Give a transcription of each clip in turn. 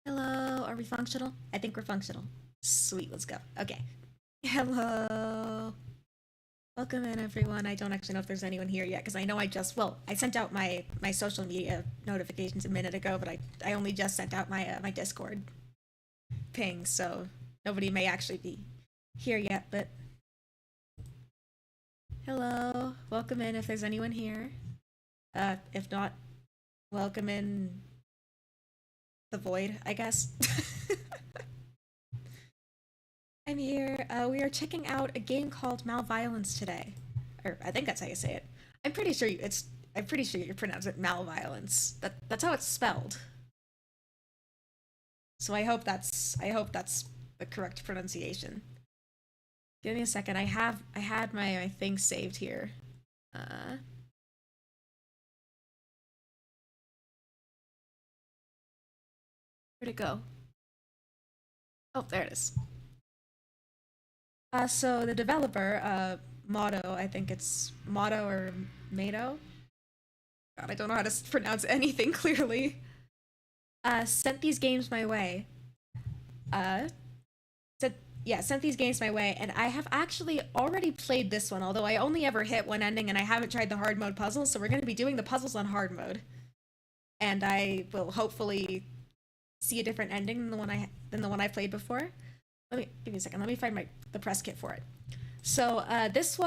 Hello, are we functional? I think we're functional. Sweet, let's go. Okay. Hello. Welcome in, everyone. I don't actually know if there's anyone here yet, because I know I sent out my social media notifications a minute ago, but I only just sent out my Discord ping, so nobody may actually be here yet, but hello. Welcome in if there's anyone here. If not, welcome in the void, I guess. I'm here. We are checking out a game called malViolence today. Or I think that's how you say it. I'm pretty sure you pronounce it malViolence. That's how it's spelled. So I hope that's the correct pronunciation. Give me a second. I had my thing saved here. Uh Where'd it go? Oh, there it is. So the developer, Mado, I think it's Mado or Mado. God, I don't know how to pronounce anything clearly. Sent these games my way. Uh, sent these games my way, and I have actually already played this one, although I only ever hit one ending and I haven't tried the hard mode puzzles, so we're going to be doing the puzzles on hard mode. And I will hopefully see a different ending than the one I played before. Give me a second. Let me find the press kit for it. So this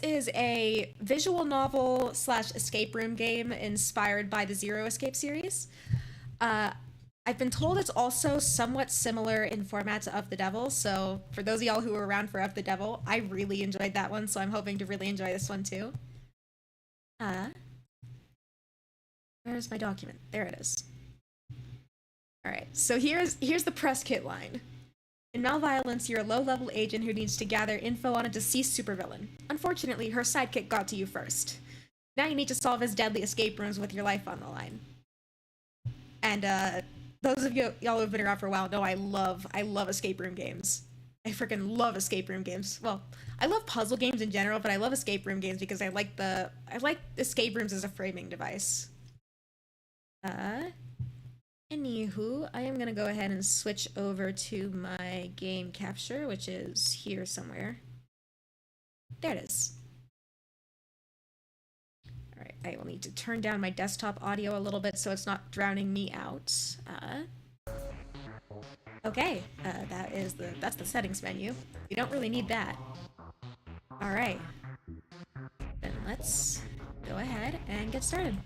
is a visual novel / escape room game inspired by the Zero Escape series. I've been told it's also somewhat similar in format to Of the Devil. So for those of y'all who were around for Of the Devil, I really enjoyed that one. So I'm hoping to really enjoy this one too. Where's my document? There it is. All right. So here's the press kit line. In malViolence, you're a low-level agent who needs to gather info on a deceased supervillain. Unfortunately, her sidekick got to you first. Now you need to solve his deadly escape rooms with your life on the line. And those of y'all who've been around for a while know I love escape room games. I freaking love escape room games. Well, I love puzzle games in general, but I love escape room games because I like escape rooms as a framing device. Anywho, I am gonna go ahead and switch over to my game capture, which is here somewhere. There it is. Alright, I will need to turn down my desktop audio a little bit so it's not drowning me out. Okay, that's the settings menu. You don't really need that. Alright. Then let's go ahead and get started.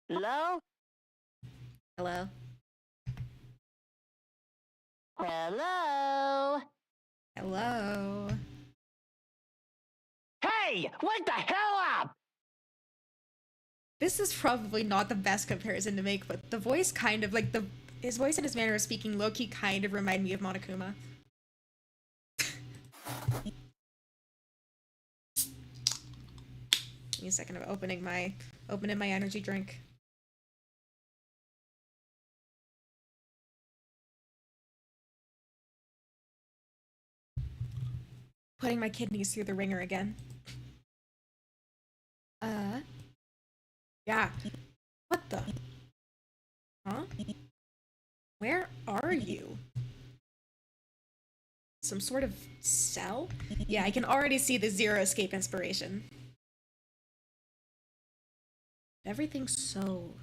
Hello? Hello? Hello? Hello? Hey! Wake the hell up! This is probably not the best comparison to make, but the voice kind of, like, his voice and his manner of speaking low-key kind of remind me of Monokuma. Give me a second of opening my energy drink. Putting my kidneys through the ringer again. Yeah. What the? Huh? Where are you? Some sort of cell? Yeah, I can already see the Zero Escape inspiration. Everything's so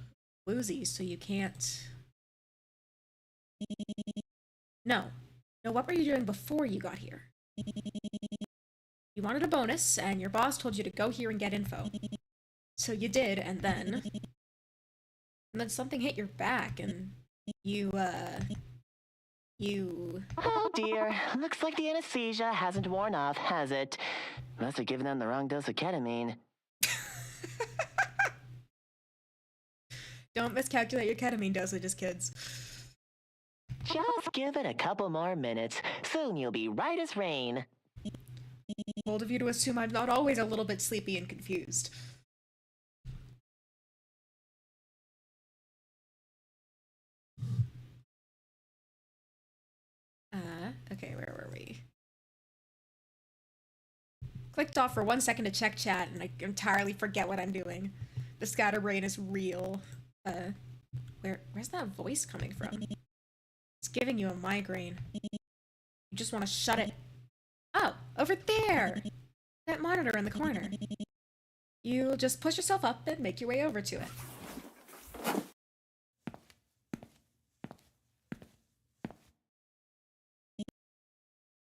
woozy, so you can't... No. No, what were you doing before you got here? You wanted a bonus, and your boss told you to go here and get info. So you did, and then something hit your back, and you... Oh dear, looks like the anesthesia hasn't worn off, has it? Must have given them the wrong dose of ketamine. Don't miscalculate your ketamine dosages, kids. Just give it a couple more minutes. Soon you'll be right as rain. Bold of you to assume I'm not always a little bit sleepy and confused. Okay, where were we? Clicked off for 1 second to check chat, and I entirely forget what I'm doing. The scatterbrain is real. Where's that voice coming from? It's giving you a migraine. You just want to shut it. Oh, over there! That monitor in the corner. You just push yourself up and make your way over to it.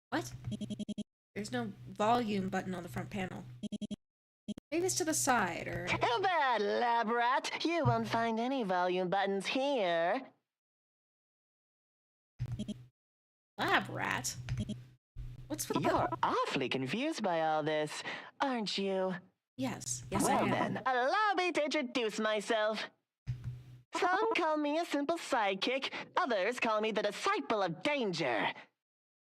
What? There's no volume button on the front panel. Maybe it's to the side, or... Too bad, lab rat. You won't find any volume buttons here. Lab rat? What's with You're awfully confused by all this, aren't you? Yes, I Well am. then, allow me to introduce myself. Some call me a simple sidekick, others call me the disciple of danger.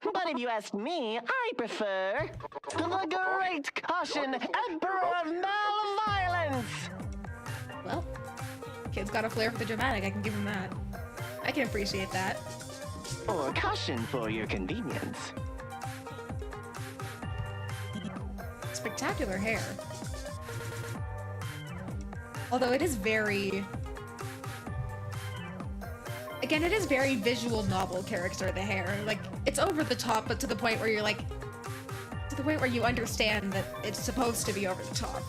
But if you ask me, I prefer the great caution Emperor of malViolence. Well, kid's got a flair for the dramatic, I can give him that. I can appreciate that. Or caution for your convenience. Spectacular hair. Although it is very... Again, it is very visual novel character, the hair. Like, it's over the top, but to the point where you're like... To the point where you understand that it's supposed to be over the top.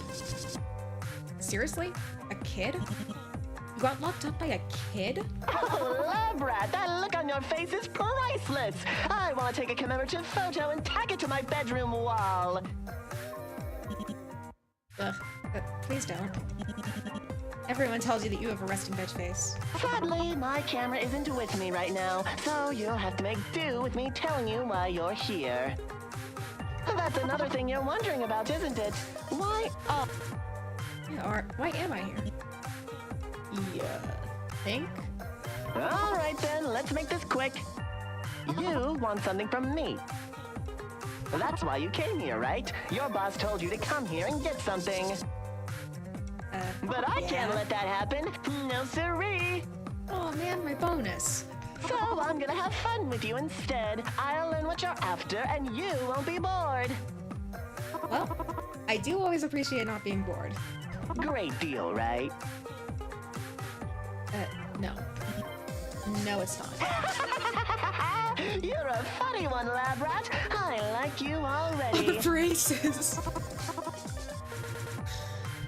Seriously? A kid? You got locked up by a kid? Oh, lab rat, that look on your face is priceless. I want to take a commemorative photo and tack it to my bedroom wall. Ugh. Please don't. Everyone tells you that you have a resting bitch face. Sadly, my camera isn't with me right now, so you'll have to make do with me telling you why you're here. That's another thing you're wondering about, isn't it? Why am I here? Yeah. Think? Alright then, let's make this quick. You want something from me. That's why you came here, right? Your boss told you to come here and get something. But I can't let that happen. No siree. Oh man, my bonus. So I'm gonna have fun with you instead. I'll learn what you're after and you won't be bored. Well, I do always appreciate not being bored. Great deal, right? No. No, it's not. You're a funny one, lab rat. I like you already. Braces.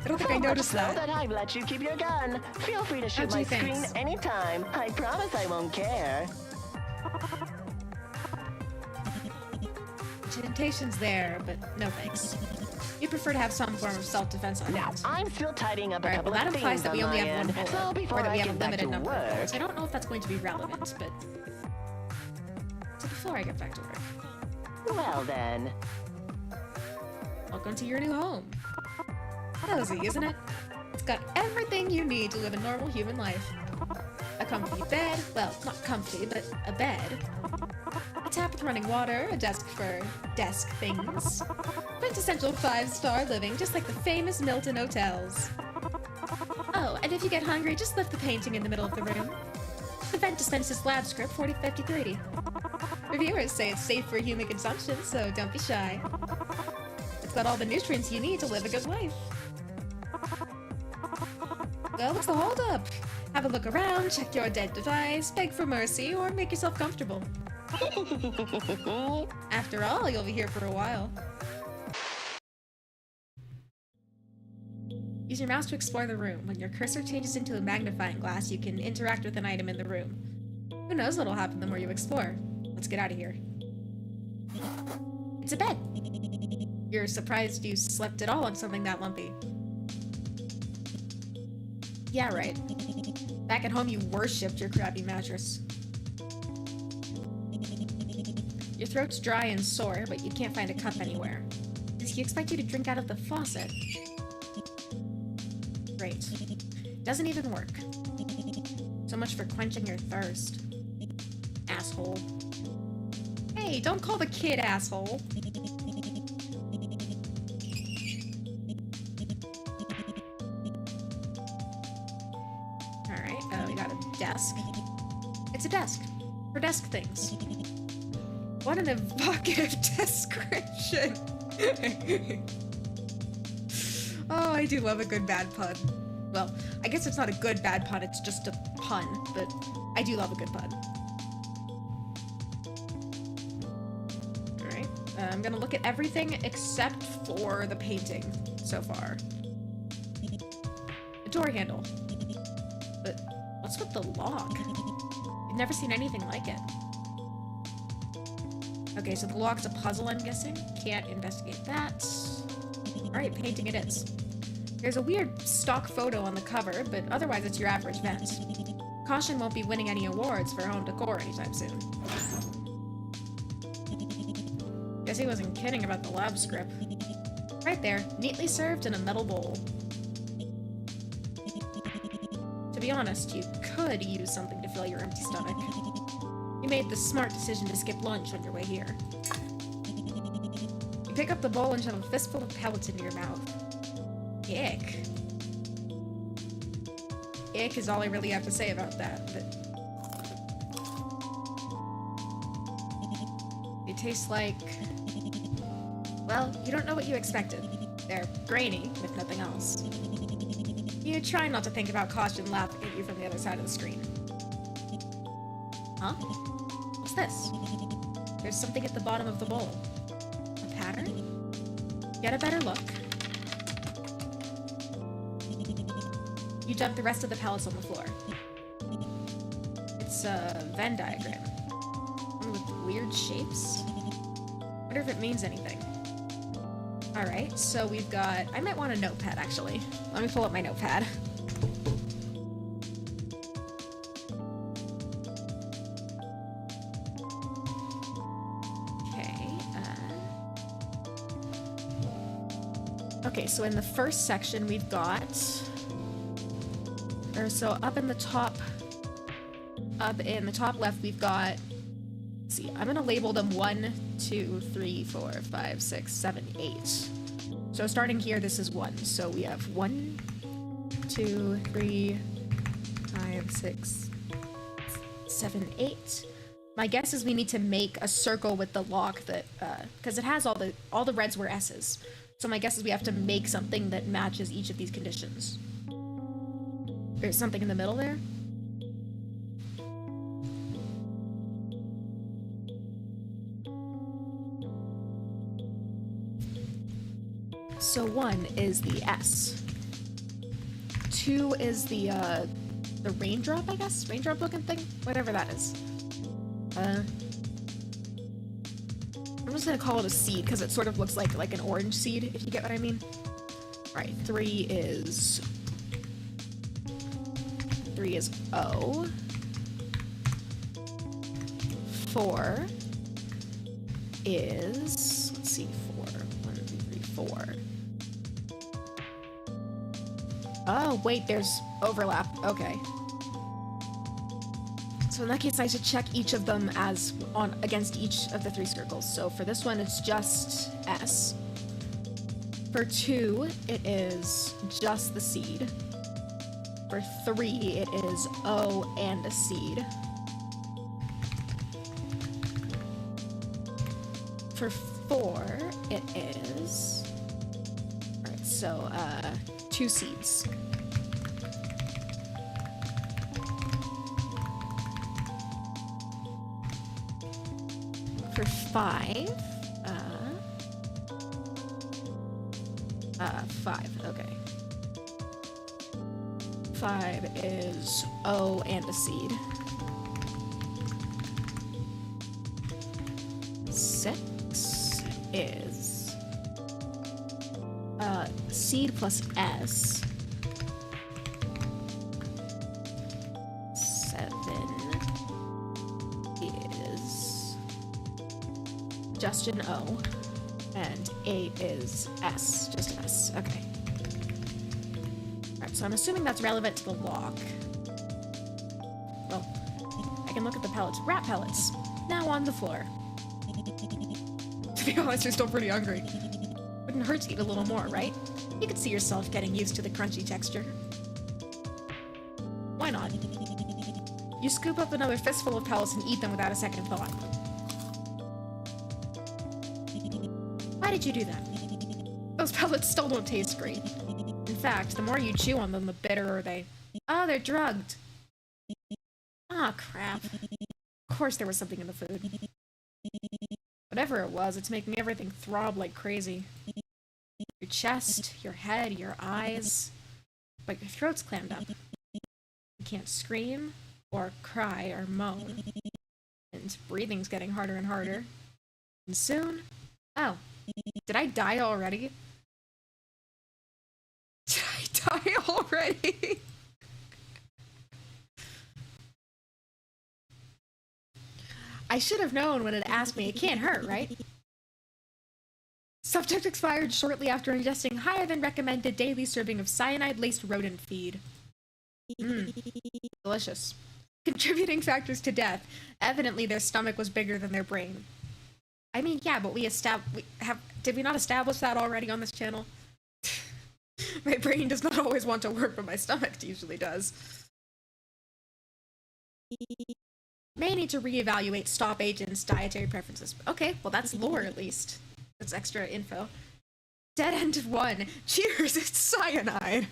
I don't think I noticed So that. that I've let you keep your gun. Feel free to shoot my gee, screen thanks. anytime. I promise I won't care. Temptation's there, but no thanks. You prefer to have some form of self-defense on Now, hand. I'm still tidying up a Alright, couple well that of implies things that on we only my have one end. bullet, So before or that I we have a get back limited to number of work, bullets. I don't know if that's going to be relevant, but... So before I get back to work, well then. welcome to your new home. Cozy, isn't it? It's got everything you need to live a normal human life. A comfy bed, well, not comfy, but a bed. A tap with running water, a desk for desk things. Quintessential 5-star living, just like the famous Milton hotels. Oh, and if you get hungry, just lift the painting in the middle of the room. The vent dispenses lab script 4053. Reviewers say it's safe for human consumption, so don't be shy. It's got all the nutrients you need to live a good life. Well, what's the holdup? Have a look around, check your dead device, beg for mercy, or make yourself comfortable. After all, you'll be here for a while. Use your mouse to explore the room. When your cursor changes into a magnifying glass, you can interact with an item in the room. Who knows what'll happen the more you explore. Let's get out of here. It's a bed. You're surprised you slept at all on something that lumpy. Yeah, right. Back at home, you worshipped your crappy mattress. Your throat's dry and sore, but you can't find a cup anywhere. Does he expect you to drink out of the faucet? Great. Doesn't even work. So much for quenching your thirst. Asshole. Hey, don't call the kid asshole. Alright, we got a desk. It's a desk. For desk things. What an evocative description! Oh, I do love a good bad pun. Well, I guess it's not a good bad pun, it's just a pun, but I do love a good pun. Alright, I'm gonna look at everything except for the painting so far. The door handle. But what's with the lock? I've never seen anything like it. Okay, so the lock's a puzzle, I'm guessing. Can't investigate that. Alright, painting it is. There's a weird stock photo on the cover, but otherwise it's your average vent. Caution won't be winning any awards for home decor anytime soon. Guess he wasn't kidding about the lab script. Right there, neatly served in a metal bowl. To be honest, you could use something to fill your empty stomach. You made the smart decision to skip lunch on your way here. You pick up the bowl and shove a fistful of pellets into your mouth. Ick. Ick is all I really have to say about that, but... They taste like... Well, you don't know what you expected. They're grainy, if nothing else. You try not to think about Caution laughing at you from the other side of the screen. Huh? What's this? There's something at the bottom of the bowl. A pattern? Get a better look. You dump the rest of the pellets on the floor. It's a Venn diagram. One with weird shapes. Wonder if it means anything. Alright, so we've got... I might want a notepad, actually. Let me pull up my notepad. Okay, so in the first section we've got... Or so up in the top left we've got... Let's see, I'm gonna label them 1, 2, 3, 4, 5, 6, 7, 8. So starting here, this is 1. So we have 1, 2, 3, 5, 6, 7, 8. My guess is we need to make a circle with the lock that, because it has all the reds were S's. So my guess is we have to make something that matches each of these conditions. There's something in the middle there? So 1 is the S. 2 is the raindrop, I guess? Raindrop looking thing? Whatever that is. I'm just gonna call it a seed, because it sort of looks like an orange seed, if you get what I mean. Alright, 3 is O. 4 is... Let's see, 4. 1, 2, 3, 4. Oh, wait, there's overlap. Okay. So in that case, I should check each of them as against each of the 3 circles. So for this one, it's just S. For 2, it is just the seed. For 3, it is O and a seed. For 4, it is... Alright, so, 2 seeds. For 5, 5, okay. 5 is O and a seed. 6 is seed plus S. 7 is just an O. And 8 is S, just an S. Okay. Alright, so I'm assuming that's relevant to the lock. Well, I can look at the pellets. Rat pellets. Now on the floor. To be honest, you're still pretty hungry. Wouldn't hurt to eat a little more, right? You could see yourself getting used to the crunchy texture. Why not? You scoop up another fistful of pellets and eat them without a second thought. Why did you do that? Those pellets still don't taste great. In fact, the more you chew on them, the bitterer they... Oh, they're drugged. Ah, crap. Of course there was something in the food. Whatever it was, it's making everything throb like crazy. Your chest, your head, your eyes. But your throat's clammed up. You can't scream, or cry, or moan. And breathing's getting harder and harder. And soon... Oh. Did I die already? Did I die already? I should have known when it asked me. It can't hurt, right? Subject expired shortly after ingesting higher than recommended daily serving of cyanide-laced rodent feed. Delicious. Contributing factors to death. Evidently their stomach was bigger than their brain. I mean, yeah, but did we not establish that already on this channel? My brain does not always want to work, but my stomach usually does. May need to reevaluate stop agent's dietary preferences. Okay, well that's lore at least. That's extra info. Dead end of 1. Cheers, it's cyanide.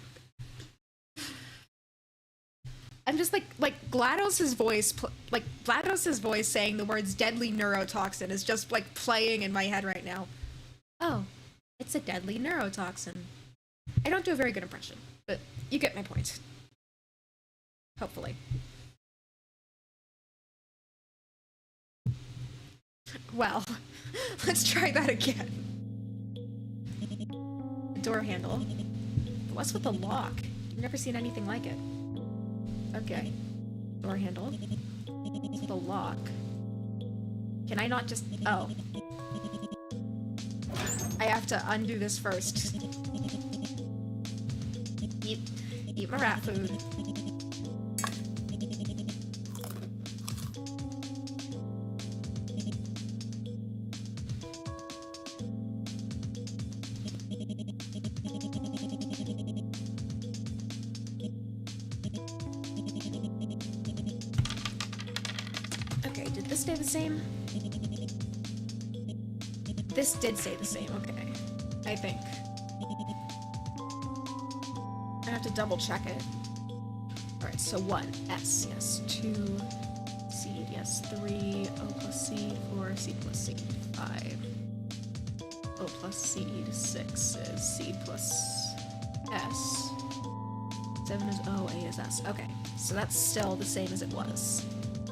I'm just like GLaDOS's voice saying the words deadly neurotoxin is just like playing in my head right now. Oh, it's a deadly neurotoxin. I don't do a very good impression, but you get my point. Hopefully. Well, let's try that again. Door handle. What's with the lock? I've never seen anything like it. Okay. Door handle. The lock. Can I not just... Oh. I have to undo this first. Eat my rat food. Stay the same? This did stay the same, okay. I think. I have to double check it. Alright, so 1, S, yes. 2, seed, yes. 3, O plus seed. 4, seed plus seed. 5, O plus seed. 6 is seed plus S. 7 is O, 8 is S. Okay, so that's still the same as it was.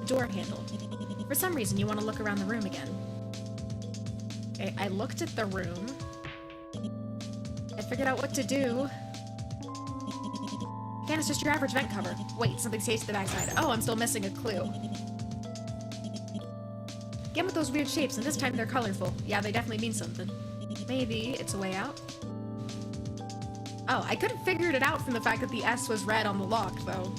Door handle. For some reason, you want to look around the room again. Okay, I looked at the room. I figured out what to do. Again, it's just your average vent cover. Wait, something stays to the backside. Oh, I'm still missing a clue. Again with those weird shapes, and this time they're colorful. Yeah, they definitely mean something. Maybe it's a way out. Oh, I could have figured it out from the fact that the S was red on the lock, though.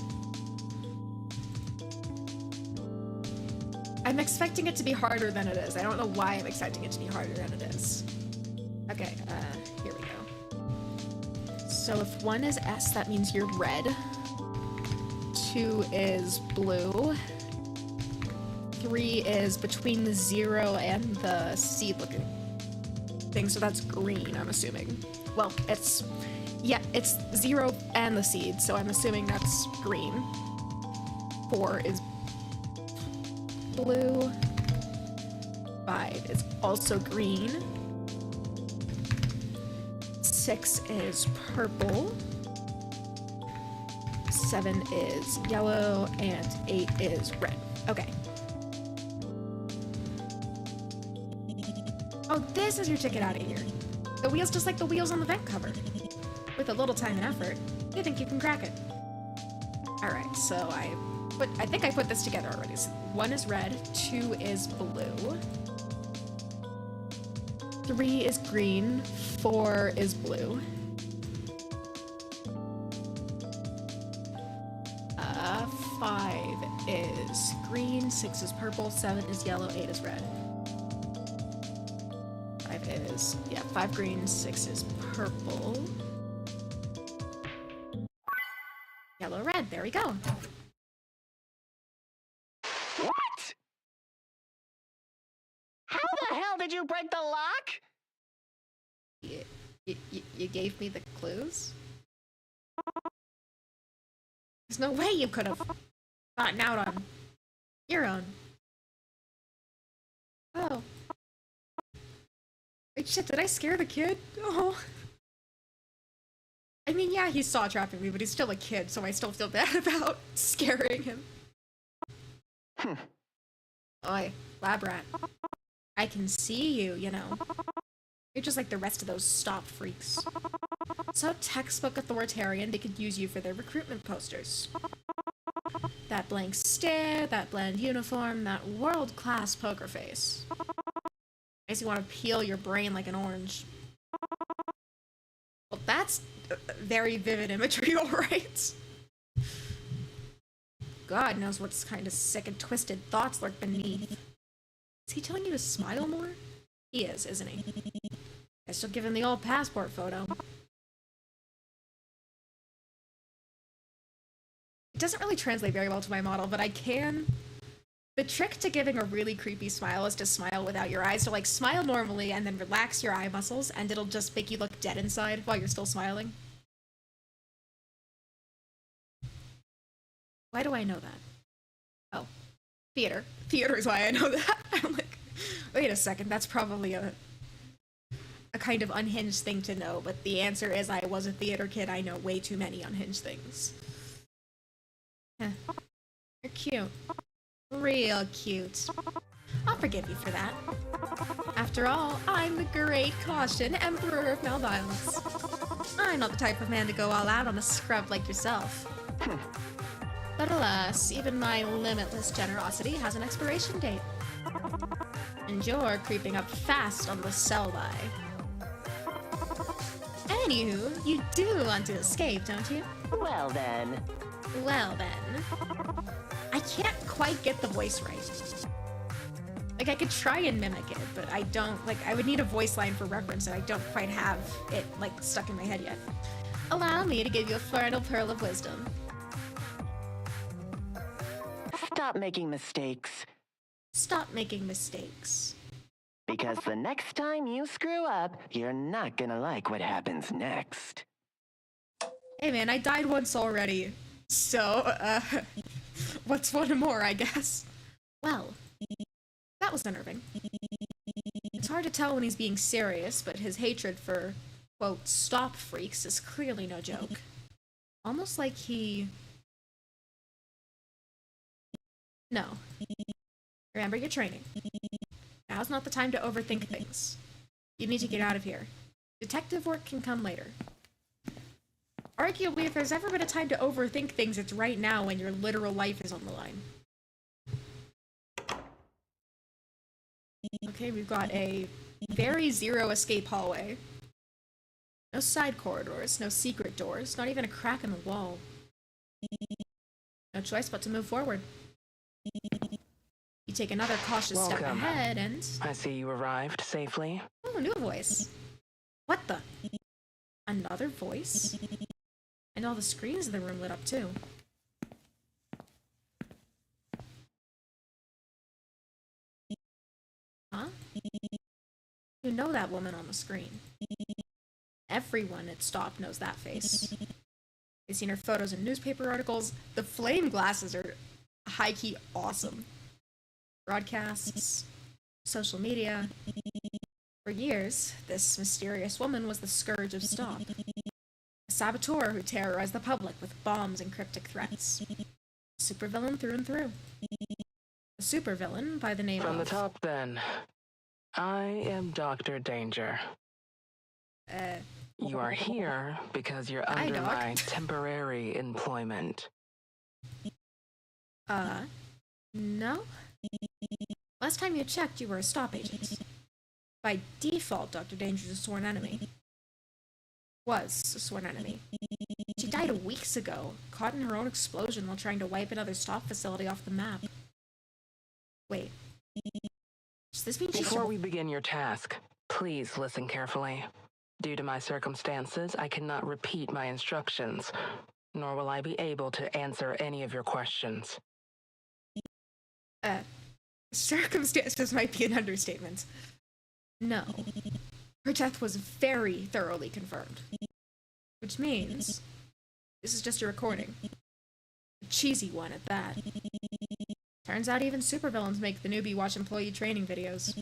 I'm expecting it to be harder than it is. I don't know why I'm expecting it to be harder than it is. Okay, here we go. So if 1 is S, that means you're red. 2 is blue. 3 is between the 0 and the seed-looking thing, so that's green, I'm assuming. Well, it's 0 and the seed, so I'm assuming that's green. 4 is blue. 5 is also green. 6 is purple. 7 is yellow, and 8 is red. Okay. Oh, this is your ticket out of here. The wheel's just like the wheels on the vent cover. With a little time and effort, you think you can crack it. Alright, so I think I put this together already. So 1 is red, 2 is blue, 3 is green, 4 is blue, 5 is green, 6 is purple, 7 is yellow, 8 is red. 5 green, 6 is purple. Yellow, red, there we go. What? How the hell did you break the lock? You gave me the clues? There's no way you could have gotten out on your own. Oh. Wait, shit, did I scare the kid? Oh. I mean, yeah, he saw trapping me, but he's still a kid, so I still feel bad about scaring him. Oi, lab rat. I can see you, you know. You're just like the rest of those stop freaks. So textbook authoritarian, they could use you for their recruitment posters. That blank stare, that bland uniform, that world-class poker face. Makes you want to peel your brain like an orange. Well, that's very vivid imagery, alright. God knows what kind of sick and twisted thoughts lurk beneath. Is he telling you to smile more? He is, isn't he? I still give him the old passport photo. It doesn't really translate very well to my model, but I can. The trick to giving a really creepy smile is to smile without your eyes. So, like, smile normally and then relax your eye muscles, and it'll just make you look dead inside while you're still smiling. Why do I know that? Oh. Theater. Theater is why I know that. I'm like, wait a second, that's probably a kind of unhinged thing to know, but the answer is I was a theater kid. I know way too many unhinged things. You're cute. Real cute. I'll forgive you for that. After all, I'm the great Caution, Emperor of malViolence. I'm not the type of man to go all out on a scrub like yourself. But alas, even my limitless generosity has an expiration date. And you're creeping up fast on the sell-by. Anywho, you do want to escape, don't you? Well then. Well then. I can't quite get the voice right. Like, I could try and mimic it, but I don't, like, I would need a voice line for reference, and I don't quite have it, like, stuck in my head yet. Allow me to give you a fertile pearl of wisdom. Stop making mistakes. Stop making mistakes. Because the next time you screw up, you're not gonna like what happens next. Hey man, I died once already. So, what's one more, I guess? Well, that was unnerving. It's hard to tell when he's being serious, but his hatred for, quote, stop freaks is clearly no joke. Almost like he... No. Remember your training. Now's not the time to overthink things. You need to get out of here. Detective work can come later. Arguably, if there's ever been a time to overthink things, it's right now when your literal life is on the line. Okay, we've got a very zero escape hallway. No side corridors, no secret doors, not even a crack in the wall. No choice but to move forward. You take another cautious step ahead and... I see you arrived safely. Oh, new voice. What the? Another voice? And all the screens in the room lit up too. Huh? You know that woman on the screen. Everyone at Stop knows that face. They've seen her photos in newspaper articles. The flame glasses are high-key awesome. Broadcasts, social media. For years, this mysterious woman was the scourge of Stop. A saboteur who terrorized the public with bombs and cryptic threats. A supervillain through and through. A supervillain by the name of... From the top, then. I am Dr. Danger. You are here because you're under my temporary employment. No? Last time you checked, you were a Stop agent. By default, Dr. Danger's a sworn enemy. Was a sworn enemy. She died weeks ago, caught in her own explosion while trying to wipe another Stop facility off the map. Wait. Does this mean Before we begin your task, please listen carefully. Due to my circumstances, I cannot repeat my instructions, nor will I be able to answer any of your questions. Circumstances might be an understatement. No. Her death was very thoroughly confirmed. Which means this is just a recording. A cheesy one at that. Turns out even supervillains make the newbie watch employee training videos.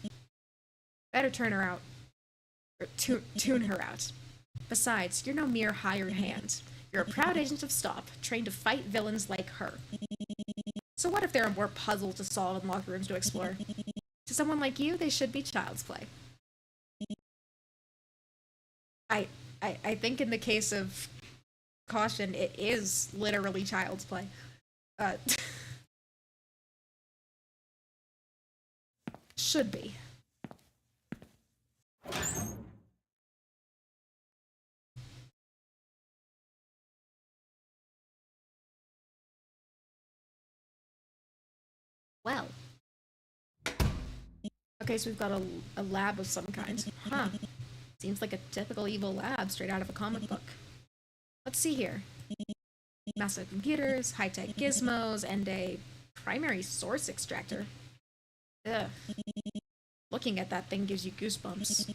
Better turn her out. Or tune her out. Besides, you're no mere hired hand. You're a proud agent of STOP, trained to fight villains like her. So what if there are more puzzles to solve and locker rooms to explore? To someone like you, they should be child's play. I think in the case of Caution, it is literally child's play. Should be. Well. Okay, so we've got a lab of some kind. Huh. Seems like a typical evil lab straight out of a comic book. Let's see here. Massive computers, high-tech gizmos, and a primary source extractor. Ugh. Looking at that thing gives you goosebumps.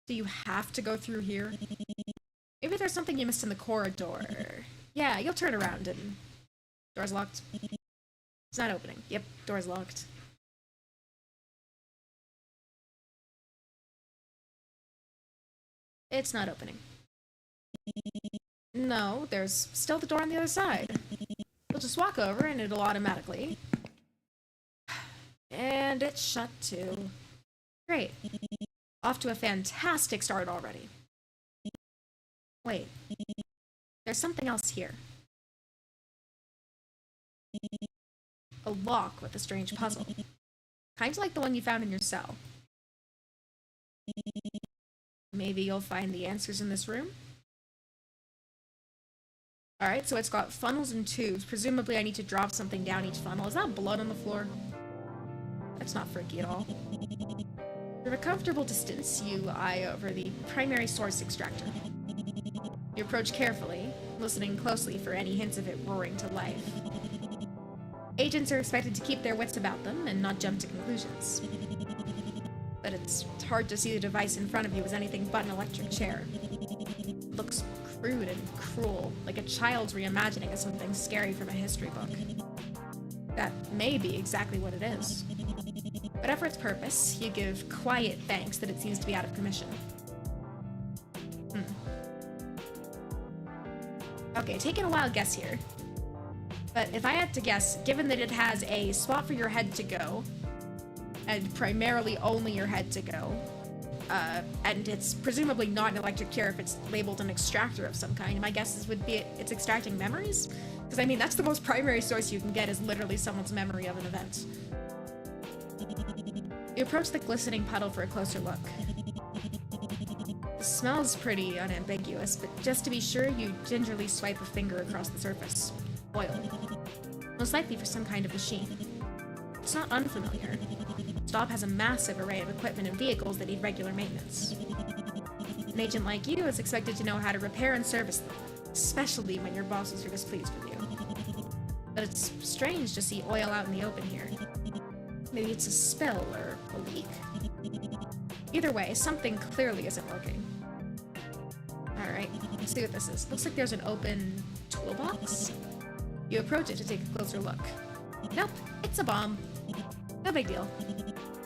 Do you have to go through here? Maybe there's something you missed in the corridor. Yeah, you'll turn around and... Door's locked. It's not opening. Yep, door's locked. It's not opening. No, there's still the door on the other side. You'll just walk over and it'll automatically... And it's shut too. Great. Off to a fantastic start already. Wait. There's something else here. A lock with a strange puzzle. Kind of like the one you found in your cell. Maybe you'll find the answers in this room? Alright, so it's got funnels and tubes. Presumably I need to drop something down each funnel. Is that blood on the floor? That's not freaky at all. From a comfortable distance, you eye over the primary source extractor. You approach carefully, listening closely for any hints of it roaring to life. Agents are expected to keep their wits about them and not jump to conclusions. But it's hard to see the device in front of you as anything but an electric chair. It looks crude and cruel, like a child's reimagining of something scary from a history book. That may be exactly what it is. But for its purpose, you give quiet thanks that it seems to be out of commission. Okay, taking a wild guess here. But if I had to guess, given that it has a spot for your head to go, and primarily only your head to go, and it's presumably not an electric chair if it's labeled an extractor of some kind, my guess would be it's extracting memories? Because, I mean, that's the most primary source you can get is literally someone's memory of an event. You approach the glistening puddle for a closer look. The smell's pretty unambiguous, but just to be sure, you gingerly swipe a finger across the surface. Oil. Most likely for some kind of machine. It's not unfamiliar. STOP has a massive array of equipment and vehicles that need regular maintenance. An agent like you is expected to know how to repair and service them, especially when your bosses are displeased with you. But it's strange to see oil out in the open here. Maybe it's a spill or a leak. Either way, something clearly isn't working. Alright, let's see what this is. Looks like there's an open toolbox. You approach it to take a closer look. Nope, it's a bomb. No big deal.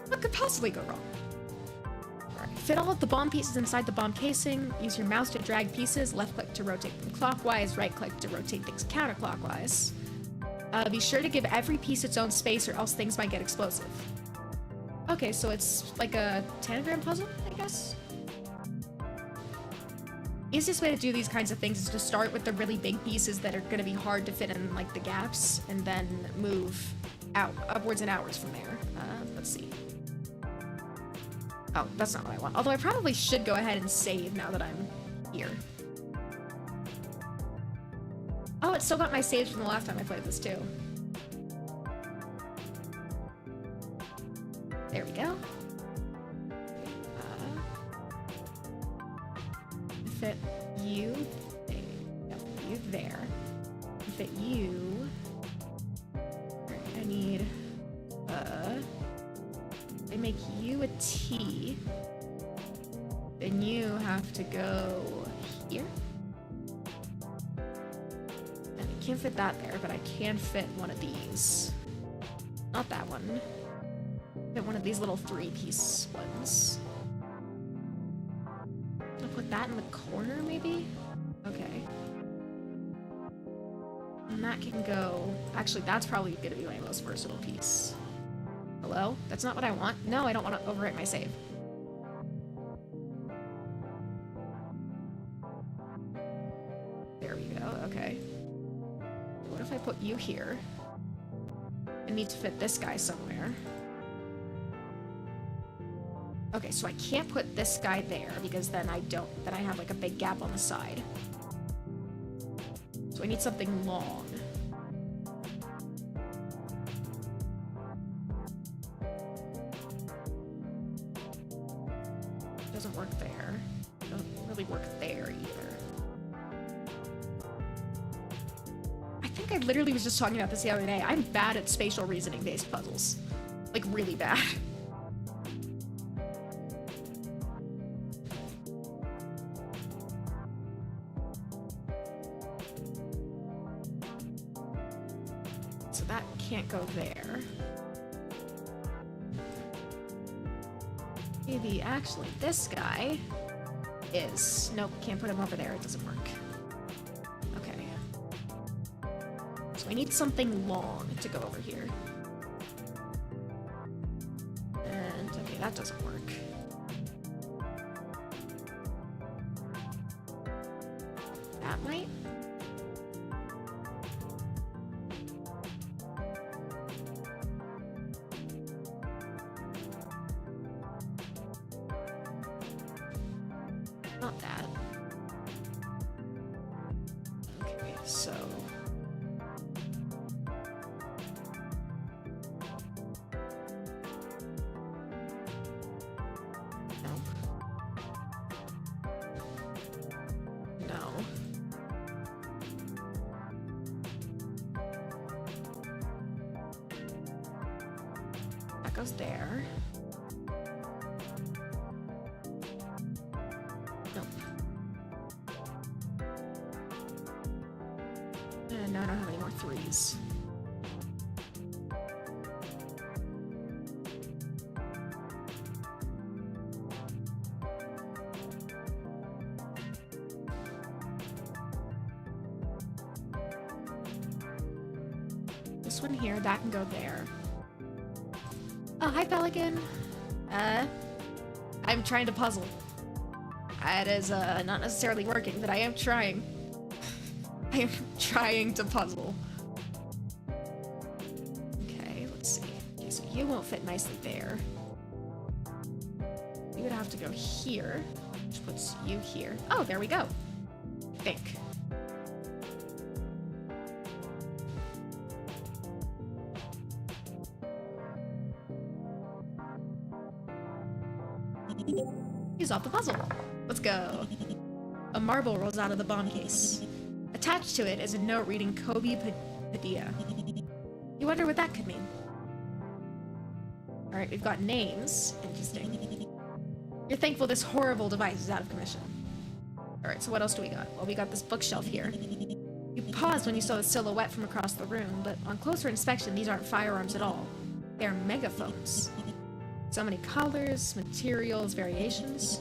What could possibly go wrong? Alright, fit all of the bomb pieces inside the bomb casing. Use your mouse to drag pieces, left click to rotate them clockwise, right click to rotate things counterclockwise. Be sure to give every piece its own space or else things might get explosive. Okay, so it's like a tanagram puzzle, I guess? Easiest way to do these kinds of things is to start with the really big pieces that are going to be hard to fit in, like, the gaps, and then move out, upwards and outwards from there. Let's see. Oh, that's not what I want. Although I probably should go ahead and save now that I'm here. Oh, it still got my saves from the last time I played this, too. There we go. Fit you. Yep, you there. Fit you. Alright, I need, they make you a T. Then you have to go here. And I can't can't fit that there, but I can fit one of these. Not that one. Fit one of these little 3-piece ones. I'll put that in the corner, maybe? Okay. And that can go... Actually, that's probably going to be my most versatile piece. Hello? That's not what I want. No, I don't want to overwrite my save. There we go, okay. What if I put you here? I need to fit this guy somewhere. Okay, so I can't put this guy there because then I have like a big gap on the side. So I need something long. Doesn't work there. Doesn't really work there either. I think I literally was just talking about this the other day. I'm bad at spatial reasoning based puzzles. Like, really bad. So that can't go there. Maybe actually this guy is... Nope, can't put him over there. It doesn't work. Okay. So I need something long to go over here. And, okay, that doesn't work. That might? Not that. Okay, so... No. No. That goes there. Nope. And now I don't have any more 3s. This one here, that can go there. Oh, hi, Pelican. I'm trying to puzzle. It is not necessarily working, but I am trying. I am trying to puzzle. Okay, let's see. Okay, so you won't fit nicely there. You would have to go here, which puts you here. Oh, there we go. I think. You solved the puzzle. Let's go. A marble rolls out of the bomb case. Attached to it is a note reading Kobe Padilla. You wonder what that could mean. Alright, we've got names. Interesting. You're thankful this horrible device is out of commission. Alright, so what else do we got? Well, we got this bookshelf here. You paused when you saw the silhouette from across the room, but on closer inspection, these aren't firearms at all. They're megaphones. So many colors, materials, variations.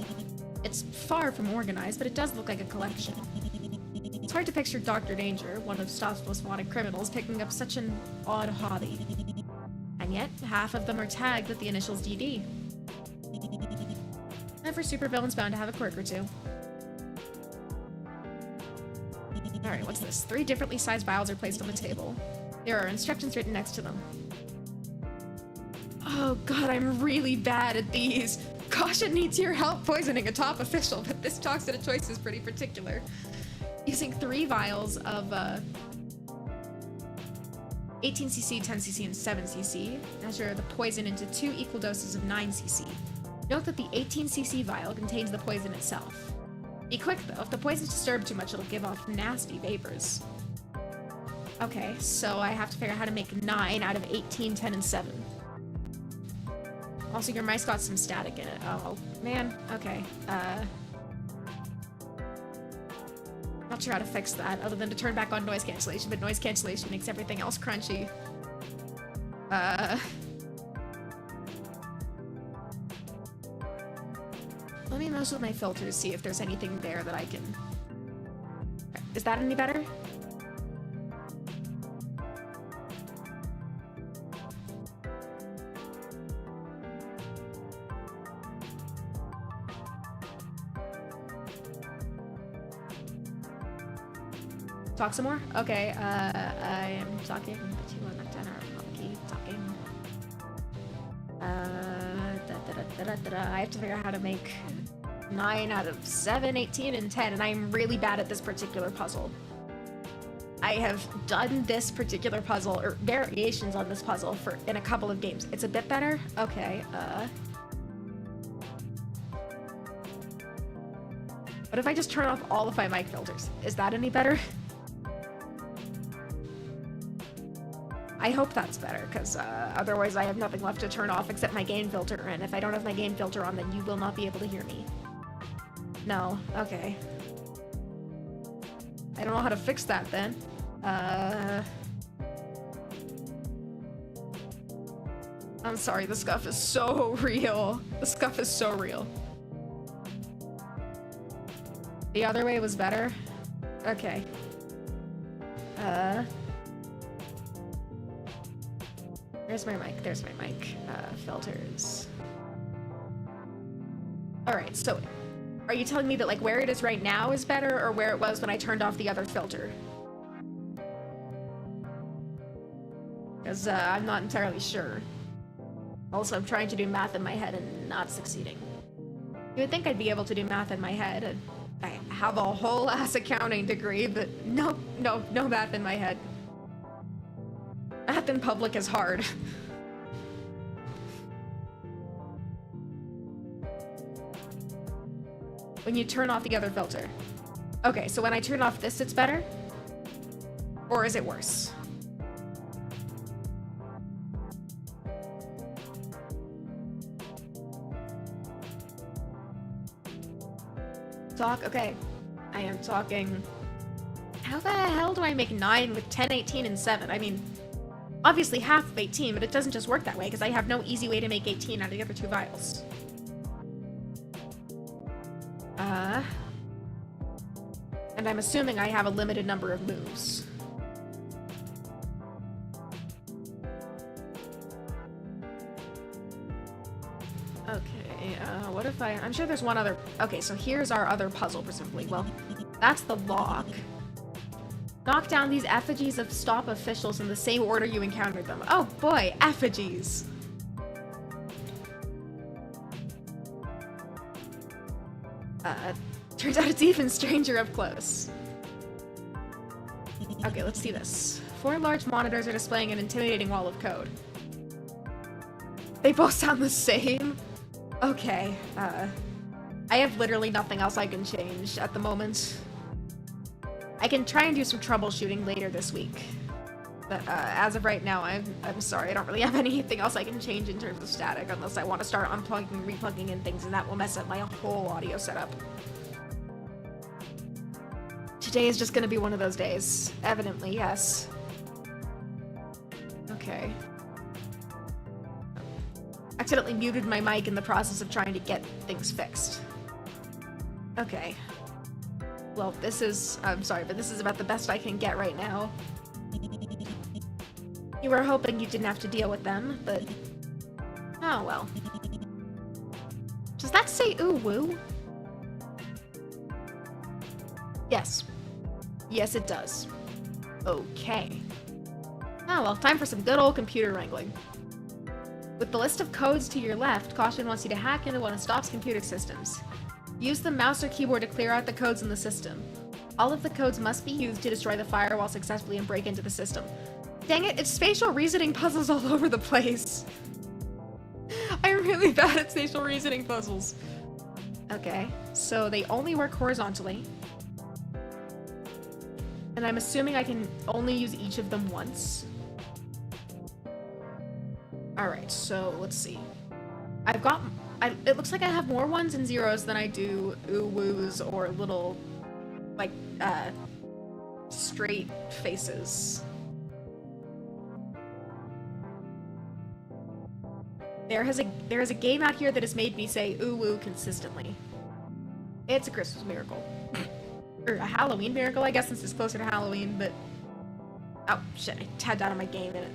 It's far from organized, but it does look like a collection. It's hard to picture Dr. Danger, one of Stop's most wanted criminals, picking up such an odd hobby. And yet, half of them are tagged with the initials DD. Every supervillain's bound to have a quirk or two. Alright, what's this? 3 differently sized vials are placed on the table. There are instructions written next to them. Oh god, I'm really bad at these. Caution needs your help poisoning a top official, but this toxin choice is pretty particular. Using 3 vials of 18cc, 10cc, and 7cc, measure the poison into 2 equal doses of 9cc. Note that the 18cc vial contains the poison itself. Be quick though, if the poison's disturbed too much, it'll give off nasty vapors. Okay, so I have to figure out how to make 9 out of 18, 10, and 7. Also, your mice got some static in it. Oh, man. Okay. I'll Not sure how to fix that, other than to turn back on noise cancellation, but noise cancellation makes everything else crunchy. Let me mess with my filters, see if there's anything there that I can... Is that any better? Talk some more? Okay, I am talking, but you are not done, I'll keep talking. I have to figure out how to make 9 out of 7, 18, and 10, and I'm really bad at this particular puzzle. I have done this particular puzzle, or variations on this puzzle, in a couple of games. It's a bit better? Okay, What if I just turn off all of my mic filters? Is that any better? I hope that's better, because otherwise I have nothing left to turn off except my gain filter, and if I don't have my gain filter on, then you will not be able to hear me. No, okay. I don't know how to fix that then. I'm sorry, the scuff is so real. The scuff is so real. The other way was better? Okay. There's my mic, there's my mic. Filters. Alright, so are you telling me that like where it is right now is better, or where it was when I turned off the other filter? Because I'm not entirely sure. Also, I'm trying to do math in my head and not succeeding. You would think I'd be able to do math in my head, and I have a whole ass accounting degree, but no math in my head. Math in public is hard. When you turn off the other filter. Okay, so when I turn off this, it's better? Or is it worse? Talk? Okay. I am talking. How the hell do I make 9 with 10, 18, and 7? I mean, obviously half of 18, but it doesn't just work that way, because I have no easy way to make 18 out of the other 2 vials. And I'm assuming I have a limited number of moves. Okay, what if I'm sure there's one other... Okay, so here's our other puzzle, presumably. Well, that's the lock. Knock down these effigies of stop officials in the same order you encountered them. Oh boy, effigies! Turns out it's even stranger up close. Okay, let's see this. 4 large monitors are displaying an intimidating wall of code. They both sound the same? Okay, I have literally nothing else I can change at the moment. I can try and do some troubleshooting later this week. But as of right now, I'm sorry, I don't really have anything else I can change in terms of static unless I want to start unplugging and replugging in things, and that will mess up my whole audio setup. Today is just gonna be one of those days. Evidently, yes. Okay. Accidentally muted my mic in the process of trying to get things fixed. Okay. Well, this is... I'm sorry, but this is about the best I can get right now. You were hoping you didn't have to deal with them, but... Oh, well. Does that say ooh woo? Yes. Yes, it does. Okay. Oh, well, time for some good old computer wrangling. With the list of codes to your left, Caution wants you to hack into one of Stop's computer systems. Use the mouse or keyboard to clear out the codes in the system. All of the codes must be used to destroy the firewall successfully and break into the system. Dang it, it's spatial reasoning puzzles all over the place. I'm really bad at spatial reasoning puzzles. Okay, so they only work horizontally. And I'm assuming I can only use each of them once. Alright, so let's see. I've got... it looks like I have more ones and zeros than I do ooh-woos or little, like, straight faces. There is a game out here that has made me say ooh woo consistently. It's a Christmas miracle. Or a Halloween miracle, I guess, since it's closer to Halloween, but... Oh, shit, I had that on my game and it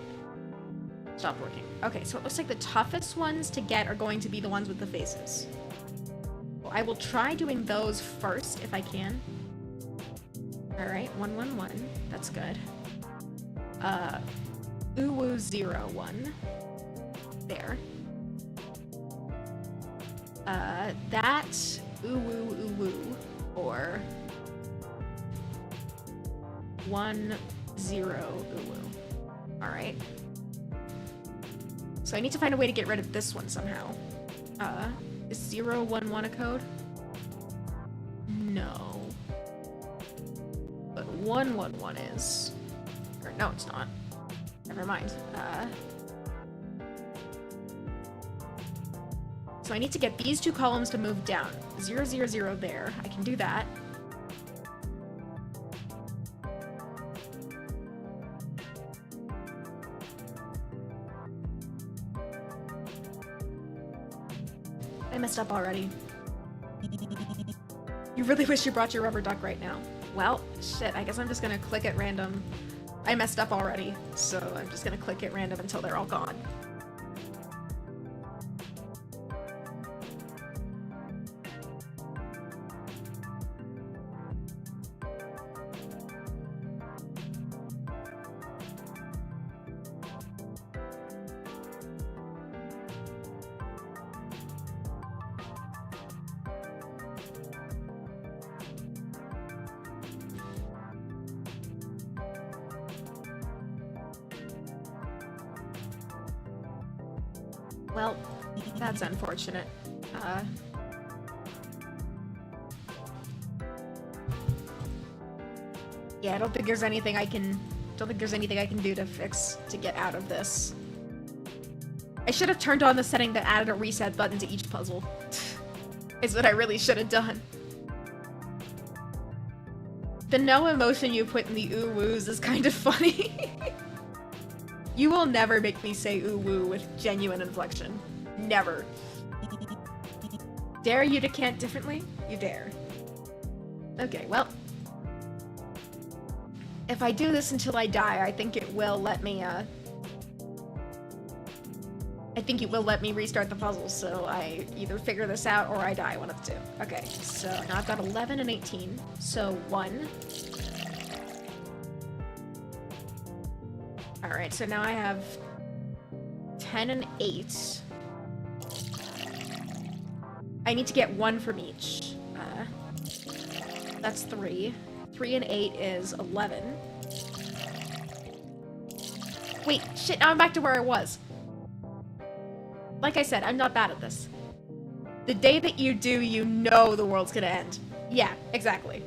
stopped working. Okay, so it looks like the toughest ones to get are going to be the ones with the faces. Well, I will try doing those first, if I can. Alright, 111. That's good. Uwu 01. There. That Uwu, or 10 Uwu. Alright. So I need to find a way to get rid of this one somehow. Is 011 a code? No. But 111 is. Or no, it's not. Never mind. So I need to get these two columns to move down. 000 there. I can do that. I messed up already. You really wish you brought your rubber duck right now. Well, shit, I guess I'm just gonna click at random. I messed up already, so I'm just gonna click at random until they're all gone. Well, that's unfortunate. Yeah, I don't think there's anything I can do to get out of this. I should have turned on the setting that added a reset button to each puzzle. Is what I really should have done. The no emotion you put in the ooh woos is kind of funny. You will never make me say ooh woo with genuine inflection. Never. Dare you to cant differently? You dare. Okay, well. If I do this until I die, I think it will let me, restart the puzzle, so I either figure this out or I die, one of the two. Okay, so now I've got 11 and 18, so 1. Alright, so now I have 10 and 8. I need to get 1 from each. That's 3. 3 and 8 is 11. Wait, shit, now I'm back to where I was. Like I said, I'm not bad at this. The day that you do, you know the world's gonna end. Yeah, exactly.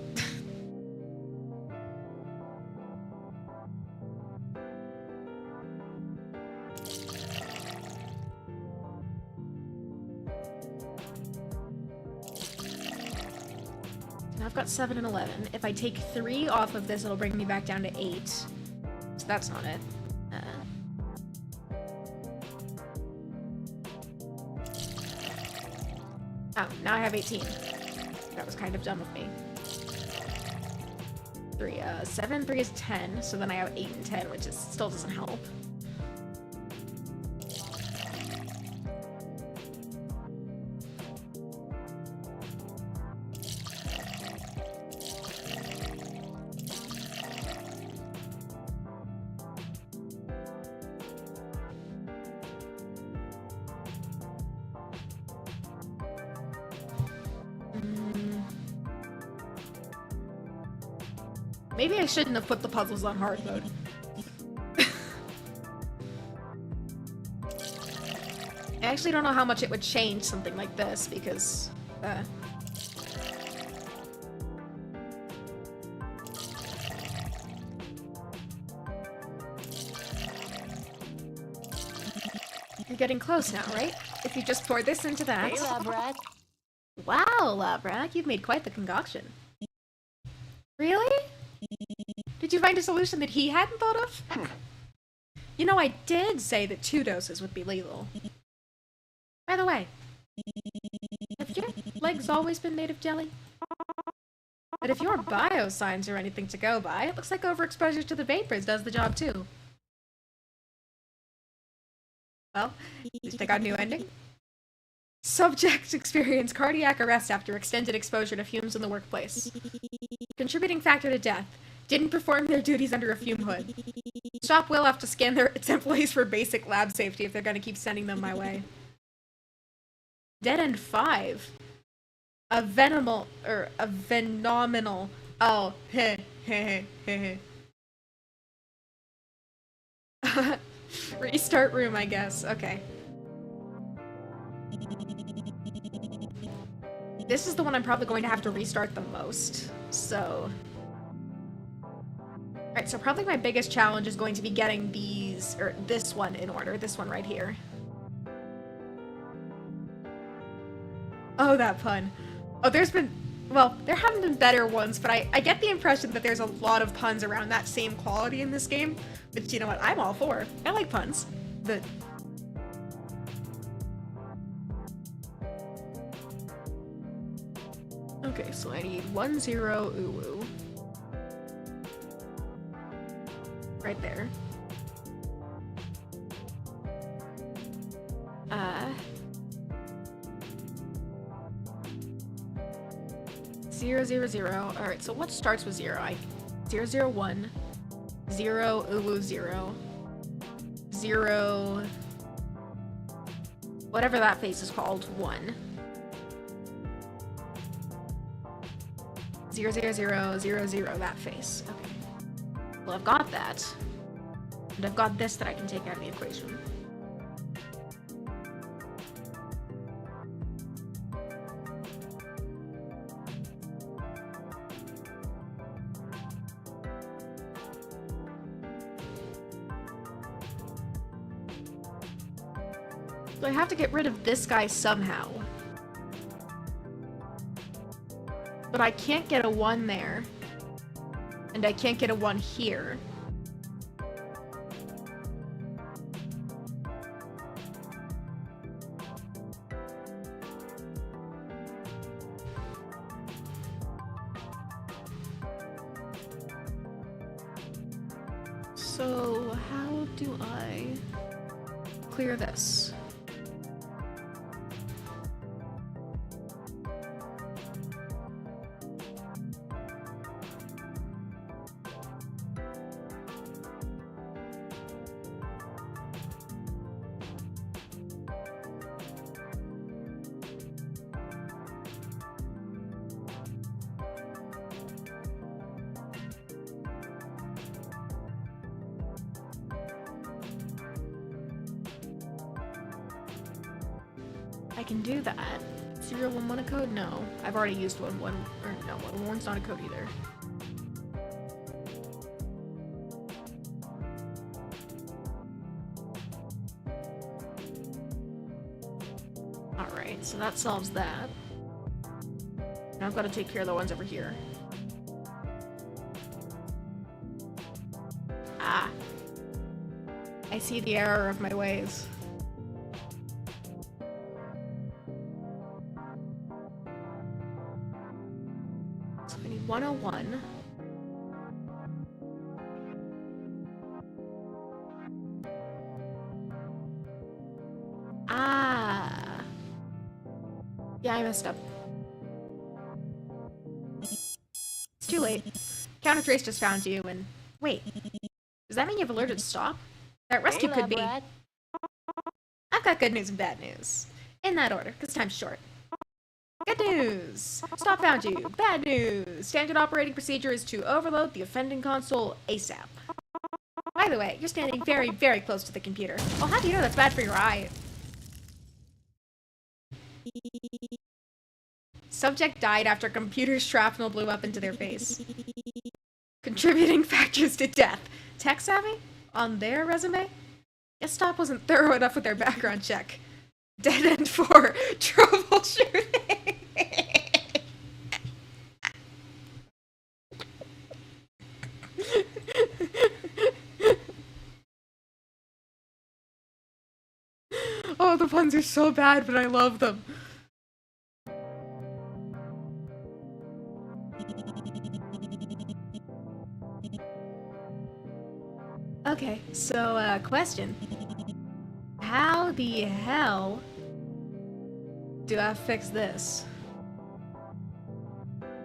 Now I've got 7 and 11. If I take 3 off of this, it'll bring me back down to 8. So that's not it. Oh, now I have 18. That was kind of dumb of me. 7, 3 is 10, so then I have 8 and 10, which still doesn't help. Maybe I shouldn't have put the puzzles on hard mode. I actually don't know how much it would change something like this, because... You're getting close now, right? If you just pour this into that... Hey, Labrak. Wow, Labrak, you've made quite the concoction. Really? Did you find a solution that he hadn't thought of? You know, I did say that 2 doses would be lethal. By the way, have your legs always been made of jelly? But if your biosigns are anything to go by, it looks like overexposure to the vapors does the job too. Well, at least I got a new ending. Subjects experience cardiac arrest after extended exposure to fumes in the workplace. Contributing factor to death. Didn't perform their duties under a fume hood. Shop will have to scan its employees for basic lab safety if they're going to keep sending them my way. Dead End 5. A phenomenal. Oh, heh, heh, heh, heh. Restart room, I guess. Okay. This is the one I'm probably going to have to restart the most, so... Alright, so probably my biggest challenge is going to be getting these, or this one in order, this one right here. Oh, that pun. Oh, there haven't been better ones, but I get the impression that there's a lot of puns around that same quality in this game, which, you know what, I'm all for. I like puns. Okay, so I need 10 uwu. Right there. 000. Alright, so what starts with 0? 001, 0 uwu 0, 0, whatever that face is called, 1. 00000, that face. Okay. Well, I've got that. And I've got this that I can take out of the equation. So I have to get rid of this guy somehow. But I can't get a 1 there. And I can't get a 1 here. So how do I clear this? I can do that. 011 a code? No. I've already used 11, or no, 11's not a code either. Alright, so that solves that. Now I've got to take care of the ones over here. Ah. I see the error of my ways. So I need 101. Ah. Yeah, I messed up. It's too late. Countertrace just found you, and... Wait. Does that mean you have alerted stop? That rescue could be... Rat. I've got good news and bad news. In that order, because time's short. Good news! Stop found you. Bad news! Standard operating procedure is to overload the offending console ASAP. By the way, you're standing very, very close to the computer. Well, how do you know that's bad for your eye? Subject died after computer shrapnel blew up into their face. Contributing factors to death. Tech savvy? On their resume? Guess Stop wasn't thorough enough with their background check. Dead End 4. Troubleshooting. Oh, the puns are so bad, but I love them. Okay, so, question. How the hell do I fix this?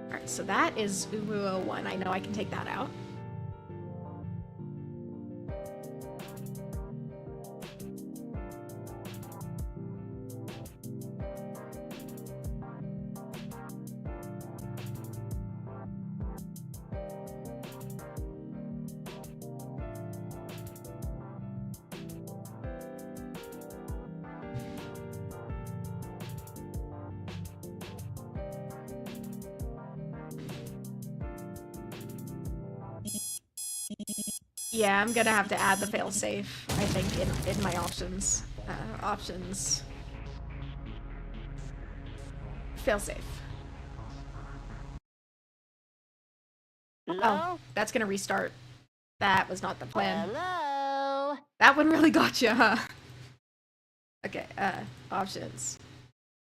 Alright, so that is Uwu01. I know I can take that out. Yeah, I'm gonna have to add the failsafe, I think, in my options. Options. Failsafe. Hello? Oh, that's gonna restart. That was not the plan. Hello? That one really got you, huh? Okay, options.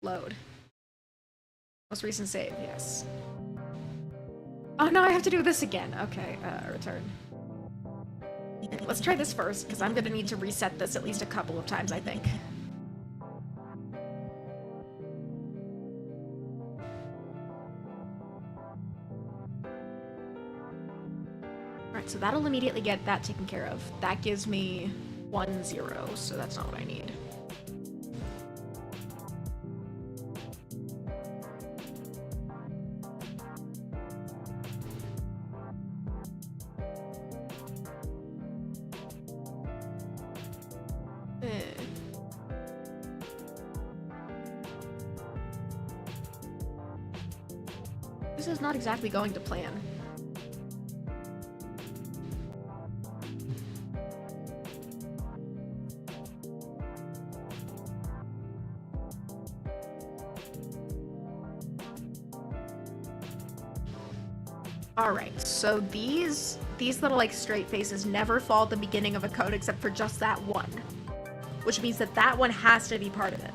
Load. Most recent save, yes. Oh no, I have to do this again. Okay, return. Let's try this first, because I'm gonna need to reset this at least a couple of times, I think. Alright, so that'll immediately get that taken care of. That gives me 1, 0, so that's not what I need. This is not exactly going to plan. Alright, so these little like straight faces never fall at the beginning of a code except for just that one. Which means that that one has to be part of it.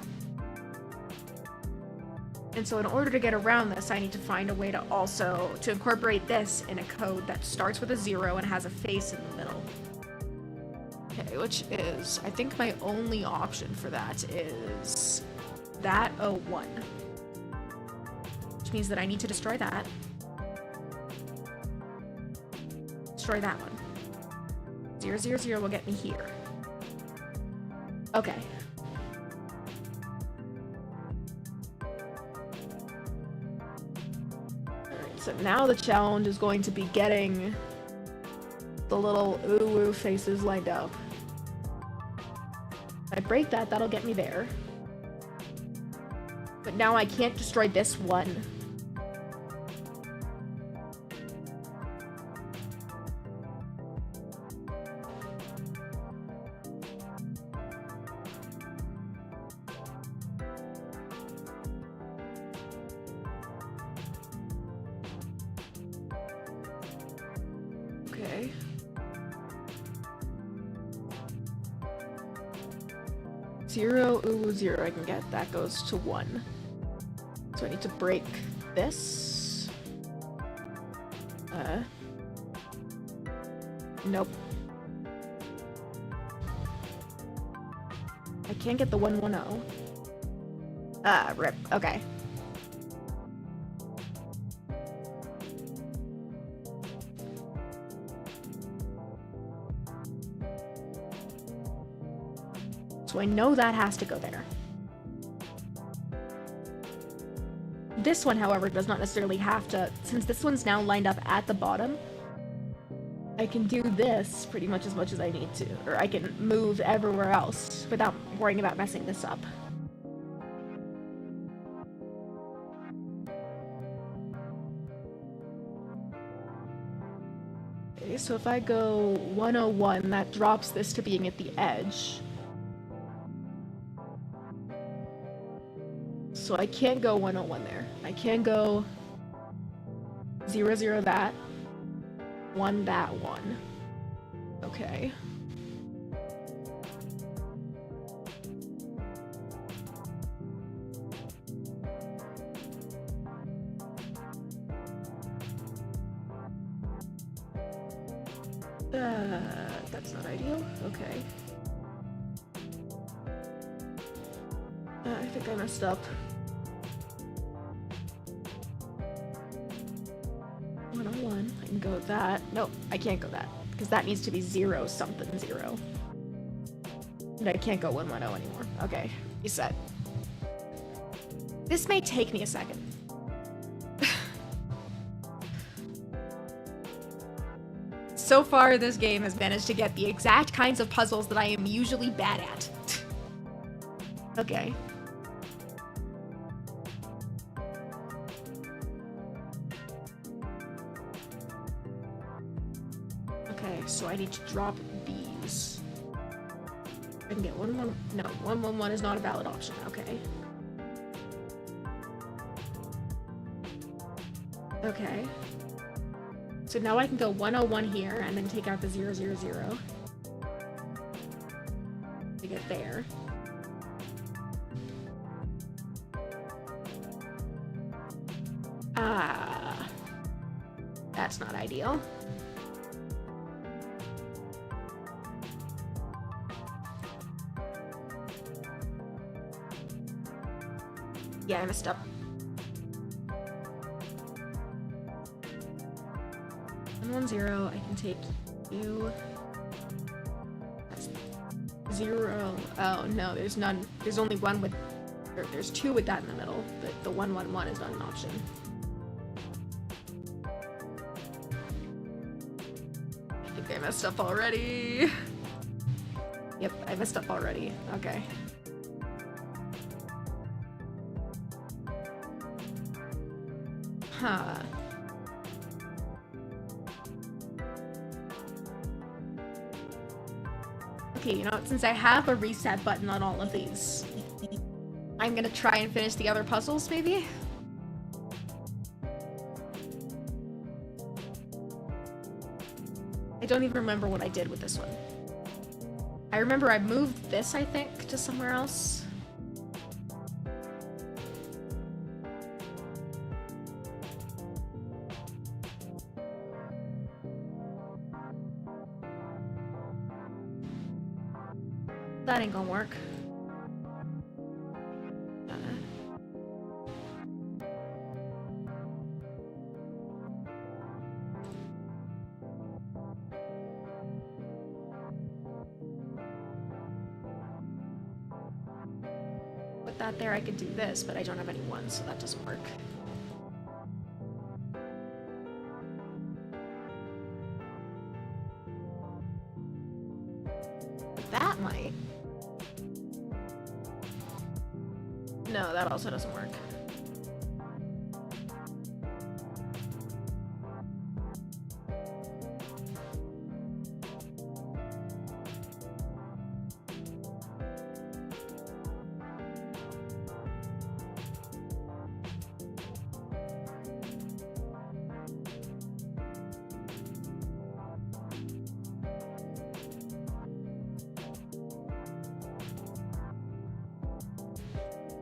And so in order to get around this, I need to find a way to incorporate this in a code that starts with a 0 and has a face in the middle. Okay, which is, I think my only option for that is that 01. Which means that I need to destroy that. Destroy that one. 0, 0, 0 will get me here. Okay. Alright, so now the challenge is going to be getting the little ooh-woo faces lined up. If I break that, that'll get me there. But now I can't destroy this one. Okay. Zero, ooh, 0 I can get. That goes to 1. So I need to break this. Nope. I can't get the 110. Rip. Okay. So I know that has to go there. This one, however, does not necessarily have to, since this one's now lined up at the bottom, I can do this pretty much as I need to, or I can move everywhere else without worrying about messing this up. Okay, so if I go 101, that drops this to being at the edge. So I can't go 101 there. I can go 0, 0 that. 1 that one. Okay. That's not ideal. Okay. I think I messed up. 101. I can go with that. Nope, I can't go that. Because that needs to be 0 something 0. And I can't go 110 anymore. Okay, reset. This may take me a second. So far, this game has managed to get the exact kinds of puzzles that I am usually bad at. Okay. Okay, so I need to drop these. I can get 111. No, 111 is not a valid option. Okay. Okay. So now I can go 101 here and then take out the 000 to get there. That's not ideal. Yeah, I messed up. One 0, I can take you. That's 0. Oh no, there's none. There's only one with. Or there's 2 with that in the middle, but the 111 is not an option. I think I messed up already. Yep, I messed up already. Okay. Huh. Okay, you know what? Since I have a reset button on all of these, I'm gonna try and finish the other puzzles, maybe? I don't even remember what I did with this one. I remember I moved this, I think, to somewhere else. That ain't gonna work. With that there, I could do this, but I don't have any ones, so that doesn't work. But that might. No, that also doesn't work.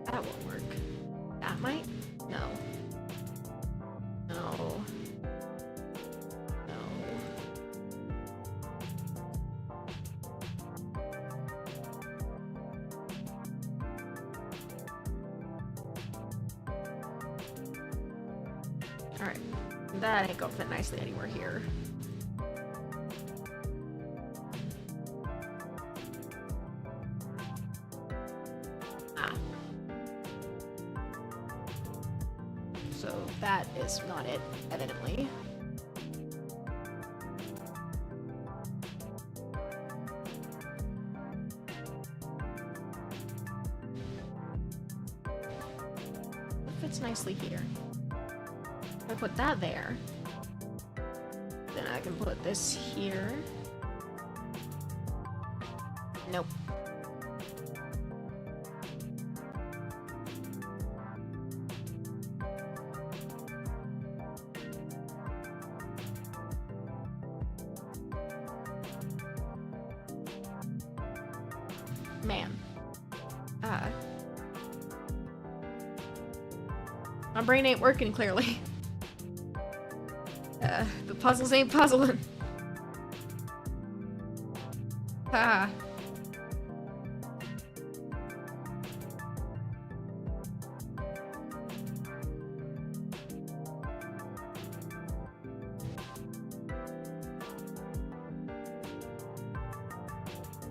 That won't work. That might? No. No. No. Alright. That ain't gonna fit nicely anywhere here. So that is not it, evidently. It fits nicely here. If I put that there, then I can put this here. Nope. Man. My brain ain't working clearly. The puzzles ain't puzzling. Ah.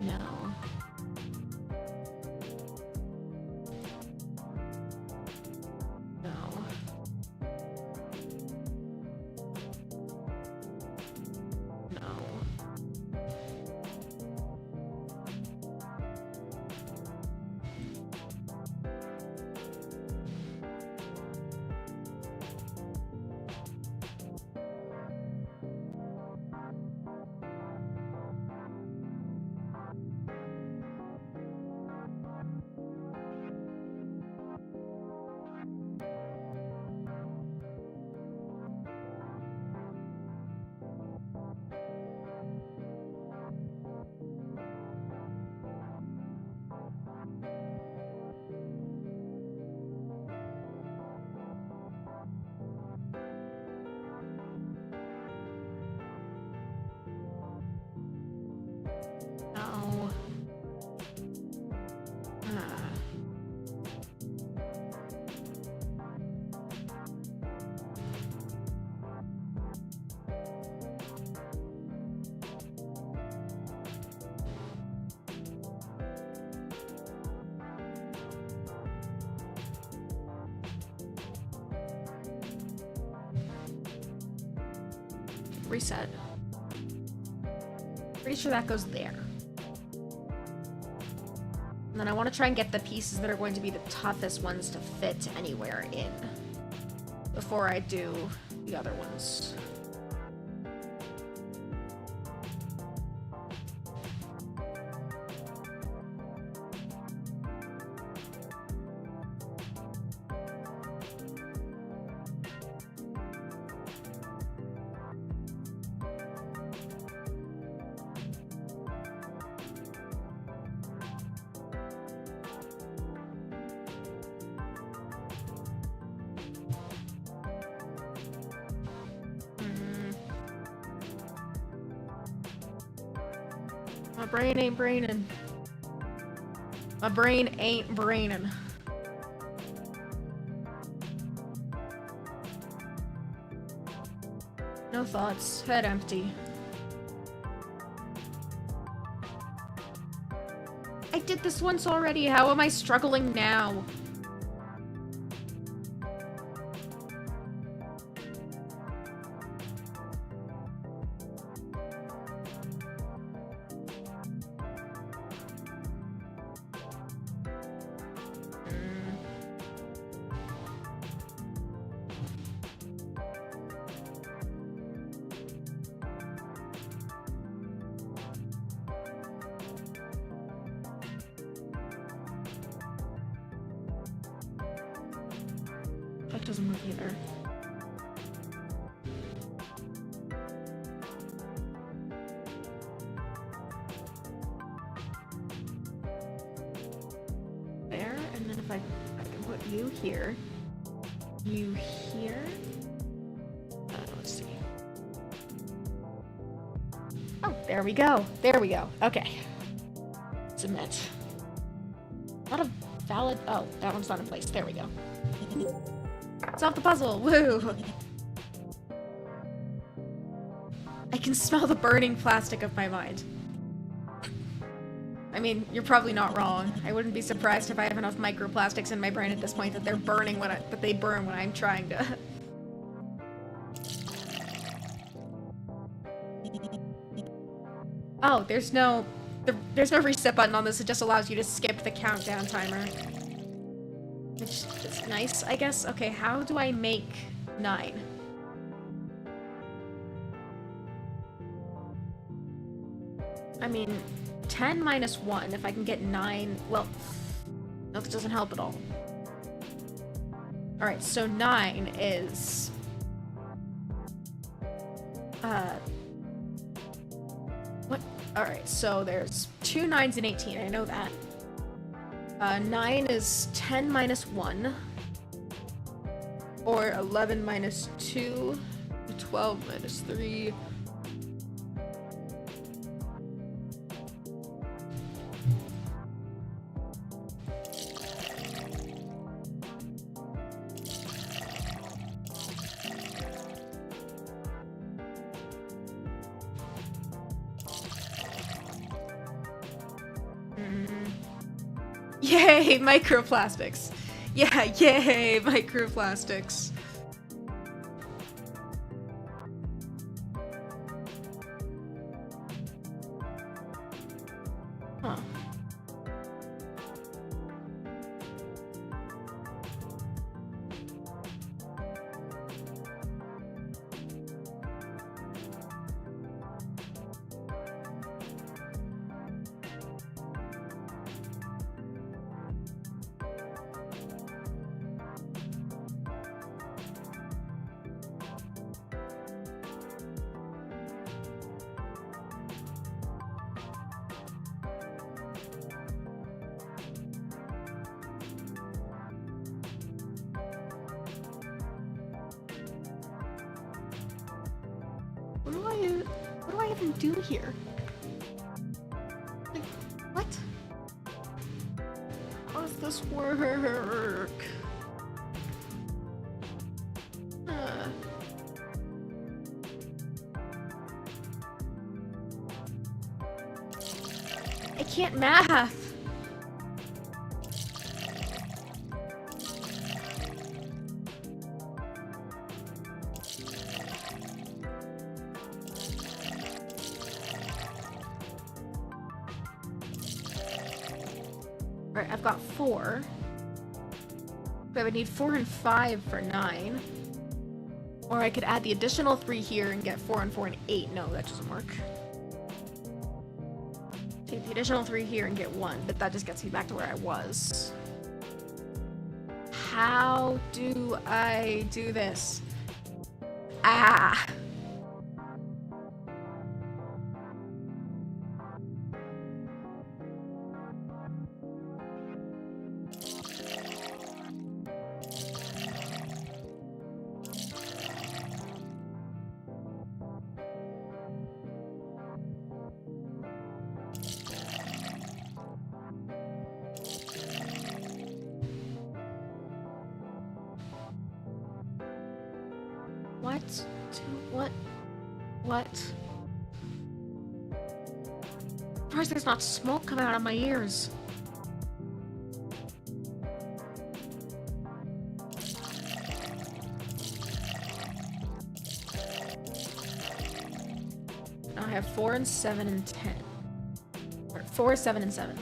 No. No. No. No. Ah. Reset. Pretty sure that goes there. And then I want to try and get the pieces that are going to be the toughest ones to fit anywhere in before I do the other ones. My brain ain't braining. My brain ain't braining. No thoughts. Head empty. I did this once already. How am I struggling now? That doesn't move either. There, and then if I can put you here. You here? Let's see. Oh, there we go. There we go. Okay. Submit. Not a valid... Oh, that one's not in place. There we go. Solve the puzzle! Woo! I can smell the burning plastic of my mind. I mean, you're probably not wrong. I wouldn't be surprised if I have enough microplastics in my brain at this point that they're burning that they burn when I'm trying to. Oh, there's no reset button on this. It just allows you to skip the countdown timer. Which is nice, I guess. Okay, how do I make 9? I mean, 10 minus 1, if I can get 9, well, no, that doesn't help at all. Alright, so 9 is... What? Alright, so there's 2 9s and 18, I know that. 9 is 10 minus 1, or 11 minus 2, 12 minus 3. Yay, microplastics. Yeah, yay, microplastics. Huh. What do I even do here? Like, what? How does this work? I can't math. Alright, I've got 4. But I would need 4 and 5 for 9. Or I could add the additional 3 here and get 4 and 4 and 8. No, that doesn't work. Take the additional 3 here and get 1, but that just gets me back to where I was. How do I do this? Ah! What? Surprised there's not smoke coming out of my ears. Now I have 4 and 7 and 10. Or 4, 7, and 7.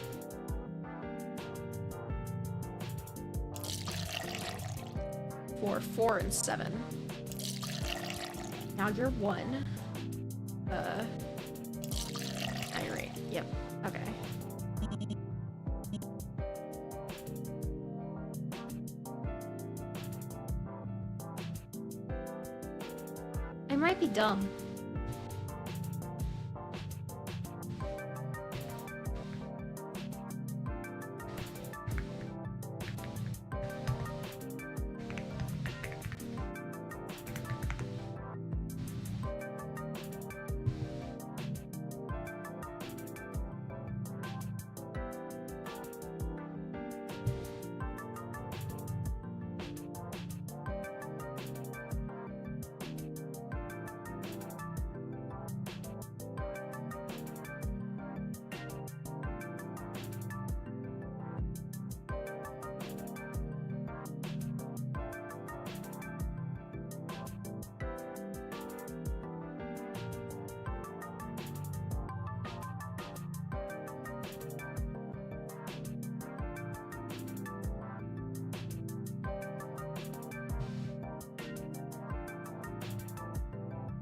4, 4, and 7. Now you're 1. You're right. Yep. Okay. I might be dumb.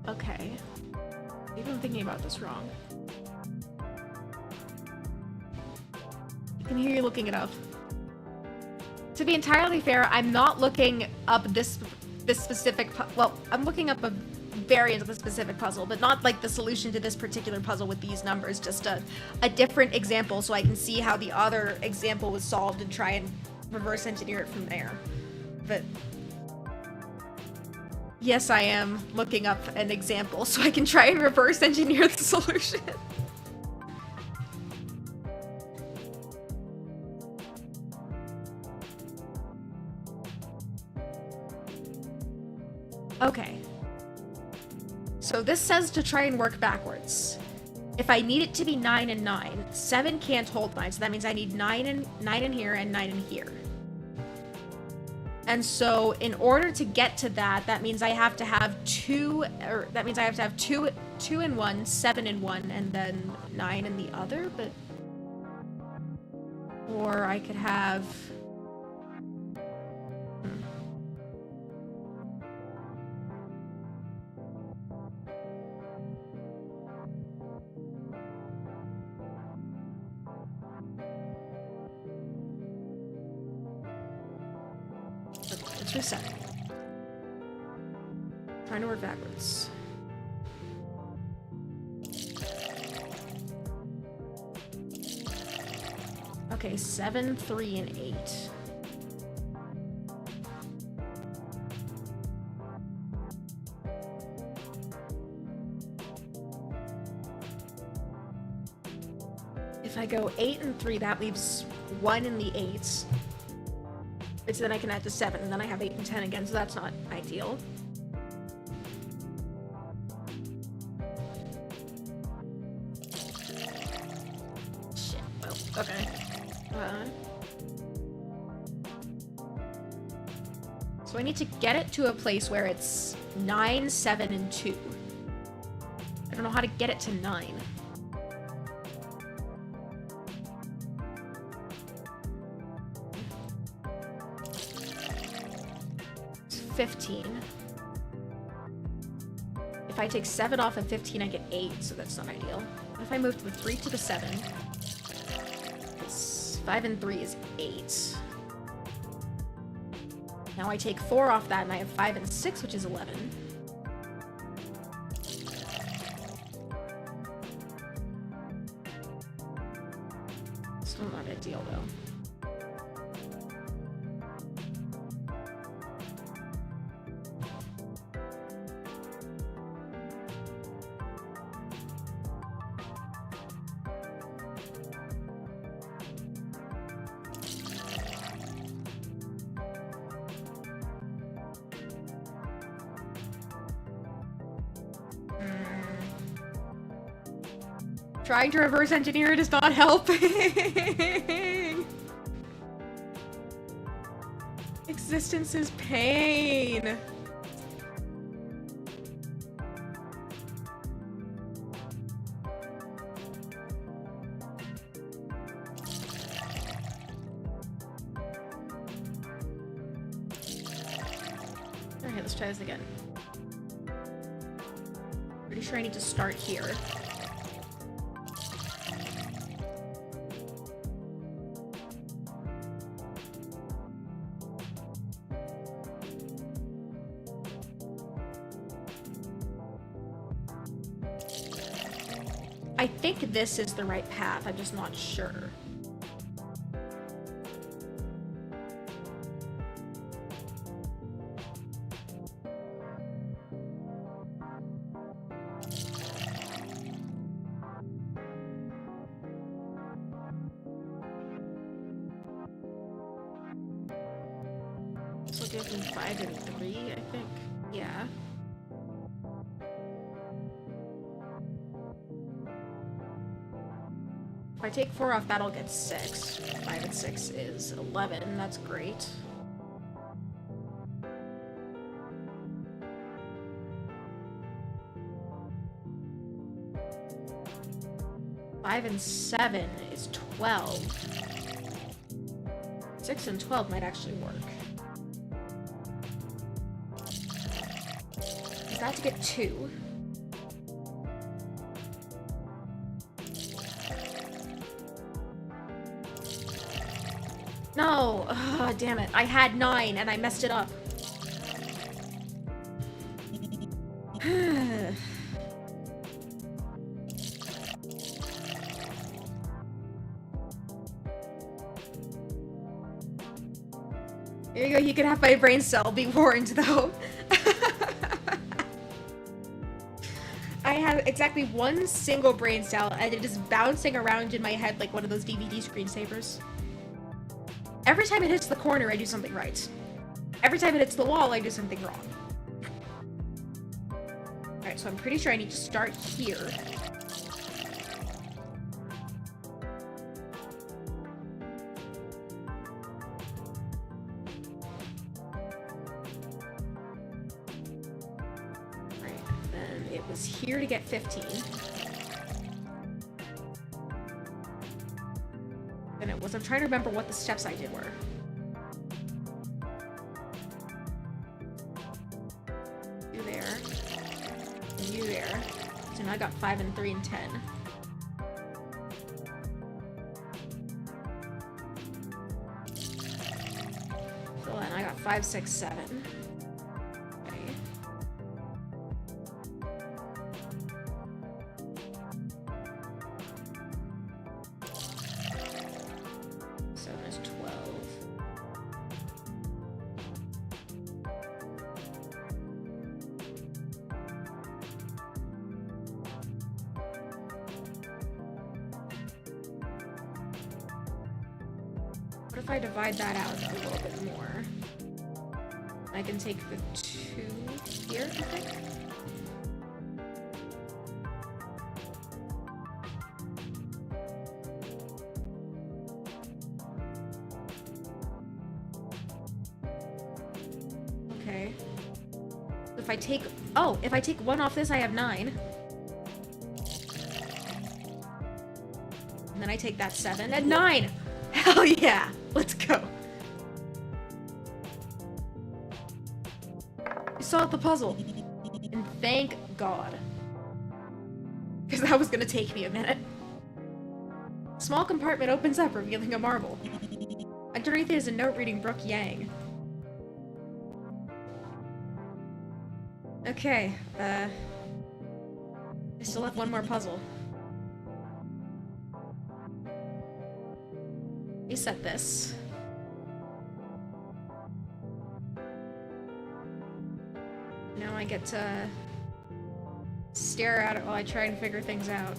Okay. Maybe I'm thinking about this wrong. I can hear you looking it up. To be entirely fair, I'm not looking up this specific well, I'm looking up a variant of the specific puzzle, but not like the solution to this particular puzzle with these numbers, just a different example so I can see how the other example was solved and try and reverse engineer it from there. But yes, I am looking up an example so I can try and reverse engineer the solution. Okay. So this says to try and work backwards. if I need it to be 9 and 9, 7 can't hold 9, so that means I need 9 in here and 9 in here. And so in order to get to that, that means I have to have 2 in one, 7 in one, and then 9 in the other, but... Or I could have... Let's reset. Trying to work backwards. Okay, 7, 3, and 8. If I go 8 and 3, that leaves 1 in the 8s. So then I can add to 7, and then I have 8 and 10 again, so that's not ideal. Shit, well, okay. So I need to get it to a place where it's 9, 7, and 2. I don't know how to get it to 9. 15. If I take 7 off of 15, I get 8, so that's not ideal. What if I move the 3 to the 7? It's 5 and 3 is 8. Now I take 4 off that, and I have 5 and 6, which is 11. Still not ideal, though. Trying to reverse engineer it is not helping. Existence is pain. Okay, let's try this again. Pretty sure I need to start here. I think this is the right path, I'm just not sure. This will give me 5 and 3, I think. Yeah. If I take 4 off, that'll get 6. 5 and 6 is 11. That's great. Five and 7 is 12. 6 and 12 might actually work. Is that to get 2? No! Oh, damn it. I had 9 and I messed it up. Here you go, you can have my brain cell, be warned though. I have exactly 1 single brain cell and it is bouncing around in my head like one of those DVD screensavers. Every time it hits the corner, I do something right. Every time it hits the wall, I do something wrong. Alright, so I'm pretty sure I need to start here. it was here to get 15. And it was, I'm trying to remember what the steps I did were. You there. And you there. So now I got 5 and 3 and 10. So then I got 5, 6, 7. Okay. So there's 12. What if I divide that out a little bit more? I can take the 2 here, I think. Okay. If I take, oh, if I take 1 off this, I have 9. And then I take that 7 and 9. Hell yeah, let's go. I solved the puzzle. And thank God. Because that was gonna take me a minute. Small compartment opens up, revealing a marble. Underneath it is a note reading Brooke Yang. Okay, I still have 1 more puzzle. Reset this. Now I get to stare at it while I try and figure things out.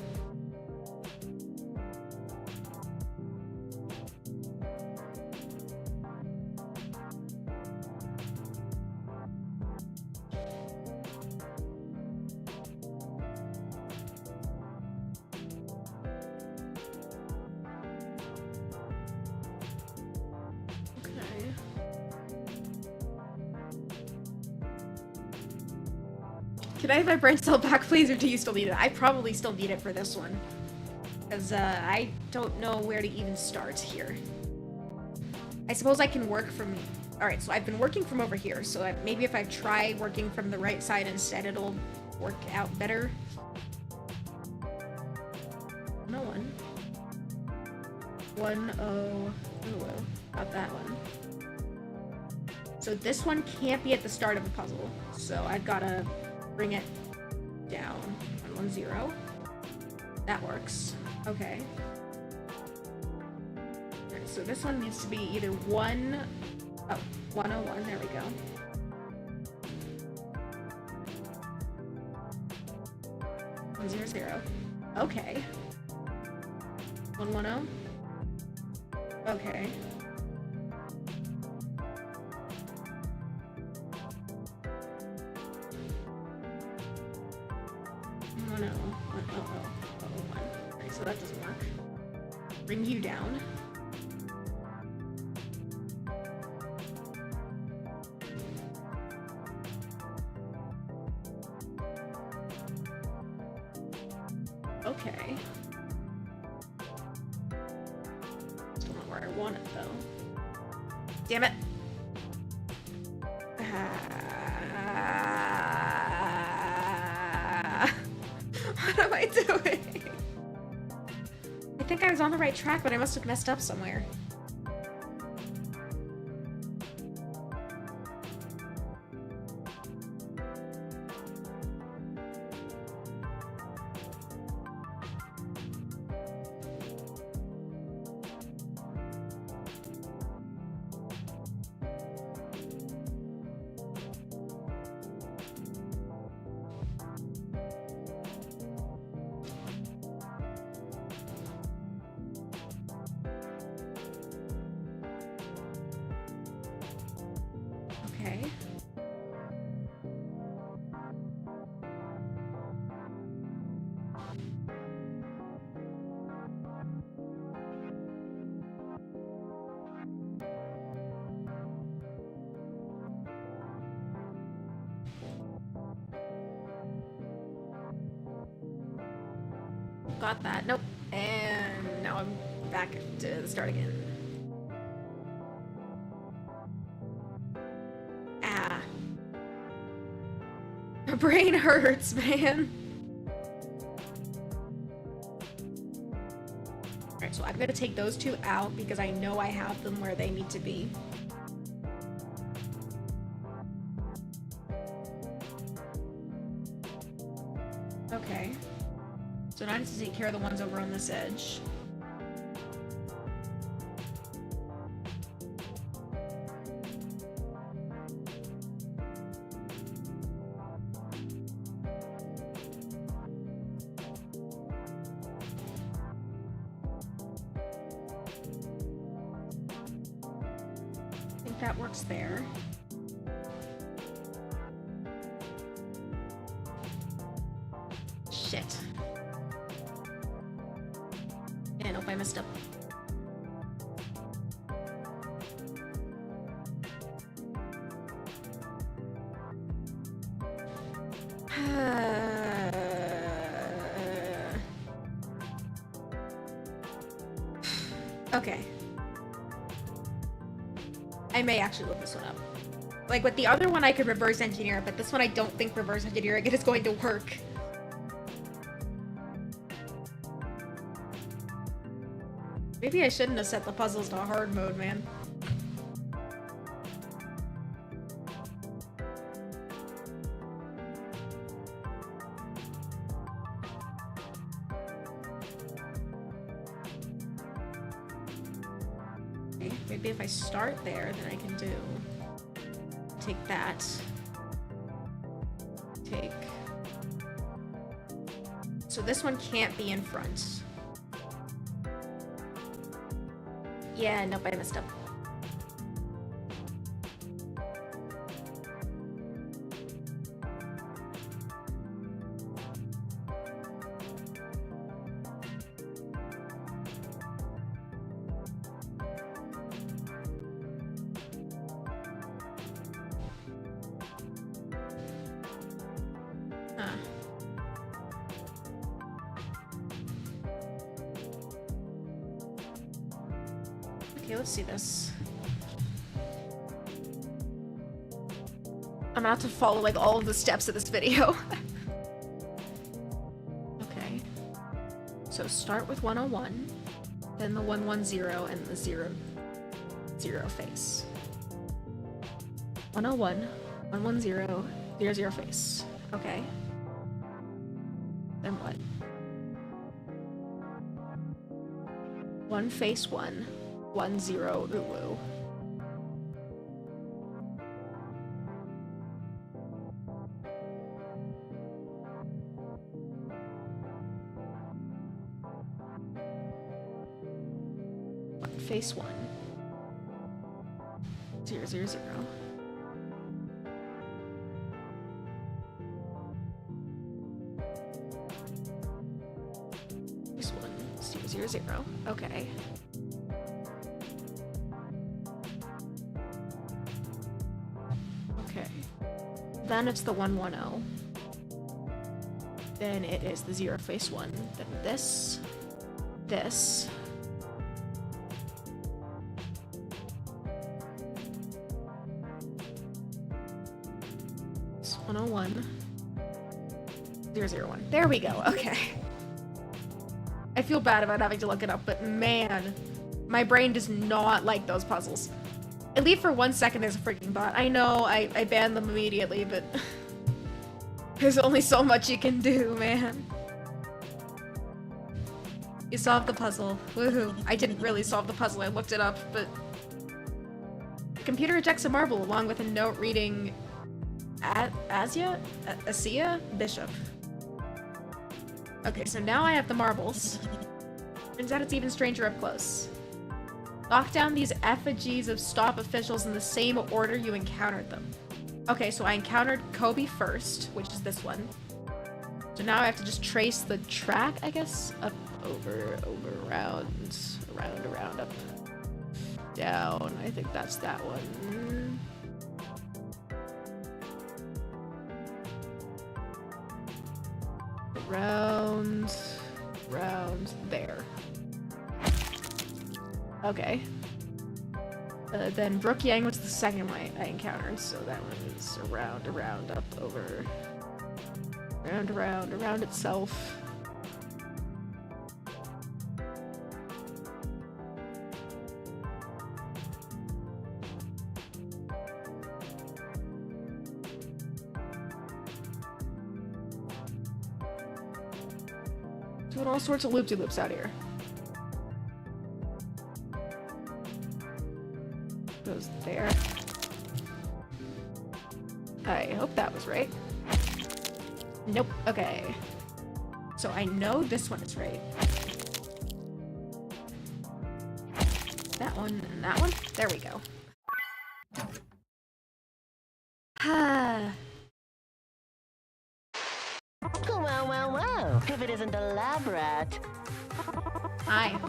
Can I have my brain cell back, please, or do you still need it? I probably still need it for this one. Because, I don't know where to even start here. I suppose I can work from... Alright, so I've been working from over here, so maybe if I try working from the right side instead, it'll work out better. No one. 1-0. Ooh, got that one. So this one can't be at the start of the puzzle, so I've gotta bring it down. 1, 0. That works. Okay. Alright, so this one needs to be either 1... Oh, 101, there we go. One, 0, 0. Okay. 110. Okay. 1, 0, 1, 0, 0, 1. Alright, so that doesn't work. Bring you down. Okay. Still not where I want it, though. Damn it! What am I doing? I think I was on the right track, but I must have messed up somewhere. Okay. got that. Nope. And now I'm back to the start again. Ah. My brain hurts, man. Alright, so I'm gonna take those two out because I know I have them where they need to be. Okay. So now I need to take care of the ones over on this edge. I think that works there. Shit. Yeah, nope, I messed up. Okay. I may actually look this one up. Like, with the other one I could reverse engineer, but this one I don't think reverse engineering it is going to work. Maybe I shouldn't have set the puzzles to hard mode, man. Okay, maybe if I start there, then I can do... Take that. Take... So this one can't be in front. Yeah, nope, I messed up. Huh. Okay, let's see this. I'm gonna have to follow like all of the steps of this video. Okay. So start with 101, then the 110 and the 0 face. 101, 110, 00 face. Okay. Then what? 1 face 1. 10 Ulu. Face 1. 0 0 0. Face 1 0 0 0. Okay. Then it's the 110. Then it is the 0 face 1. Then this. 101. 001. There we go. Okay. I feel bad about having to look it up, but man, my brain does not like those puzzles. At least for 1 second there's a freaking thought. I know, I banned them immediately, but there's only so much you can do, man. You solved the puzzle. Woohoo. I didn't really solve the puzzle, I looked it up, but... The computer ejects a marble along with a note reading... Asia? Bishop. Okay, so now I have the marbles. Turns out it's even stranger up close. Lock down these effigies of stop officials in the same order you encountered them. Okay, so I encountered Kobe first, which is this one. So now I have to just trace the track, I guess? Up, over, around, up, down. I think that's that one. Round, Okay. Then Brook Yang was the second one I encountered, so that one is around, up, over. Around itself. Doing all sorts of loop-de-loops out here. Goes there. I hope that was right. Nope. Okay. So I know this one is right. That one and that one. There we go. Well. If it isn't a lab rat. Hi.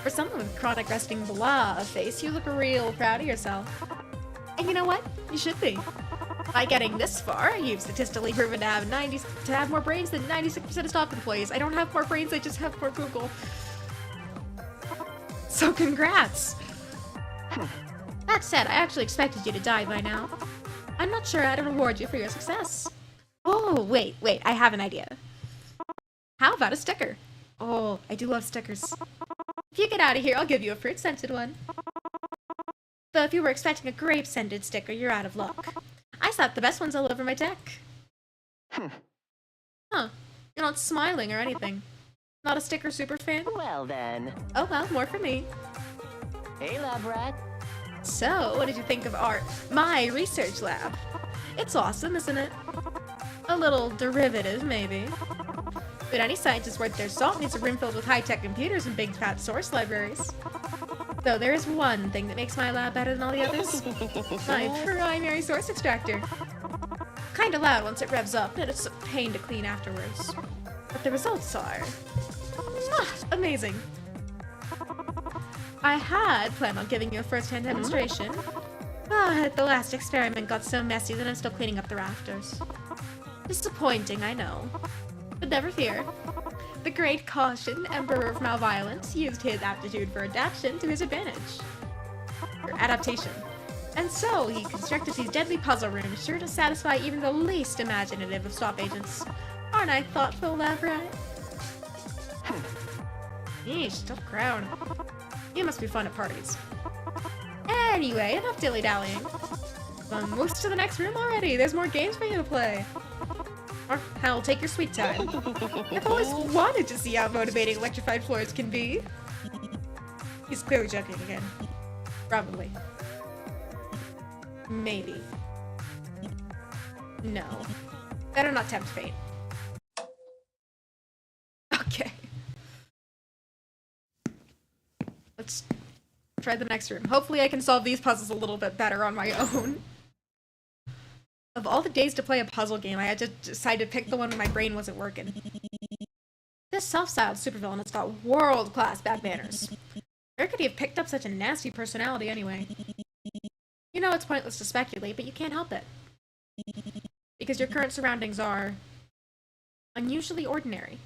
For someone with chronic resting blah face, you look real proud of yourself. And you know what? You should be. By getting this far, you've statistically proven to have more brains than 96% of staff employees. I don't have more brains, I just have more Google. So congrats! That said, I actually expected you to die by now. I'm not sure how to reward you for your success. Oh, wait, I have an idea. How about a sticker? Oh, I do love stickers. If you get out of here, I'll give you a fruit-scented one. Though if you were expecting a grape-scented sticker, you're out of luck. I slapped the best ones all over my deck. Huh. You're not smiling or anything. Not a sticker super fan? Well then. Oh well, more for me. Hey, lab rat. So, what did you think of my research lab? It's awesome, isn't it? A little derivative, maybe. But any scientist worth their salt needs a room filled with high-tech computers and big fat source libraries. Though there is one thing that makes my lab better than all the others. My primary source extractor. Kinda loud once it revs up, and it's a pain to clean afterwards. But the results are... amazing. I had planned on giving you a first-hand demonstration, but the last experiment got so messy that I'm still cleaning up the rafters. Disappointing, I know. But never fear. The great Caution, Emperor of malViolence, used his aptitude for adaptation to his advantage. Or adaptation. And so, he constructed these deadly puzzle rooms, sure to satisfy even the least imaginative of stop agents. Aren't I thoughtful, lab rat? Yeesh, tough crowd. You must be fun at parties. Anyway, enough dilly-dallying. Moves to the next room already. There's more games for you to play. Or hell, take your sweet time. I've always wanted to see how motivating electrified floors can be. He's clearly joking again. Probably. Maybe. No. Better not tempt fate. Okay. Let's try the next room. Hopefully I can solve these puzzles a little bit better on my own. Of all the days to play a puzzle game, I had to decide to pick the one when my brain wasn't working. This self-styled supervillain has got world-class bad manners. Where could he have picked up such a nasty personality anyway? You know it's pointless to speculate, but you can't help it. Because your current surroundings are... unusually ordinary.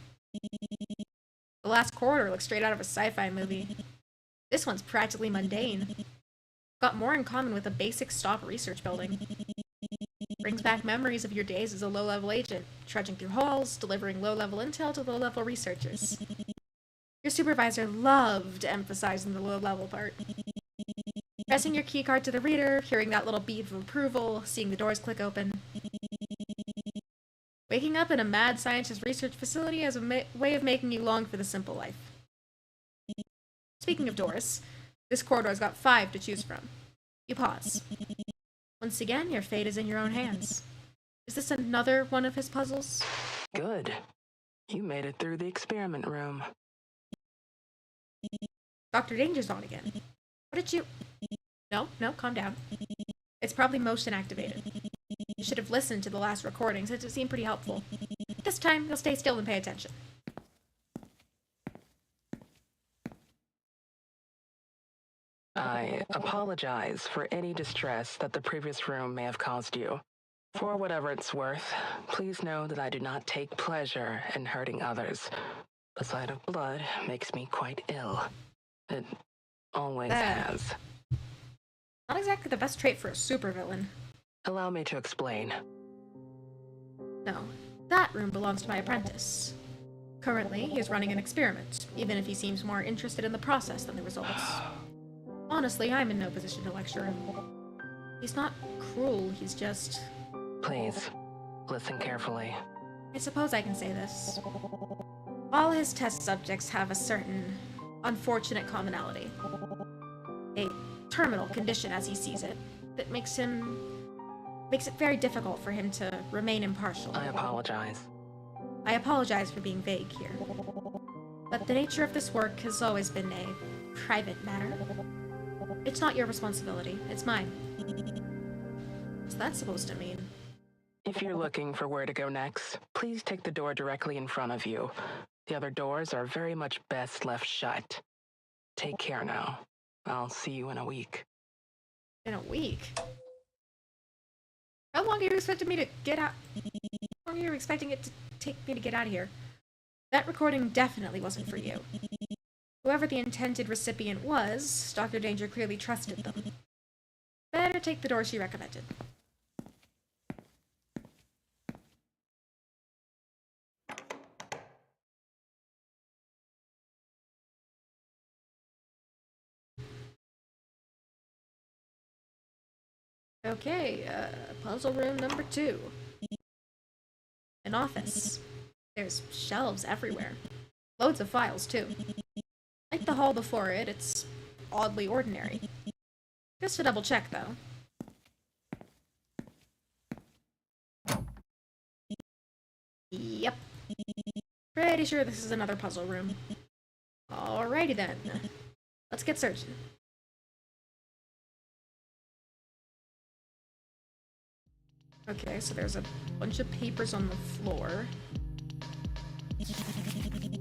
The last corridor looks straight out of a sci-fi movie. This one's practically mundane. Got more in common with a basic stock research building. Brings back memories of your days as a low-level agent, trudging through halls, delivering low-level intel to low-level researchers. Your supervisor loved emphasizing the low-level part. Pressing your keycard to the reader, hearing that little beep of approval, seeing the doors click open. Waking up in a mad scientist research facility as a way of making you long for the simple life. Speaking of doors, this corridor's got 5 to choose from. You pause. Once again, your fate is in your own hands. Is this another one of his puzzles? Good. You made it through the experiment room. Dr. Danger's on again. What did you... No, calm down. It's probably motion activated. You should have listened to the last recording, since it seemed pretty helpful. This time, you'll stay still and pay attention. I apologize for any distress that the previous room may have caused you. For whatever it's worth, please know that I do not take pleasure in hurting others. The sight of blood makes me quite ill. It Always That- has. Not exactly the best trait for a supervillain. Allow me to explain. No, that room belongs to my apprentice. Currently, he is running an experiment, even if he seems more interested in the process than the results. Honestly, I'm in no position to lecture him. He's not cruel, he's just... Please, listen carefully. I suppose I can say this. All his test subjects have a certain unfortunate commonality. A terminal condition, as he sees it, that makes it very difficult for him to remain impartial. I apologize. I apologize for being vague here. But the nature of this work has always been a private matter. It's not your responsibility, it's mine. What's that supposed to mean? If you're looking for where to go next, please take the door directly in front of you. The other doors are very much best left shut. Take care now. I'll see you in a week. In a week? How long are you expecting me to get out? How long are you expecting it to take me to get out of here? That recording definitely wasn't for you. Whoever the intended recipient was, Dr. Danger clearly trusted them. Better take the door she recommended. Okay, puzzle room number 2. An office. There's shelves everywhere. Loads of files, too. Like the hall before it, it's oddly ordinary. Just to double check, though. Yep. Pretty sure this is another puzzle room. Alrighty then. Let's get searching. Okay, so there's a bunch of papers on the floor.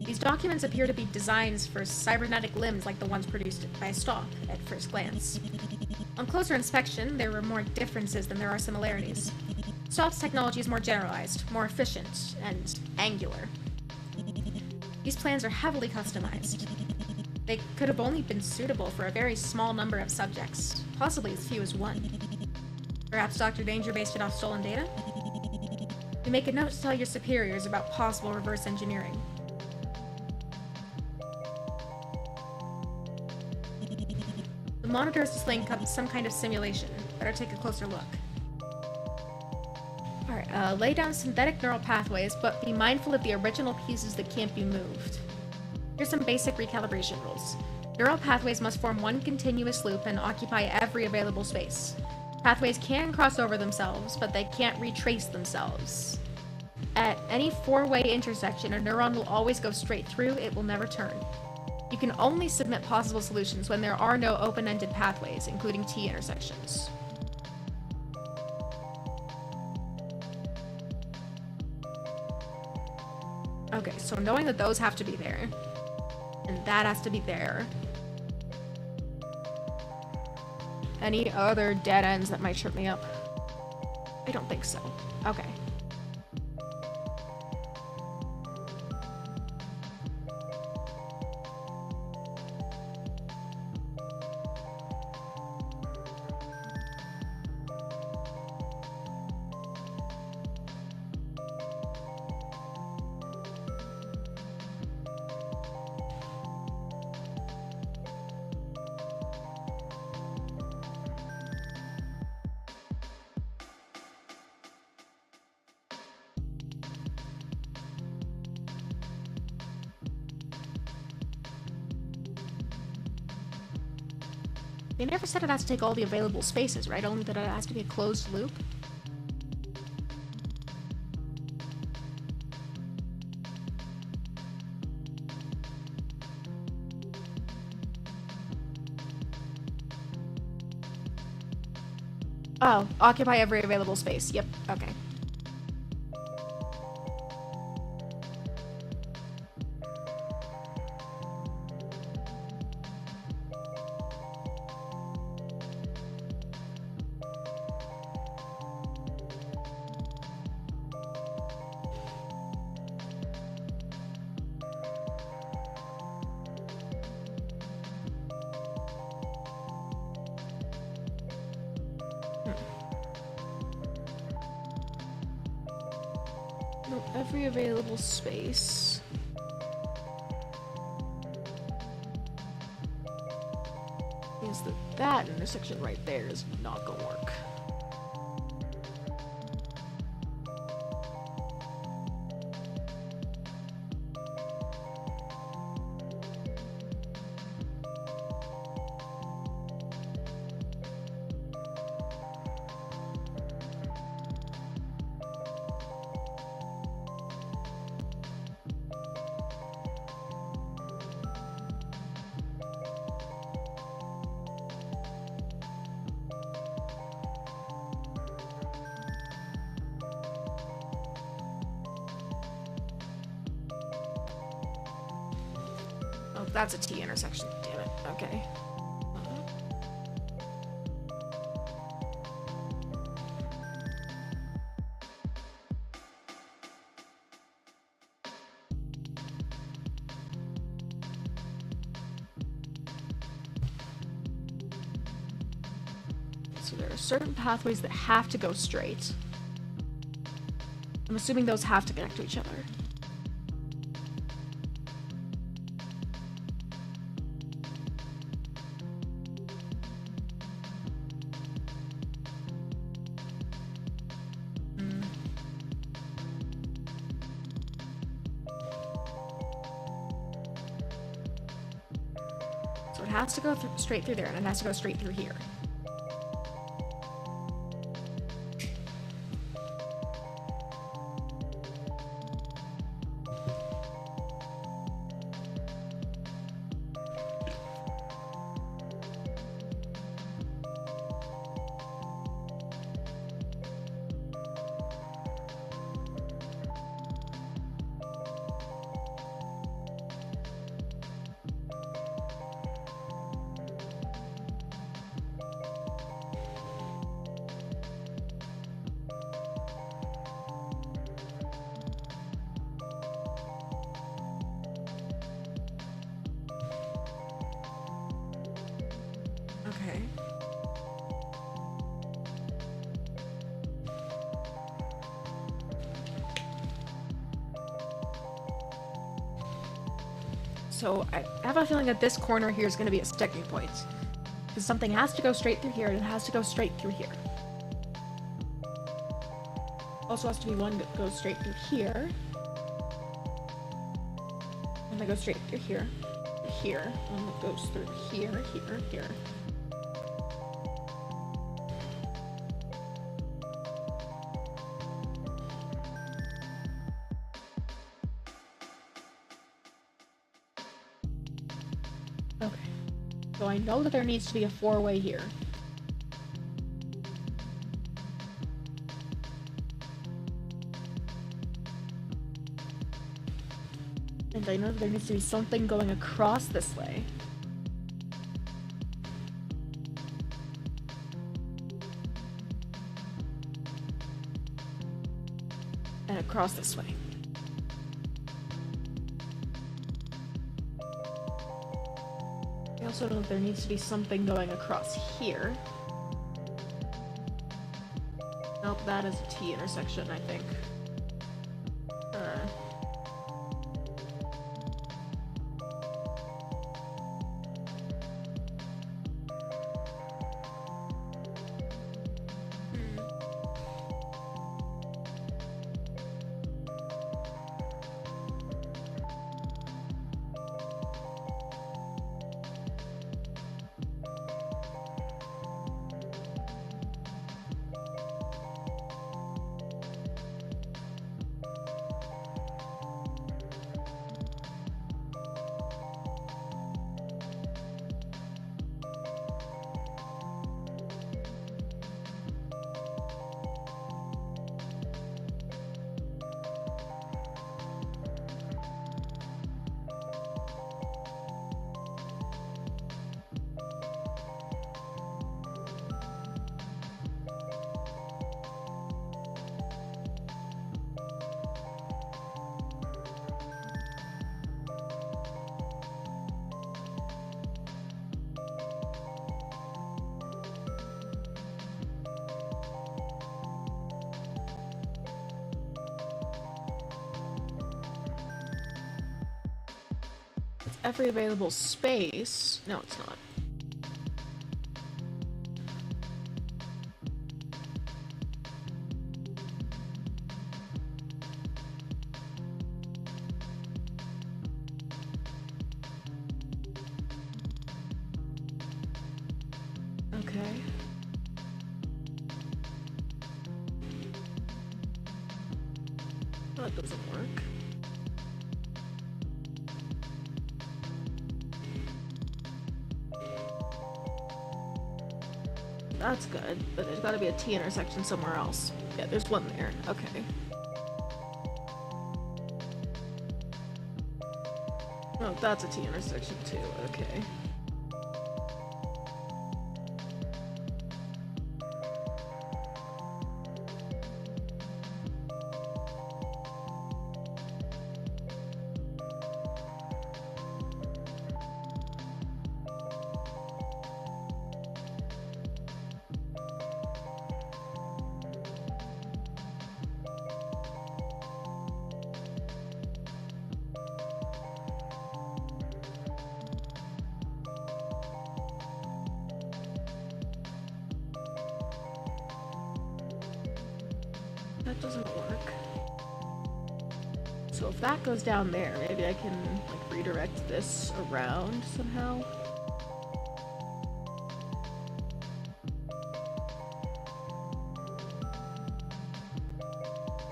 These documents appear to be designs for cybernetic limbs like the ones produced by Stomp at first glance. On closer inspection, there were more differences than there are similarities. Stomp's technology is more generalized, more efficient, and angular. These plans are heavily customized. They could have only been suitable for a very small number of subjects, possibly as few as 1. Perhaps Dr. Danger based it off stolen data? You make a note to tell your superiors about possible reverse engineering. The monitor is displaying some kind of simulation. Better take a closer look. Alright, lay down synthetic neural pathways, but be mindful of the original pieces that can't be moved. Here's some basic recalibration rules. Neural pathways must form one continuous loop and occupy every available space. Pathways can cross over themselves, but they can't retrace themselves. At any 4-way intersection, a neuron will always go straight through, it will never turn. You can only submit possible solutions when there are no open-ended pathways, including T-intersections. Okay, so knowing that those have to be there, and that has to be there. Any other dead ends that might trip me up? I don't think so. Okay. They never said it has to take all the available spaces, right? Only that it has to be a closed loop? Oh, occupy every available space. Yep, okay. Nope, every available space. Means that intersection right there is not gonna work. Oh, that's a T intersection. Damn it. Okay. So there are certain pathways that have to go straight. I'm assuming those have to connect to each other. So it has to go straight through there, and it has to go straight through here. Okay. So I have a feeling that this corner here is going to be a sticking point. Because something has to go straight through here, and it has to go straight through here. Also has to be one that goes straight through here. And that goes straight through here. Here. One that goes through here, here, here. Okay. So I know that there needs to be a four-way here. And I know that there needs to be something going across this way. And across this way. I also know that there needs to be something going across here. Nope, that is a T intersection, I think. every available space. No, it's not. Okay. That doesn't work. That's good, but there's gotta be a T intersection somewhere else. Yeah, there's one there. Okay. Oh, that's a T intersection too. Okay. That doesn't work. So if that goes down there, maybe I can like redirect this around somehow.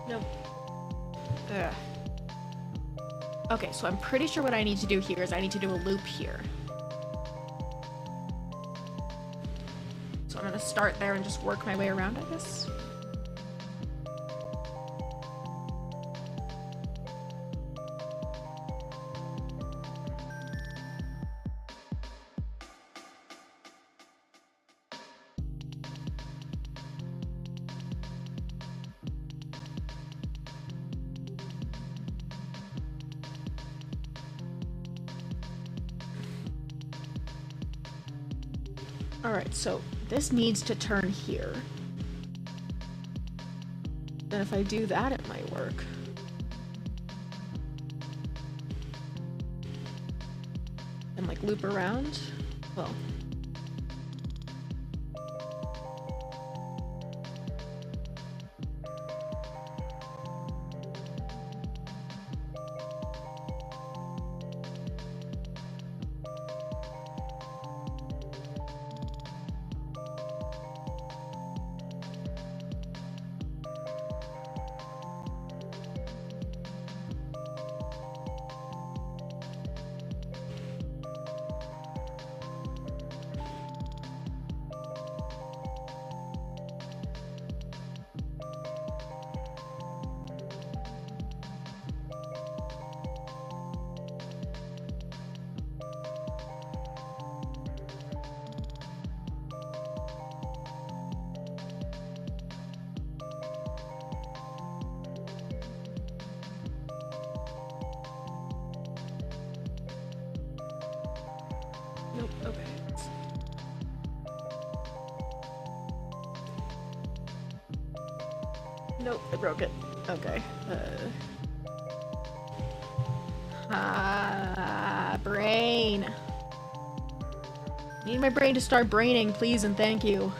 Nope. Ugh. Okay, so I'm pretty sure what I need to do here is I need to do a loop here. So I'm gonna start there and just work my way around, I guess. Alright, so this needs to turn here. Then if I do that, it might work. And like loop around? Well. Nope, okay. Nope, I broke it. Okay. Brain. Need my brain to start braining, please and thank you.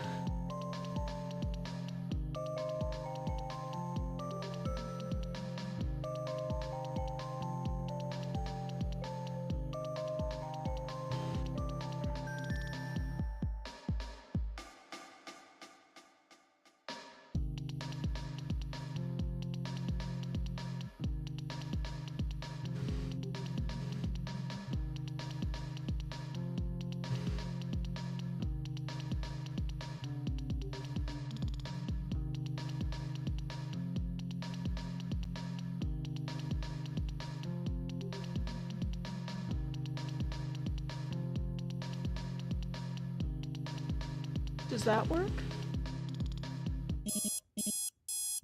Does that work?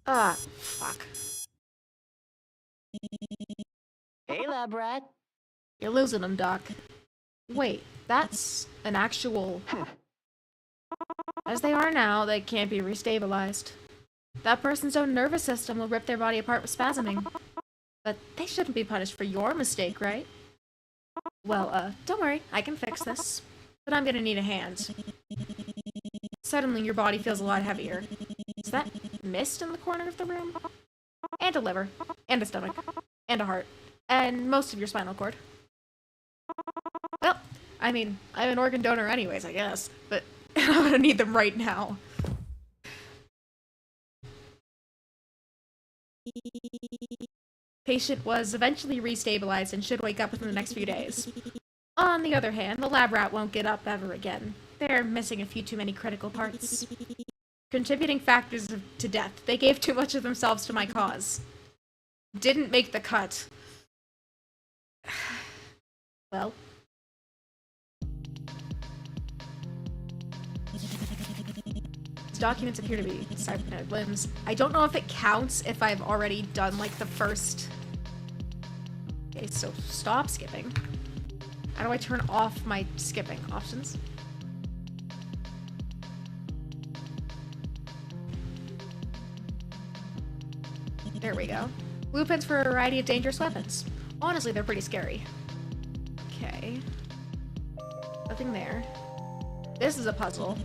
Ah, fuck. Hey, lab rat. You're losing them, Doc. Wait, that's an actual... As they are now, they can't be restabilized. That person's own nervous system will rip their body apart with spasming. But they shouldn't be punished for your mistake, right? Well, don't worry, I can fix this. But I'm gonna need a hand. Suddenly, your body feels a lot heavier. Is that mist in the corner of the room? And a liver. And a stomach. And a heart. And most of your spinal cord. Well, I mean, I'm an organ donor anyways, I guess. But I'm gonna need them right now. Patient was eventually restabilized and should wake up within the next few days. On the other hand, the lab rat won't get up ever again. They're missing a few too many critical parts. Contributing factors to death. They gave too much of themselves to my cause. Didn't make the cut. Well. These documents appear to be cybernetic limbs. I don't know if it counts if I've already done, like, the first... Okay, so stop skipping. How do I turn off my skipping options? There we go. Blueprints for a variety of dangerous weapons. Honestly, they're pretty scary. Okay. Nothing there. This is a puzzle.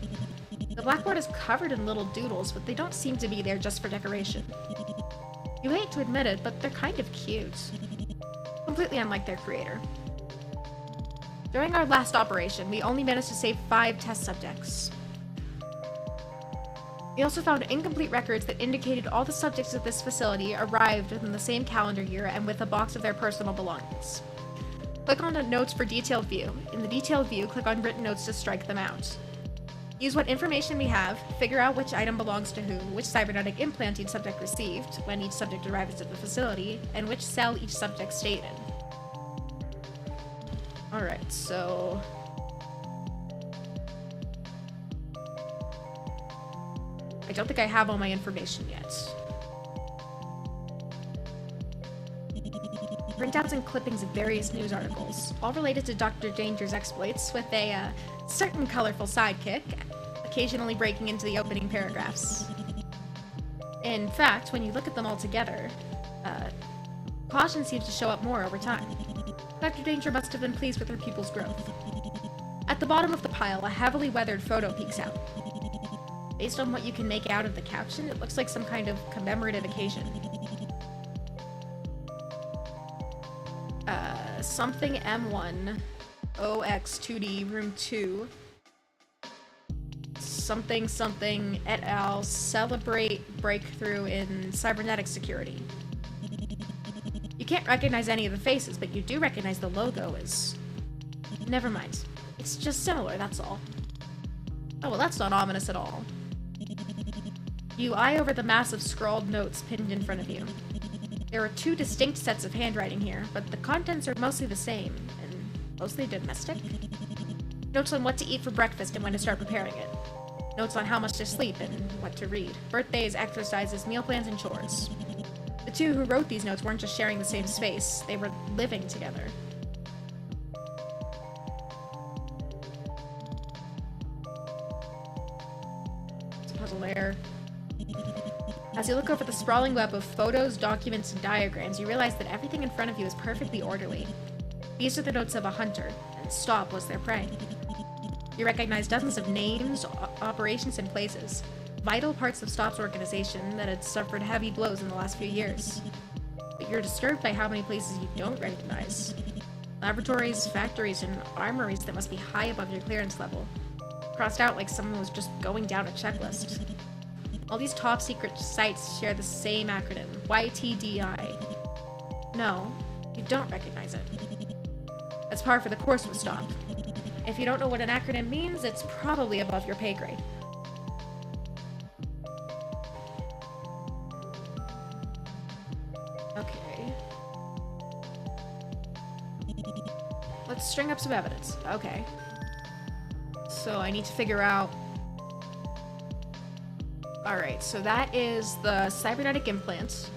The blackboard is covered in little doodles, but they don't seem to be there just for decoration. You hate to admit it, but they're kind of cute. Completely unlike their creator. During our last operation, we only managed to save 5 test subjects. We also found incomplete records that indicated all the subjects at this facility arrived within the same calendar year and with a box of their personal belongings. Click on the notes for detailed view. In the detailed view, click on written notes to strike them out. Use what information we have, figure out which item belongs to who, which cybernetic implant each subject received when each subject arrives at the facility, and which cell each subject stayed in. Alright, so... I don't think I have all my information yet. Printouts and clippings of various news articles, all related to Dr. Danger's exploits, with a certain colorful sidekick, occasionally breaking into the opening paragraphs. In fact, when you look at them all together, caution seems to show up more over time. Dr. Danger must have been pleased with her pupil's growth. At the bottom of the pile, a heavily weathered photo peeks out. Based on what you can make out of the caption, it looks like some kind of commemorative occasion. Something M1, OX2D, room 2. Something something et al. Celebrate breakthrough in cybernetic security. You can't recognize any of the faces, but you do recognize the logo is... Never mind. It's just similar, that's all. Oh, well, that's not ominous at all. You eye over the mass of scrawled notes pinned in front of you. There are 2 distinct sets of handwriting here, but the contents are mostly the same, and mostly domestic. Notes on what to eat for breakfast and when to start preparing it. Notes on how much to sleep and what to read. Birthdays, exercises, meal plans, and chores. The 2 who wrote these notes weren't just sharing the same space, they were living together. It's a puzzle there. As you look over the sprawling web of photos, documents, and diagrams, you realize that everything in front of you is perfectly orderly. These are the notes of a hunter, and Stop was their prey. You recognize dozens of names, operations, and places, vital parts of Stop's organization that had suffered heavy blows in the last few years. But you're disturbed by how many places you don't recognize. Laboratories, factories, and armories that must be high above your clearance level. Crossed out like someone was just going down a checklist. All these top-secret sites share the same acronym, YTDI. No, you don't recognize it. That's par for the course with Stop. If you don't know what an acronym means, it's probably above your pay grade. Okay. Let's string up some evidence. Okay. So I need to figure out... Alright, so that is the cybernetic implant.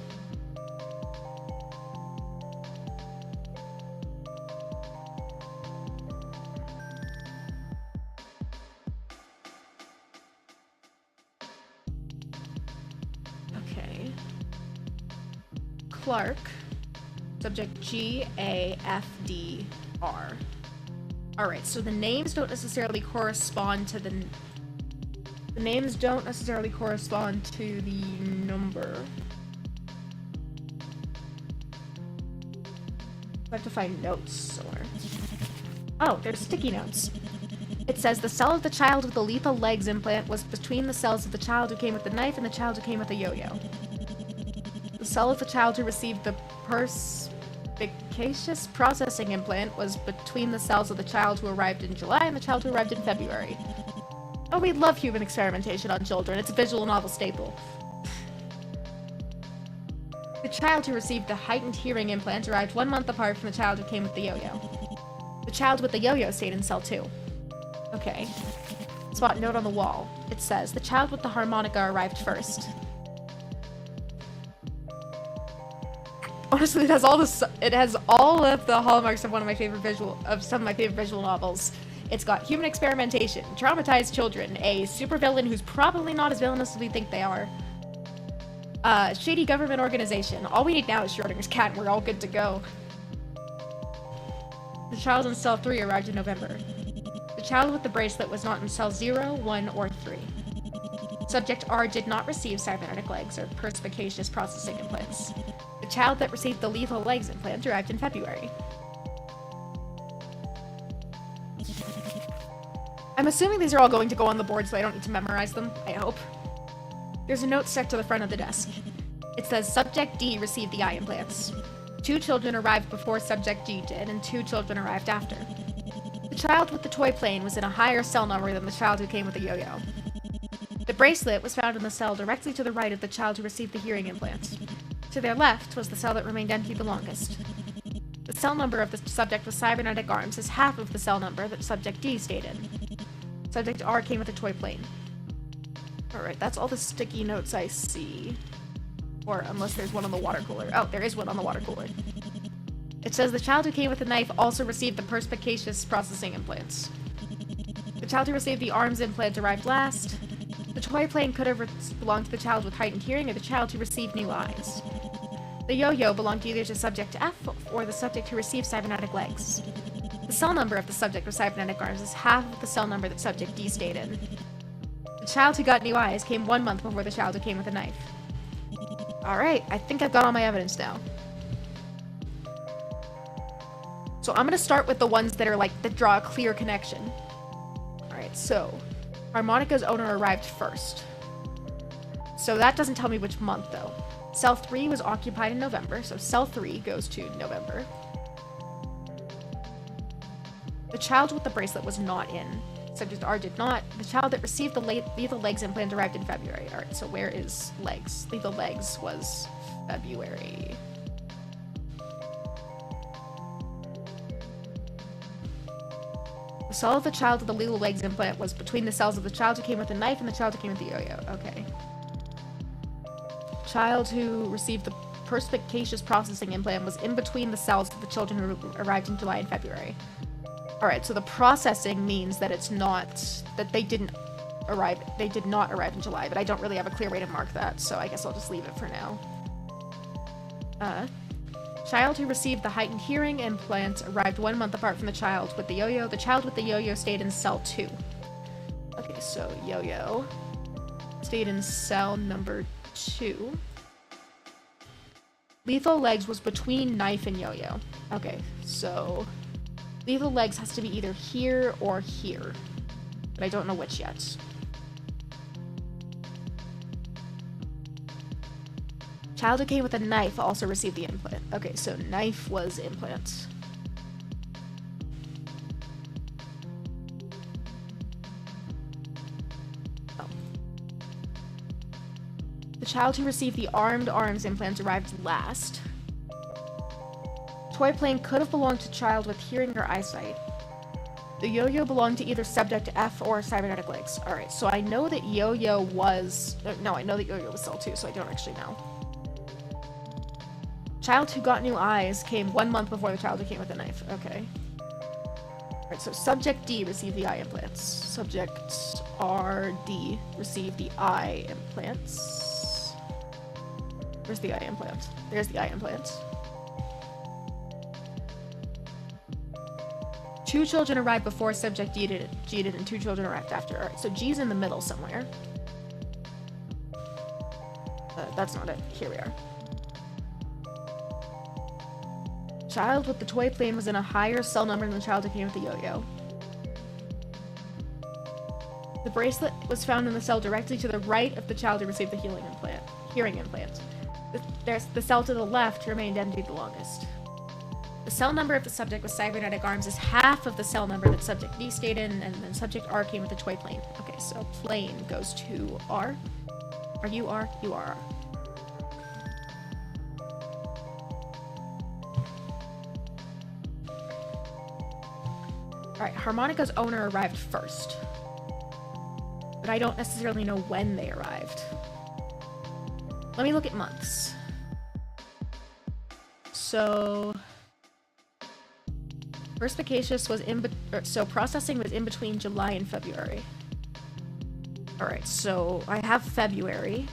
Okay. Clark. Subject GAFD R. Alright, so the names don't necessarily correspond to the names don't necessarily correspond to the number. I have to find notes somewhere. Oh, there's sticky notes. It says the cell of the child with the lethal legs implant was between the cells of the child who came with the knife and the child who came with the yo-yo. The cell of the child who received the perspicacious processing implant was between the cells of the child who arrived in July and the child who arrived in February. Oh, we love human experimentation on children. It's a visual novel staple. The child who received the heightened hearing implant arrived 1 month apart from the child who came with the yo-yo. The child with the yo-yo stayed in cell 2. Okay. Spot note on the wall. It says, the child with the harmonica arrived first. Honestly, it has all of the hallmarks of some of my favorite visual novels. It's got human experimentation, traumatized children, a supervillain who's probably not as villainous as we think they are, shady government organization. All we need now is Schrodinger's cat and we're all good to go. The child in cell 3 arrived in November. The child with the bracelet was not in cell 0, 1, or 3. Subject R did not receive cybernetic legs or perspicacious processing implants. The child that received the lethal legs implant arrived in February. I'm assuming these are all going to go on the board so I don't need to memorize them, I hope. There's a note stuck to the front of the desk. It says, Subject D received the eye implants. 2 children arrived before Subject D did, and 2 children arrived after. The child with the toy plane was in a higher cell number than the child who came with the yo-yo. The bracelet was found in the cell directly to the right of the child who received the hearing implant. To their left was the cell that remained empty the longest. The cell number of the subject with cybernetic arms is half of the cell number that Subject D stayed in. Subject R came with a toy plane. Alright, that's all the sticky notes I see. Or unless there's one on the water cooler. Oh, there is one on the water cooler. It says the child who came with the knife also received the perspicacious processing implants. The child who received the arms implant arrived last. The toy plane could have belonged to the child with heightened hearing or the child who received new eyes. The yo-yo belonged either to Subject F or the subject who received cybernetic legs. The cell number of the subject with cybernetic arms is half of the cell number that Subject D stayed in. The child who got new eyes came 1 month before the child who came with a knife. Alright, I think I've got all my evidence now. So I'm gonna start with the ones that are that draw a clear connection. Alright, so harmonica's owner arrived first. So that doesn't tell me which month though. Cell 3 was occupied in November, so cell 3 goes to November. The child with the bracelet was not in. Subject R did not. The child that received the lethal legs implant arrived in February. Alright, so where is legs? Lethal legs was February. The cell of the child with the lethal legs implant was between the cells of the child who came with the knife and the child who came with the yo-yo. Okay. Child who received the perspicacious processing implant was in between the cells of the children who arrived in July and February. Alright, so the processing means that it's not, that they did not arrive in July, but I don't really have a clear way to mark that, so I guess I'll just leave it for now. Child who received the heightened hearing implant arrived 1 month apart from the child with the yo-yo. The child with the yo-yo stayed in cell 2. Okay, so yo-yo stayed in cell number 2. Lethal legs was between knife and yo-yo. Okay, so lethal legs has to be either here or here, but I don't know which yet. Child who came with a knife also received the implant. Okay, so knife was implant. Oh. The child who received the armed arms implant arrived last. Toy plane could have belonged to child with hearing or eyesight. The yo-yo belonged to either Subject F or cybernetic legs. Alright, so I know that yo-yo was... No, I know that yo-yo was cell 2, so I don't actually know. Child who got new eyes came 1 month before the child who came with a knife. Okay. Alright, so Subject D received the eye implants. Subject RD received the eye implants. Where's the eye implant? There's the eye implant. 2 children arrived before subject G did, and 2 children arrived after. Alright, so G's in the middle somewhere. That's not it. Here we are. Child with the toy plane was in a higher cell number than the child who came with the yo-yo. The bracelet was found in the cell directly to the right of the child who received the hearing implant. The cell to the left remained empty the longest. The cell number of the subject with cybernetic arms is half of the cell number that subject D stayed in, and then subject R came with the toy plane. Okay, so plane goes to R. Are you R? You are R. Alright, Harmonica's owner arrived first. But I don't necessarily know when they arrived. Let me look at months. So... Perspicacious was so processing was in between July and February. Alright, so I have February.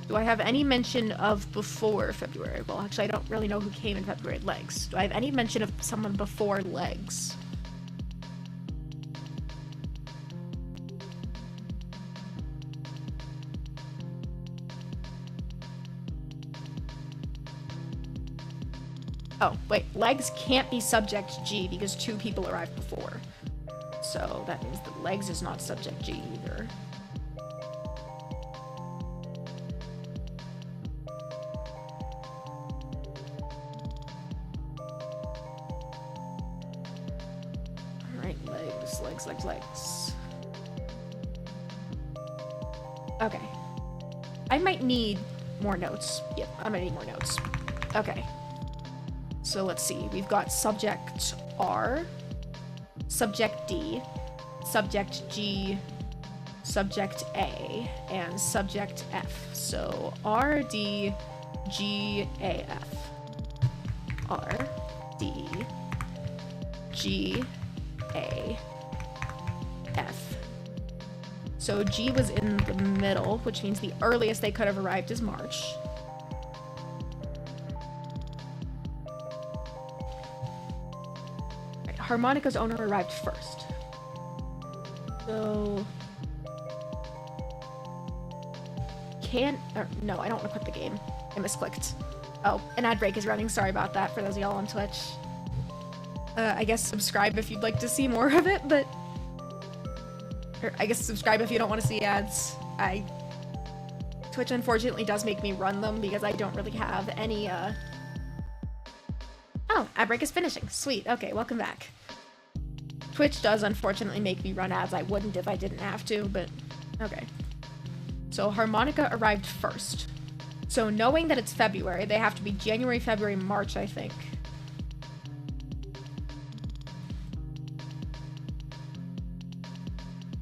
Do I have any mention of before February? Well, actually, I don't really know who came in February. Legs. Do I have any mention of someone before Legs? Oh, wait, Legs can't be subject G because 2 people arrived before. So that means that Legs is not subject G either. Alright, legs. Okay. I might need more notes. Yep, I might need more notes. Okay. So let's see, we've got subject R, subject D, subject G, subject A, and subject F. So R, D, G, A, F. R, D, G, A, F. So G was in the middle, which means the earliest they could have arrived is March. Harmonica's owner arrived first. So... no, I don't want to quit the game. I misclicked. Oh, an ad break is running. Sorry about that for those of y'all on Twitch. I guess subscribe if you'd like to see more of it, but... Or I guess subscribe if you don't want to see ads. Twitch unfortunately does make me run them because I don't really have any, Oh, ad break is finishing. Sweet. Okay, welcome back. Twitch does unfortunately make me run ads. I wouldn't if I didn't have to, but okay. So Harmonica arrived first. So knowing that it's February, they have to be January, February, March, I think.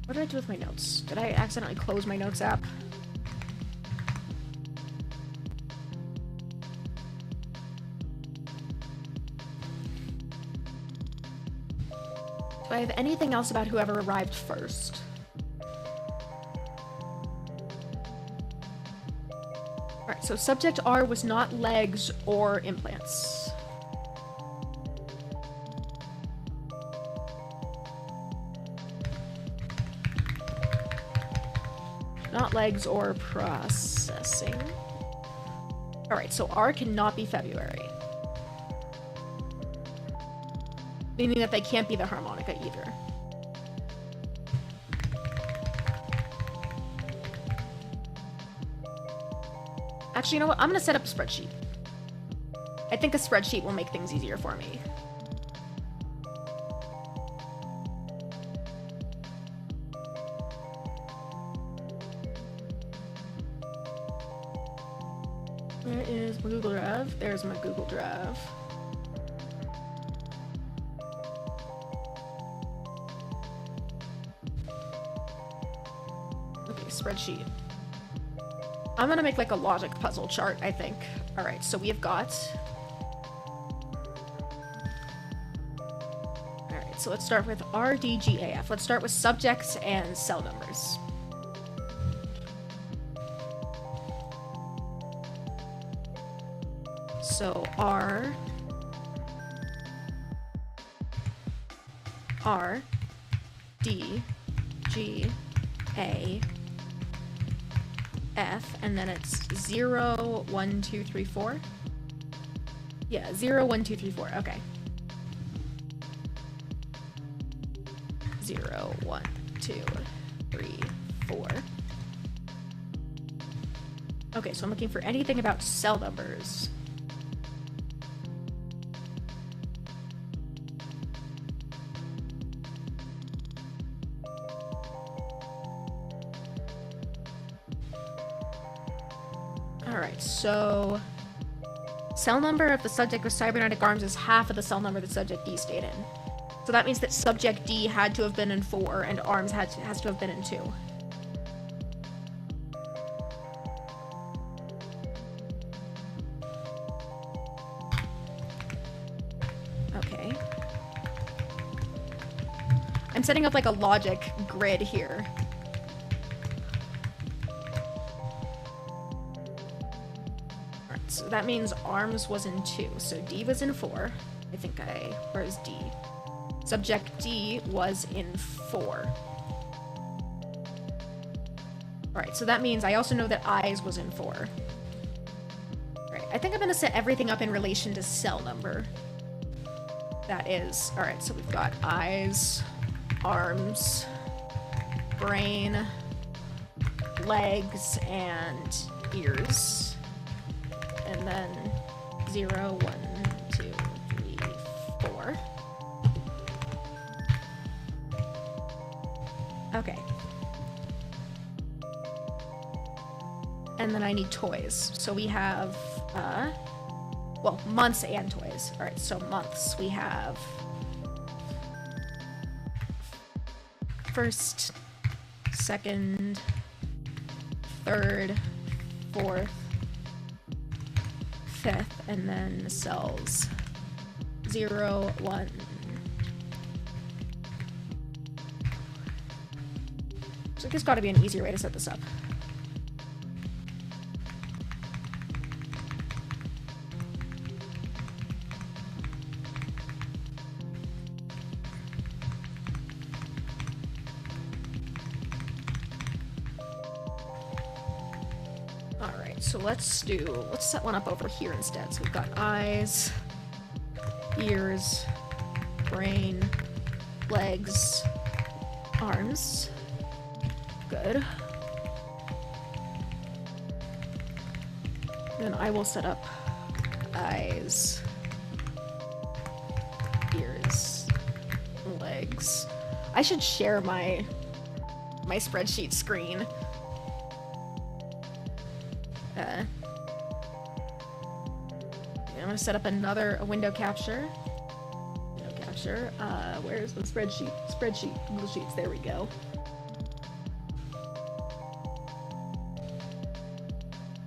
What did I do with my notes? Did I accidentally close my notes app? Do I have anything else about whoever arrived first? Alright, so subject R was not legs or implants. Not legs or processing. Alright, so R cannot be February. Meaning that they can't be the harmonica either. Actually, you know what? I'm gonna set up a spreadsheet. I think a spreadsheet will make things easier for me. Where is my Google Drive? There's my Google Drive. Spreadsheet. I'm gonna make like a logic puzzle chart, I think. Alright, so we have got... Alright, so let's start with RDGAF. Let's start with subjects and cell numbers. So R... R, D, G, A, F, and then it's 0, 1, 2, 3, 4. Yeah, 0, 1, 2, 3, 4. Okay. 0, 1, 2, 3, 4. Okay, so I'm looking for anything about cell numbers. Alright, so cell number of the subject with cybernetic arms is half of the cell number that subject D stayed in. So that means that subject D had to have been in 4 and arms has to have been in 2. Okay. I'm setting up like a logic grid here. So that means arms was in 2. So D was in 4. Where's D? Subject D was in 4. Alright, so that means I also know that eyes was in 4. Alright, I think I'm gonna set everything up in relation to cell number. That is, alright, so we've got eyes, arms, brain, legs, and ears. And then 0, 1, 2, 3, 4. Okay. And then I need toys. So we have, well, months and toys. Alright, so months. We have first, second, third, fourth, fifth, and then cells 0, 1. So there's got to be an easier way to set this up. So let's set one up over here instead. So we've got eyes, ears, brain, legs, arms. Good. Then I will set up eyes, ears, legs. I should share my spreadsheet screen. I'm gonna set up a window capture. Where's the spreadsheet? Google Sheets, there we go.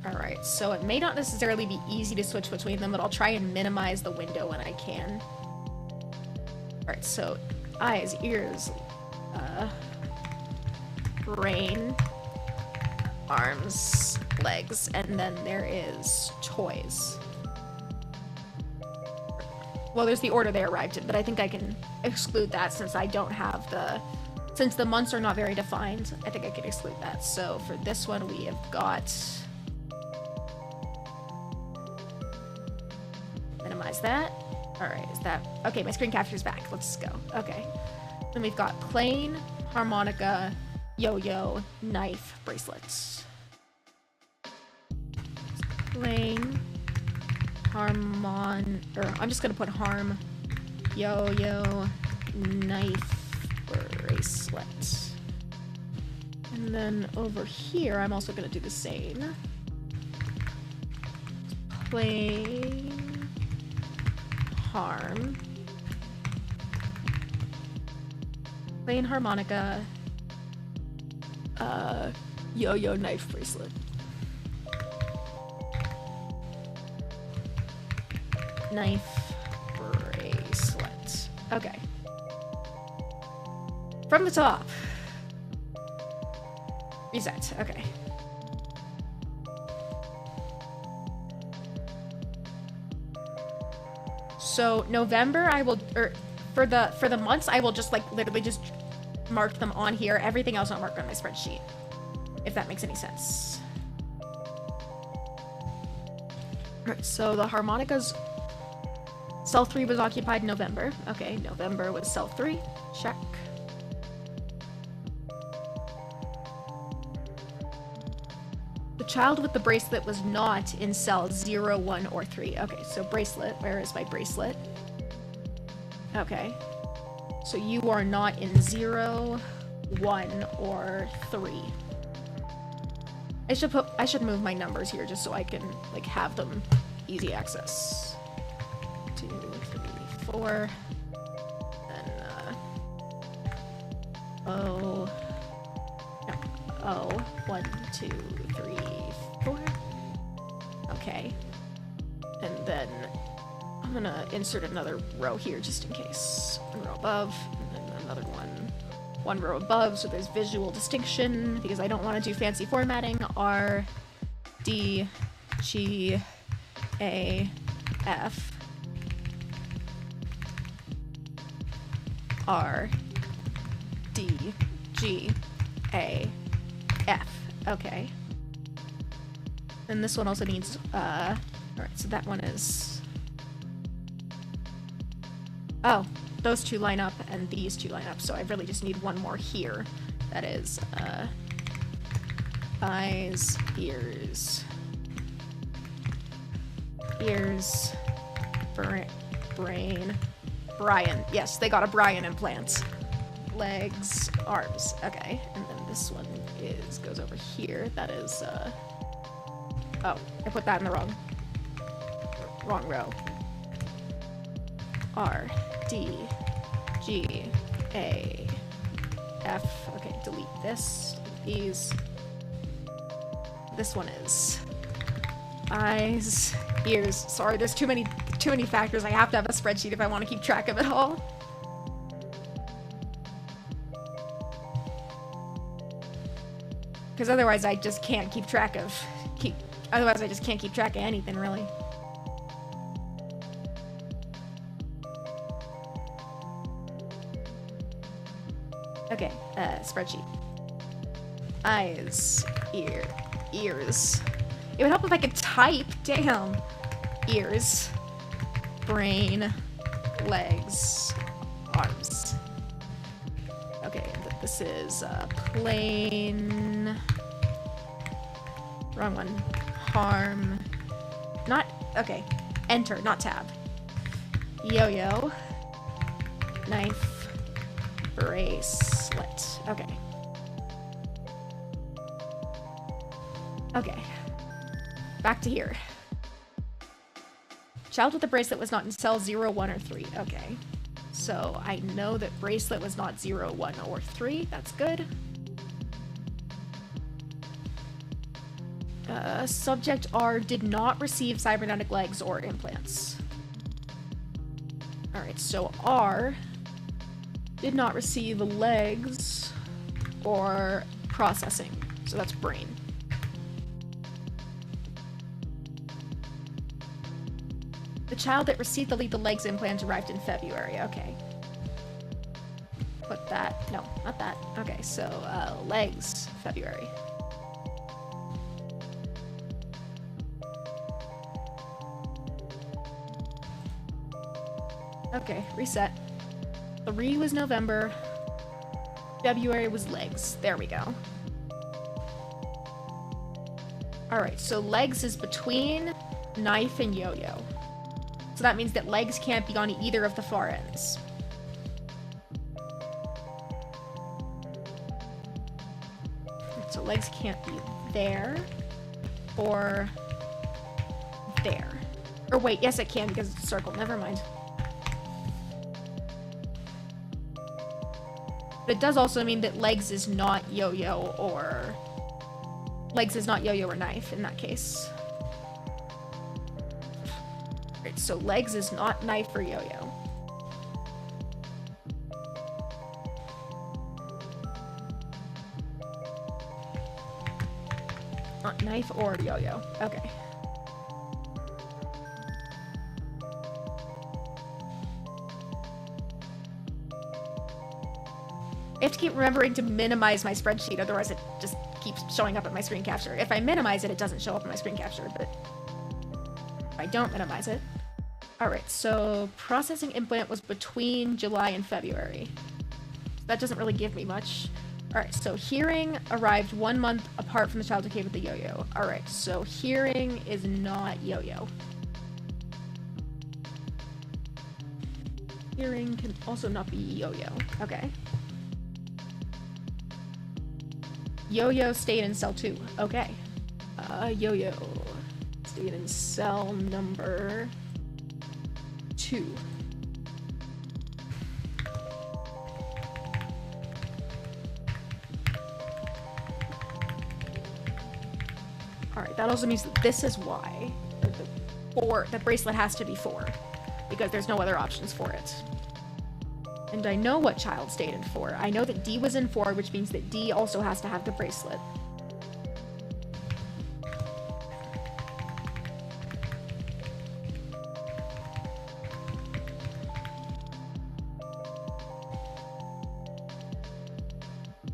Alright, so it may not necessarily be easy to switch between them, but I'll try and minimize the window when I can. Alright, so eyes, ears, brain, arms, legs, and then there is toys. Well, there's the order they arrived in, but I think I can exclude that since I don't have since the months are not very defined, I think I can exclude that. So for this one, we have got, minimize that. All right, is that, okay, my screen capture is back. Let's go. Okay. Then we've got plane, harmonica, yo-yo, knife, bracelets. Plane, I'm just gonna put harm, yo-yo, knife, bracelet. And then over here, I'm also gonna do the same. Plane, harm, plane, harmonica, yo-yo, knife, bracelet. Knife, bracelet. Okay. From the top. Reset. Okay. So November, For the months, I will just like literally just mark them on here. Everything else I'll mark on my spreadsheet. If that makes any sense. Alright, so the harmonicas. Cell 3 was occupied in November. Okay, November was cell 3. Check. The child with the bracelet was not in cell 0, 1, or 3. Okay, so bracelet. Where is my bracelet? Okay. So you are not in 0, 1, or 3. I should move my numbers here just so I can like have them easy access. 2, 3, 4. Then oh. Oh, 1, 2, 3, 4. Okay. And then I'm gonna insert another row here just in case. One row above, and then another one. One row above, so there's visual distinction, because I don't want to do fancy formatting. R, D, G, A, F. R, D, G, A, F. Okay. And this one also needs, alright, so that one is... Oh, those two line up and these two line up, so I really just need one more here. That is, eyes, ears, brain, Brian. Yes, they got a Brian implant. Legs, arms. Okay, and then this one goes over here. That is, oh, I put that in the wrong row. R, D, G, A, F. Okay, delete this. Delete these. This one is eyes, ears. Sorry, there's too many factors. I have to have a spreadsheet if I want to keep track of it all. Because otherwise I just can't keep track of anything, really. Okay, spreadsheet. Eyes, ears. It would help if I could type. Damn. Ears, brain, legs, arms. Okay, this is plain. Wrong one. Harm. Not. Okay. Enter, not tab. Yo-yo. Knife. Bracelet. Okay. Okay. Back to here. Child with the bracelet was not in cell 0, 1, or 3. Okay. So I know that bracelet was not 0, 1, or 3. That's good. Subject R did not receive cybernetic legs or implants. Alright, so R did not receive legs or processing. So that's brain. The child that received the lethal legs implant arrived in February. Okay. Put that. No, not that. Okay, so legs, February. Okay, reset. 3 was November. February was legs. There we go. Alright, so legs is between knife and yo-yo. So that means that legs can't be on either of the far ends. So legs can't be there or there. Or wait, yes it can because it's a circle. Never mind. But it does also mean that legs is not yo-yo or... Legs is not yo-yo or knife in that case. Right, so legs is not knife or yo-yo. Not knife or yo-yo. Okay. have to keep remembering to minimize my spreadsheet, otherwise it just keeps showing up at my screen capture. If I minimize it, it doesn't show up in my screen capture, but if I don't minimize it. Alright, so processing implant was between July and February. That doesn't really give me much. Alright, so hearing arrived 1 month apart from the child who came with the yo-yo. Alright, so hearing is not yo-yo. Hearing can also not be yo-yo. Okay. Yo-yo stayed in cell 2. Okay. Yo-yo stayed in cell number 2. Alright, that also means that this is why the bracelet has to be 4, because there's no other options for it. And I know what child stayed in 4. I know that D was in 4, which means that D also has to have the bracelet.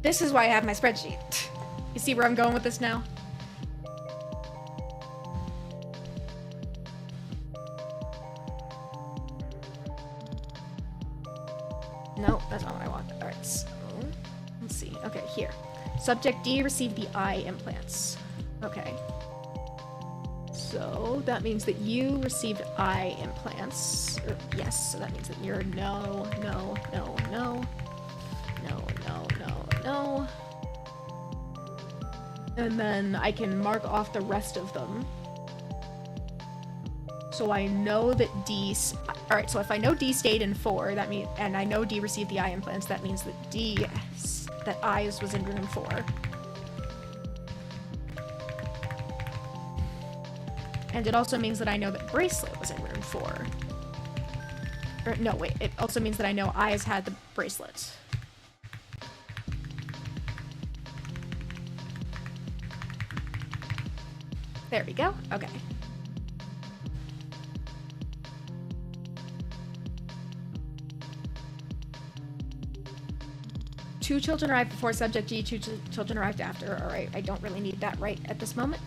This is why I have my spreadsheet. You see where I'm going with this now? No, that's not what I want. Alright, so let's see. Okay, here. Subject D received the eye implants. Okay. So that means that you received eye implants. Yes, so that means that you're no. And then I can mark off the rest of them. So I know that D... Alright, so if I know D stayed in 4, that means, and I know D received the eye implants, that means that that eyes was in room 4. And it also means that I know that bracelet was in room 4. Or, no, wait, it also means that I know eyes had the bracelet. There we go. Okay. Two children arrived before subject G, two children arrived after. Alright, I don't really need that right at this moment.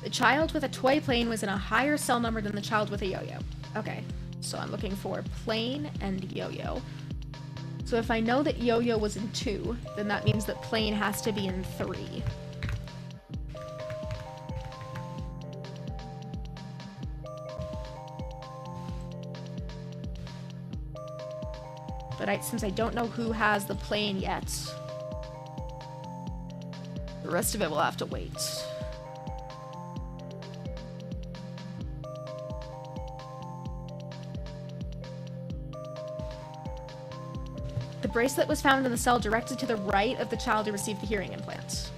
The child with a toy plane was in a higher cell number than the child with a yo-yo. Okay, so I'm looking for plane and yo-yo. So if I know that yo-yo was in 2, then that means that plane has to be in 3. But since I don't know who has the plane yet, the rest of it will have to wait. The bracelet was found in the cell directly to the right of the child who received the hearing implants.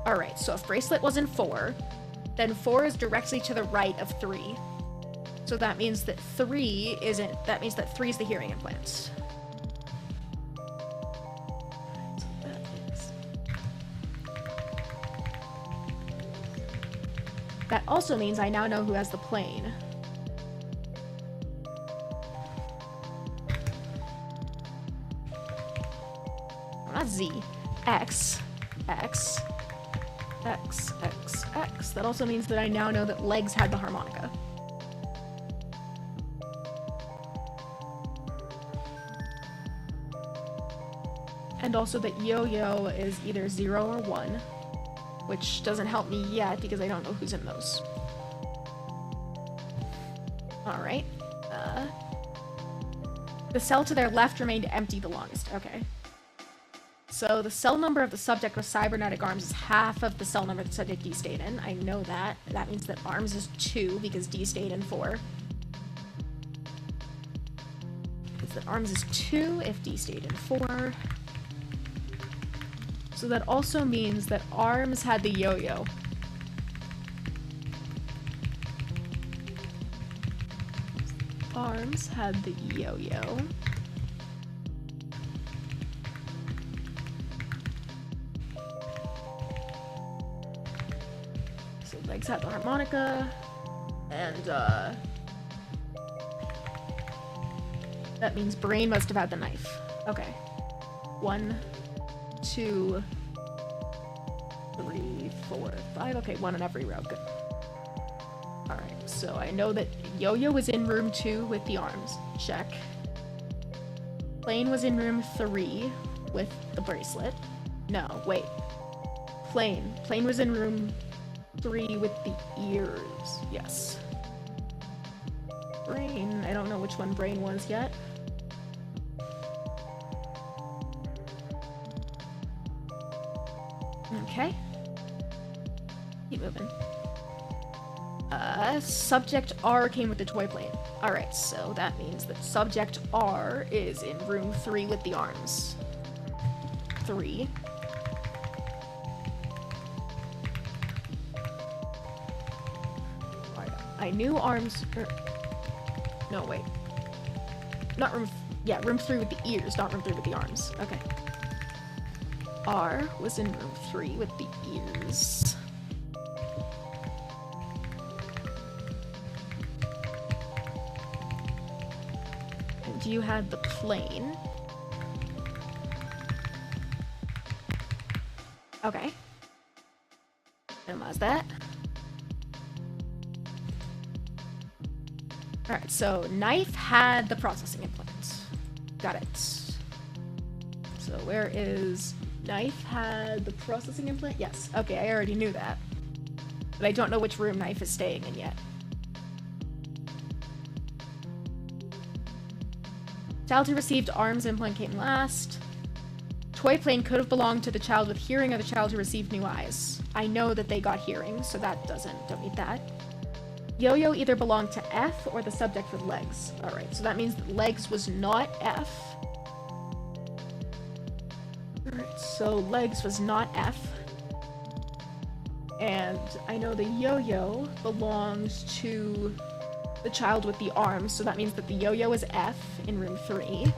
Alright, so if bracelet was in 4, then 4 is directly to the right of 3. So that means that 3 isn't... That means that 3 is the hearing implants. So that is... That also means I now know who has the plane. Not Z. X. X. X. X. X. That also means that I now know that legs had the harmonica. And also that yo-yo is either 0 or 1, which doesn't help me yet because I don't know who's in those. Alright. The cell to their left remained empty the longest. Okay. So the cell number of the subject with cybernetic arms is half of the cell number the subject D stayed in. I know that. That means that arms is 2 because D stayed in 4. Because that arms is 2 if D stayed in 4. So that also means that arms had the yo-yo. Arms had the yo-yo. So legs had the harmonica. And, that means brain must have had the knife. Okay. 1, 2, 3, 4, 5. Okay, 1 in every row. Good. Alright, so I know that Yo-Yo was in room 2 with the arms. Check. Plane was in room 3 with the bracelet. No, wait. Plane. Plane was in room 3 with the ears. Yes. Brain. I don't know which one Brain was yet. Okay. Keep moving. Subject R came with the toy plane. Alright, so that means that Subject R is in room 3 with the arms. 3. I knew arms... no, wait. Not room... yeah, room 3 with the ears, not room 3 with the arms. Okay. R was in room 3 with the ears. And you had the plane. Okay. Minimize that. Alright, so Knife had the processing implant. Got it. So where is... Knife had the processing implant? Yes. Okay, I already knew that. But I don't know which room Knife is staying in yet. Child who received arms implant came last. Toy plane could have belonged to the child with hearing or the child who received new eyes. I know that they got hearing, so that don't need that. Yo-Yo either belonged to F or the subject with legs. Alright, so that means that legs was not F. Alright, so legs was not F. And I know the yo-yo belongs to the child with the arms, so that means that the yo-yo is F in room 3.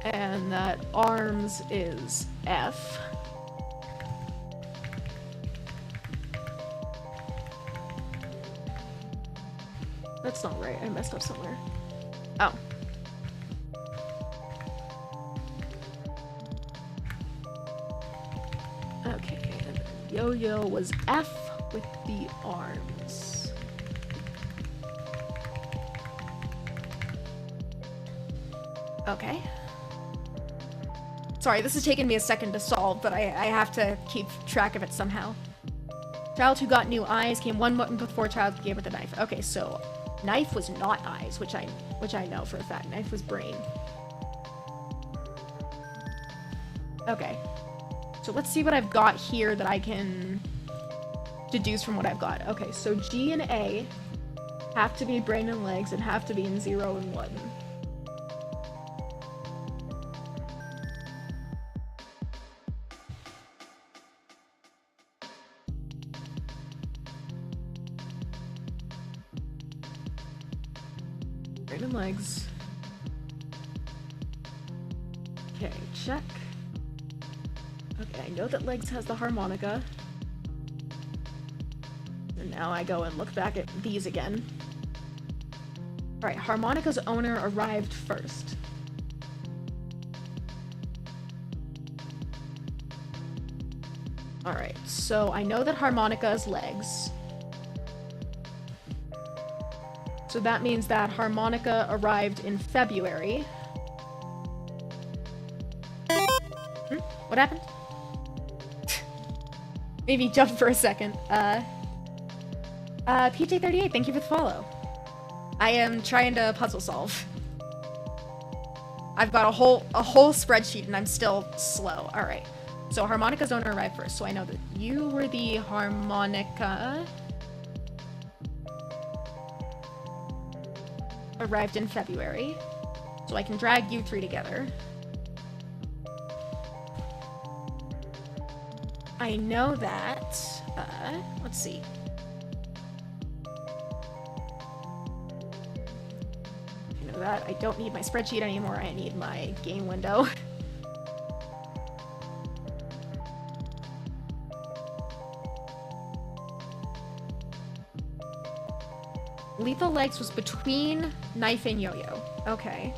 And that arms is F. That's not right, I messed up somewhere. Oh. Okay, and then Yo-Yo was F with the arms. Okay. Sorry, this has taken me a second to solve, but I have to keep track of it somehow. Child who got new eyes came one button before child gave with the knife. Okay, so Knife was not eyes, which I know for a fact. Knife was brain. Okay. So let's see what I've got here that I can deduce from what I've got. Okay, so G and A have to be brain and legs and have to be in 0 and 1. Brain and legs. Okay, check. Okay, I know that legs has the harmonica. And now I go and look back at these again. Alright, harmonica's owner arrived first. Alright, so I know that harmonica is legs. So that means that harmonica arrived in February. What happened? Maybe jump for a second. PJ38, thank you for the follow. I am trying to puzzle solve. I've got a whole spreadsheet and I'm still slow. Alright. So harmonica's owner arrived first, so I know that you were the harmonica. Arrived in February. So I can drag you three together. I know that, let's see. I know that. I don't need my spreadsheet anymore. I need my game window. Lethal Legs was between Knife and Yo-Yo. Okay.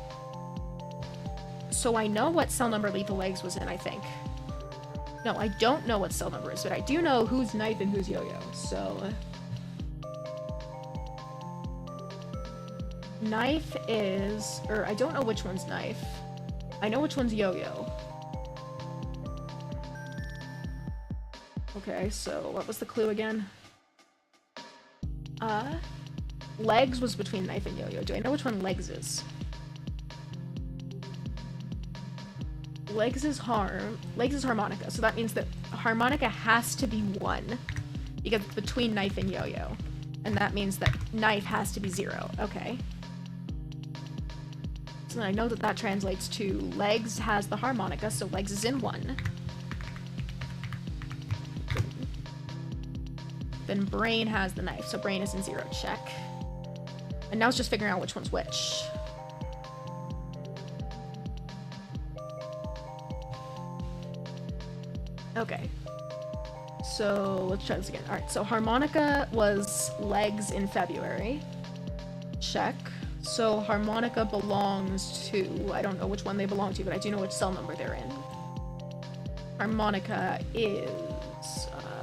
so I know what cell number Lethal Legs was in, I think. No, I don't know what cell number is, but I do know who's Knife and who's Yo-Yo, so... Knife is... or I don't know which one's Knife. I know which one's Yo-Yo. Okay, so what was the clue again? Legs was between Knife and Yo-Yo. Do I know which one Legs is? Legs is Harmonica, so that means that Harmonica has to be 1 because it's between Knife and Yo-Yo, and that means that Knife has to be 0. Okay. So I know that that translates to Legs has the Harmonica, so Legs is in 1. Then Brain has the Knife, so Brain is in 0. Check. And now it's just figuring out which one's which. Okay. So let's try this again. Alright, so Harmonica was Legs in February. Check. So Harmonica belongs to... I don't know which one they belong to, but I do know which cell number they're in. Harmonica is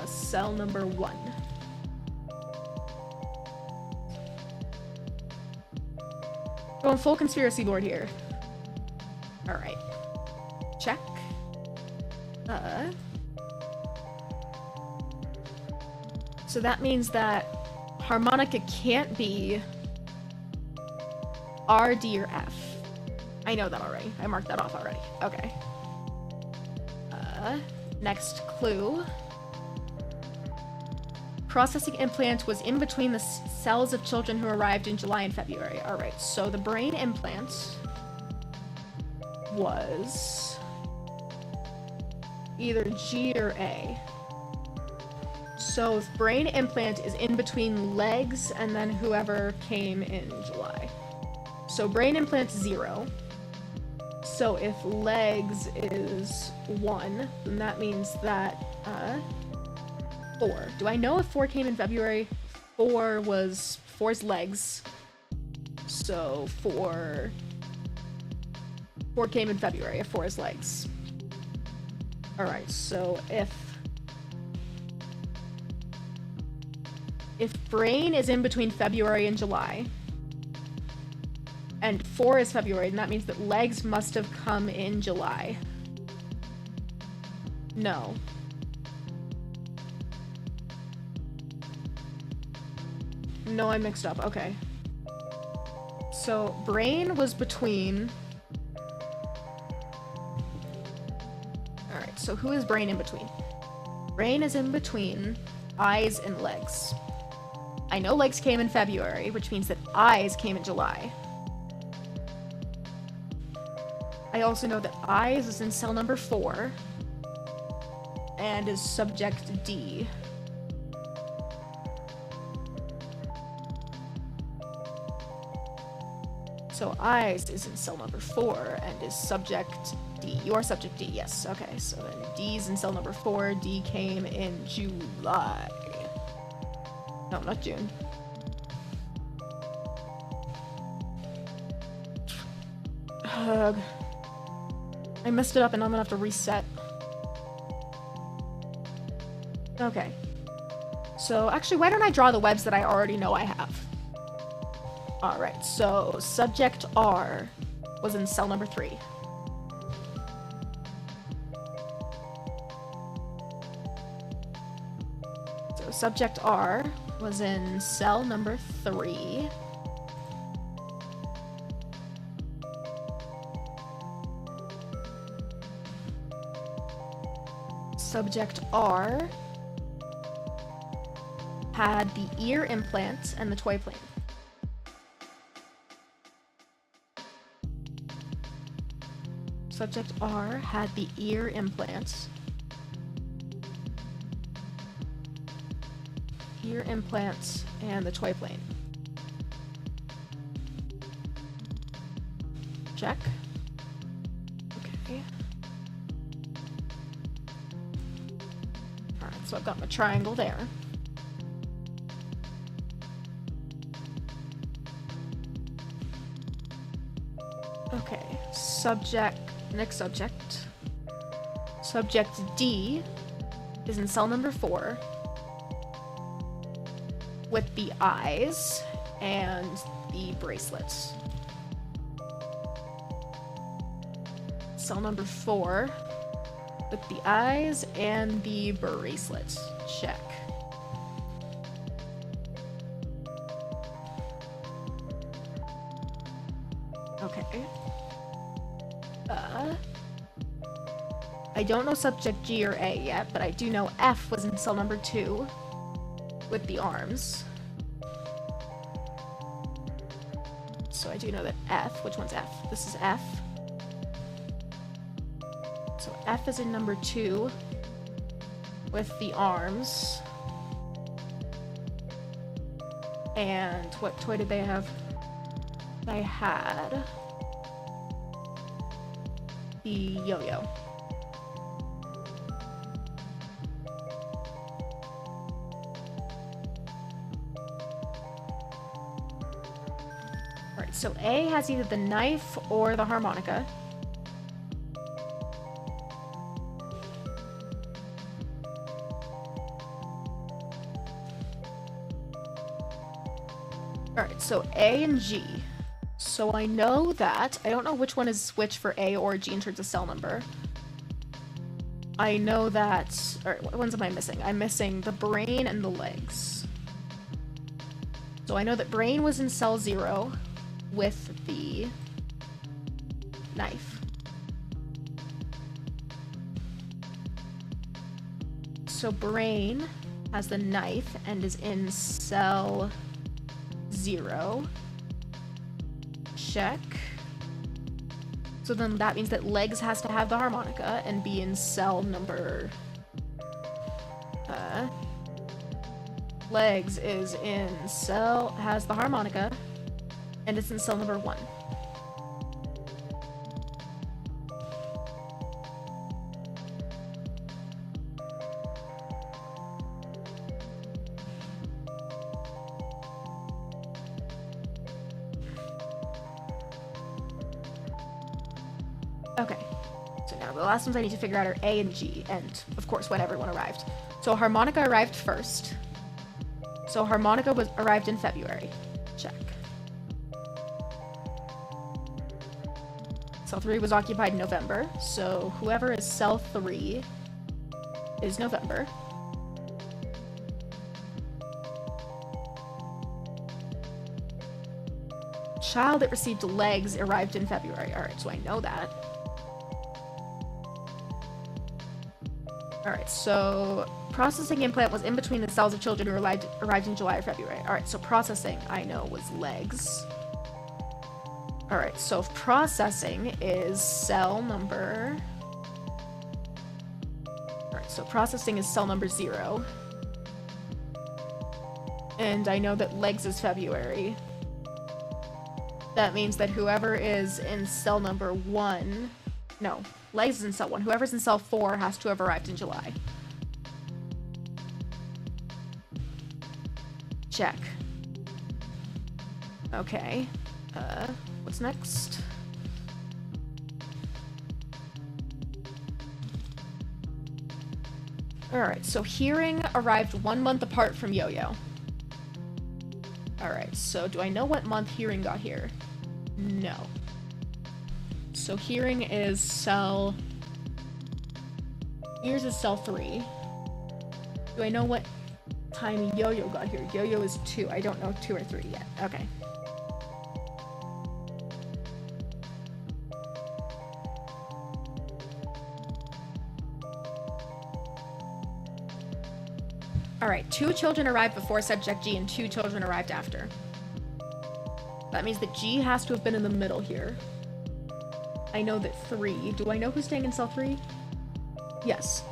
cell number 1. Going full conspiracy board here. Alright. Check. So that means that Harmonica can't be R, D, or F. I know that already. I marked that off already. Okay. Next clue. Processing implant was in between the cells of children who arrived in July and February. Alright, so the brain implant was either G or A. So if brain implant is in between Legs and then whoever came in July. So brain implant's 0. So if Legs is 1, then that means that 4. Do I know if 4 came in February? 4's Legs. So 4 came in February if 4 is Legs. Alright, so if Brain is in between February and July, and 4 is February, then that means that Legs must have come in July. No. No, I mixed up. Okay. So, Brain was between... Alright, so who is Brain in between? Brain is in between Eyes and Legs. I know Legs came in February, which means that Eyes came in July. I also know that Eyes is in cell number 4 and is subject D. So Eyes is in cell number 4 and is subject D. You are subject D, yes. Okay, so then D's in cell number 4. D came in July. No, not June. I messed it up and I'm gonna have to reset. Okay. So, actually, why don't I draw the webs that I already know I have? Alright, so subject R was in cell number 3. So subject R was in cell number 3. Subject R had the ear implant and the toy plane. Subject R had the ear implant. Ear implant and the toy plane. Check. Okay. Alright, so I've got my triangle there. Okay, subject Next subject. Subject D is in cell number 4 with the eyes and the bracelets. Cell number 4 with the eyes and the bracelets. Check. Okay. I don't know subject G or A yet, but I do know F was in cell number 2 with the arms. So I do know that F, which one's F? This is F. So F is in number 2 with the arms. And what toy did they have? They had the yo-yo. Alright, so A has either the knife or the harmonica. Alright, so A and G. So I know that, I don't know which one is which for A or G in terms of cell number. I know that, alright, what ones am I missing? I'm missing the brain and the legs. So I know that brain was in cell 0 with the knife. So brain has the knife and is in cell 0. Check. So then that means that legs has to have the harmonica and be in cell number... legs is in cell... has the harmonica and it's in cell number 1. Okay, so now the last ones I need to figure out are A and G, and of course when everyone arrived. So harmonica arrived first. So harmonica arrived in February. Check. Cell 3 was occupied in November, so whoever is cell 3 is November. Child that received legs arrived in February. Alright, so I know that. Alright, so processing implant was in between the cells of children who arrived in July or February. Alright, so processing, I know, was legs. Alright, so processing is cell number... Alright, so processing is cell number 0. And I know that legs is February. That means that whoever is in cell number 1... No, legs is in cell 1. Whoever's in cell 4 has to have arrived in July. Check. Okay. What's next? Alright, so hearing arrived 1 month apart from Yo-Yo. Alright, so do I know what month hearing got here? No. So hearing is cell... Ears is cell 3. Do I know what time Yo-Yo got here? Yo-Yo is 2. I don't know 2 or 3 yet. Okay. Alright, 2 children arrived before subject G and 2 children arrived after. That means that G has to have been in the middle here. I know that 3. Do I know who's staying in cell 3? Yes.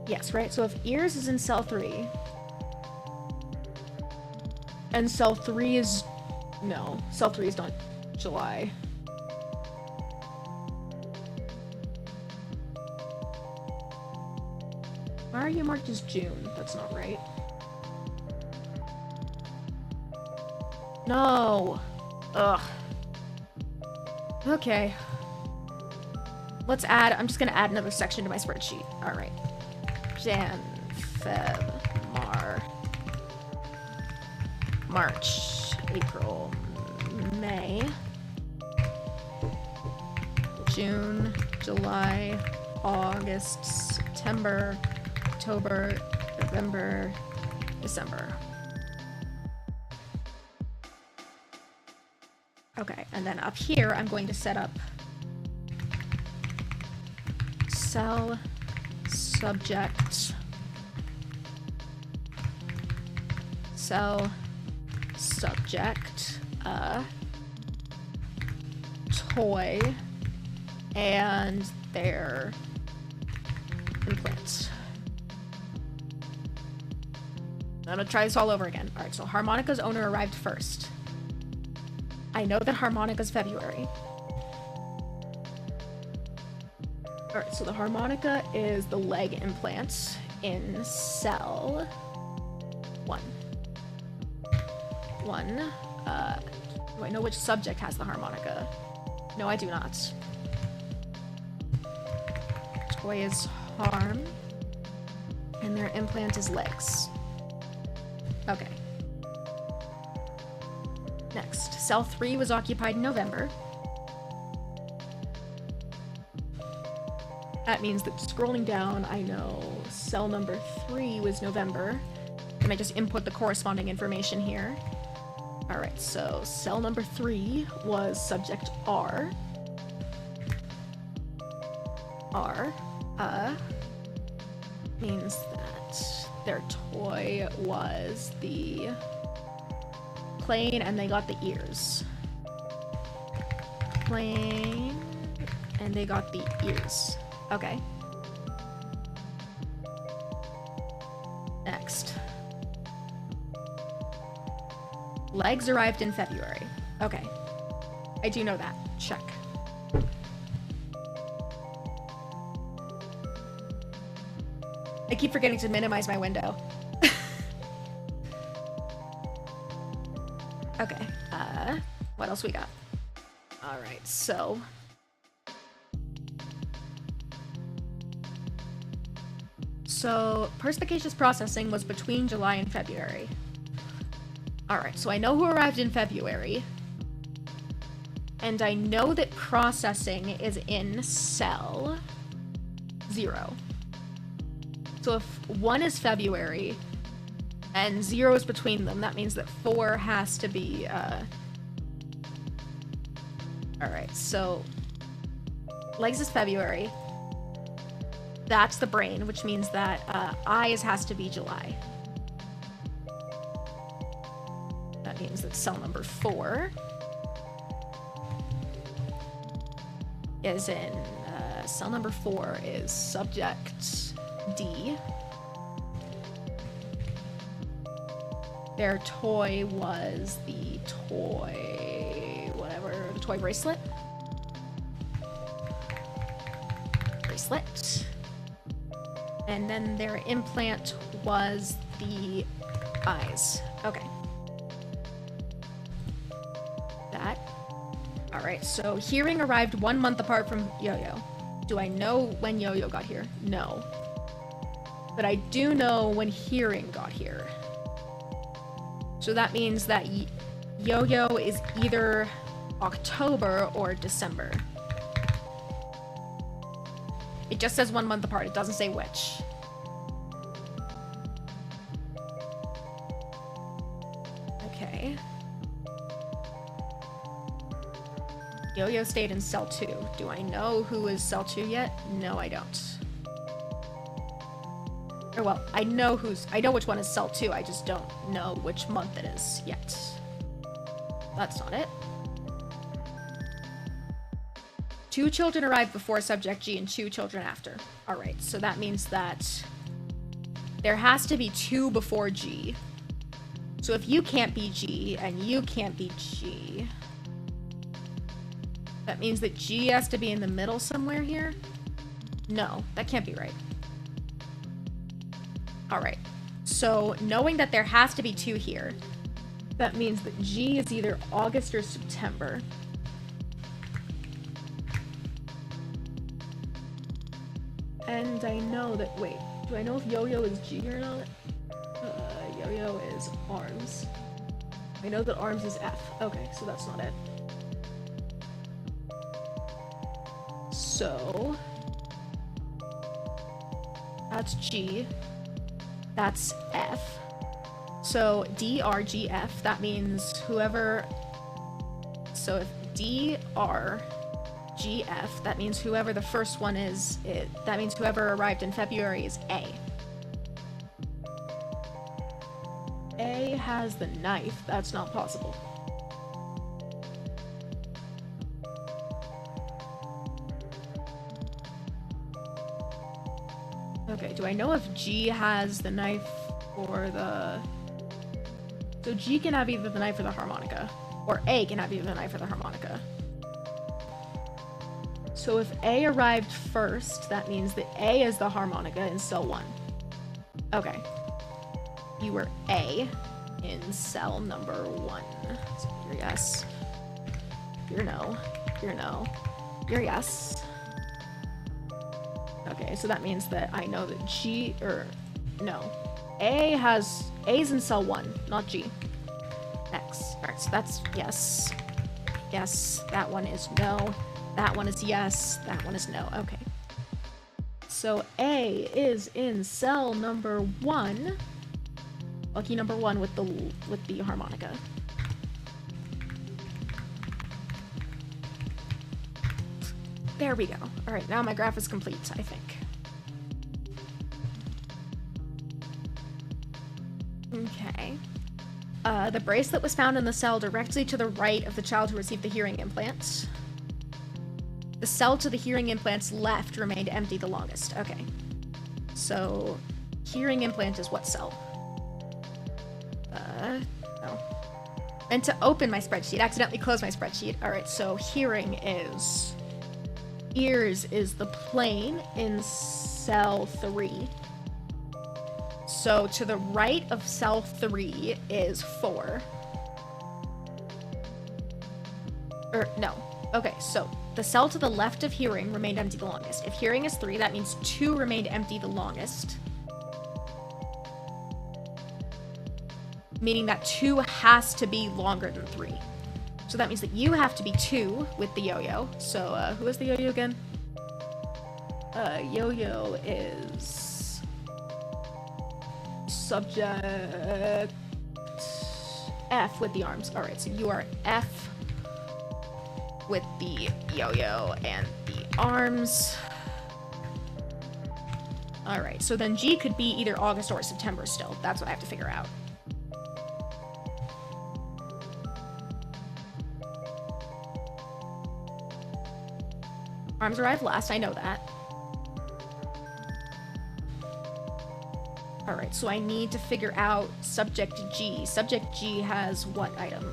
Yes, right? So if ears is in cell 3, and cell 3 is... No, cell 3 is not July. Why are you marked as June? That's not right. No. Ugh. Okay. Let's add, I'm just gonna add another section to my spreadsheet. Alright. Jan, Feb, March, April, May, June, July, August, September, October, November, December. Okay, and then up here, I'm going to set up cell subject cell subject toy and their implants. I'm gonna try this all over again. All right, so Harmonica's owner arrived first. I know that Harmonica's February. Alright, so the Harmonica is the leg implants in cell 1. Do I know which subject has the Harmonica? No, I do not. Toy is harm, and their implant is legs. Okay. Next, cell 3 was occupied in November. That means that scrolling down, I know cell number 3 was November. And I just input the corresponding information here. Alright, so cell number 3 was subject R. Means that their toy was the plane and they got the ears. Plane and they got the ears. Okay. Next. Legs arrived in February. Okay. I do know that. Check. I keep forgetting to minimize my window. Okay. What else we got? Alright, so... So, perspicacious processing was between July and February. Alright, so I know who arrived in February. And I know that processing is in cell 0. So if 1 is February and 0 is between them, that means that 4 has to be, Alright, so legs is February. That's the brain, which means that eyes has to be July. That means that cell number 4 is in, cell number 4 is subject D. Their toy was the toy, whatever, the toy bracelet. And then their implant was the eyes. Okay. That. Alright, so hearing arrived 1 month apart from Yo-Yo. Do I know when Yo-Yo got here? No. But I do know when hearing got here. So that means that Yo-Yo is either October or December. It just says 1 month apart. It doesn't say which. Okay. Yo-Yo stayed in cell 2. Do I know who is cell 2 yet? No, I don't. Or well, I know which one is cell 2. I just don't know which month it is yet. That's not it. 2 children arrived before subject G and 2 children after. Alright, so that means that there has to be 2 before G. So if you can't be G and you can't be G, that means that G has to be in the middle somewhere here? No, that can't be right. Alright, so knowing that there has to be 2 here, That means that G is either August or September. And I know that, wait, do I know if Yo-Yo is G or not? Yo-Yo is Arms. I know that Arms is F. Okay, so that's not it. So... that's G. That's F. So D, R, G, F, that means whoever... So if D, R, G, F, that means whoever the first one is, that means whoever arrived in February is A. A has the knife. That's not possible. Okay, do I know if G has the knife or the... So G can have either the knife or the harmonica. Or A can have either the knife or the harmonica. So if A arrived first, that means that A is the harmonica in cell 1. Okay. You were A in cell number 1. So you're yes. You're no. You're no. You're yes. Okay, so that means that I know that G, or no. A's in cell 1, not G. X. Alright, so that's yes. Yes, that one is no. That one is yes. That one is no. Okay. So A is in cell number 1. Lucky number 1 with the harmonica. There we go. Alright, now my graph is complete, I think. Okay. The bracelet was found in the cell directly to the right of the child who received the hearing implant. The cell to the hearing implant's left remained empty the longest. Okay. So, hearing implant is what cell? No. And to open my spreadsheet, accidentally closed my spreadsheet. Alright, so hearing is... Ears is the plane in cell 3. So to the right of cell 3 is 4. No. Okay, so the cell to the left of hearing remained empty the longest. If hearing is 3, that means 2 remained empty the longest. Meaning that 2 has to be longer than 3. So that means that you have to be 2 with the yo-yo. So, who is the yo-yo again? Yo-yo is... subject... F with the arms. Alright, so you are F with the yo-yo and the arms. Alright, so then G could be either August or September still. That's what I have to figure out. Arms arrived last, I know that. Alright, so I need to figure out subject G. Subject G has what item?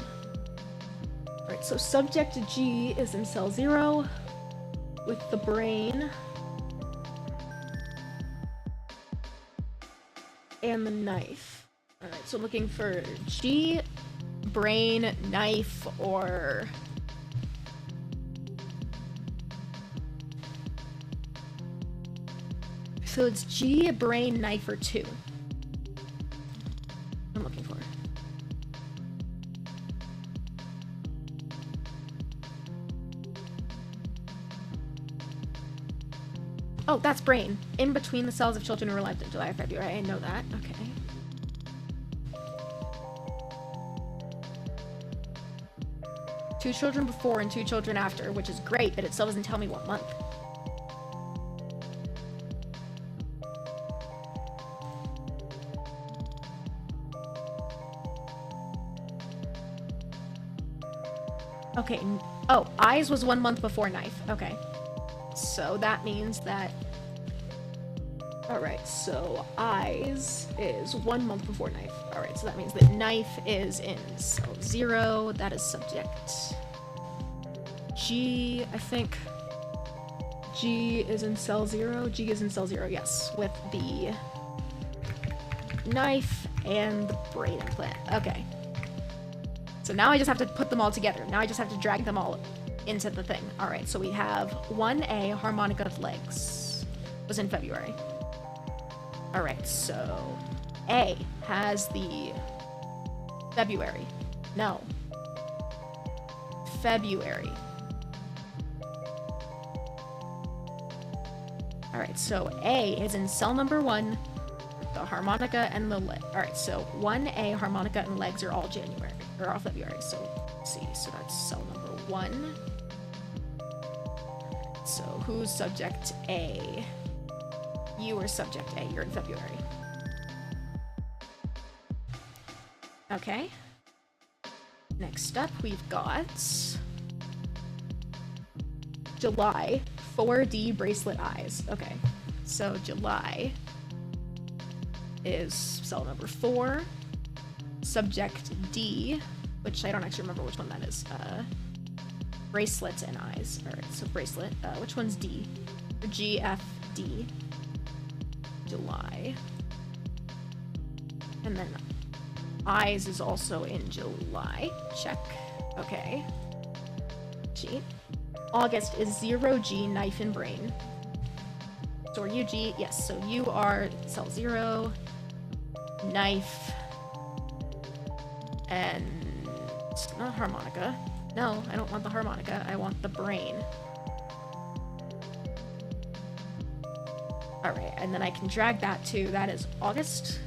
Alright, so subject G is in cell 0 with the brain and the knife. Alright, so looking for G, brain, knife, or... So it's G, brain, knife, or 2. I'm looking for. Oh, that's brain. In between the cells of children who were alive in July or February. I know that. Okay. 2 children before and 2 children after, which is great, but it still doesn't tell me what month. Okay, oh, eyes was 1 month before knife. Okay. So that means that... Alright, so eyes is 1 month before knife. Alright, so that means that knife is in cell 0. That is subject G, I think. G is in cell 0. G is in cell 0, yes. With the knife and the brain implant. Okay. So now I just have to put them all together. Now I just have to drag them all into the thing. All right, so we have 1A harmonica of legs. Was in February. All right, so A has the February. No. February. All right, so A is in cell number 1, the harmonica and the leg. All right, so 1A harmonica and legs are all January, or all February. So let's see, so that's cell number 1. So who's subject A? You are subject A, you're in February. Okay. Next up, we've got July, 4D bracelet eyes. Okay, so July is cell number 4, subject D, which I don't actually remember which one that is. Bracelets and eyes. All right, so bracelet. Which one's D? Or G, F, D. July. And then eyes is also in July. Check. Okay. G. August is 0G, knife and brain. So are you G? Yes, so you are cell 0, knife, and not harmonica. No, I don't want the harmonica. I want the brain. All right, and then I can drag that to, that is August?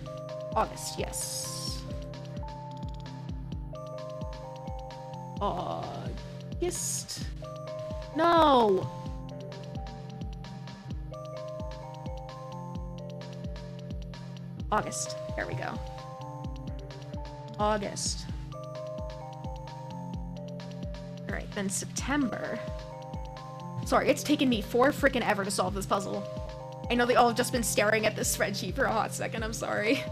August, yes. August. No! August. There we go. August. Alright, then September. Sorry, it's taken me 4 freaking ever to solve this puzzle. I know they all have just been staring at this spreadsheet for a hot second, I'm sorry.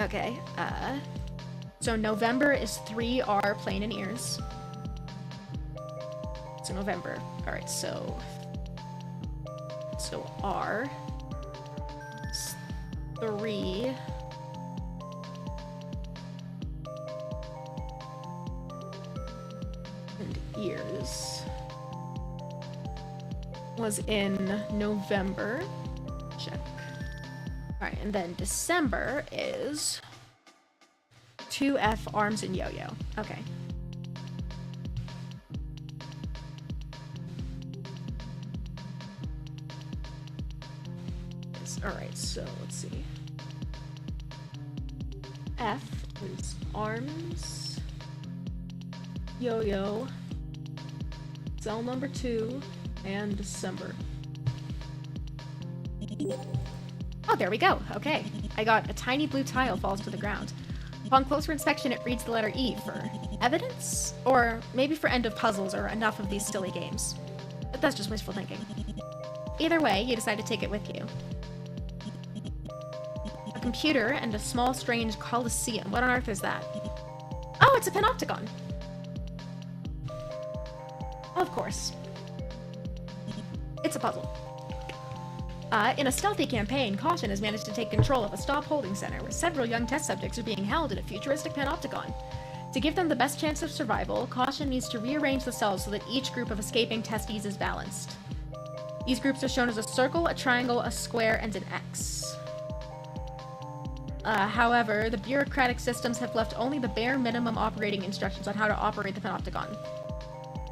Okay, so November is 3R plain and ears. So November. Alright, so R. 3. And ears. Was in November. Check. Alright, and then December is 2F arms and yo-yo. Okay. Alright, so let's see. F is arms, yo-yo, cell number 2, and December. Oh, there we go. Okay. I got a tiny blue tile falls to the ground. Upon closer inspection, it reads the letter E for evidence? Or maybe for end of puzzles or enough of these silly games. But that's just wishful thinking. Either way, you decide to take it with you. A computer and a small, strange coliseum. What on earth is that? Oh, it's a panopticon! Of course. It's a puzzle. In a stealthy campaign, Caution has managed to take control of a stop holding center where several young test subjects are being held in a futuristic panopticon. To give them the best chance of survival, Caution needs to rearrange the cells so that each group of escaping testees is balanced. These groups are shown as a circle, a triangle, a square, and an X. However, the bureaucratic systems have left only the bare minimum operating instructions on how to operate the panopticon.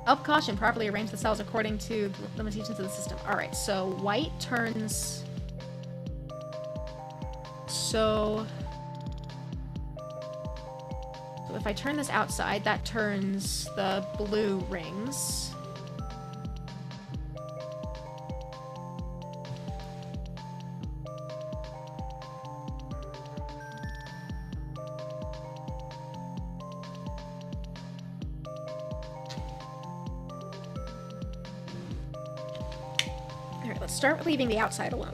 Help Caution properly arrange the cells according to the limitations of the system. Alright, so white turns... So if I turn this outside, that turns the blue rings. Alright, let's start with leaving the outside alone.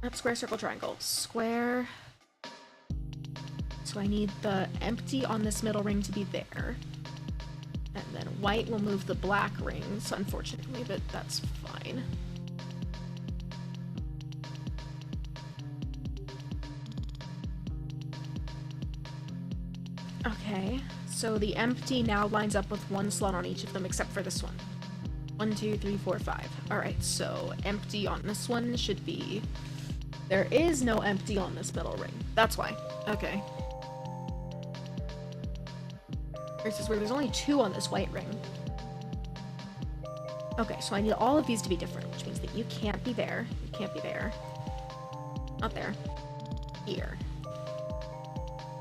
Up, square, circle, triangle. Square. So I need the empty on this middle ring to be there. And then white will move the black rings, unfortunately, but that's fine. Okay, so the empty now lines up with one slot on each of them except for this one. 1, 2, 3, 4, 5. Alright, so empty on this one should be... There is no empty on this middle ring. That's why. Okay. This is where there's only 2 on this white ring. Okay, so I need all of these to be different, which means that you can't be there. You can't be there. Not there. Here.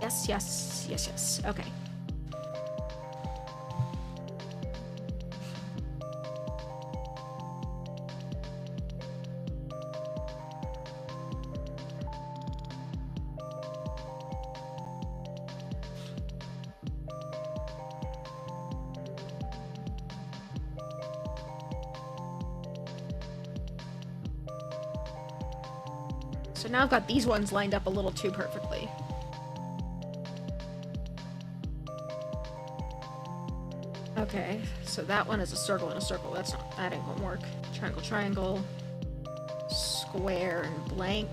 Yes, yes, yes, yes. Okay. So now I've got these ones lined up a little too perfectly. Okay, so that one is a circle and a circle. That ain't gonna work. Triangle, triangle, square, and blank.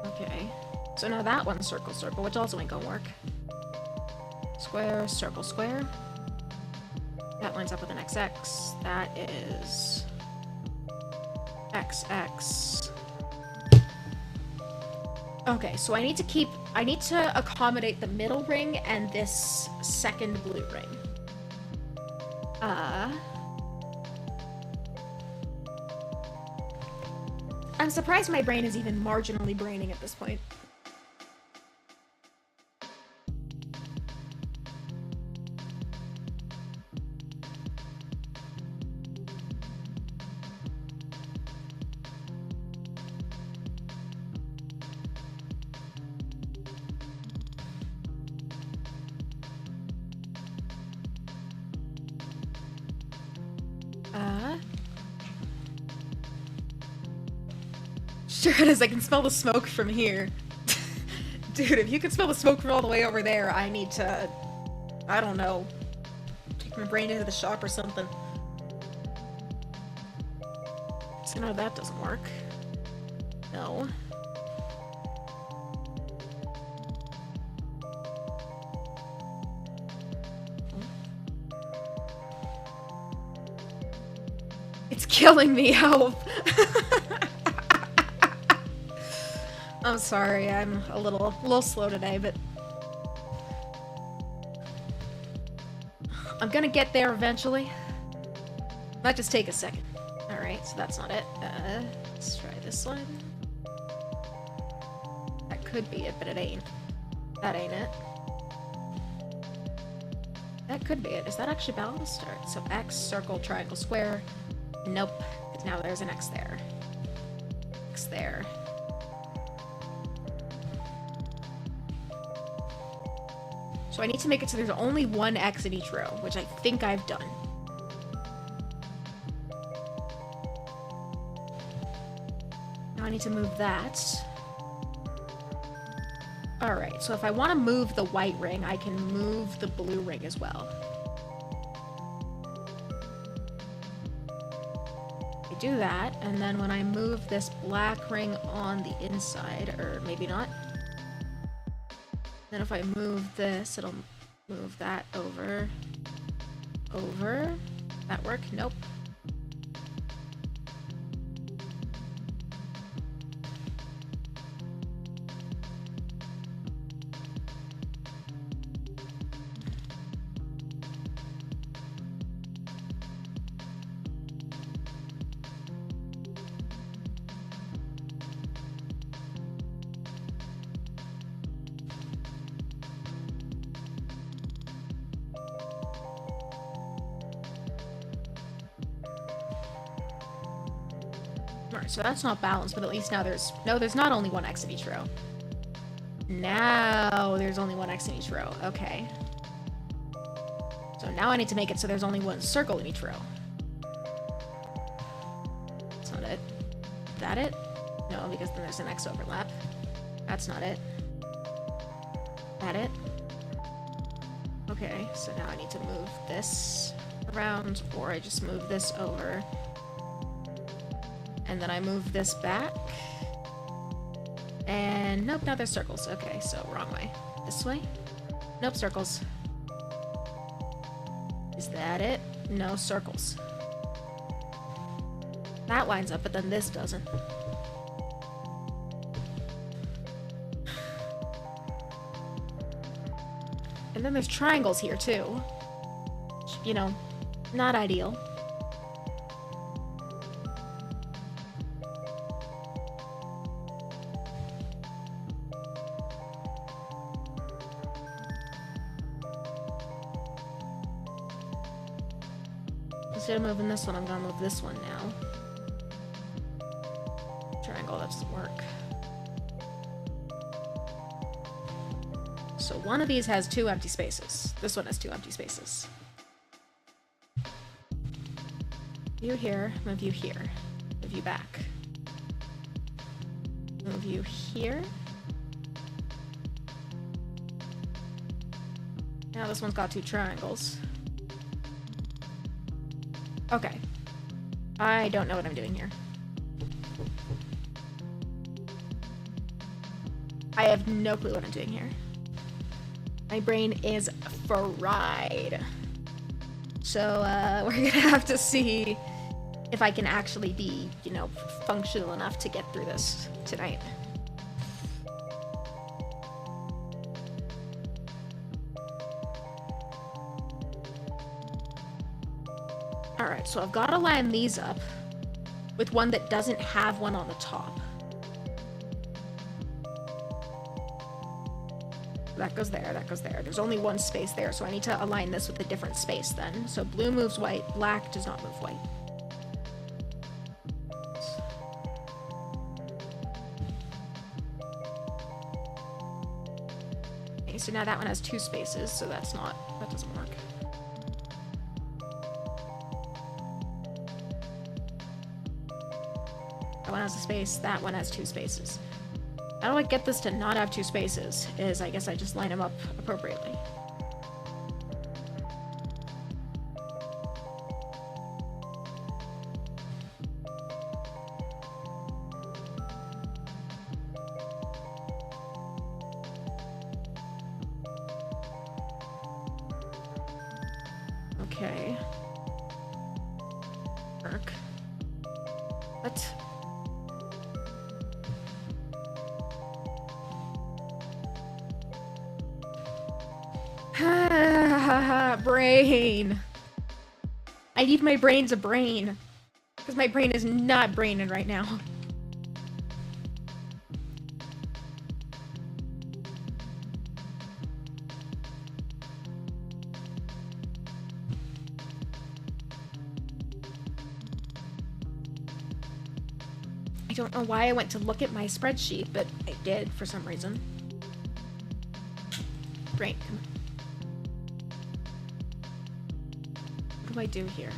Okay, so now that one's circle, circle, which also ain't gonna work. Square, circle, square. That lines up with an XX. That is XX. Okay, so I need to accommodate the middle ring and this second blue ring. I'm surprised my brain is even marginally braining at this point. Sure it is, I can smell the smoke from here. Dude, if you can smell the smoke from all the way over there, I need to... I don't know. Take my brain into the shop or something. So no, that doesn't work. No. It's killing me, help! I'm sorry, I'm a little slow today, but... I'm gonna get there eventually. Might just take a second. Alright, so that's not it. Let's try this one. That could be it, but it ain't. That ain't it. That could be it. Is that actually balanced? Alright, so X, circle, triangle, square. Nope. Now there's an X there. X there. So I need to make it so there's only one X in each row, which I think I've done. Now I need to move that. Alright, so if I want to move the white ring, I can move the blue ring as well. I do that, and then when I move this black ring on the inside, or maybe not. Then if I move this, it'll move that over. Over. That work? Nope. Alright, so that's not balanced, but at least now there's not only one X in each row. Now there's only one X in each row. Okay. So now I need to make it so there's only one circle in each row. That's not it. Is that it? No, because then there's an X overlap. That's not it. That it? Okay, so now I need to move this around, or I just move this over. And then I move this back. And nope, now there's circles. Okay, so wrong way. This way? Nope, circles. Is that it? No, circles. That lines up, but then this doesn't. And then there's triangles here, too. You know, not ideal. Instead of moving this one, I'm gonna move this one now. Triangle, that doesn't work. So one of these has 2 empty spaces. This one has 2 empty spaces. You here, move you here. Move you back. Move you here. Now this one's got 2 triangles. Okay. I don't know what I'm doing here. I have no clue what I'm doing here. My brain is fried. So, we're gonna have to see if I can actually be, you know, functional enough to get through this tonight. Alright, so I've got to line these up with one that doesn't have one on the top. That goes there, that goes there. There's only 1 space there, so I need to align this with a different space then. So blue moves white, black does not move white. Okay, so now that one has 2 spaces, so that doesn't work. That one has a space, that one has 2 spaces. How do I get this to not have 2 spaces? Is I guess I just line them up appropriately. Okay. Work. What? Brain. I need my brain to brain. Because my brain is not braining right now. I don't know why I went to look at my spreadsheet, but I did for some reason. Brain, come on. What do I do here?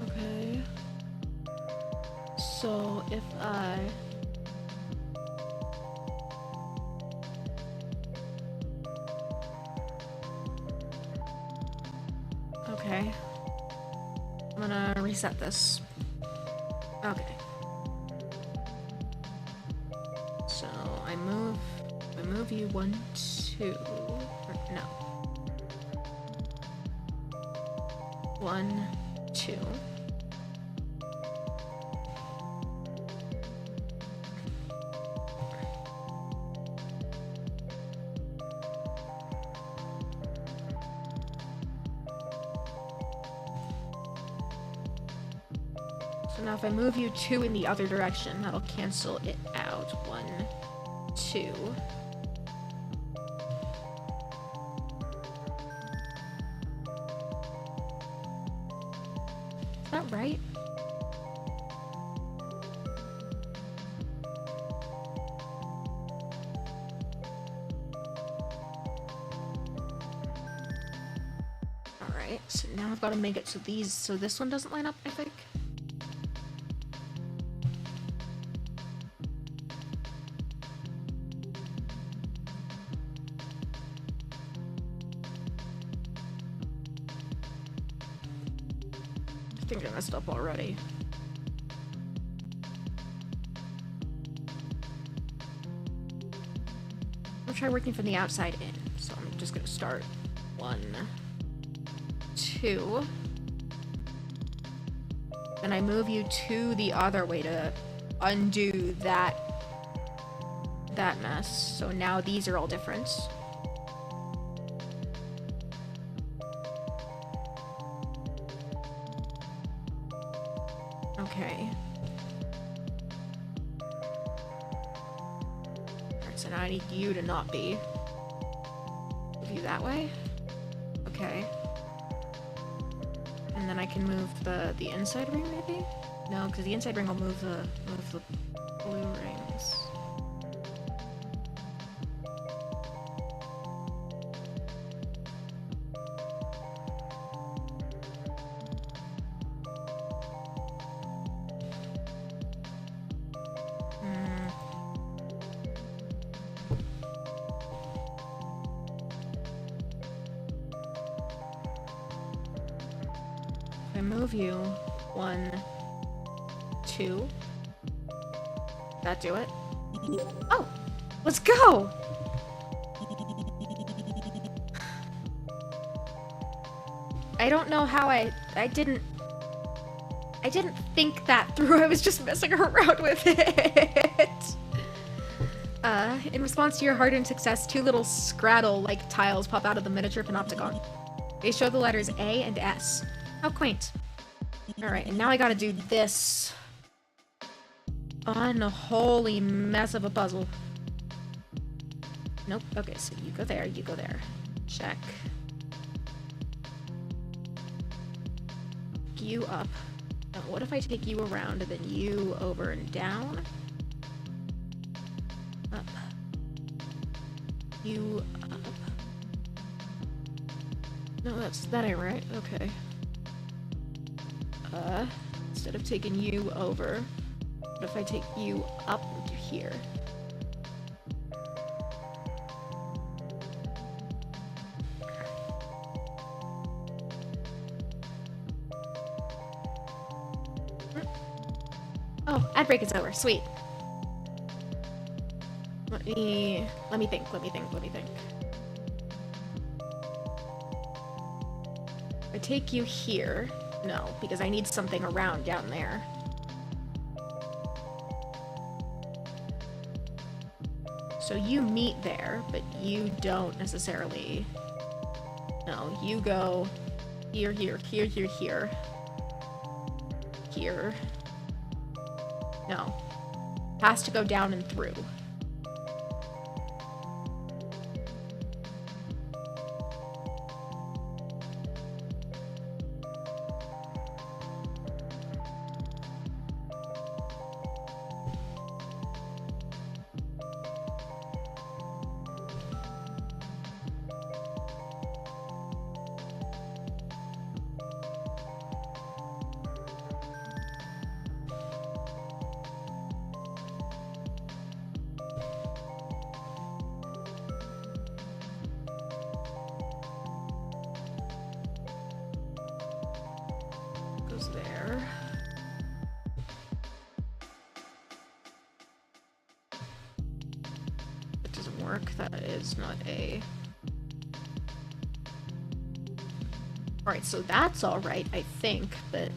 Okay. So if I... Okay. I'm gonna reset this. Okay. So I move you 1, 2. Or, no. 1, 2. So now if I move you 2 in the other direction, that'll cancel it out. 1, 2. Is that right? Alright, so now I've got to make it so this one doesn't line up, I think. I think I messed up already. I'll try working from the outside in. So I'm just gonna start 1, 2. And I move you to the other way to undo that mess. So now these are all different. Okay. Alright, so now I need you to not be. Move you that way? Okay. And then I can move the inside ring, maybe? No, because the inside ring will move the blue rings. If I move you 1, 2, that do it? Oh, let's go! I don't know how I didn't think that through. I was just messing around with it. In response to your hard-earned success, 2 little Scraddle-like tiles pop out of the miniature panopticon. They show the letters A and S. How quaint. Alright, and now I gotta do this unholy mess of a puzzle. Nope. Okay, so you go there, you go there. Check. You up. Now, what if I take you around and then you over and down? Up. You up. No, that ain't right. Okay. Instead of taking you over, what if I take you up to here? Oh, ad break is over. Sweet. Let me think. I take you here. No, because I need something around down there. So you meet there, but you don't necessarily... No, you go here, here, here, here, here. Here. No. Has to go down and through. There. That doesn't work. That is not a... Alright, so that's alright, I think, but...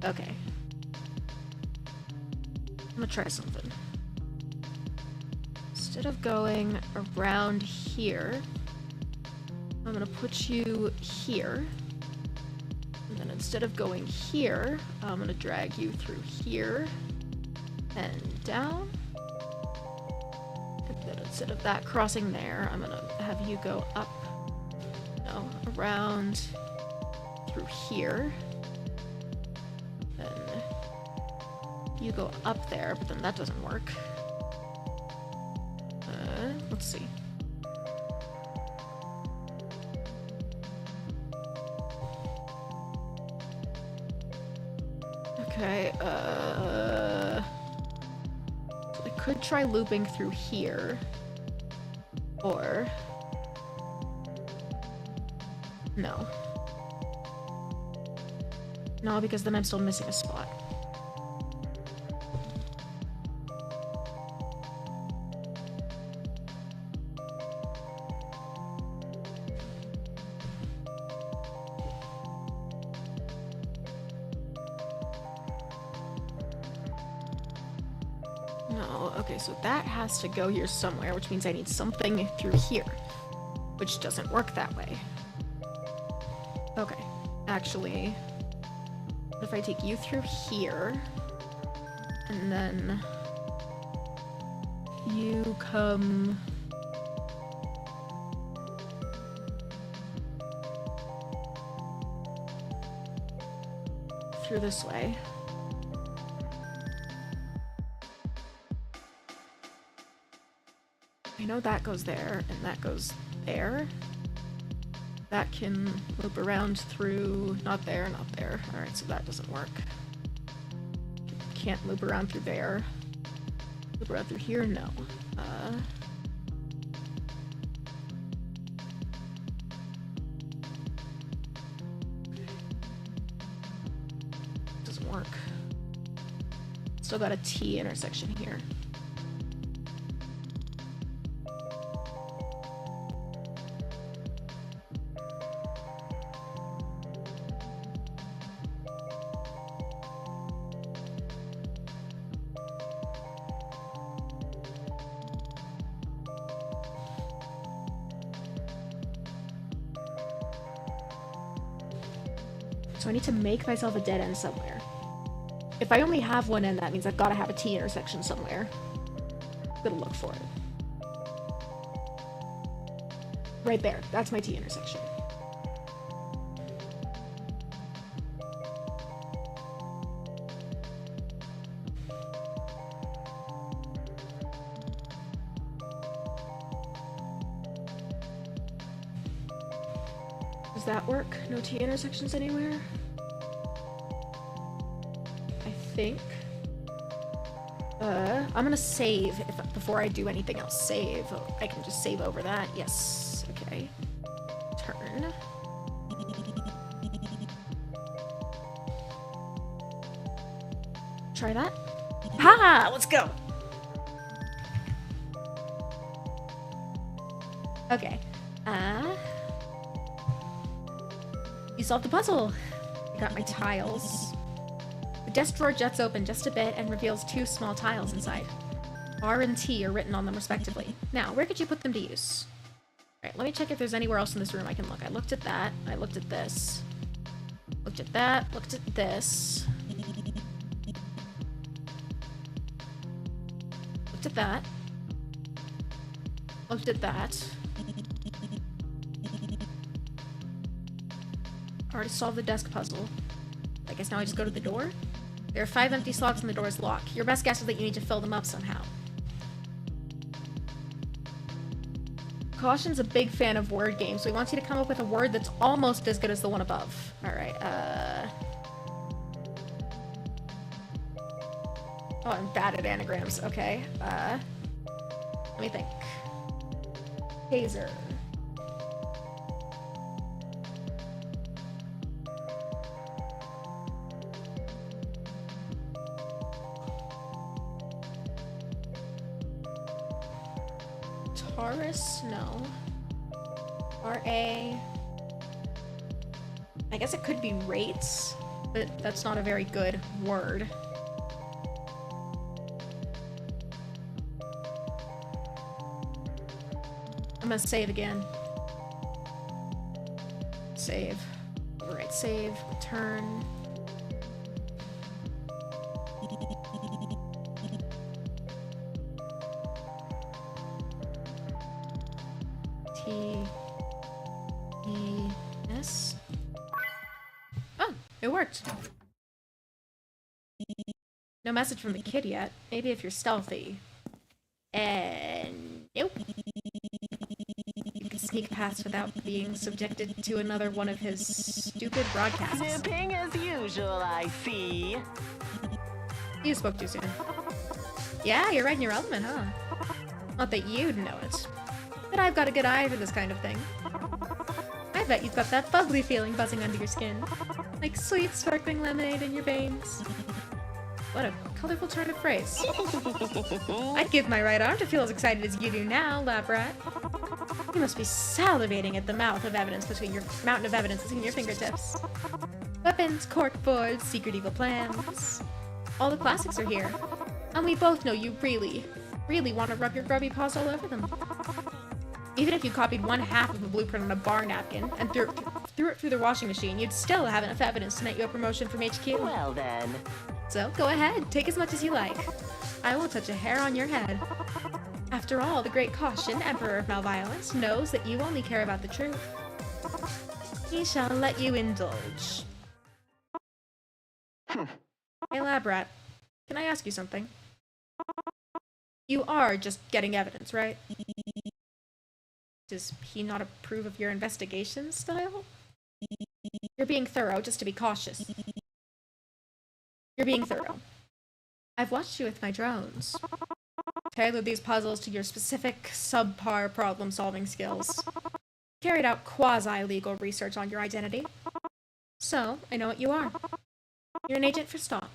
Okay. I'm gonna try something. Instead of going around here, I'm gonna put you here. And then instead of going here, I'm gonna drag you through here and down. And then instead of that crossing there, I'm gonna have you go up, no, around through here. Then you go up there, but then that doesn't work. Let's see. Okay, so I could try looping through here, or no. No, because then I'm still missing a spot. No, okay, so that has to go here somewhere, which means I need something through here, which doesn't work that way. Okay, actually, if I take you through here, and then you come through this way. I know that goes there, and that goes there. That can loop around through... not there, not there. Alright, so that doesn't work. Can't loop around through there. Loop around through here? No. Doesn't work. Still got a T intersection here. So I need to make myself a dead end somewhere. If I only have one end, that means I've got to have a T intersection somewhere. I'm gonna look for it. Right there. That's my T intersection. Does that work? No T intersections anywhere? I think. I'm gonna save before I do anything else. Save. I can just save over that. Yes. Okay. Turn. Try that. Ha! Let's go! Okay. You solved the puzzle. I got my tiles. The desk drawer jets open just a bit and reveals two small tiles inside. R and T are written on them respectively. Now, where could you put them to use? Alright, let me check if there's anywhere else in this room I can look. I looked at that. I looked at this. Looked at that. Looked at this. Looked at that. Looked at that. Already solved the desk puzzle. I guess now I just go to the door? There are 5 empty slots in the door's lock. Your best guess is that you need to fill them up somehow. Caution's a big fan of word games, so he wants you to come up with a word that's almost as good as the one above. Alright, Oh, I'm bad at anagrams. Okay, let me think. Taser. Taurus? No. R-A... I guess it could be rates, but that's not a very good word. I'm gonna save again. Save. Alright, save. Return. T-E-S. Oh, it worked. No message from the kid yet. Maybe if you're stealthy. And nope. You can sneak past without being subjected to another one of his stupid broadcasts. Snooping as usual, I see. You spoke too soon. Yeah, you're right in your element, huh? Not that you'd know it. But I've got a good eye for this kind of thing. I I bet you've got that bubbly feeling buzzing under your skin. Like sweet, sparkling lemonade in your veins. What a colorful turn of phrase. I'd give my right arm to feel as excited as you do now, lab rat. You must be salivating at the mountain of evidence between your fingertips. Weapons, corkboards, secret evil plans. All the classics are here. And we both know you really, really want to rub your grubby paws all over them. Even if you copied one half of a blueprint on a bar napkin and threw it through the washing machine, you'd still have enough evidence to net you a promotion from HQ. Well then. So go ahead, take as much as you like. I won't touch a hair on your head. After all, the great Caution, Emperor of malViolence, knows that you only care about the truth. He shall let you indulge. Hey, lab rat, can I ask you something? You are just getting evidence, right? Does he not approve of your investigation style? You're being thorough, just to be cautious. You're being thorough. I've watched you with my drones. Tailored these puzzles to your specific, subpar problem-solving skills. Carried out quasi-legal research on your identity. So, I know what you are. You're an agent for Stop.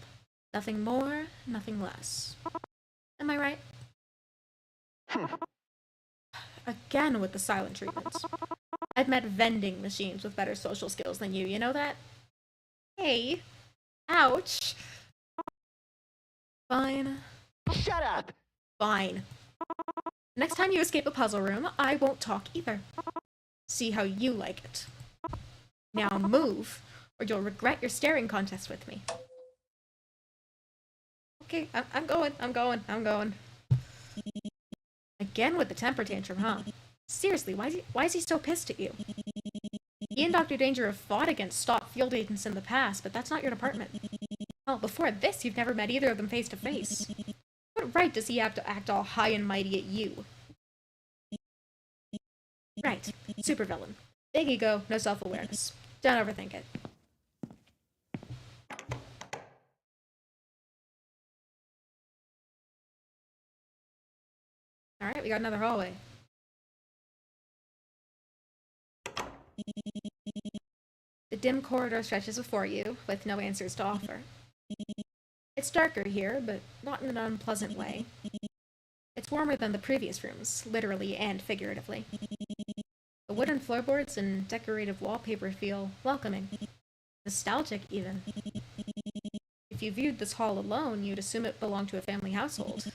Nothing more, nothing less. Am I right? Again with the silent treatments. I've met vending machines with better social skills than you know that? Hey. Ouch. Fine. Shut up! Fine. Next time you escape a puzzle room, I won't talk either. See how you like it. Now move, or you'll regret your staring contest with me. Okay, I'm going. Again with the temper tantrum, huh? Seriously, why is he so pissed at you? He and Dr. Danger have fought against Stop field agents in the past, but that's not your department. Well, before this, you've never met either of them face to face. What right does he have to act all high and mighty at you? Right, supervillain. Big ego, no self-awareness. Don't overthink it. Alright, we got another hallway. The dim corridor stretches before you, with no answers to offer. It's darker here, but not in an unpleasant way. It's warmer than the previous rooms, literally and figuratively. The wooden floorboards and decorative wallpaper feel welcoming. Nostalgic, even. If you viewed this hall alone, you'd assume it belonged to a family household.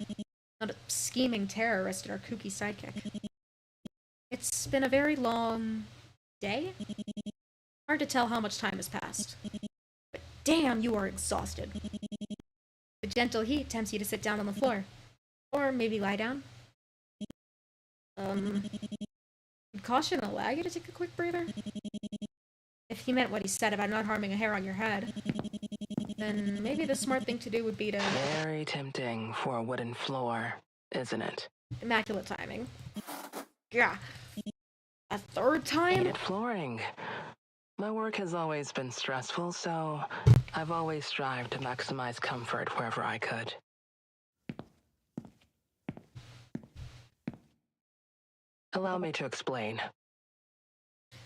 Not a scheming terrorist and our kooky sidekick. It's been a very long day? Hard to tell how much time has passed. But damn, you are exhausted. The gentle heat tempts you to sit down on the floor. Or maybe lie down. Would Caution allow you to take a quick breather? If he meant what he said about not harming a hair on your head, then maybe the smart thing to do would be to... Very tempting for a wooden floor, isn't it? Immaculate timing. Yeah. A third time? Heated flooring. My work has always been stressful, so I've always strived to maximize comfort wherever I could. Allow me to explain.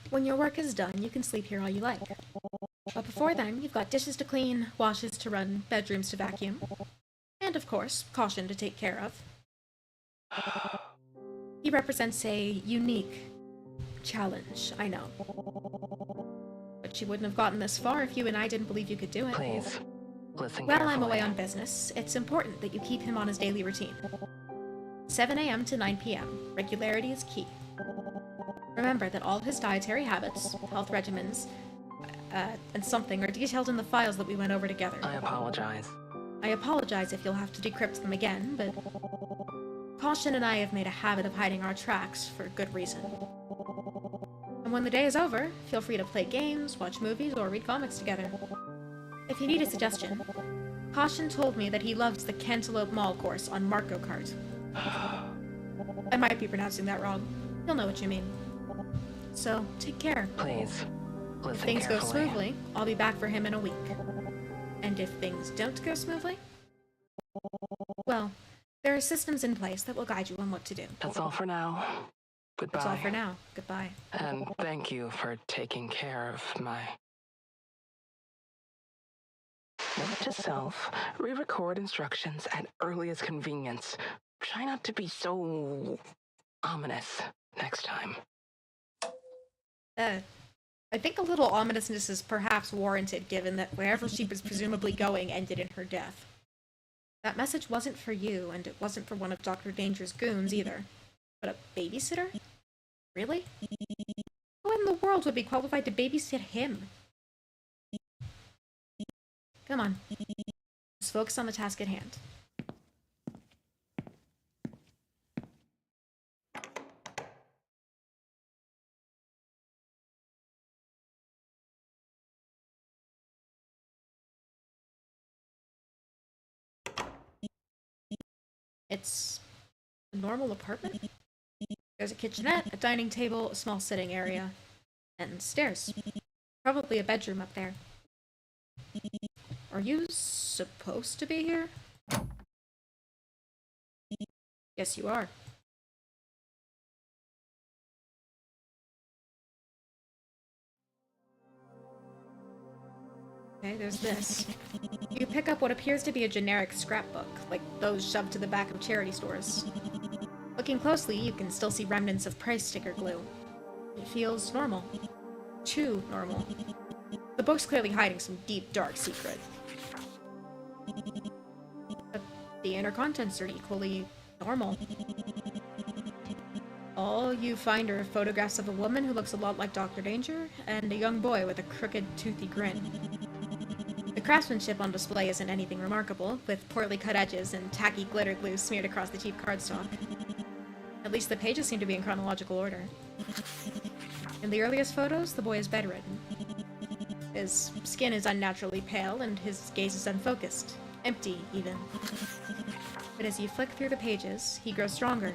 When your work is done, you can sleep here all you like. But before then, you've got dishes to clean, washes to run, bedrooms to vacuum, and of course, Caution to take care of. He represents a unique challenge, I know. But you wouldn't have gotten this far if you and I didn't believe you could do it. Please, listen While carefully. I'm away on business, it's important that you keep him on his daily routine. 7 a.m. to 9 p.m. Regularity is key. Remember that all his dietary habits, health regimens, and something are detailed in the files that we went over together. I apologize. I apologize if you'll have to decrypt them again, but Caution and I have made a habit of hiding our tracks for good reason. And when the day is over, feel free to play games, watch movies, or read comics together. If you need a suggestion, Caution told me that he loves the Cantaloupe Mall course on Marco Kart. I might be pronouncing that wrong. You'll know what you mean. So, take care. Please, listen If things carefully. go smoothly, I'll be back for him in a week. And if things don't go smoothly, well, there are systems in place that will guide you on what to do. That's all for now. Goodbye. That's all for now. Goodbye. And thank you for taking care of my... Note to self, re-record instructions at earliest convenience. Try not to be so ominous next time. I think a little ominousness is perhaps warranted, given that wherever she was presumably going ended in her death. That message wasn't for you, and it wasn't for one of Dr. Danger's goons either. But a babysitter? Really? Who in the world would be qualified to babysit him? Come on. Let's focus on the task at hand. It's a normal apartment. There's a kitchenette, a dining table, a small sitting area, and stairs. Probably a bedroom up there. Are you supposed to be here? Yes, you are. Okay, there's this. You pick up what appears to be a generic scrapbook, like those shoved to the back of charity stores. Looking closely, you can still see remnants of price sticker glue. It feels normal. Too normal. The book's clearly hiding some deep, dark secret. But the inner contents are equally normal. All you find are photographs of a woman who looks a lot like Dr. Danger, and a young boy with a crooked, toothy grin. The craftsmanship on display isn't anything remarkable, with poorly cut edges and tacky glitter glue smeared across the cheap cardstock. At least the pages seem to be in chronological order. In the earliest photos, the boy is bedridden. His skin is unnaturally pale, and his gaze is unfocused. Empty, even. But as you flick through the pages, he grows stronger.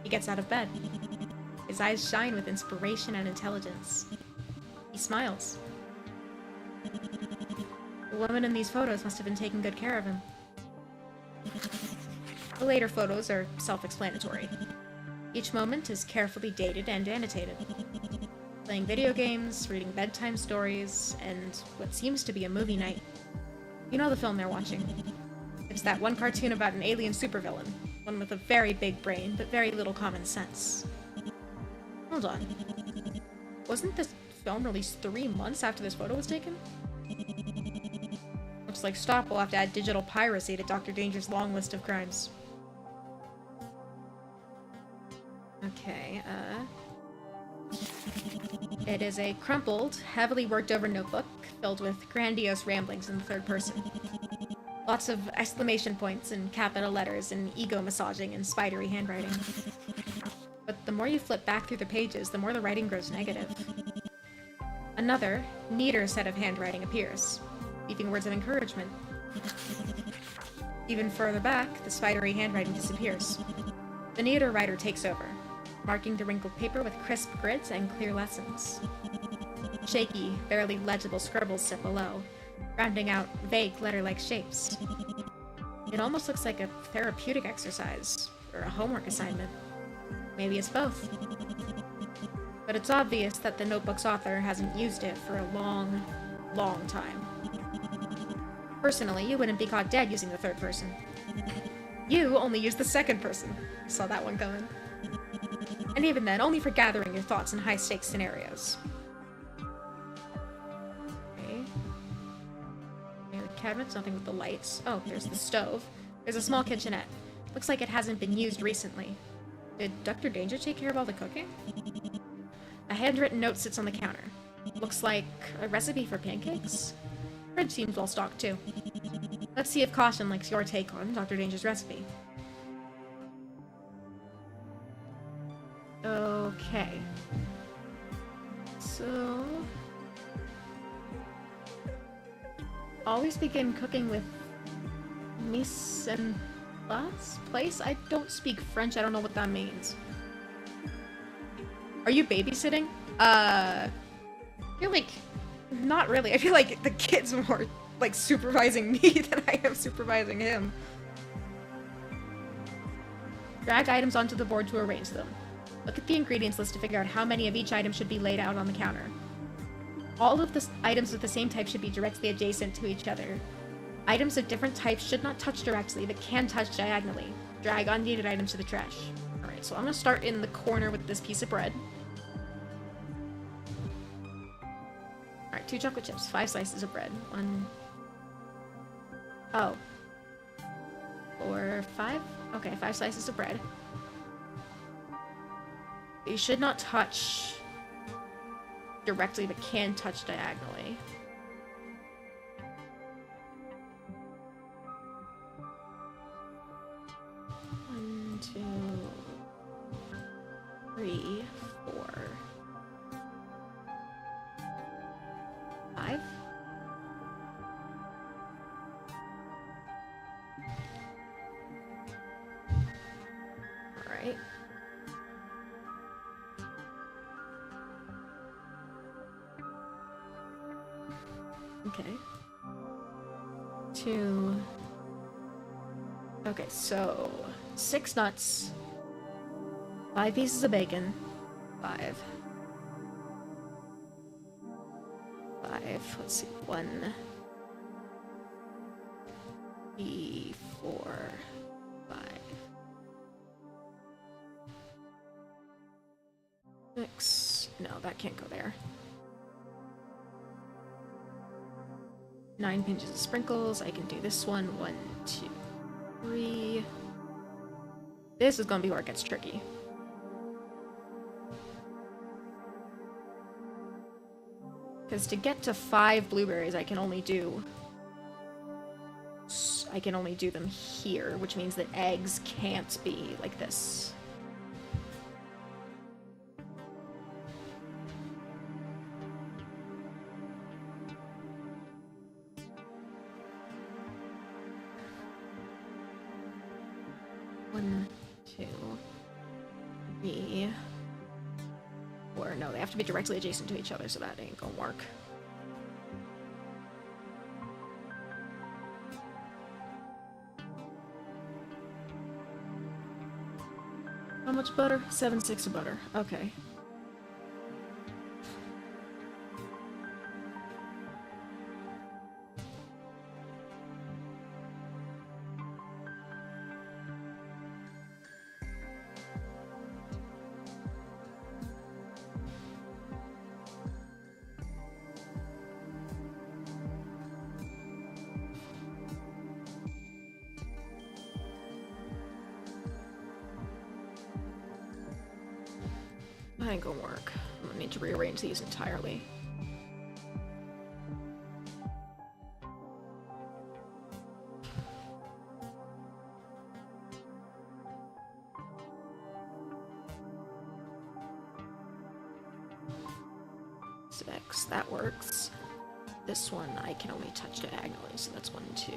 He gets out of bed. His eyes shine with inspiration and intelligence. He smiles. The woman in these photos must have been taking good care of him. The later photos are self-explanatory. Each moment is carefully dated and annotated. Playing video games, reading bedtime stories, and what seems to be a movie night. You know the film they're watching. It's that one cartoon about an alien supervillain, one with a very big brain, but very little common sense. Hold on. Wasn't this film released 3 months after this photo was taken? Looks like Stop will have to add digital piracy to Dr. Danger's long list of crimes. Okay, it is a crumpled, heavily worked over notebook filled with grandiose ramblings in the third person. Lots of exclamation points and capital letters and ego massaging and spidery handwriting. But the more you flip back through the pages, the more the writing grows negative. Another, neater set of handwriting appears, leaving words of encouragement. Even further back, the spidery handwriting disappears. The neater writer takes over, marking the wrinkled paper with crisp grids and clear lessons. Shaky, barely legible scribbles sit below, rounding out vague letter-like shapes. It almost looks like a therapeutic exercise, or a homework assignment. Maybe it's both. But it's obvious that the notebook's author hasn't used it for a long, long time. Personally, you wouldn't be caught dead using the third person. You only use the second person. Saw that one coming. And even then, only for gathering your thoughts in high-stakes scenarios. Okay. There are cabinets, nothing with the lights. Oh, there's the stove. There's a small kitchenette. Looks like it hasn't been used recently. Did Dr. Danger take care of all the cooking? A handwritten note sits on the counter. Looks like a recipe for pancakes? Fridge seems well stocked, too. Let's see if Caution likes your take on Dr. Danger's recipe. Okay. So... always begin cooking with mise en place? I don't speak French, I don't know what that means. Are you babysitting? I feel like... not really. I feel like the kid's more, like, supervising me than I am supervising him. Drag items onto the board to arrange them. Look at the ingredients list to figure out how many of each item should be laid out on the counter. All of the items of the same type should be directly adjacent to each other. Items of different types should not touch directly, but can touch diagonally. Drag unneeded items to the trash. Alright, so I'm gonna start in the corner with this piece of bread. Alright, 2 chocolate chips, 5 slices of bread. 1... Oh. 4, 5? Okay, 5 slices of bread. You should not touch directly, but can touch diagonally. One, 2, 3, 4, 5. All right. Okay. 2. Okay, so 6 nuts, 5 pieces of bacon, 5. Let's see, 1, 3, 4, 5, 6. No, that can't go there. 9 pinches of sprinkles. I can do this one. 1, 2, 3. This is gonna be where it gets tricky. Because to get to 5 blueberries, I can only do them here, which means that eggs can't be like this. One, 2, 3, 4. No, they have to be directly adjacent to each other, so that ain't gonna work. How much butter? 7 sticks of butter. Okay. That ain't gonna work. I'm gonna need to rearrange these entirely. Six, that works. This one I can only touch diagonally, so that's 1, 2.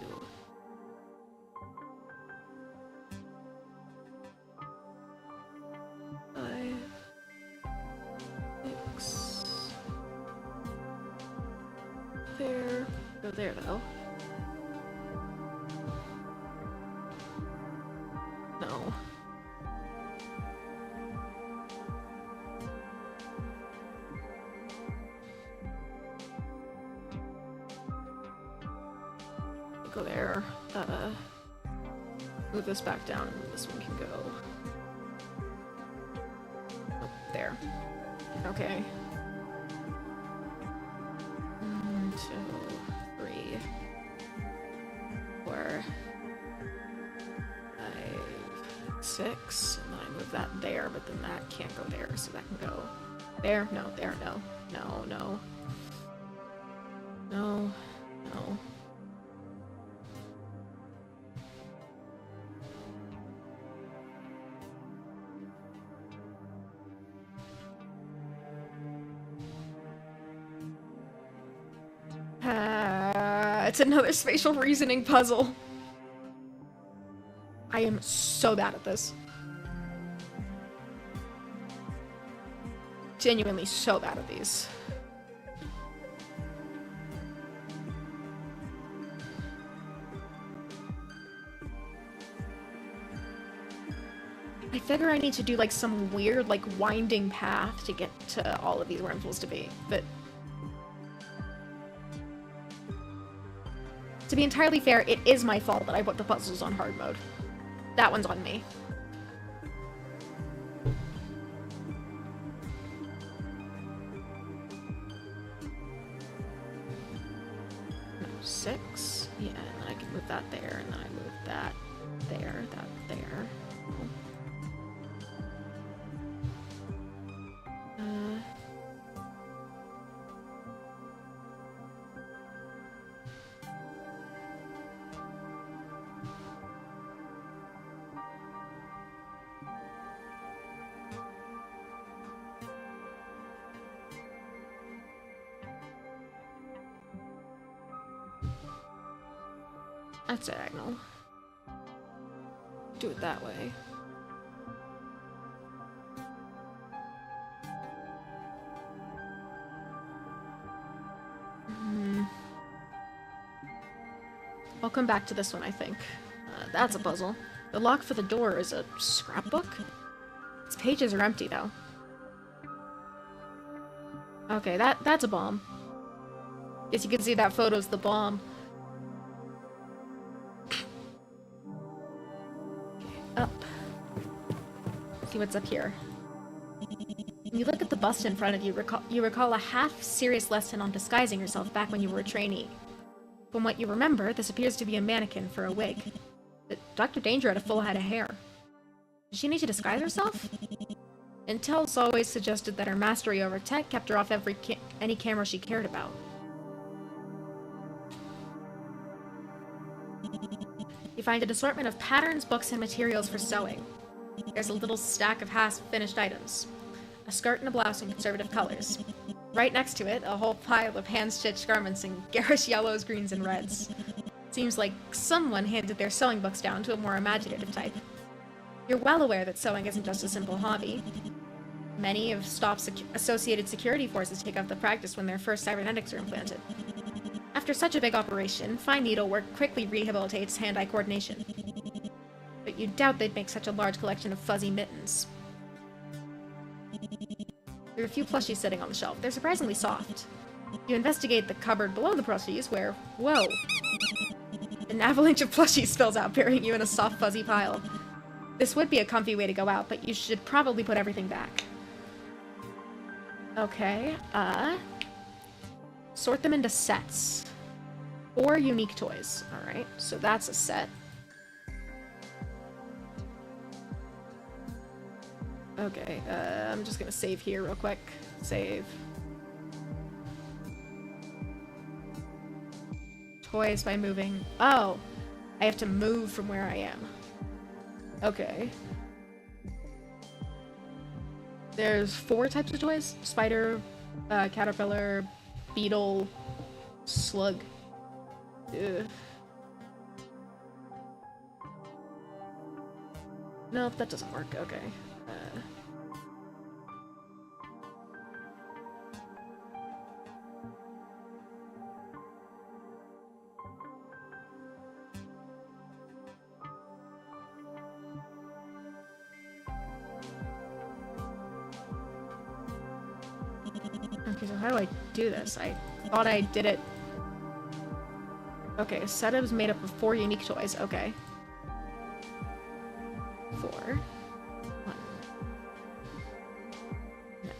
There though. No. Go there. Move this back down and this one can go. Oh, there. Okay. 1, 2, 3, 4, 5, 6, and then I move that there, but then that can't go there, so that can go there. No, there, no, no, no, no, no. It's another spatial reasoning puzzle. I am so bad at this. Genuinely so bad at these. I figure I need to do, like, some weird, like, winding path to get to all of these where I'm supposed to be, but... To be entirely fair, it is my fault that I put the puzzles on hard mode. That one's on me. No, 6. Yeah, and then I can move that there, and then I move that there, that there. That's diagonal. Do it that way. I'll come back to this one, I think. That's a puzzle. The lock for the door is a scrapbook? Its pages are empty, though. Okay, that's a bomb. Guess you can see that photo's the bomb. Up. See what's up here. When you look at the bust in front of you, you recall a half-serious lesson on disguising yourself back when you were a trainee. From what you remember, this appears to be a mannequin for a wig. But Dr. Danger had a full head of hair. Did she need to disguise herself? Intel's always suggested that her mastery over tech kept her off any camera she cared about. You find an assortment of patterns, books, and materials for sewing. There's a little stack of half-finished items. A skirt and a blouse in conservative colors. Right next to it, a whole pile of hand-stitched garments in garish yellows, greens, and reds. Seems like someone handed their sewing books down to a more imaginative type. You're well aware that sewing isn't just a simple hobby. Many of STOP's associated security forces take up the practice when their first cybernetics are implanted. After such a big operation, fine needlework quickly rehabilitates hand-eye coordination. But you'd doubt they'd make such a large collection of fuzzy mittens. There are a few plushies sitting on the shelf. They're surprisingly soft. You investigate the cupboard below the plushies where, whoa! An avalanche of plushies spills out, burying you in a soft, fuzzy pile. This would be a comfy way to go out, but you should probably put everything back. Okay, sort them into sets. 4 unique toys. Alright, so that's a set. Okay, I'm just gonna save here real quick. Save. Toys by moving. Oh! I have to move from where I am. Okay. There's 4 types of toys. Spider, caterpillar, beetle, slug. Ugh. Nope, that doesn't work. Okay. Okay, so how do I do this? I thought I did it. Okay, a setup is made up of 4 unique toys. Okay. 4. 1. No.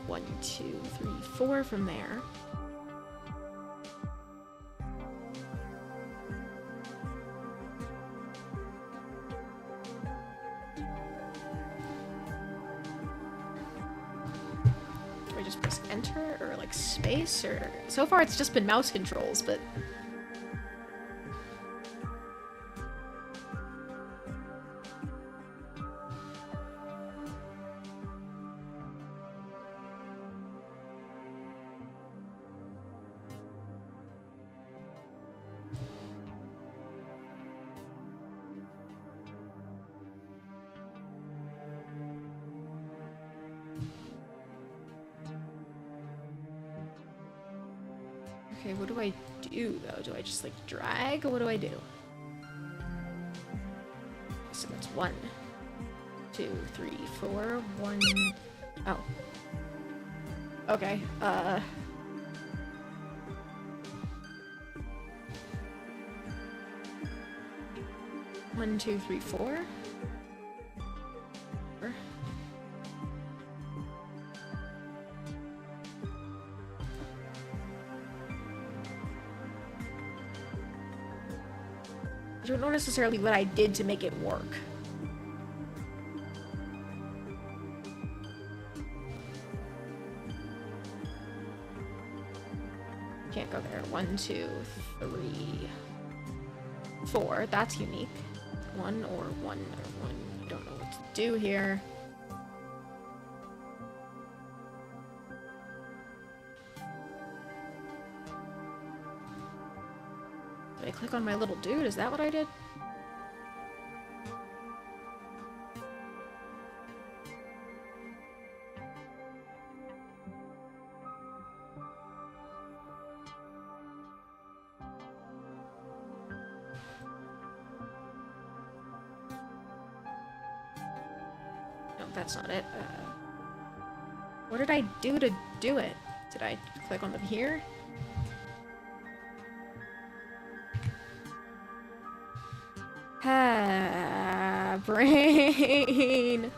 1, 2, 3, 4 from there. Do I just press enter or like space or so far it's just been mouse controls, but okay, what do I do, though? Do I just, like, drag, or what do I do? So that's 1. 2, 3, 4, 1. Oh. Okay, 1, 2, 3, 4. I don't know necessarily what I did to make it work. Can't go there. 1, 2, 3, 4. That's unique. 1 or 1 or 1. I don't know what to do here. Did I click on my little dude? Is that what I did? No, that's not it. What did I do to do it? Did I click on them here? Ah, brain.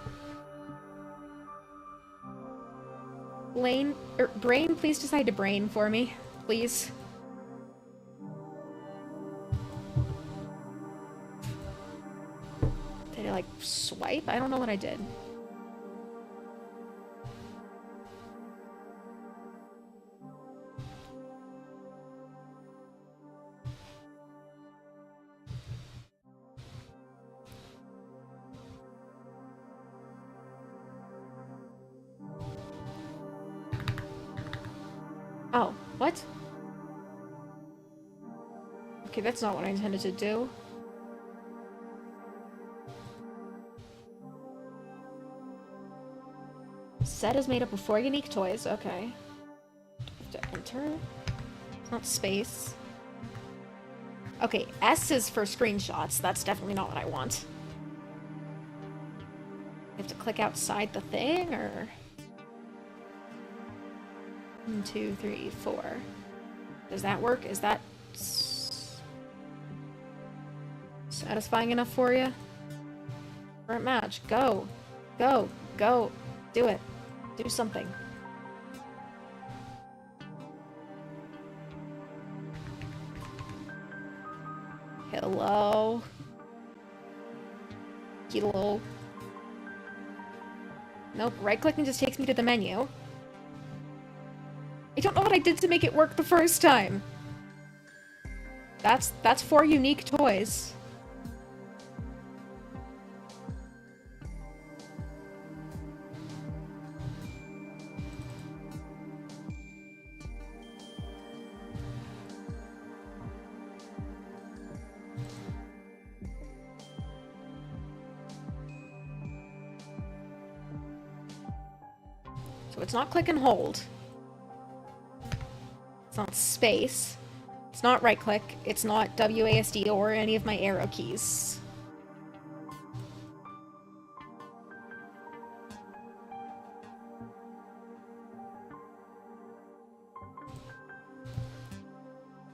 Brain, please decide to brain for me, please. Did I, like, swipe? I don't know what I did. Oh, what? Okay, that's not what I intended to do. Set is made up of 4 unique toys, okay. Have to enter. It's not space. Okay, S is for screenshots. That's definitely not what I want. I have to click outside the thing, or... 1, 2, 3, 4. Does that work? Is that satisfying enough for you? Current match. Go. Go. Go. Do it. Do something. Hello. Hello. Nope. Right-clicking just takes me to the menu. I don't know what I did to make it work the first time. That's 4 unique toys. So it's not click and hold. It's not space. It's not right click. It's not WASD or any of my arrow keys.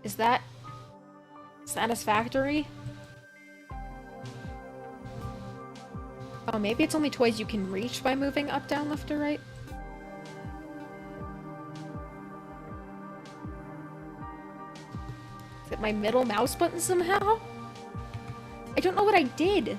Is that satisfactory? Oh, maybe it's only toys you can reach by moving up, down, left, or right? Is it my middle mouse button somehow? I don't know what I did.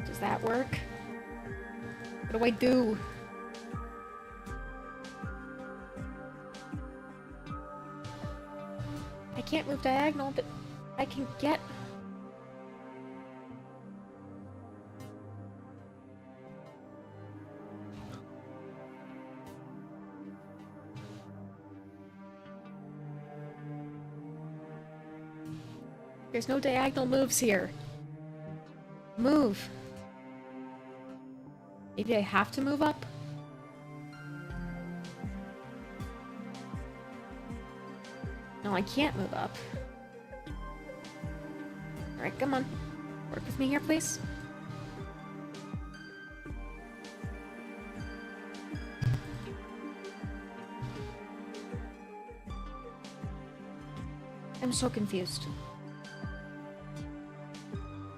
Does that work? What do I do? I can't move diagonal, but I can get... There's no diagonal moves here. Move. Maybe I have to move up? No, I can't move up. Alright, come on. Work with me here, please. I'm so confused.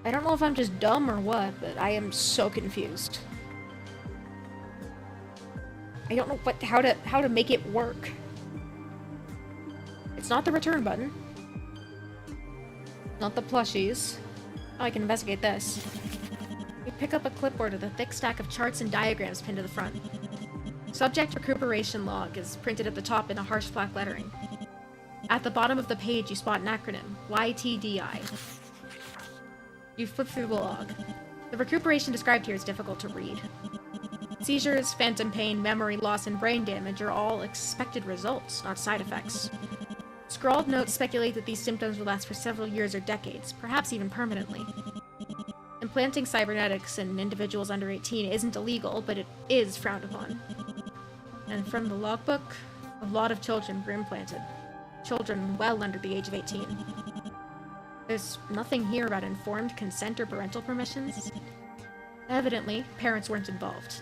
I don't know if I'm just dumb or what, but I am so confused. I don't know how to make it work. It's not the return button. Not the plushies. Oh, I can investigate this. We pick up a clipboard with a thick stack of charts and diagrams pinned to the front. Subject recuperation log is printed at the top in a harsh black lettering. At the bottom of the page, you spot an acronym, YTDI. You flip through the log. The recuperation described here is difficult to read. Seizures, phantom pain, memory loss, and brain damage are all expected results, not side effects. Scrawled notes speculate that these symptoms will last for several years or decades, perhaps even permanently. Implanting cybernetics in individuals under 18 isn't illegal, but it is frowned upon. And from the logbook, a lot of children were implanted. Children well under the age of 18. There's nothing here about informed consent or parental permissions. Evidently, parents weren't involved.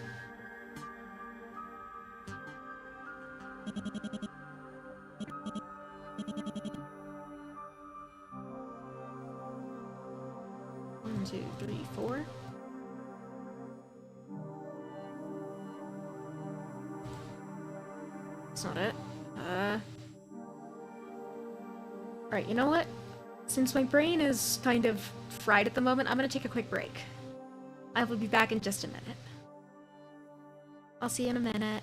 One, two, three, four. That's not it. Alright, you know what? Since my brain is kind of fried at the moment, I'm gonna take a quick break. I will be back in just a minute. I'll see you in a minute.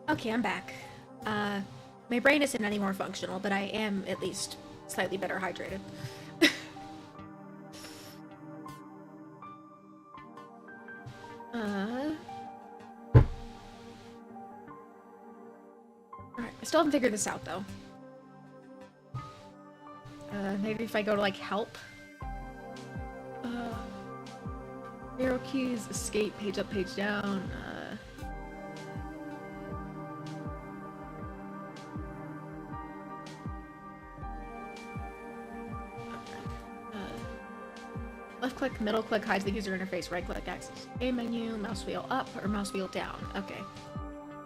Okay, I'm back. My brain isn't any more functional, but I am at least slightly better hydrated. Alright, I still haven't figured this out, though. Maybe if I go to, like, help? Arrow keys, escape, page up, page down, left click, middle click hides the user interface, right click access a menu, mouse wheel up or mouse wheel down. Okay.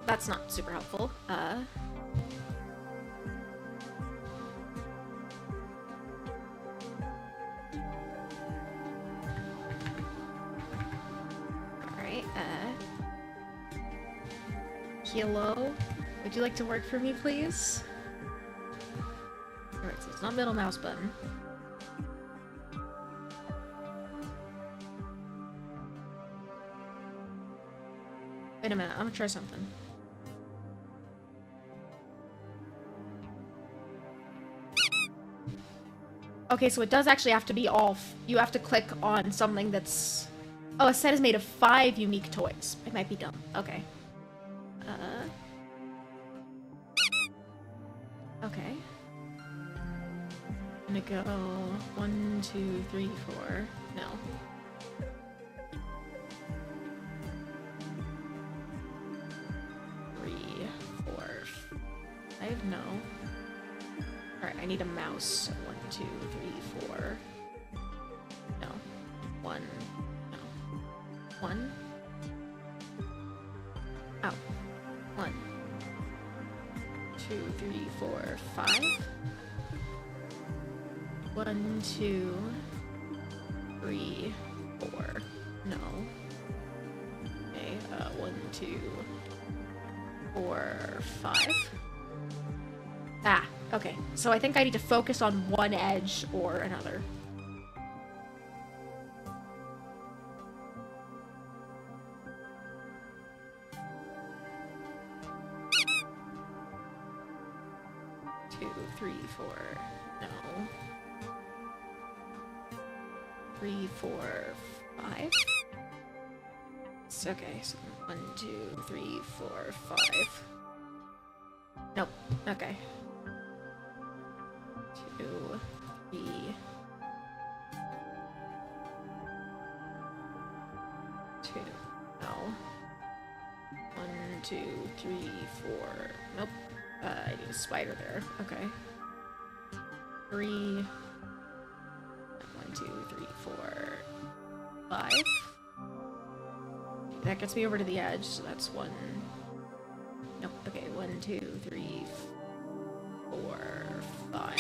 That's not super helpful. Alright, Kilo, would you like to work for me, please? Alright, so it's not middle mouse button. Wait a minute, I'm gonna try something. Okay, so it does actually have to be all. You have to click on something that's. Oh, a set is made of 5 unique toys. I might be dumb. Okay. Okay. I'm gonna go 1, 2, 3, 4. No. 3, 4, 5. No. Alright, I need a mouse. So 1, 2, 3, 4. No. 1. No. 1. Oh. 1. 2, 3, 4, 5. 1, 2, 3, 4. No. Okay, 1, 2, 4, 5. Ah, okay. So I think I need to focus on one edge or another. Two, 3, 4. No. 3, 4, 5. It's okay. So 1, 2, 3, 4, 5. Nope. Okay. 2, 3. Two. No. 1, 2, 3, 4. Nope. I need a spider there. Okay. 3. 1, 2, 3, 4, 5. That gets me over to the edge, so that's 1. Nope. Okay, 1, 2, 3, 4, 5.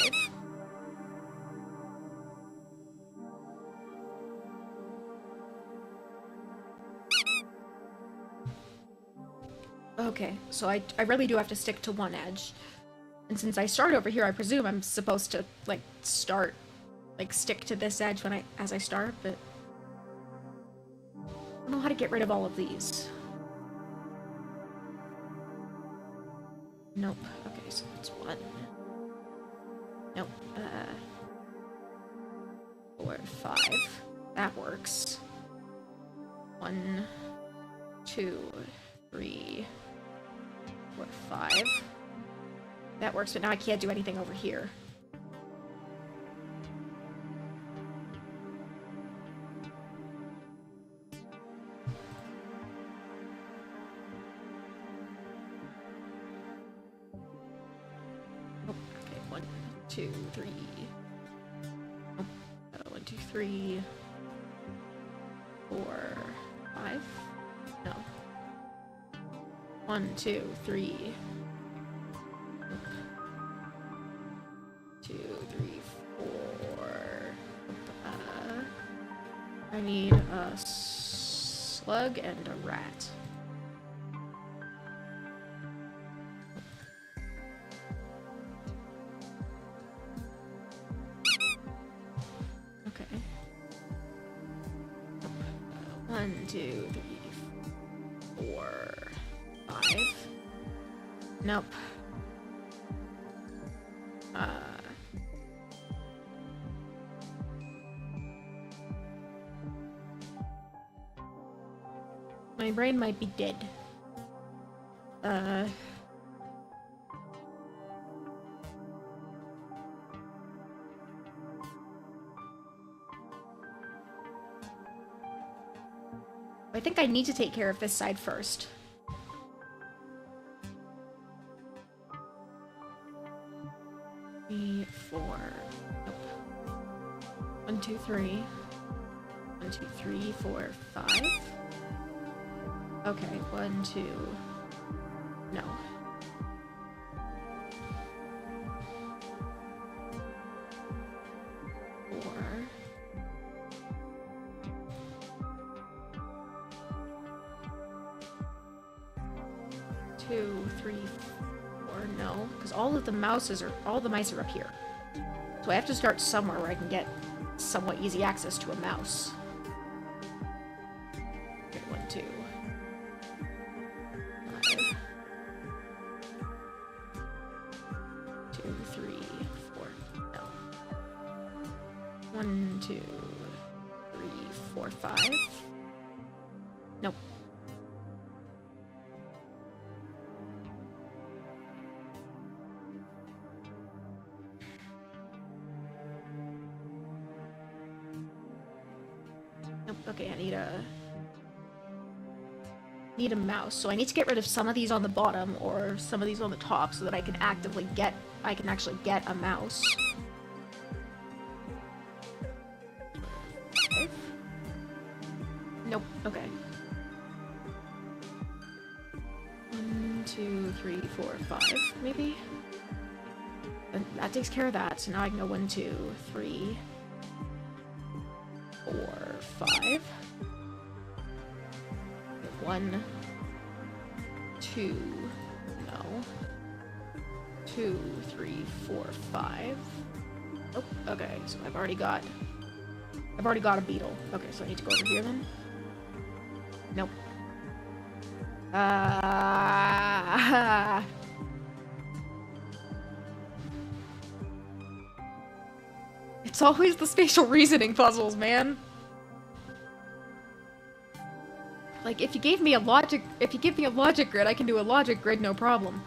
Okay, so I really do have to stick to one edge. And since I start over here, I presume I'm supposed to, like, stick to this edge as I start, but I don't know how to get rid of all of these. Nope. Okay, so that's 1. Nope. 4, 5. That works. 1, 2, 3, 4, 5. That works, but now I can't do anything over here. Oh, okay, 1, 2, 3. Oh, 1, 2, 3, 4, 5. No. 1, 2, 3. 2, 3, 4. I need a slug and a rat. Okay. 1, 2, 3, 4, 5. Nope. My brain might be dead. I think I need to take care of this side first. Three, four. Nope. 1, 2, 3. 1, 2, 3, 4, 5. Okay, 1, 2. No. Two, three, four, no. Because all the mice are up here. So I have to start somewhere where I can get somewhat easy access to a mouse. Okay, 1, 2. 5. 2, 3, 4. No. 1, 2, 3, 4, 5. Nope. Okay, I need a mouse. So I need to get rid of some of these on the bottom or some of these on the top so that I can actually get a mouse. Okay. Nope. Okay. 1, 2, 3, 4, 5, maybe? And that takes care of that. So now I can go 1, 2, 3, 4, 5. 1, 2, no. 2, 3, 4, 5. Oh, okay, so I've already got a beetle. Okay, so I need to go over here then. Nope. It's always the spatial reasoning puzzles, man. Like, if you give me a logic grid, I can do a logic grid, no problem.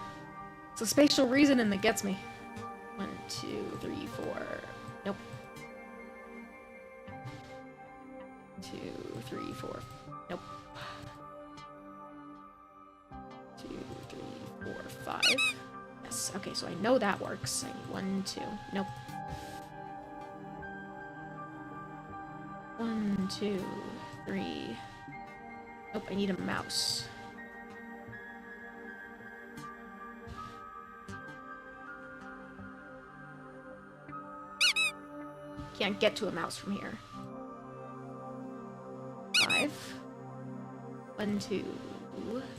It's the spatial reasoning that gets me. 1, 2, 3, 4. Nope. 2, 3, 4. Nope. 2, 3, 4, 5. Yes. Okay, so I know that works. I need 1, 2. Nope. 1, 2, 3. Nope, I need a mouse. Can't get to a mouse from here. 5. 1, 2,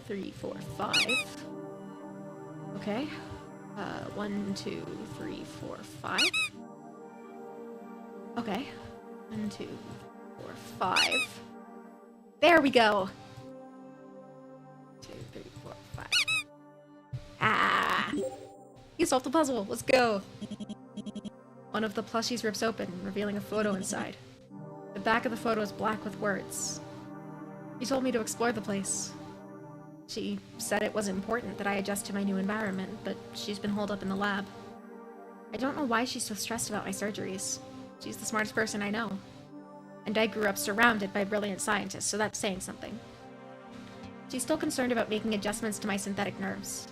3, 4, 5. Okay. 1, 2, 3, 4, 5. Okay. 1, 2, 4, 5. There we go. 2, 3, 4, 5. Ah! You solved the puzzle. Let's go. One of the plushies rips open, revealing a photo inside. The back of the photo is black with words. She told me to explore the place. She said it was important that I adjust to my new environment, but she's been holed up in the lab. I don't know why she's so stressed about my surgeries. She's the smartest person I know. And I grew up surrounded by brilliant scientists, so that's saying something. She's still concerned about making adjustments to my synthetic nerves,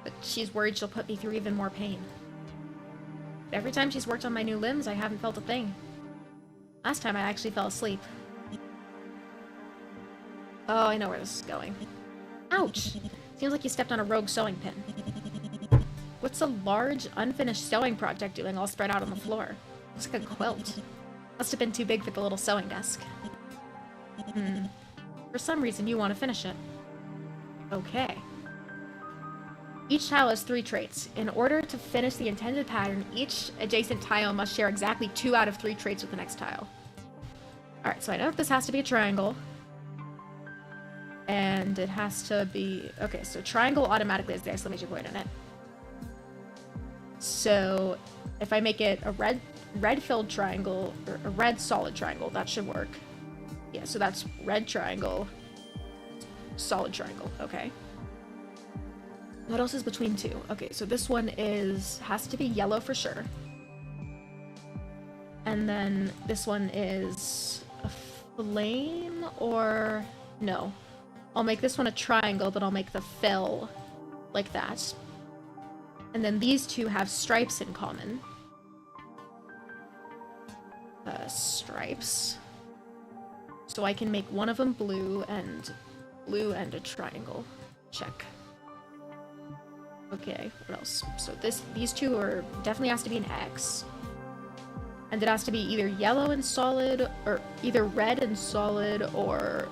but she's worried she'll put me through even more pain. But every time she's worked on my new limbs, I haven't felt a thing. Last time I actually fell asleep. Oh, I know where this is going. Ouch! Seems like you stepped on a rogue sewing pin. What's a large, unfinished sewing project doing all spread out on the floor? Looks like a quilt. Must have been too big for the little sewing desk. For some reason, you want to finish it. Okay. Each tile has 3 traits. In order to finish the intended pattern, each adjacent tile must share exactly 2 out of 3 traits with the next tile. Alright, so I know that this has to be a triangle. And it has to be... Okay, so triangle automatically has the exclamation point in it. So if I make it a red-filled triangle, or a red solid triangle, that should work. Yeah, so that's red triangle, solid triangle, okay. What else is between two? Okay, so this one has to be yellow for sure. And then this one is a flame, or... No. I'll make this one a triangle, but I'll make the fill like that. And then these two have stripes in common. Stripes. So I can make one of them blue and a triangle. Check. Okay, what else? So these two are definitely has to be an X. And it has to be either yellow and solid, or either red and solid, or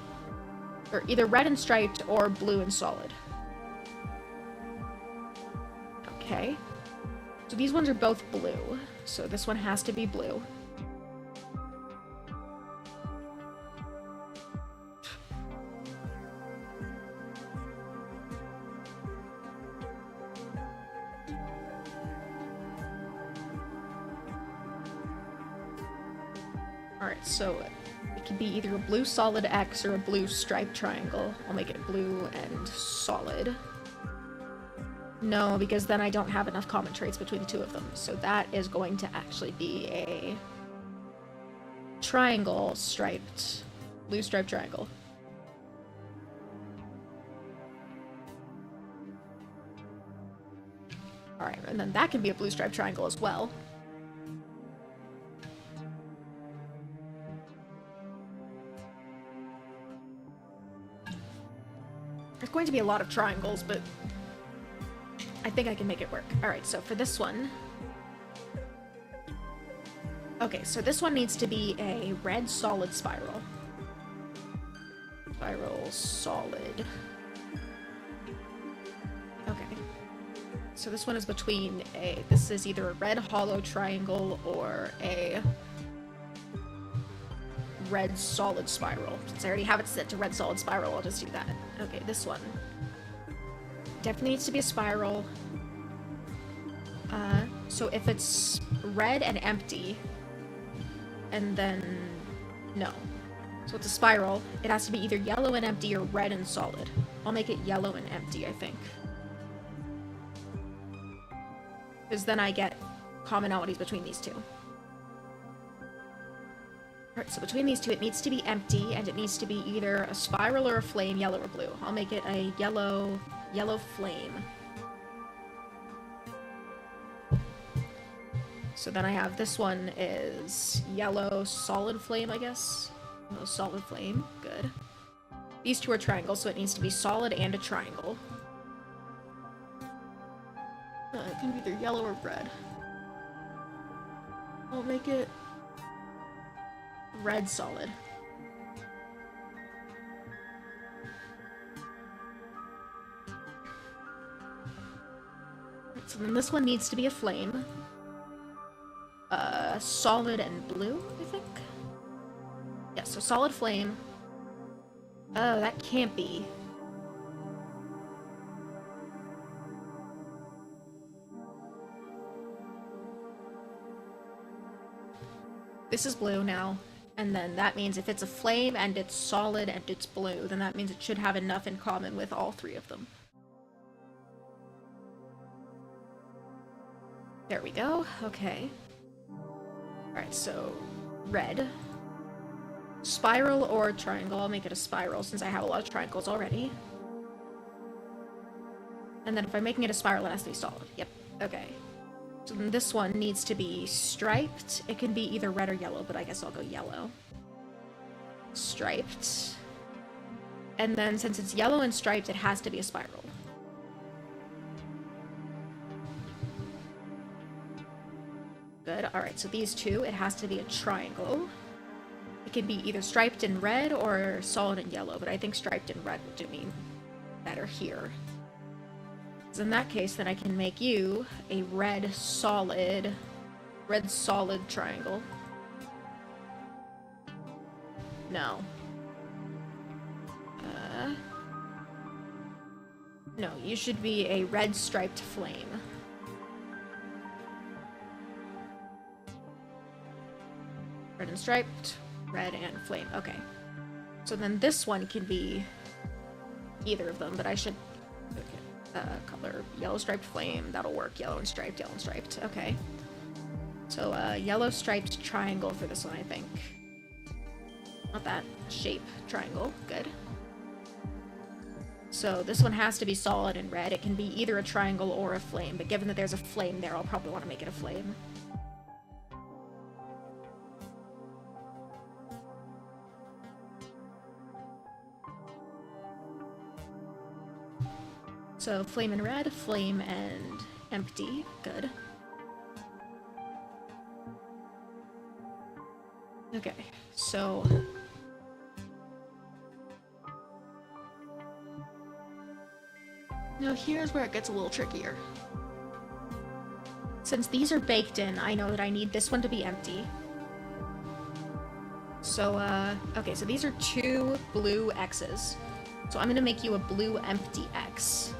either red and striped, or blue and solid. Okay. So these ones are both blue. So this one has to be blue. Alright, so it can be either a blue solid X or a blue striped triangle. I'll make it blue and solid. No, because then I don't have enough common traits between the two of them. So that is going to actually be a triangle striped, blue striped triangle. Alright, and then that can be a blue striped triangle as well. There's going to be a lot of triangles, but I think I can make it work. Alright, so for this one... Okay, so this one needs to be a red solid spiral. Spiral solid. Okay. So this one is between a... This is either a red hollow triangle or a red solid spiral. Since I already have it set to red solid spiral, I'll just do that. Okay, this one definitely needs to be a spiral. So if it's red and empty, and then no. So it's a spiral, it has to be either yellow and empty or red and solid. I'll make it yellow and empty, I think. Because then I get commonalities between these two. Alright, so between these two, it needs to be empty, and it needs to be either a spiral or a flame, yellow or blue. I'll make it a yellow flame. So then I have this one is yellow solid flame, I guess. No, solid flame, good. These two are triangles, so it needs to be solid and a triangle. It can be either yellow or red. I'll make it red solid. So then this one needs to be a flame. Solid and blue, I think? Yeah, so solid flame. Oh, that can't be. This is blue now, and then that means if it's a flame and it's solid and it's blue, then that means it should have enough in common with all three of them. There we go. Okay. Alright, so red. Spiral or triangle. I'll make it a spiral since I have a lot of triangles already. And then if I'm making it a spiral, it has to be solid. Yep. Okay. So then this one needs to be striped. It can be either red or yellow, but I guess I'll go yellow. Striped. And then since it's yellow and striped, it has to be a spiral. Good. Alright, so these two, it has to be a triangle. It can be either striped in red or solid in yellow, but I think striped in red would do me better here. So in that case, then I can make you a red solid triangle. No, you should be a red striped flame. Red and striped, red and flame. Okay. So then this one can be either of them, but I should color yellow striped flame. That'll work. Yellow and striped, yellow and striped. Okay. So yellow striped triangle for this one, I think. Not that shape. Triangle. Good. So this one has to be solid and red. It can be either a triangle or a flame, but given that there's a flame there, I'll probably want to make it a flame. So flame and red, flame and empty. Good. Okay, so now here's where it gets a little trickier. Since these are baked in, I know that I need this one to be empty. So, okay, so these are 2 blue X's. So I'm gonna make you a blue empty X.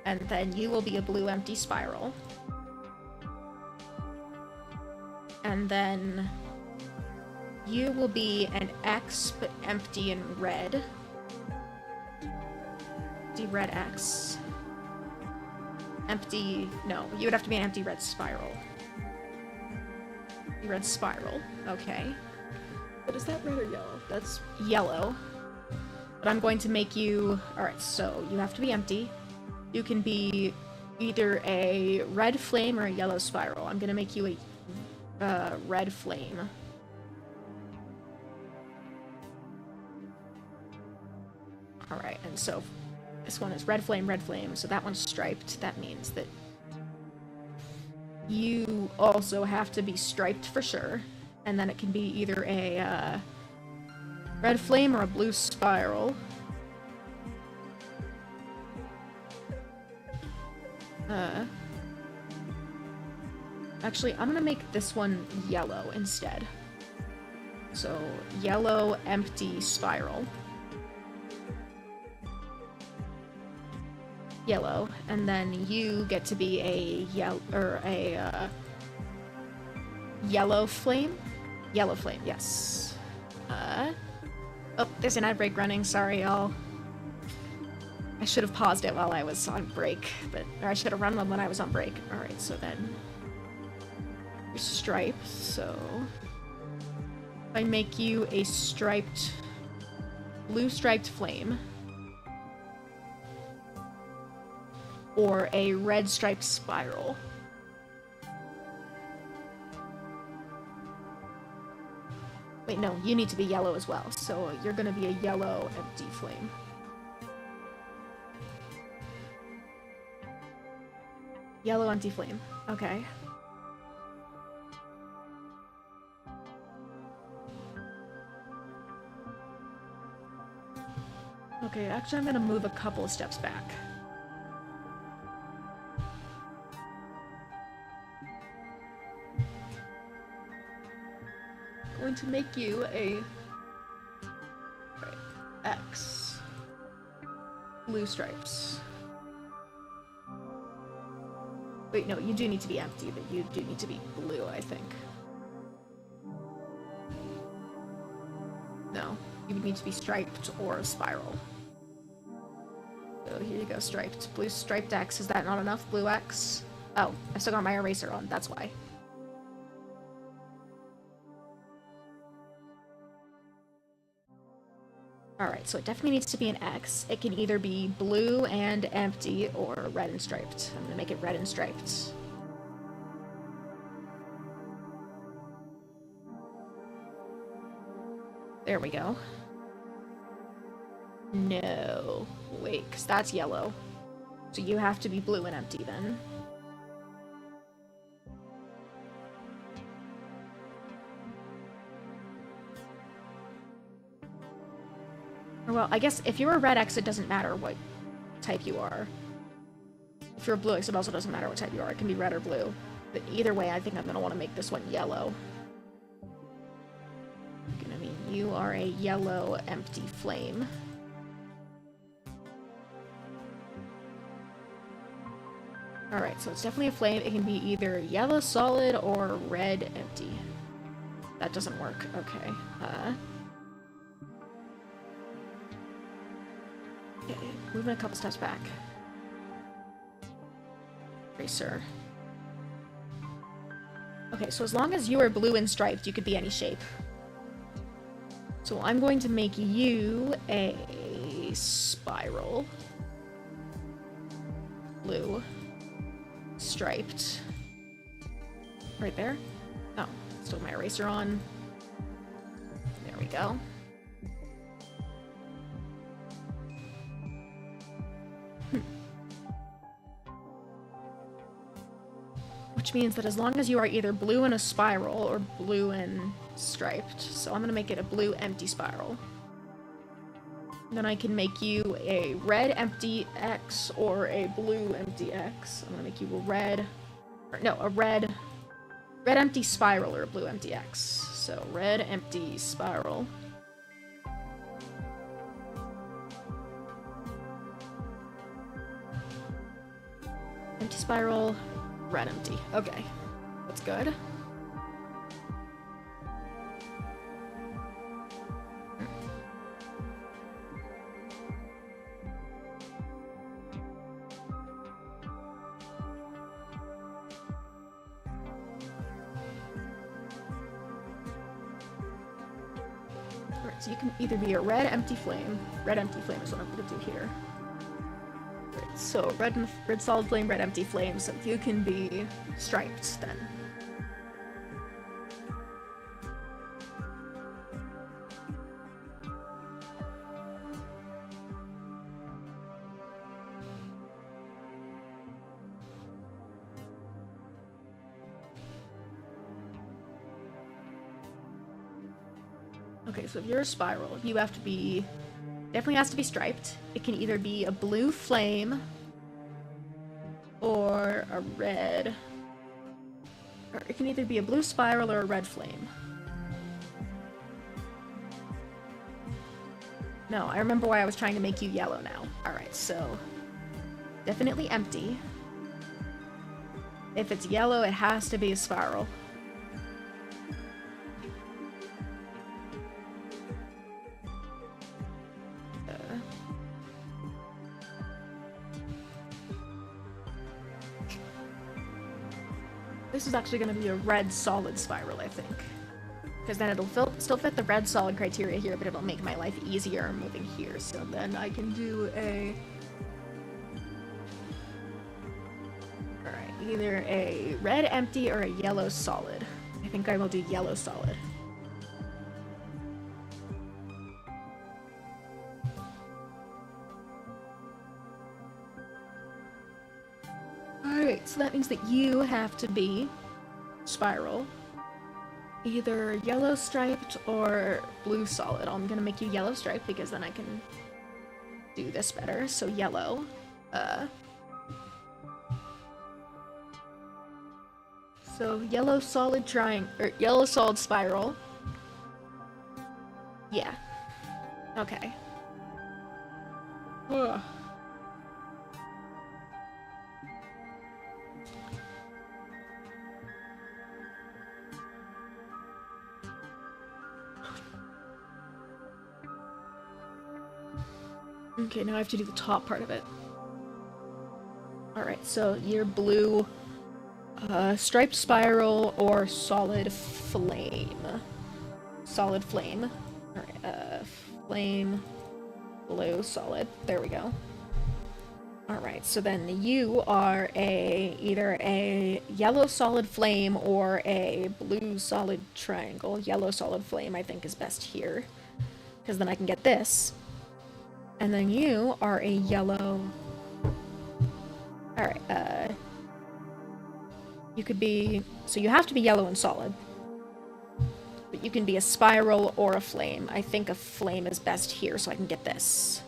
And then you will be a blue empty spiral. And then you will be an X, but empty and red. Empty red X. Empty, no, you would have to be an empty red spiral. Red spiral, okay. But is that red or yellow? That's yellow. But I'm going to make you, alright, so you have to be empty. You can be either a red flame or a yellow spiral. I'm gonna make you a red flame. Alright, and so this one is red flame, so that one's striped. That means that you also have to be striped for sure. And then it can be either a red flame or a blue spiral. Actually, I'm gonna make this one yellow instead. So, yellow empty spiral. Yellow, and then you get to be a yellow flame? Yellow flame, yes. Oh, there's an ad break running, sorry y'all. I should have paused it while I was on break, or I should have run one when I was on break. Alright, so then your stripes, so if I make you a striped, blue striped flame, or a red striped spiral. Wait, no, you need to be yellow as well, so you're gonna be a yellow empty flame. Yellow empty flame, okay. Okay, actually I'm gonna move a couple of steps back. Going to make you a X blue stripes. Wait, no, you do need to be empty, but you do need to be blue, I think. No, you would need to be striped or a spiral. So here you go, striped. Blue striped X, is that not enough? Blue X? Oh, I still got my eraser on, that's why. Alright, so it definitely needs to be an X. It can either be blue and empty or red and striped. I'm gonna make it red and striped. There we go. No. Wait, because that's yellow. So you have to be blue and empty then. Well, I guess if you're a red X, it doesn't matter what type you are. If you're a blue X, it also doesn't matter what type you are. It can be red or blue. But either way, I think I'm going to want to make this one yellow. I mean, you are a yellow empty flame. Alright, so it's definitely a flame. It can be either yellow solid or red empty. That doesn't work. Okay. Okay, moving a couple steps back. Racer. Okay, so as long as you are blue and striped, you could be any shape. So I'm going to make you a spiral. Blue. Striped. Right there? Oh, still my eraser on. There we go. Which means that as long as you are either blue and a spiral or blue and striped, so I'm gonna make it a blue empty spiral. Then I can make you a red empty X or a blue empty X. I'm gonna make you a red, or no, a red empty spiral or a blue empty X. So red empty spiral. Empty spiral, red empty. Okay, that's good. So you can either be a red empty flame. Red empty flame is what I'm gonna do here. Right, so red solid flame, red empty flame. So you can be striped then. Okay, so if you're a spiral, you have to be... Definitely has to be striped. It can either be a blue flame or a red... Or it can either be a blue spiral or a red flame. No, I remember why I was trying to make you yellow now. Alright, so... Definitely empty. If it's yellow, it has to be a spiral. This is actually going to be a red solid spiral, I think. Because then it'll still fit the red solid criteria here, but it'll make my life easier moving here. So then I can do a... Alright, either a red empty or a yellow solid. I think I will do yellow solid. Alright, so that means that you have to be spiral. Either yellow striped or blue solid. I'm gonna make you yellow striped because then I can do this better. So yellow. So yellow solid triangle, or yellow solid spiral. Yeah. Okay. Ugh. Okay, now I have to do the top part of it. Alright, so your blue striped spiral or solid flame. Solid flame. Alright, flame, blue, solid. There we go. Alright, so then you are either a yellow solid flame or a blue solid triangle. Yellow solid flame I think is best here. Because then I can get this. And then you are a yellow... Alright, you could be... So you have to be yellow and solid. But you can be a spiral or a flame. I think a flame is best here, so I can get this.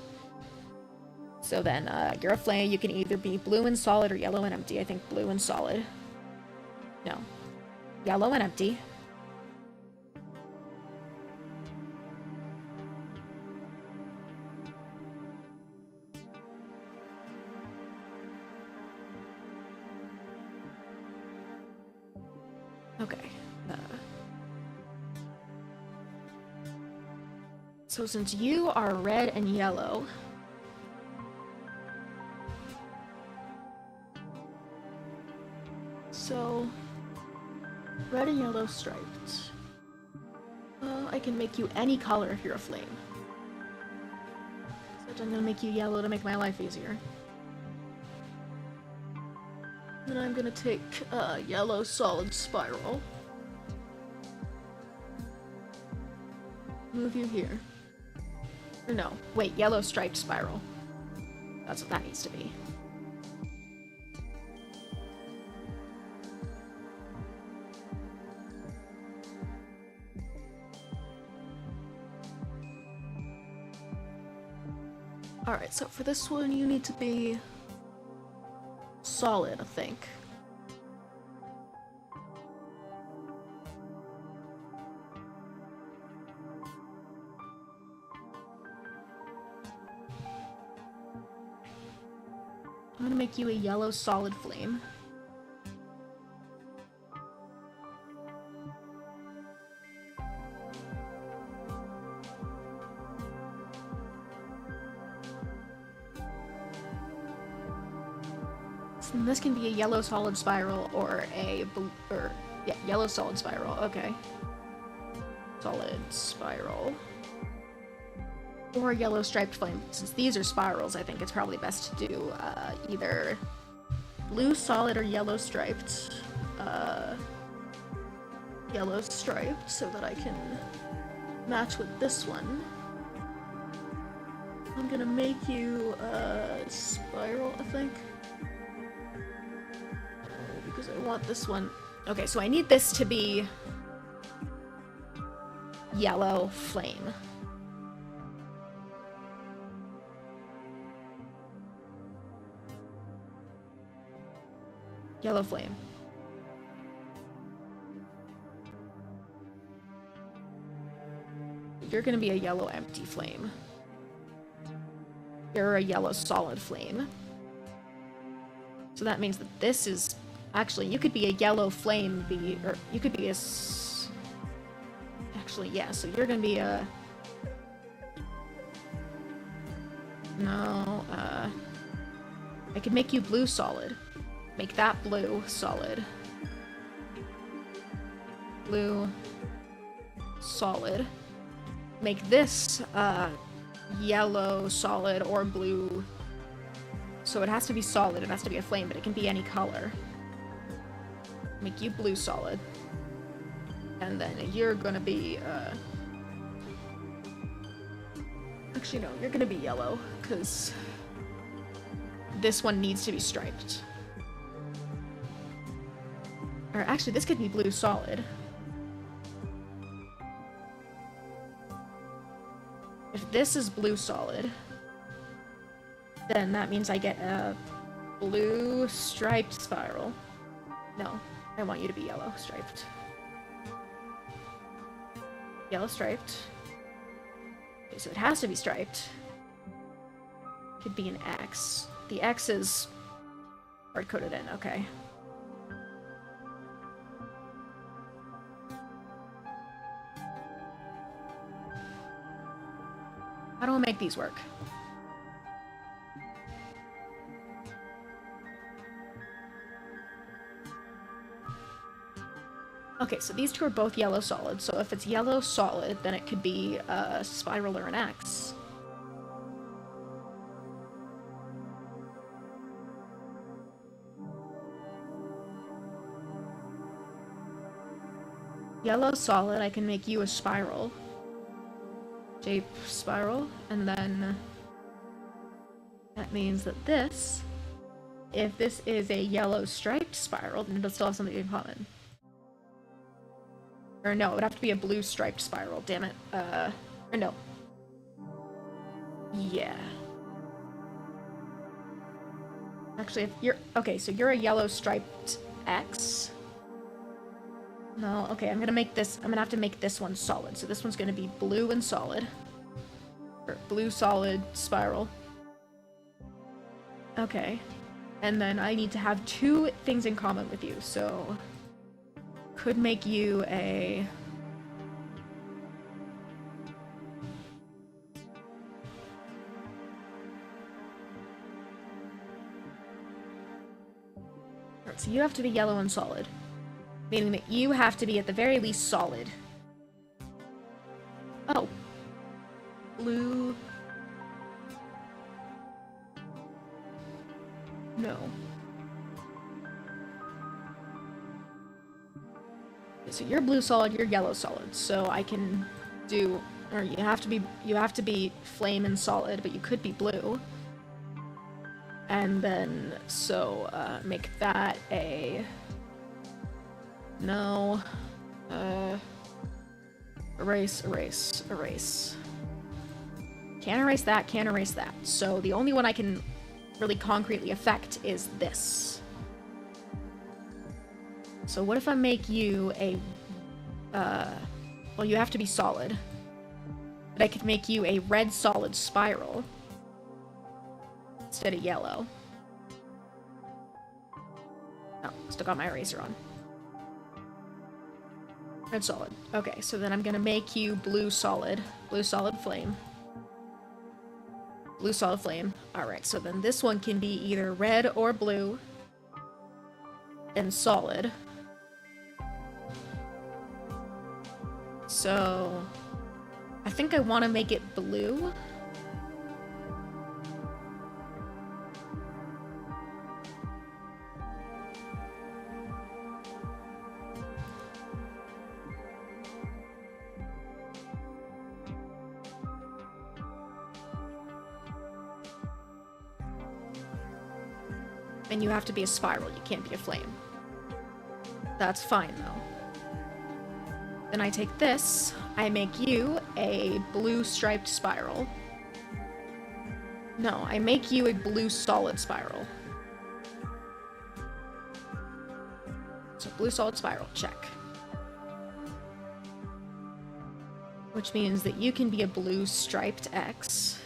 So then, you're a flame. You can either be blue and solid or yellow and empty. I think blue and solid. No. Yellow and empty. Okay. So since you are red and yellow, so red and yellow striped. I can make you any color if you're a flame. So I'm gonna make you yellow to make my life easier. Then I'm gonna take yellow solid spiral. Move you here. Or no, wait, yellow striped spiral. That's what that needs to be. Alright, so for this one you need to be solid, I think. I'm gonna make you a yellow solid flame. So this can be a yellow solid spiral or a yellow solid spiral. Okay. Solid spiral. Or a yellow striped flame. Since these are spirals, I think it's probably best to do either blue solid or yellow striped. Yellow striped so that I can match with this one. I'm gonna make you a spiral, I think. Because I want this one. Okay, so I need this to be yellow flame. Yellow flame. You're gonna be a yellow empty flame. You're a yellow solid flame. So that means that this is... Actually, you could be a yellow flame, or you could be a... Actually, yeah, so you're gonna be a... No, I could make you blue solid. Make that blue solid. Blue solid. Make this yellow solid or blue. So it has to be solid, it has to be a flame, but it can be any color. Make you blue solid. And then you're gonna be actually no, you're gonna be yellow, because this one needs to be striped. Or actually, this could be blue solid. If this is blue solid, then that means I get a blue striped spiral. No, I want you to be yellow striped. Yellow striped. Okay, so it has to be striped. Could be an X. The X is hard-coded in, okay. How do I make these work? Okay, so these two are both yellow solid, so if it's yellow solid, then it could be a spiral or an X. Yellow solid, I can make you a spiral. Shape spiral, and then that means that this, if this is a yellow striped spiral, then it'll still have something in common. Or no, it would have to be a blue striped spiral, damn it. Or no. Yeah. Actually, if you're, okay, so you're a yellow striped X. No, okay, I'm gonna have to make this one solid. So this one's gonna be blue and solid. Or blue solid spiral. Okay. And then I need to have two things in common with you, so... could make you a... Alright, so you have to be yellow and solid. Meaning that you have to be at the very least solid. Oh. Blue... No. So you're blue solid, you're yellow solid. So I can do, or you have to be flame and solid, but you could be blue. And then so make that a no. Erase. Can't erase that, can't erase that. So the only one I can really concretely affect is this. So what if I make you a, well, you have to be solid. But I could make you a red solid spiral instead of yellow. Oh, still got my eraser on. Red solid. Okay, so then I'm gonna make you blue solid flame. Blue solid flame. Alright, so then this one can be either red or blue. And solid. So... I think I want to make it blue. And you have to be a spiral, you can't be a flame. That's fine, though. Then I take this, I make you a blue striped spiral. No, I make you a blue solid spiral. So blue solid spiral, check. Which means that you can be a blue striped X.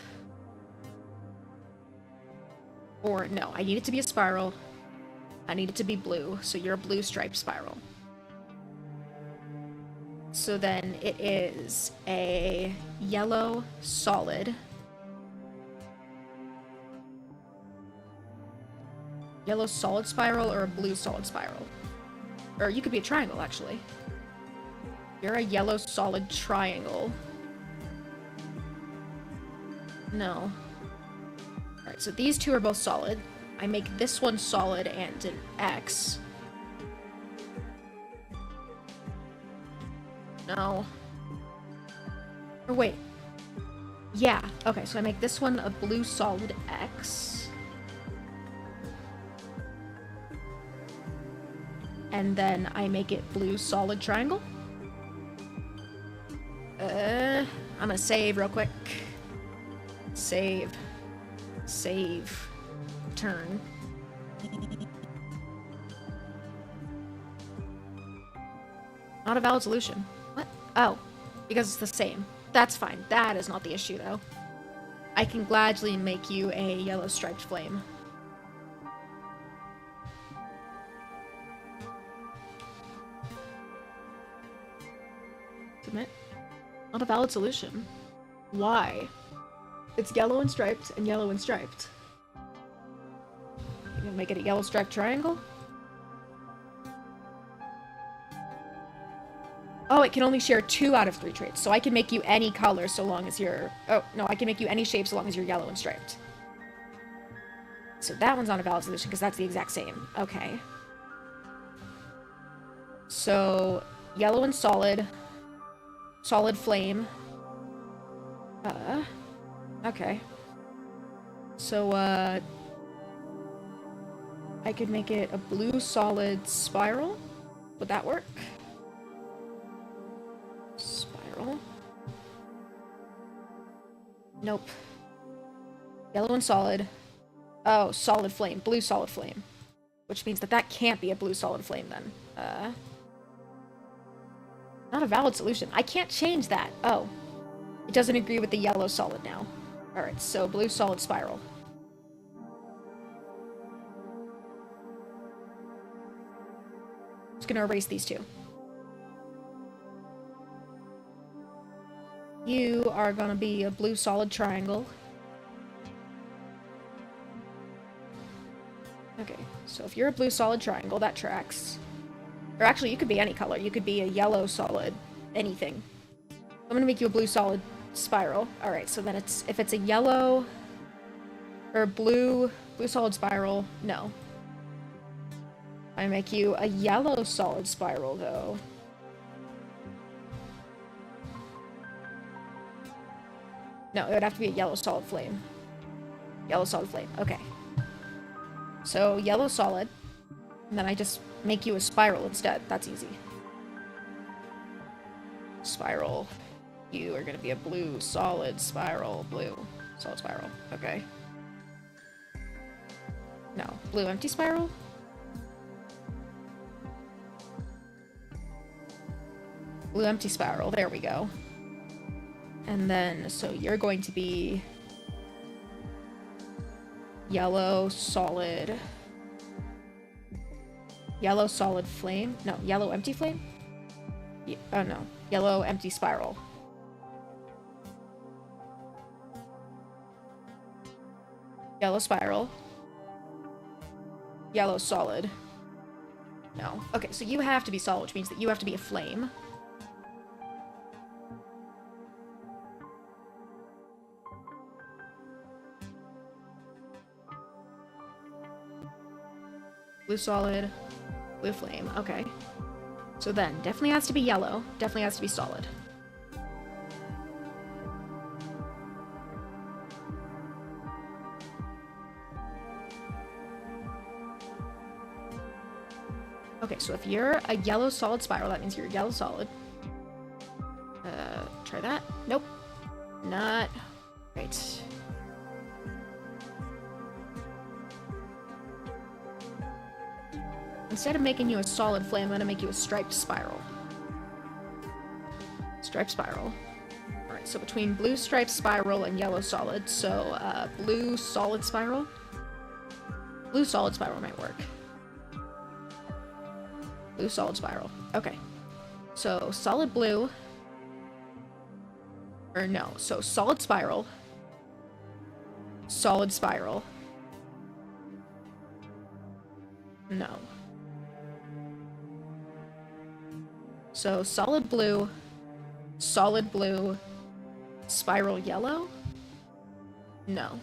Or, no, I need it to be a spiral. I need it to be blue, so you're a blue striped spiral. So then it is a yellow solid. Yellow solid spiral or a blue solid spiral. Or you could be a triangle, actually. You're a yellow solid triangle. No. Alright, so these two are both solid. I make this one solid and an X. No. Or wait. Yeah, okay, so I make this one a blue solid X. And then I make it blue solid triangle. I'm gonna save real quick. Save. Turn. Not a valid solution. What? Oh, because it's the same. That's fine. That is not the issue, though. I can gladly make you a yellow striped flame. Submit. Not a valid solution. Why? It's yellow and striped and yellow and striped. You gonna make it a yellow striped triangle? Oh, it can only share 2 out of 3 traits, so I can make you any color so long as you're... Oh, no, I can make you any shape so long as you're yellow and striped. So that one's not a valid solution, because that's the exact same. Okay. So, yellow and solid. Solid flame. Okay. So, I could make it a blue solid spiral. Would that work? Spiral. Nope. Yellow and solid. Oh, solid flame. Blue solid flame. Which means that that can't be a blue solid flame then. Not a valid solution. I can't change that. Oh. It doesn't agree with the yellow solid now. Alright, so blue solid spiral. Just gonna erase these two. You are gonna be a blue solid triangle. Okay, so if you're a blue solid triangle, that tracks. Or actually, you could be any color. You could be a yellow solid anything. I'm gonna make you a blue solid spiral. Alright, so then if it's a yellow or blue solid spiral, no. I make you a yellow solid spiral though. No, it would have to be a yellow solid flame. Yellow solid flame, okay. So yellow solid, and then I just make you a spiral instead. That's easy. Spiral. You are gonna be a blue solid spiral. Blue solid spiral. Okay. No. Blue empty spiral? Blue empty spiral. There we go. And then, so you're going to be yellow solid flame? No, yellow empty flame? Oh no. Yellow empty spiral. Yellow spiral. Yellow solid. No. Okay, so you have to be solid, which means that you have to be a flame. Blue solid, blue flame. Okay. So then, definitely has to be yellow. Definitely has to be solid. Okay, so if you're a yellow solid spiral, that means you're a yellow solid. Try that. Nope. Not. Right. Instead of making you a solid flame, I'm gonna make you a striped spiral. Striped spiral. Alright, so between blue striped spiral and yellow solid, so, blue solid spiral? Blue solid spiral might work. Blue solid spiral. Okay. So, solid blue. Or no, so solid spiral. Solid spiral. No. So, solid blue, spiral yellow? No.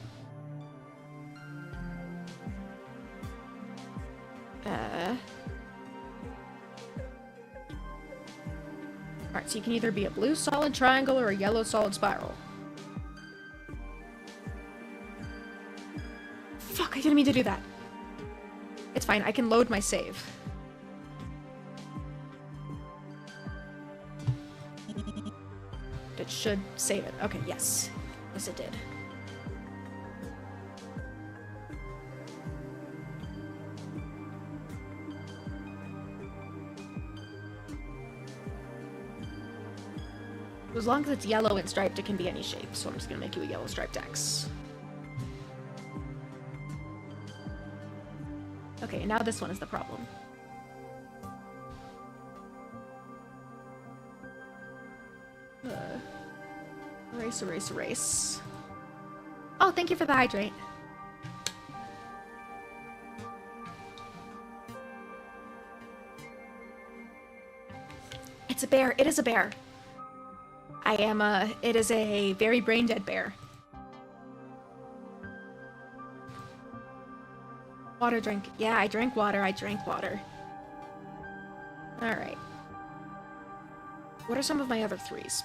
Alright, so you can either be a blue solid triangle or a yellow solid spiral. Fuck, I didn't mean to do that. It's fine, I can load my save. It should save it. Okay, yes. Yes, it did. As long as it's yellow and striped, it can be any shape, so I'm just gonna make you a yellow striped X. Okay, now this one is the problem. Erase. Oh, thank you for the hydrate. It's a bear. It is a bear. It is a very brain dead bear. Water drink. Yeah, I drank water. Alright. What are some of my other threes?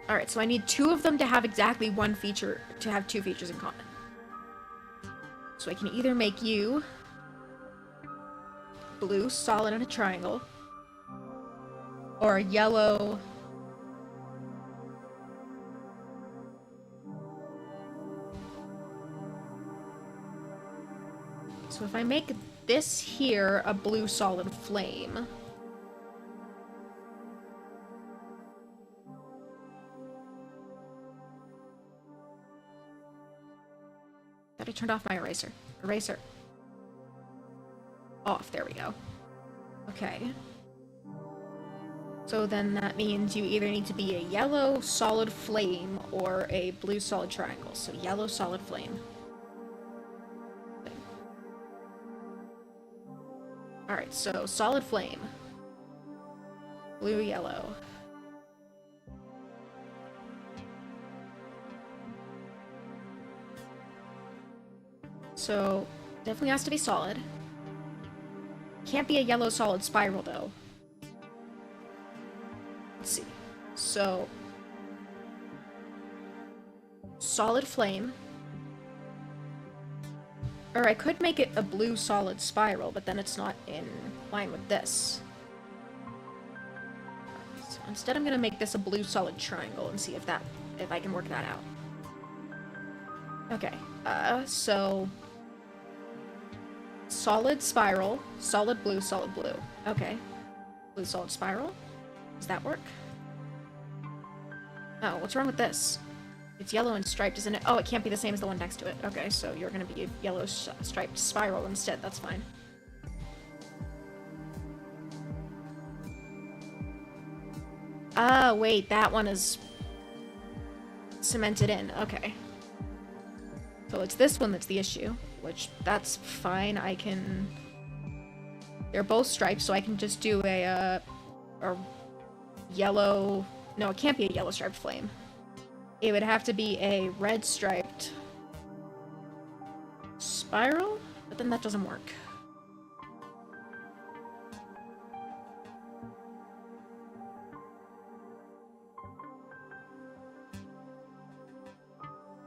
Alright, so I need two of them to have exactly one feature, to have two features in common. So I can either make you blue solid in a triangle, or a yellow so if I make this here a blue solid flame, thought I turned off my eraser. Off, there we go. Okay. So then that means you either need to be a yellow solid flame or a blue solid triangle. So yellow solid flame. Alright, so solid flame. Blue, yellow. So, definitely has to be solid. Can't be a yellow solid spiral, though. Let's see. So, solid flame. Or I could make it a blue solid spiral, but then it's not in line with this. So instead I'm gonna make this a blue solid triangle and see if I can work that out. Okay, so solid spiral, solid blue, solid blue. Okay. Blue solid spiral? Does that work? Oh, what's wrong with this? It's yellow and striped, isn't it? Oh, it can't be the same as the one next to it. Okay, so you're gonna be a yellow striped spiral instead. That's fine. Ah, wait, that one is cemented in. Okay. So it's this one that's the issue, which that's fine. I can... They're both striped, so I can just do a yellow... No, it can't be a yellow striped flame. It would have to be a red striped spiral, but then that doesn't work.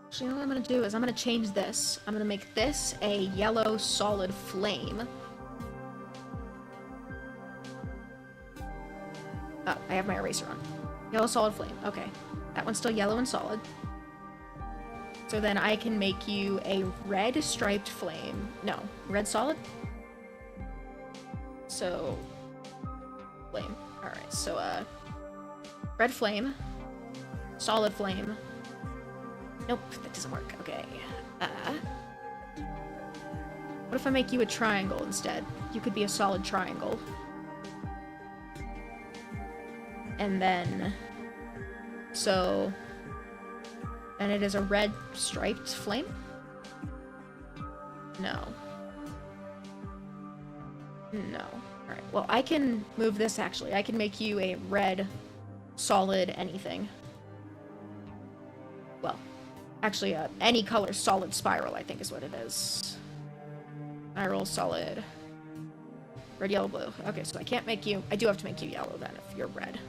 Actually, what I'm gonna do is I'm gonna change this. I'm gonna make this a yellow solid flame. Oh, I have my eraser on. Yellow solid flame, okay. That one's still yellow and solid. So then I can make you a red striped flame. No, red solid? So, flame. Alright, so, red flame. Solid flame. Nope, that doesn't work. Okay. What if I make you a triangle instead? You could be a solid triangle. And then... So... And it is a red striped flame? No. No. Alright, well, I can move this, actually. I can make you a red solid anything. Well, actually, any color solid spiral, I think is what it is. Spiral, solid. Red, yellow, blue. Okay, so I can't make you... I do have to make you yellow, then, if you're red.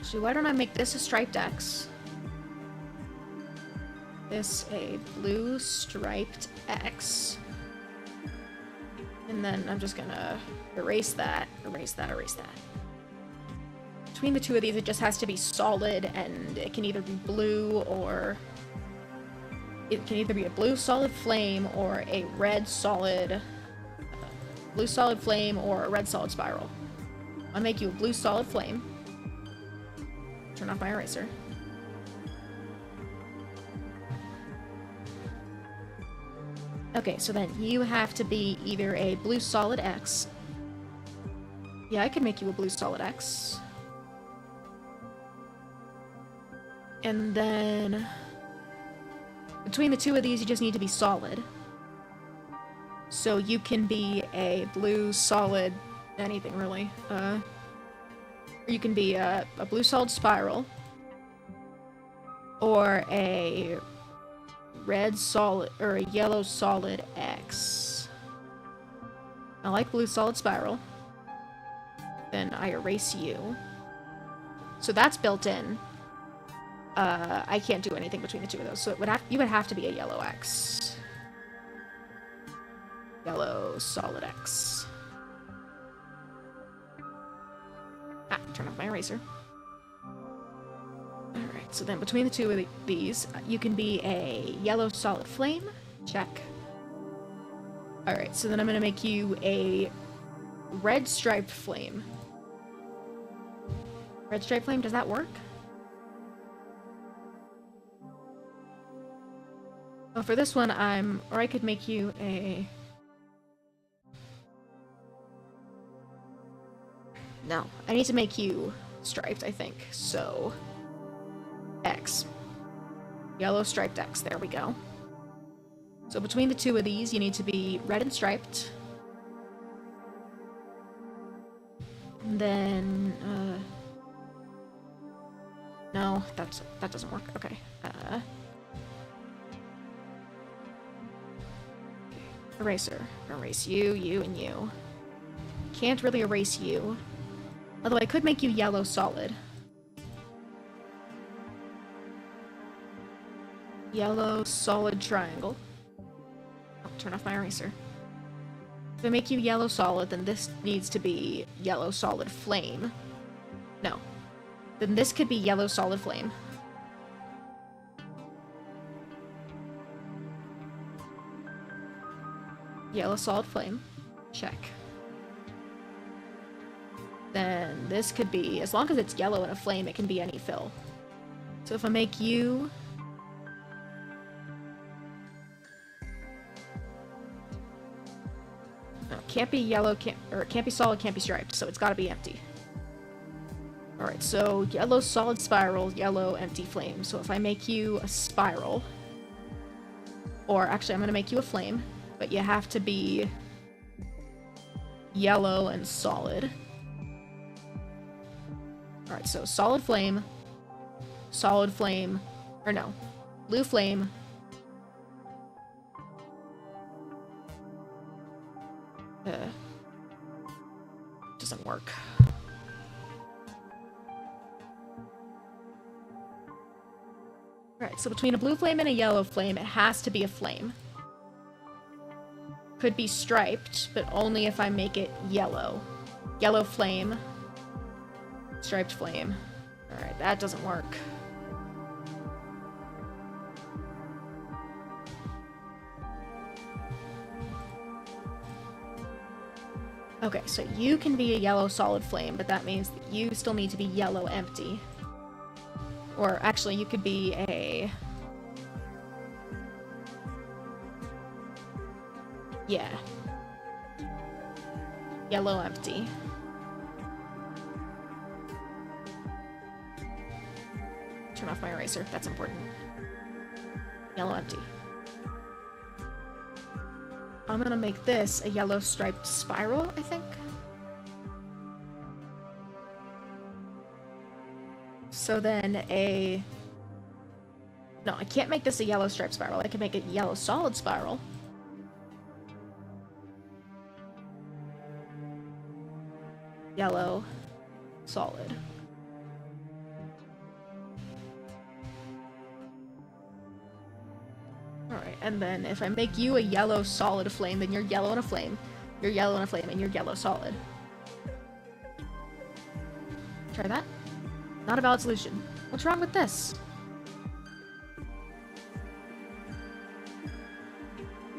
So why don't I make this a striped X? This a blue striped X. And then I'm just gonna erase that, erase that, erase that. Between the two of these, it just has to be solid, and it can either be blue or... It can either be a blue solid flame or a red solid... blue solid flame or a red solid spiral. I'll make you a blue solid flame. Turn off my eraser. Okay, so then you have to be either a blue solid X. Yeah, I could make you a blue solid X. And then... Between the two of these, you just need to be solid. So you can be a blue solid... anything, really. You can be a blue solid spiral. Or a red solid, or a yellow solid X. I like blue solid spiral. Then I erase you. So that's built in. I can't do anything between the two of those. So you would have to be a yellow X. Yellow solid X. Ah, turn off my eraser. Alright, so then between the two of these, you can be a yellow solid flame. Check. Alright, so then I'm gonna make you a red striped flame. Red striped flame, does that work? Oh, for this one, or I could make you a... No, I need to make you striped, I think. So, X. Yellow striped X, there we go. So between the two of these, you need to be red and striped. And then, no, that doesn't work. Okay. Eraser. Erase you, you, and you. Can't really erase you. Although I could make you yellow solid. Yellow solid triangle. Oh, turn off my eraser. If I make you yellow solid, then this needs to be yellow solid flame. No. Then this could be yellow solid flame. Yellow solid flame. Check. Then this could be, as long as it's yellow and a flame, it can be any fill. So if I make you... No, can't be yellow, it can't be solid, can't be striped, so it's gotta be empty. Alright, so yellow solid spiral, yellow empty flame. So if I make you a spiral, or actually I'm gonna make you a flame, but you have to be yellow and solid. Alright, so solid flame, or no, blue flame, doesn't work. Alright, so between a blue flame and a yellow flame, it has to be a flame. Could be striped, but only if I make it yellow. Yellow flame. Striped flame. Alright, that doesn't work. Okay, so you can be a yellow solid flame, but that means that you still need to be yellow empty. Or actually, you could be a... Yeah. Yellow empty. Turn off my eraser, that's important. Yellow empty. I'm gonna make this a yellow striped spiral, I think. So then a... No, I can't make this a yellow striped spiral. I can make it yellow solid spiral. Yellow solid. Alright, and then if I make you a yellow solid flame, then you're yellow and a flame, you're yellow and a flame, and you're yellow solid. Try that. Not a valid solution. What's wrong with this?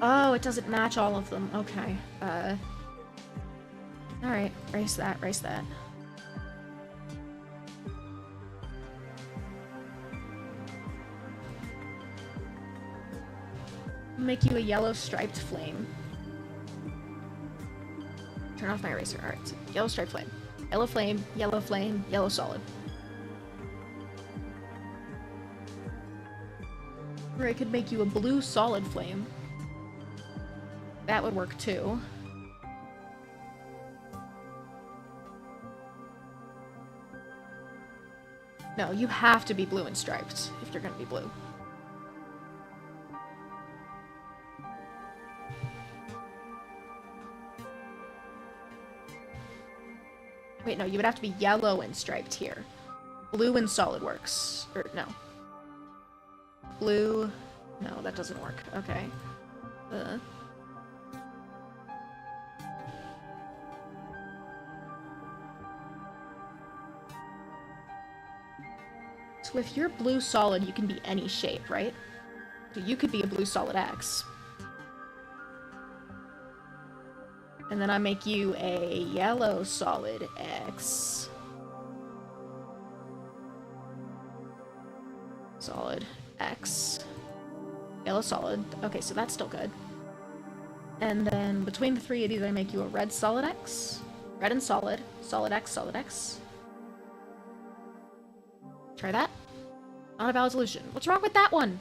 Oh, it doesn't match all of them. Okay. Alright, erase that, erase that. Make you a yellow striped flame. Turn off my eraser. Alright, so yellow striped flame. Yellow flame, yellow solid. Or I could make you a blue solid flame. That would work too. No, you have to be blue and striped if you're gonna be blue. Wait, no, you would have to be yellow and striped here. Blue and solid works. Or, no. Blue... No, that doesn't work. Okay. So if you're blue solid, you can be any shape, right? So you could be a blue solid X. And then I make you a yellow solid X. Solid X. Yellow solid. Okay, so that's still good. And then between the three of these, I make you a red solid X. Red and solid. Solid X, solid X. Try that. Not a valid solution. What's wrong with that one?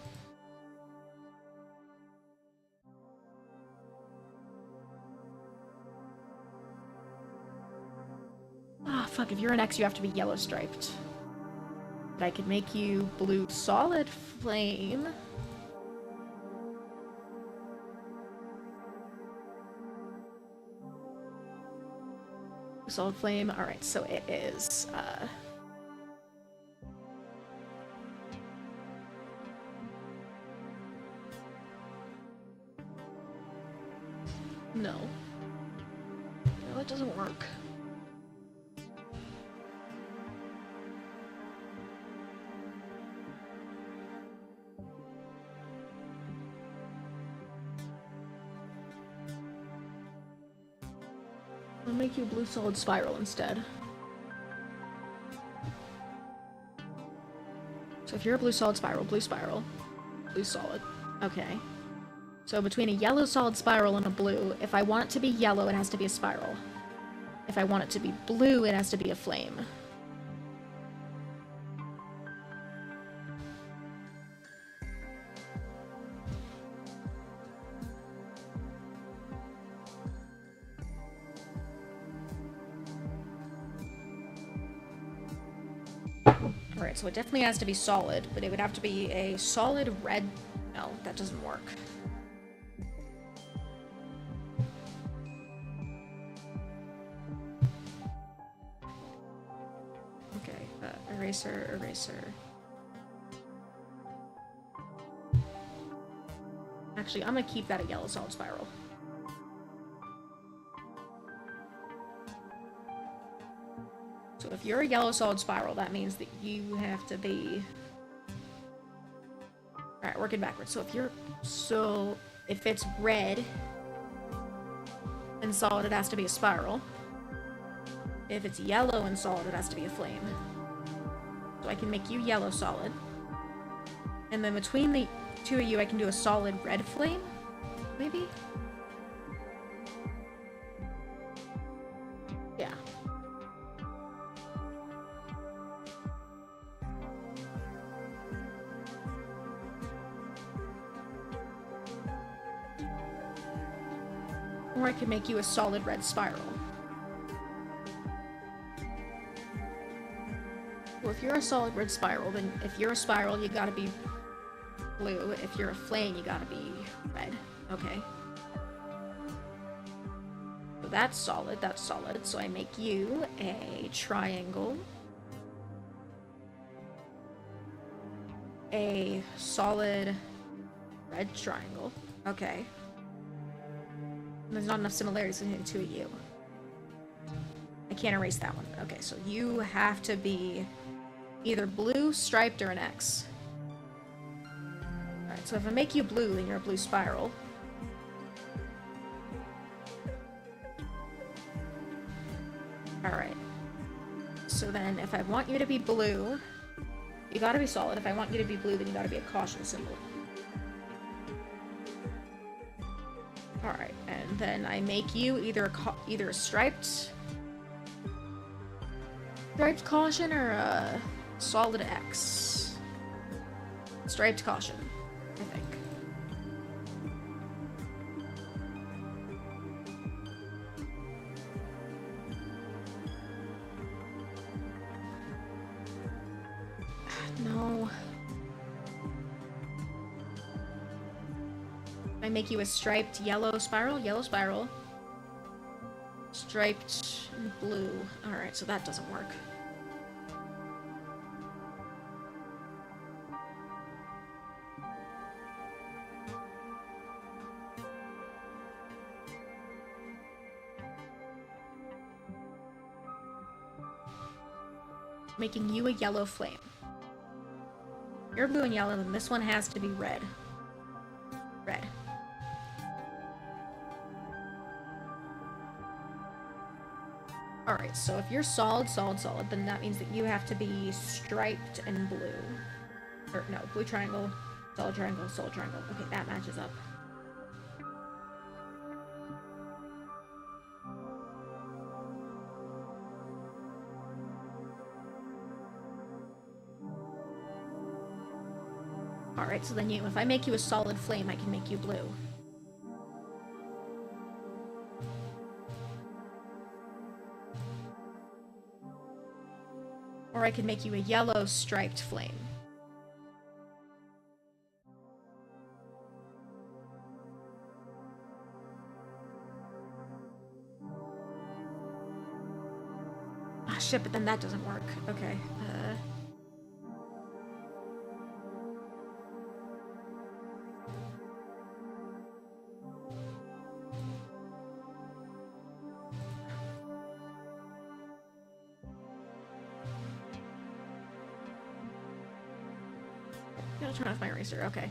Ah, fuck, if you're an X, you have to be yellow striped. But I could make you blue solid flame. Solid flame. Alright, so it is, No. No, it doesn't work. I'll make you a blue solid spiral instead. So if you're a blue solid spiral, blue solid. Okay. So between a yellow solid spiral and a blue, if I want it to be yellow, it has to be a spiral. If I want it to be blue, it has to be a flame. Alright, so it definitely has to be solid, but it would have to be a solid red. No, that doesn't work. Okay, eraser, eraser. Actually, I'm gonna keep that a yellow solid spiral. So if you're a yellow solid spiral, that means that you have to be... Alright, working backwards. So if it's red and solid, it has to be a spiral. If it's yellow and solid, it has to be a flame. So I can make you yellow solid. And then between the two of you, I can do a solid red flame, maybe? Yeah. Or I can make you a solid red spiral. Well, if you're a solid red spiral, then if you're a spiral, you gotta be blue. If you're a flame, you gotta be red. Okay. So that's solid, so I make you a triangle. A solid red triangle. Okay. There's not enough similarities between the two of you. I can't erase that one. Okay, so you have to be either blue, striped, or an X. Alright, so if I make you blue, then you're a blue spiral. Alright. So then, if I want you to be blue, you gotta be solid. If I want you to be blue, then you gotta be a caution symbol. Alright, and then I make you either a striped caution or a solid X. Striped caution, I think. No. I make you a striped yellow spiral, striped blue. Alright, so that doesn't work. Making you a yellow flame. You're blue and yellow, and this one has to be red. Red. Alright, so if you're solid, then that means that you have to be striped and blue. Or, no, blue triangle. Solid triangle, solid triangle. Okay, that matches up. Alright, so then if I make you a solid flame, I can make you blue. Or I could make you a yellow striped flame. Ah, shit, but then that doesn't work. Okay, I'm gonna turn off my eraser, okay.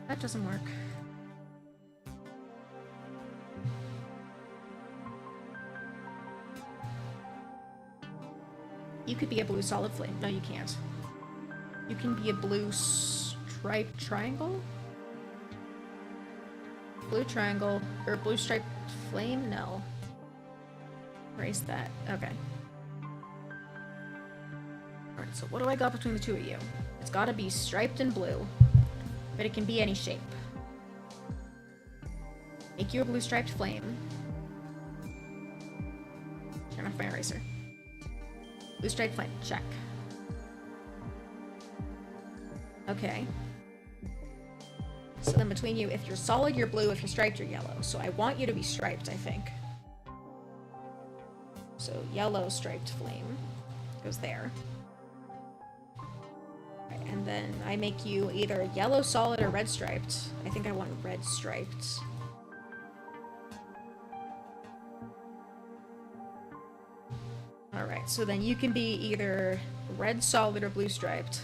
That doesn't work. You could be a blue solid flame. No, you can't. You can be a blue striped triangle? Blue triangle, or blue striped flame? No. Erase that. Okay. Alright, so what do I got between the two of you? It's gotta be striped and blue, but it can be any shape. Make you a blue striped flame. Turn off my eraser. Blue striped flame, check. Okay. So then between you, if you're solid, you're blue. If you're striped, you're yellow. So I want you to be striped, I think. So yellow striped flame goes there. Right, and then I make you either yellow solid or red striped. I think I want red striped. Alright, so then you can be either red solid or blue striped.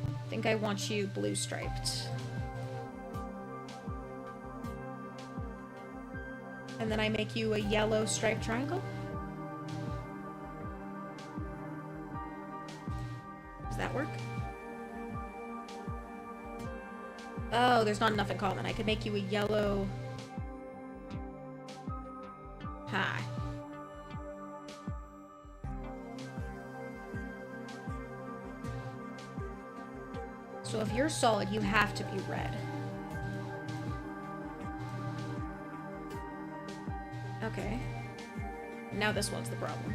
I think I want you blue striped. And then I make you a yellow striped triangle? Does that work? Oh, there's not enough in common. I could make you a yellow... Ha. So if you're solid, you have to be red. Okay. Now this one's the problem.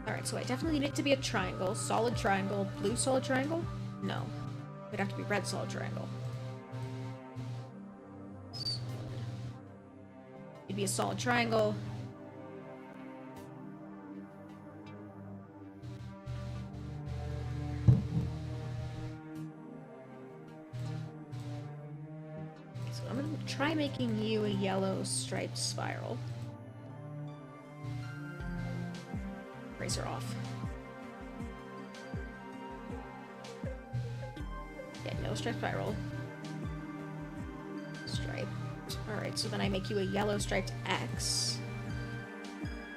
Alright, so I definitely need it to be a triangle. Solid triangle. Blue solid triangle? No. It'd have to be red solid triangle. It'd be a solid triangle. Try making you a yellow striped spiral. Eraser off. Yeah, yellow striped spiral. Striped. Alright, so then I make you a yellow striped X.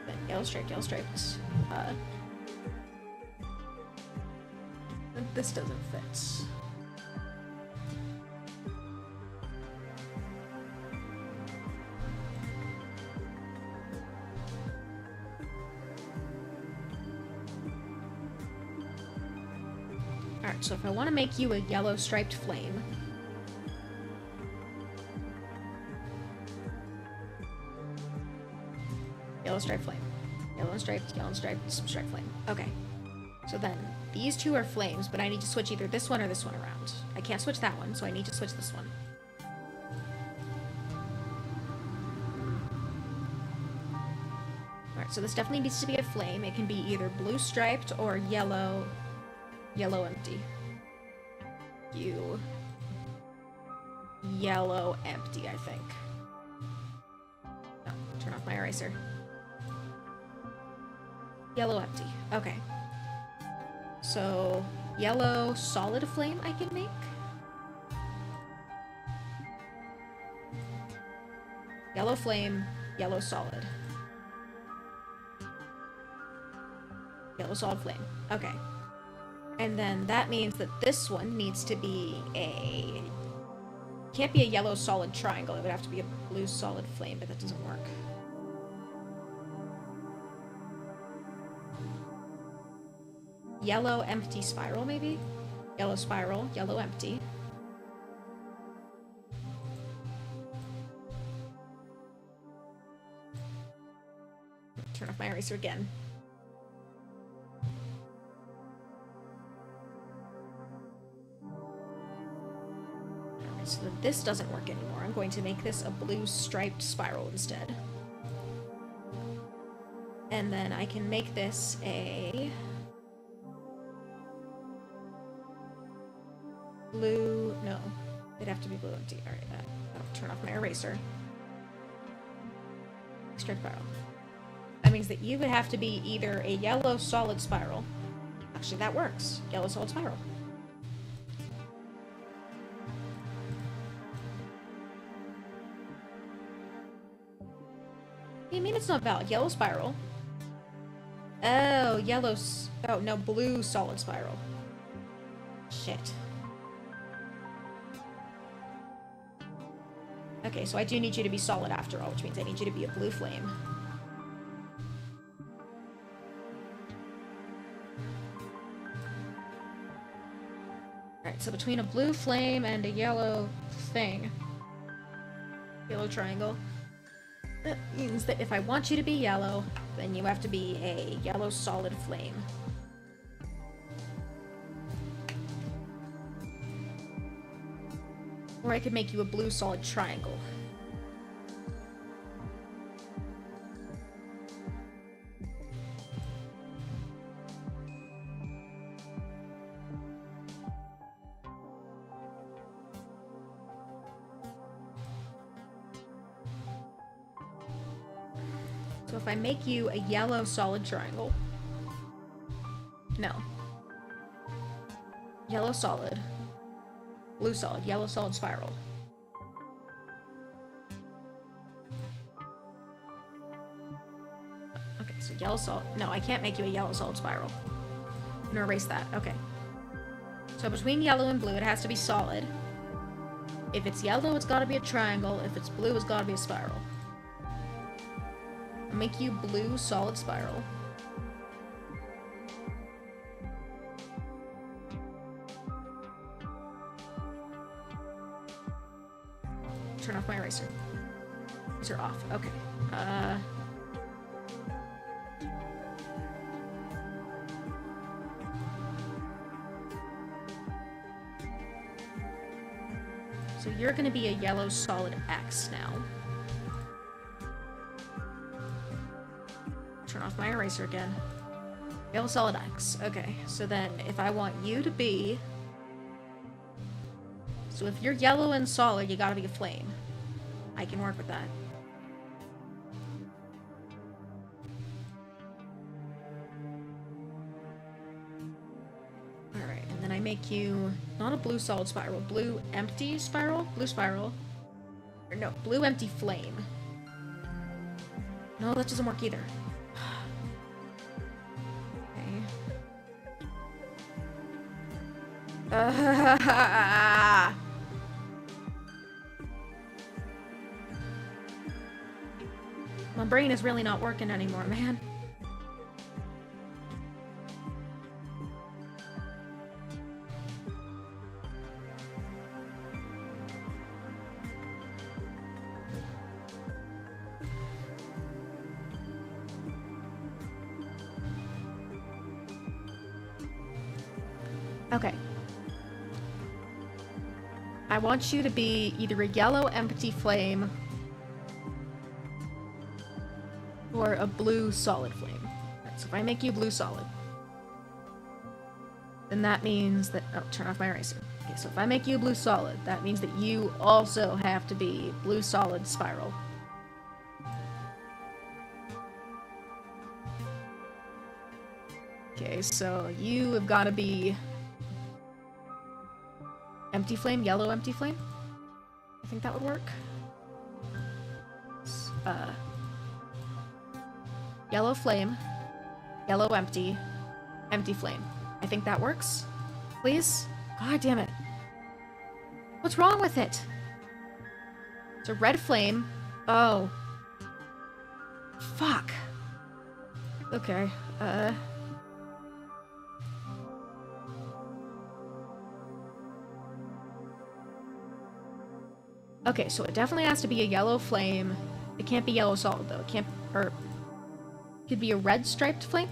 Then yellow striped, yellow striped. This doesn't fit. Alright, so if I want to make you a yellow striped flame, yellow striped flame, yellow striped, some striped flame. Okay, so then these two are flames, but I need to switch either this one or this one around. I can't switch that one, so I need to switch this one. Alright, so this definitely needs to be a flame. It can be either blue striped or yellow empty. You yellow empty, I think. No, turn off my eraser. Yellow empty. Okay. So, yellow solid flame I can make. Yellow flame, yellow solid. Yellow solid flame. Okay. And then that means that this one needs to be a... Can't be a yellow solid triangle. It would have to be a blue solid flame, but that doesn't work. Yellow empty spiral, maybe? Yellow spiral, yellow empty. Turn off my eraser again. Alright, so that this doesn't work anymore. I'm going to make this a blue striped spiral instead. And then I can make this a... blue... no. It'd have to be blue empty. Alright, I'll turn off my eraser. Striped spiral. That means that you would have to be either a yellow solid spiral. Actually, that works. Yellow solid spiral. You mean it's not valid? Yellow spiral. Oh, yellow... oh, no, blue solid spiral. Shit. Okay, so I do need you to be solid after all, which means I need you to be a blue flame. Alright, so between a blue flame and a yellow thing, yellow triangle, that means that if I want you to be yellow, then you have to be a yellow solid flame. Or I could make you a blue solid triangle. So if I make you a yellow solid triangle... no. Yellow solid. Blue solid. Yellow solid spiral. Okay, so yellow solid... no, I can't make you a yellow solid spiral. I'm gonna erase that. Okay. So between yellow and blue, it has to be solid. If it's yellow, it's gotta be a triangle. If it's blue, it's gotta be a spiral. I'll make you blue solid spiral. Turn off my eraser. Eraser off. Okay. So you're gonna be a yellow solid X now. Turn off my eraser again. Yellow solid X. Okay, so then if I want you to be... so if you're yellow and solid, you gotta be a flame. I can work with that. Alright, and then I make you not a blue solid spiral, blue empty spiral? Blue spiral. Or no, blue empty flame. No, that doesn't work either. My brain is really not working anymore, man. Okay. I want you to be either a yellow empty flame or a blue solid flame. Right, so if I make you blue solid, then that means that... oh, turn off my eraser. Okay, so if I make you blue solid, that means that you also have to be blue solid spiral. Okay, so you have got to be empty flame, yellow empty flame. I think that would work. Yellow flame, yellow empty, empty flame. I think that works. Please? God damn it. What's wrong with it? It's a red flame. Oh. Fuck. Okay, okay, so it definitely has to be a yellow flame. It can't be yellow solid, though. It can't... or... it could be a red striped flame?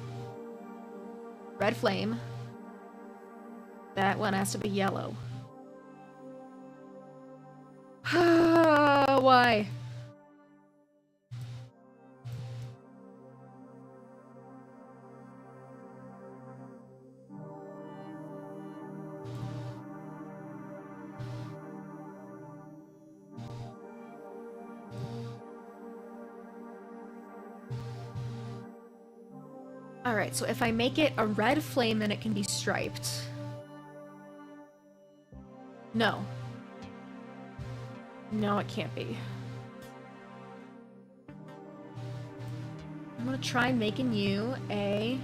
Red flame. That one has to be yellow. Why? Alright, so if I make it a red flame, then it can be striped. No. No, it can't be. I'm gonna try making you a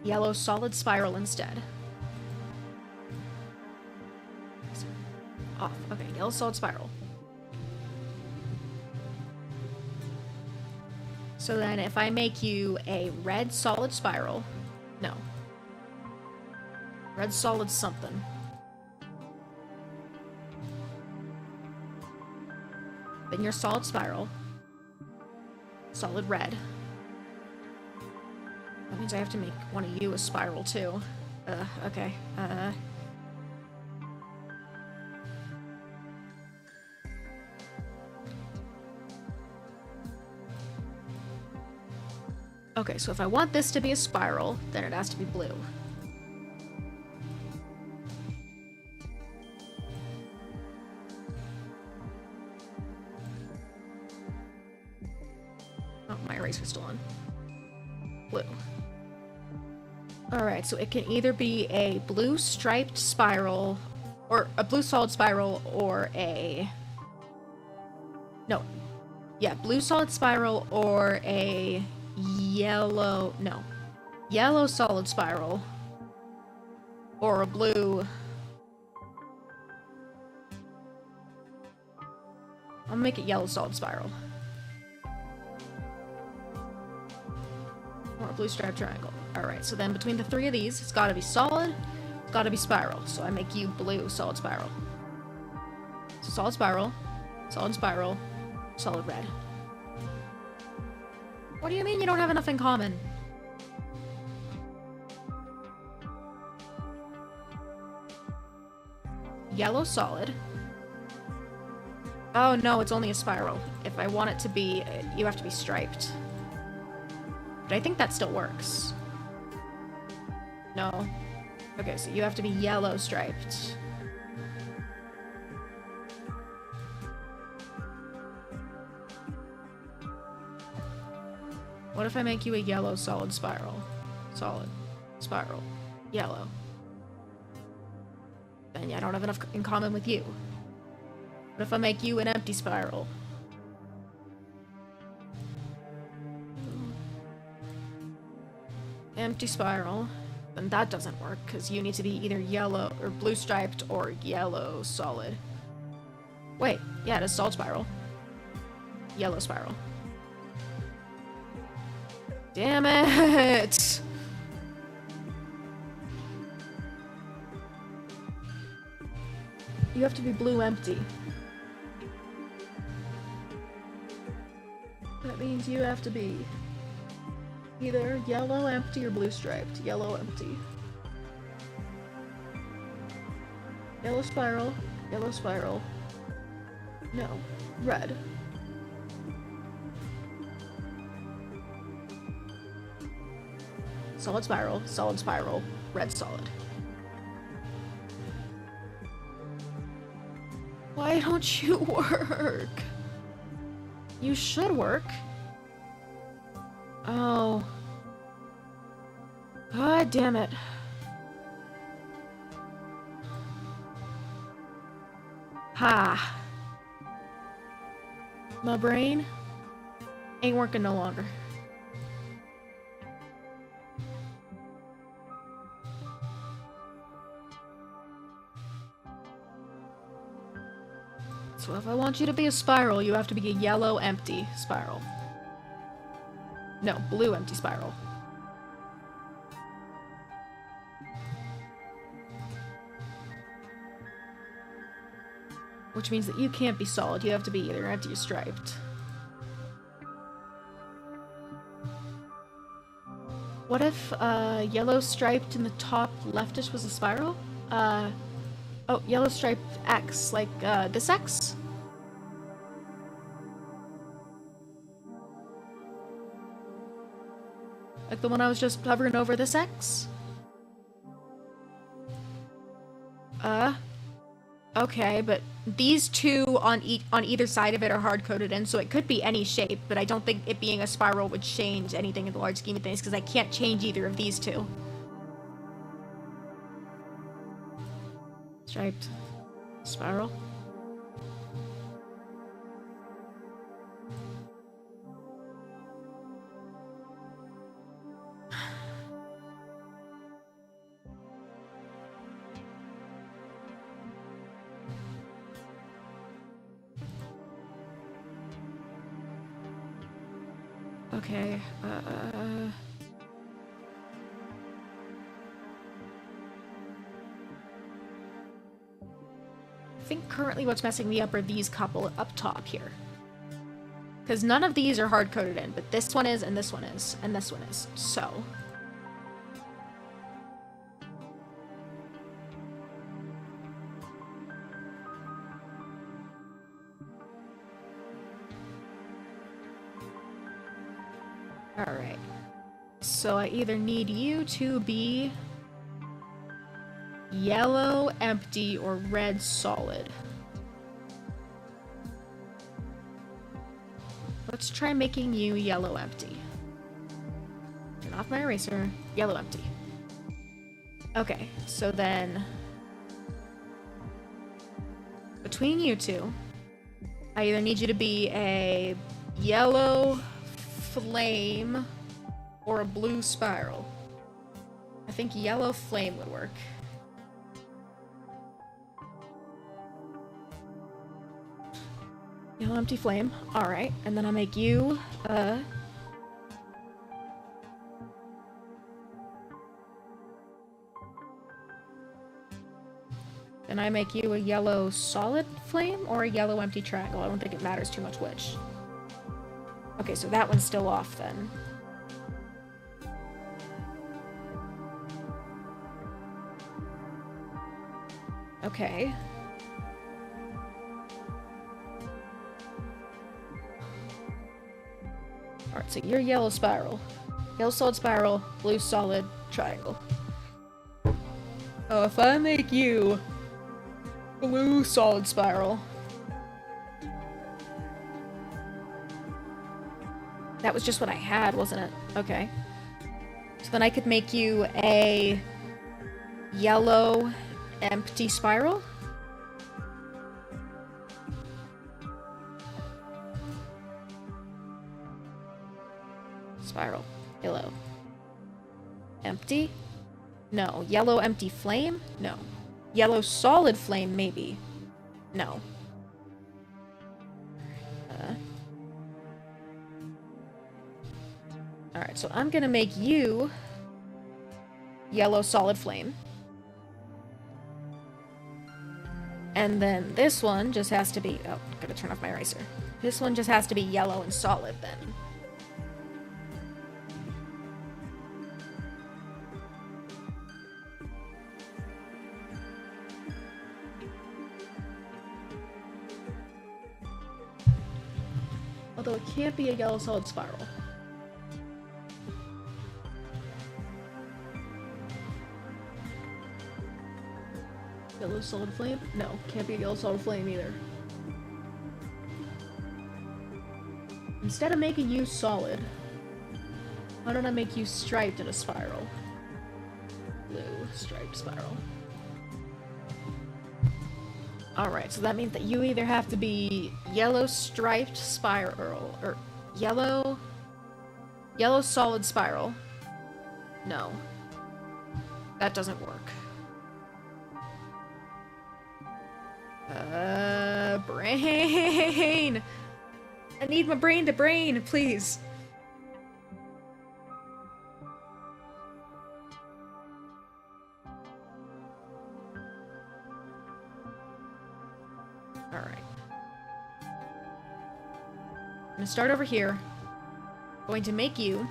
yellow solid spiral instead. Off. Okay, yellow solid spiral. So then if I make you a red solid spiral, no. Red solid something. Then your solid spiral. Solid red. That means I have to make one of you a spiral too. Okay. Okay, so if I want this to be a spiral, then it has to be blue. Oh, my eraser's still on. Blue. Alright, so it can either be a blue striped spiral, or a blue solid spiral, or a... No. Yeah, blue solid spiral, or a yellow... No. Yellow solid spiral, or a blue... I'll make it yellow solid spiral. Or a blue striped triangle. Alright, so then between the three of these, it's gotta be solid, it's gotta be spiral. So I make you blue solid spiral. So solid spiral, solid red. What do you mean you don't have enough in common? Yellow solid. Oh no, it's only a spiral. If I want it to be, you have to be striped. But I think that still works. No. Okay, so you have to be yellow striped. What if I make you a yellow solid spiral? Solid. Spiral. Yellow. Then yeah, I don't have enough in common with you. What if I make you an empty spiral? Empty spiral. Then that doesn't work, because you need to be either yellow or blue striped or yellow solid. Wait, yeah, it is solid spiral. Yellow spiral. Damn it! You have to be blue empty. That means you have to be either yellow empty or blue striped. Yellow empty. Yellow spiral. Yellow spiral. No. Red. Solid spiral, red solid. Why don't you work? You should work. Oh. God damn it. Ha. My brain ain't working no longer. So if I want you to be a spiral, you have to be a yellow empty spiral. No, blue empty spiral. Which means that you can't be solid, you have to be either empty or striped. What if yellow striped in the top leftish was a spiral? Oh, yellow striped X, like this X? Like the one I was just hovering over, this X? Okay, but these two on either side of it are hard-coded in, so it could be any shape, but I don't think it being a spiral would change anything in the large scheme of things, because I can't change either of these two. Striped. Spiral. Okay, I think currently what's messing me up are these couple up top here. Because none of these are hard-coded in, but this one is, and this one is, and this one is, so... Alright. So I either need you to be yellow empty or red solid. Let's try making you yellow empty. Turn off my eraser. Yellow empty. Okay, so then between you two, I either need you to be a yellow flame or a blue spiral. I think yellow flame would work. Yellow empty flame. Alright, and then I make you, Then I make you a yellow solid flame or a yellow empty triangle. I don't think it matters too much which. Okay, so that one's still off then. Okay. Alright, so you're yellow spiral. Yellow solid spiral, blue solid triangle. Oh, if I make you blue solid spiral. That was just what I had, wasn't it? Okay. So then I could make you a yellow empty spiral. Spiral. Yellow. Empty? No. Yellow empty flame? No. Yellow solid flame, maybe. No. Alright, so I'm gonna make you yellow solid flame. And then this one just has to be... Oh, gotta turn off my eraser. This one just has to be yellow and solid then. Although it can't be a yellow solid spiral. Yellow solid flame? No, can't be a yellow solid flame either. Instead of making you solid, why don't I make you striped in a spiral? striped spiral. Alright, so that means that you either have to be yellow striped spiral, or yellow solid spiral. No. That doesn't work. Brain! I need my brain to brain, please. Alright. I'm gonna start over here. Going to make you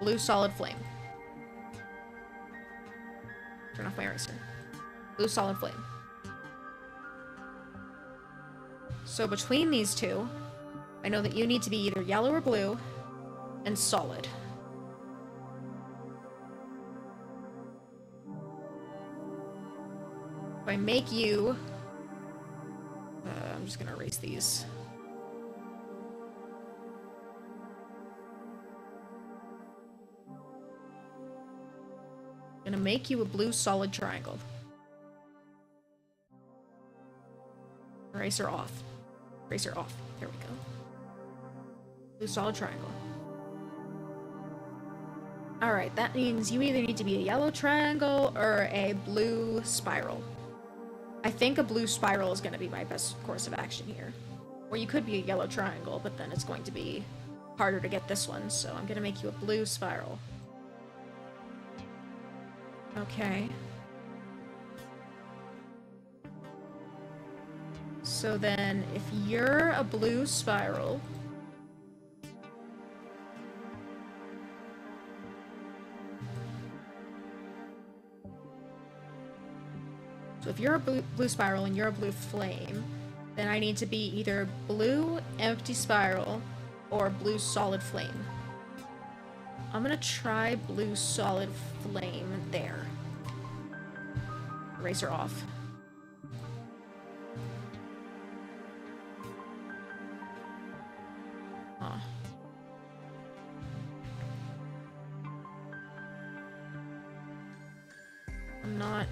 blue solid flame. Turn off my eraser. Blue solid flame. So between these two, I know that you need to be either yellow or blue, and solid. If I make you... I'm just gonna erase these. I'm gonna make you a blue solid triangle. Eraser off. Eraser off. There we go. Blue solid triangle. Alright, that means you either need to be a yellow triangle or a blue spiral. I think a blue spiral is going to be my best course of action here. Or you could be a yellow triangle, but then it's going to be harder to get this one, so I'm going to make you a blue spiral. Okay. So then, if you're a blue spiral... So if you're a blue spiral and you're a blue flame, then I need to be either blue empty spiral or blue solid flame. I'm gonna try blue solid flame there. Eraser off. Huh. I'm not...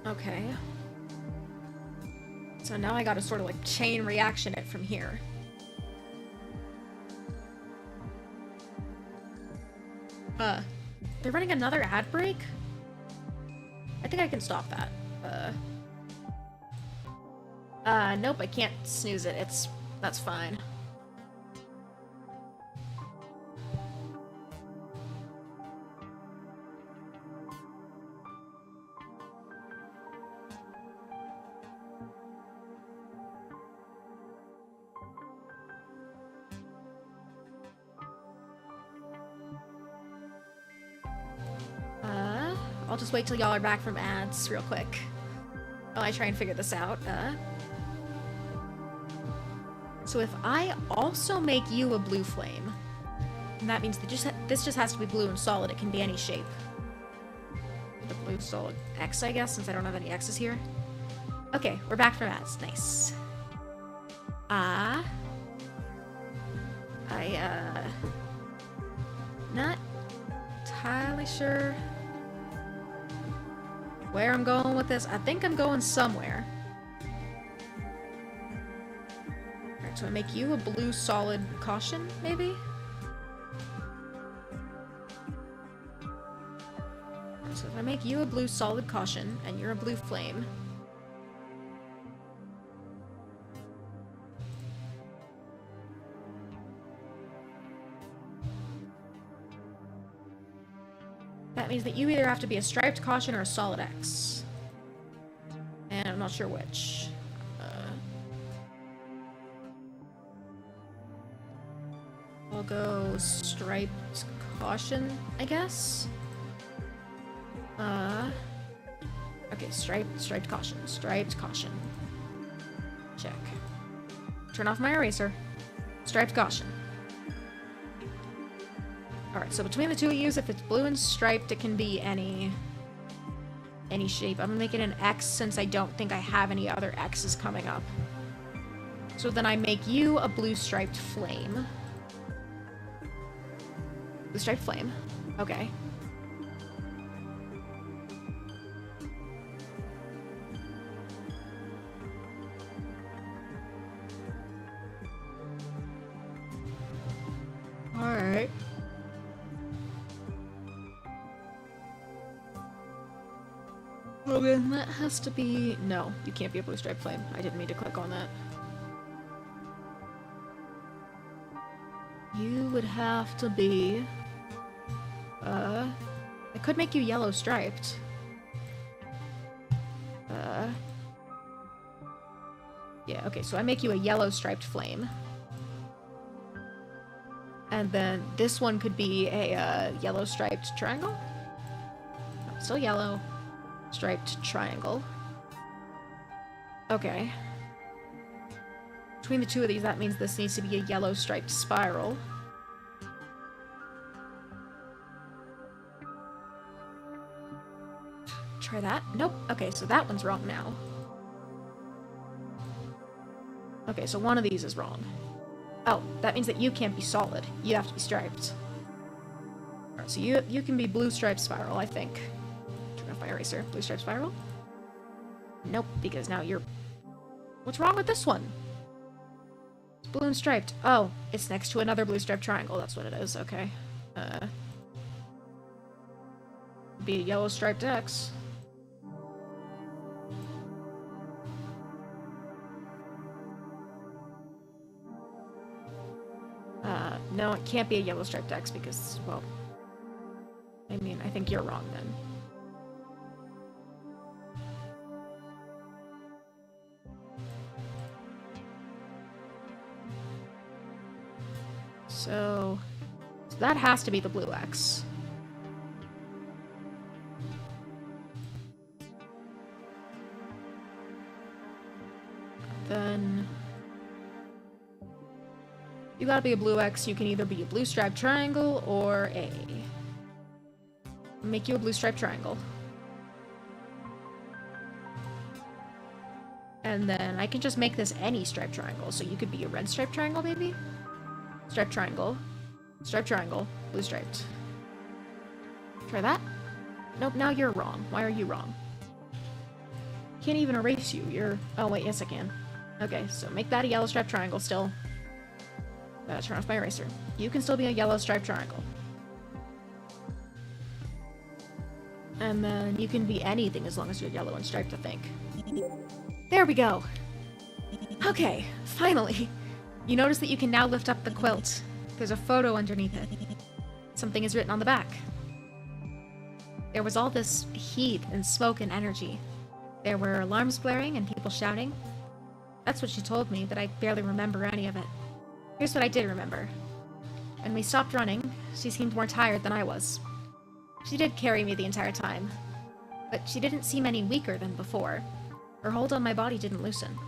Okay. So now I gotta sort of like chain reaction it from here. They're running another ad break? I think I can stop that. Nope, I can't snooze it. That's fine. I'll just wait till y'all are back from ads real quick while I try and figure this out. So if I also make you a blue flame, and that means that this just has to be blue and solid. It can be any shape. The blue solid X, I guess, since I don't have any X's here. Okay, we're back from ads. Nice. Not entirely sure where I'm going with this. I think I'm going somewhere. Alright, so I make you a blue solid caution, maybe? So if I make you a blue solid caution, and you're a blue flame... That means that you either have to be a striped caution or a solid X. And I'm not sure which. I'll go striped caution, I guess. Okay, striped caution. Striped caution. Check. Turn off my eraser. Striped caution. Alright, so between the two of you, if it's blue and striped, it can be any shape. I'm gonna make it an X since I don't think I have any other X's coming up. So then I make you a blue striped flame. Blue stripe flame. Okay. Alright. Well then, that has to be... No, you can't be a blue stripe flame. I didn't mean to click on that. You would have to be... I could make you yellow striped. Yeah, okay, so I make you a yellow striped flame. And then this one could be a yellow striped triangle? No, still yellow. Striped triangle. Okay. Between the two of these, that means this needs to be a yellow striped spiral. Try that. Nope. Okay, so that one's wrong now. Okay, so one of these is wrong. Oh, that means that you can't be solid. You have to be striped. Alright, so you can be blue striped spiral, I think. Turn off my eraser. Blue striped spiral? Nope, because now you're... What's wrong with this one? It's blue and striped. Oh, it's next to another blue striped triangle. That's what it is. Okay. Be a yellow striped X. No, it can't be a yellow striped X because, well... I mean, I think you're wrong then. So that has to be the blue X. Then you gotta be a blue X. You can either be a blue striped triangle or a... Make you a blue striped triangle. And then I can just make this any striped triangle. So you could be a red striped triangle, maybe? Striped triangle. Striped triangle. Blue striped. Try that? Nope, now you're wrong. Why are you wrong? Can't even erase you. You're... Oh, wait, yes I can. Okay, so make that a yellow striped triangle still. Turn off my eraser. You can still be a yellow striped triangle. And then you can be anything as long as you're yellow and striped, I think. There we go! Okay, finally! You notice that you can now lift up the quilt. There's a photo underneath it. Something is written on the back. There was all this heat and smoke and energy. There were alarms blaring and people shouting. That's what she told me, but I barely remember any of it. Here's what I did remember. When we stopped running, she seemed more tired than I was. She did carry me the entire time, but she didn't seem any weaker than before. Her hold on my body didn't loosen.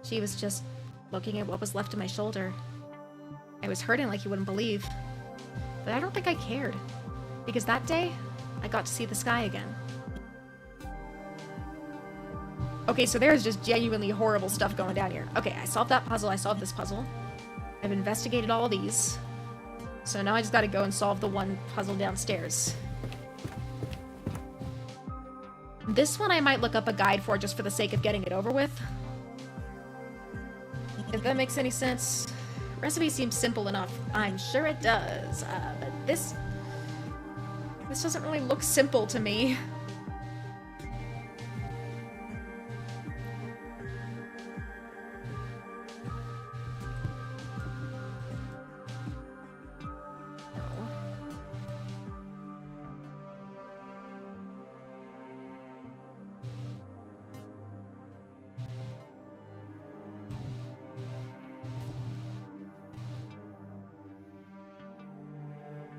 She was just looking at what was left of my shoulder. I was hurting like you wouldn't believe, but I don't think I cared, because that day, I got to see the sky again. Okay, so there's just genuinely horrible stuff going down here. Okay, I solved that puzzle, I solved this puzzle. I've investigated all these. So now I just gotta go and solve the one puzzle downstairs. This one I might look up a guide for just for the sake of getting it over with. If that makes any sense. Recipe seems simple enough. I'm sure it does. But this doesn't really look simple to me.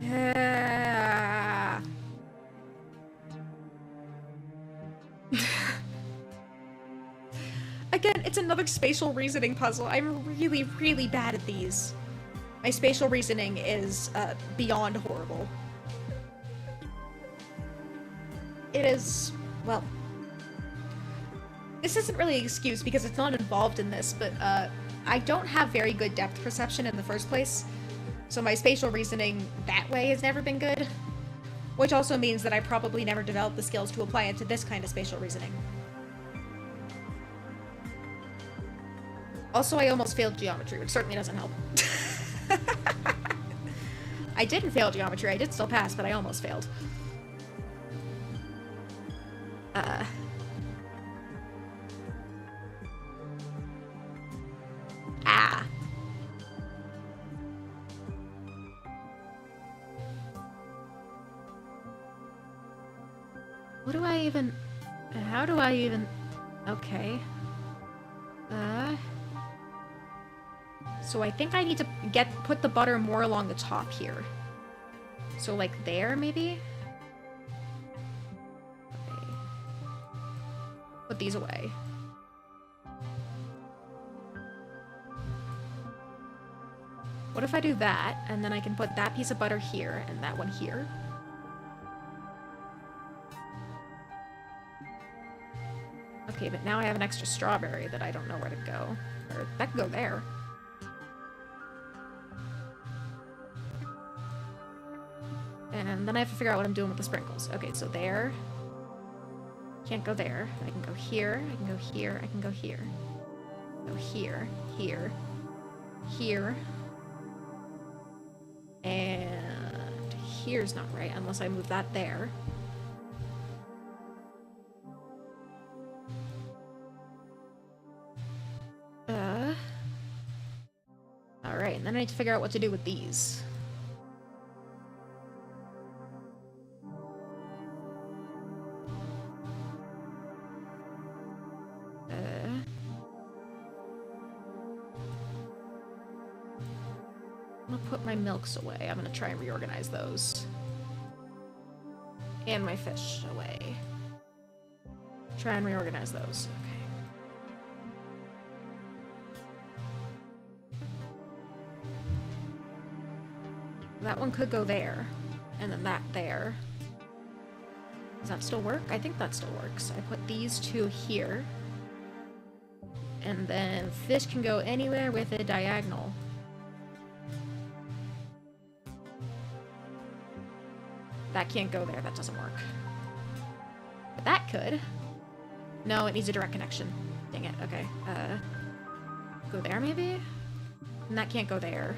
Yeah. Again, it's another spatial reasoning puzzle. I'm really, really bad at these. My spatial reasoning is beyond horrible. It is, well, this isn't really an excuse because it's not involved in this, but I don't have very good depth perception in the first place. So my spatial reasoning that way has never been good. Which also means that I probably never developed the skills to apply it to this kind of spatial reasoning. Also, I almost failed geometry, which certainly doesn't help. I didn't fail geometry, I did still pass, but I almost failed. What do I even... How do I even... Okay. So I think I need to put the butter more along the top here. So like there, maybe? Okay. Put these away. What if I do that, and then I can put that piece of butter here, and that one here? Okay, but now I have an extra strawberry that I don't know where to go. Or that could go there. And then I have to figure out what I'm doing with the sprinkles. Okay, so there. Can't go there. I can go here, I can go here, I can go here. Go here, here, here. And here's not right unless I move that there. Alright, and then I need to figure out what to do with these. I'm gonna put my milks away. I'm gonna try and reorganize those. And my fish away. Try and reorganize those. Okay. That one could go there, and then that there. Does that still work? I think that still works. I put these two here. And then fish can go anywhere with a diagonal. That can't go there, that doesn't work. But that could. No, it needs a direct connection. Dang it, okay. Go there maybe? And that can't go there.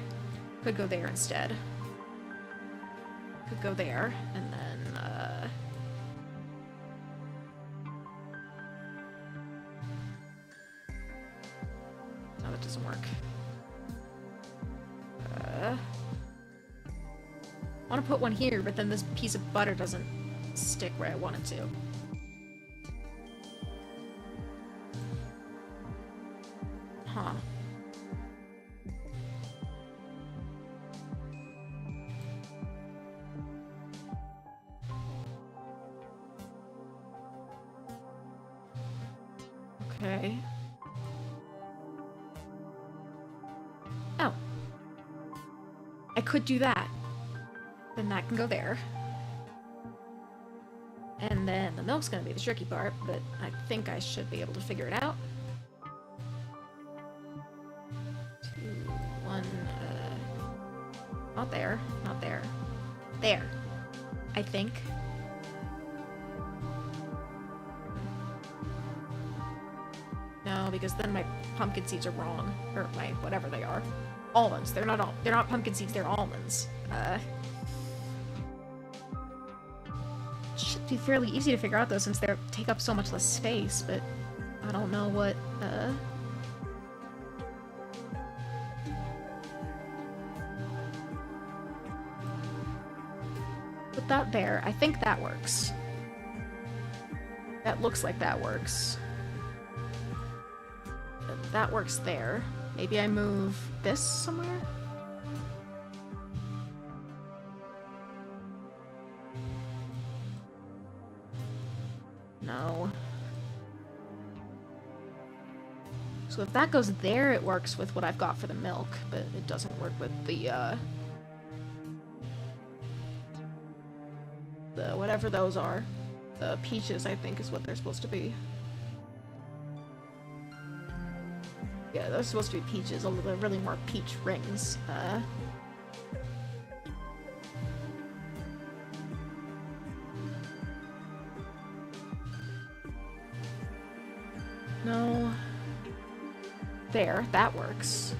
Could go there instead. Could go there, and then, no, that doesn't work. I want to put one here, but then this piece of butter doesn't stick where I want it to. Huh. Okay. Oh. I could do that. Then that can go there. And then the milk's gonna be the tricky part, but I think I should be able to figure it out. 2, 1, not there, not there. There. I think. No, because then my pumpkin seeds are wrong. Or my whatever they are. Almonds. They're not pumpkin seeds, they're almonds. Should be fairly easy to figure out though, since they take up so much less space, but I don't know what, Put that there. I think that works. That looks like that works. That works there. Maybe I move this somewhere? No. So if that goes there, it works with what I've got for the milk, but it doesn't work with the whatever those are. The peaches, I think, is what they're supposed to be. Yeah, they're supposed to be peaches, although they're really more peach rings. No. There, that works.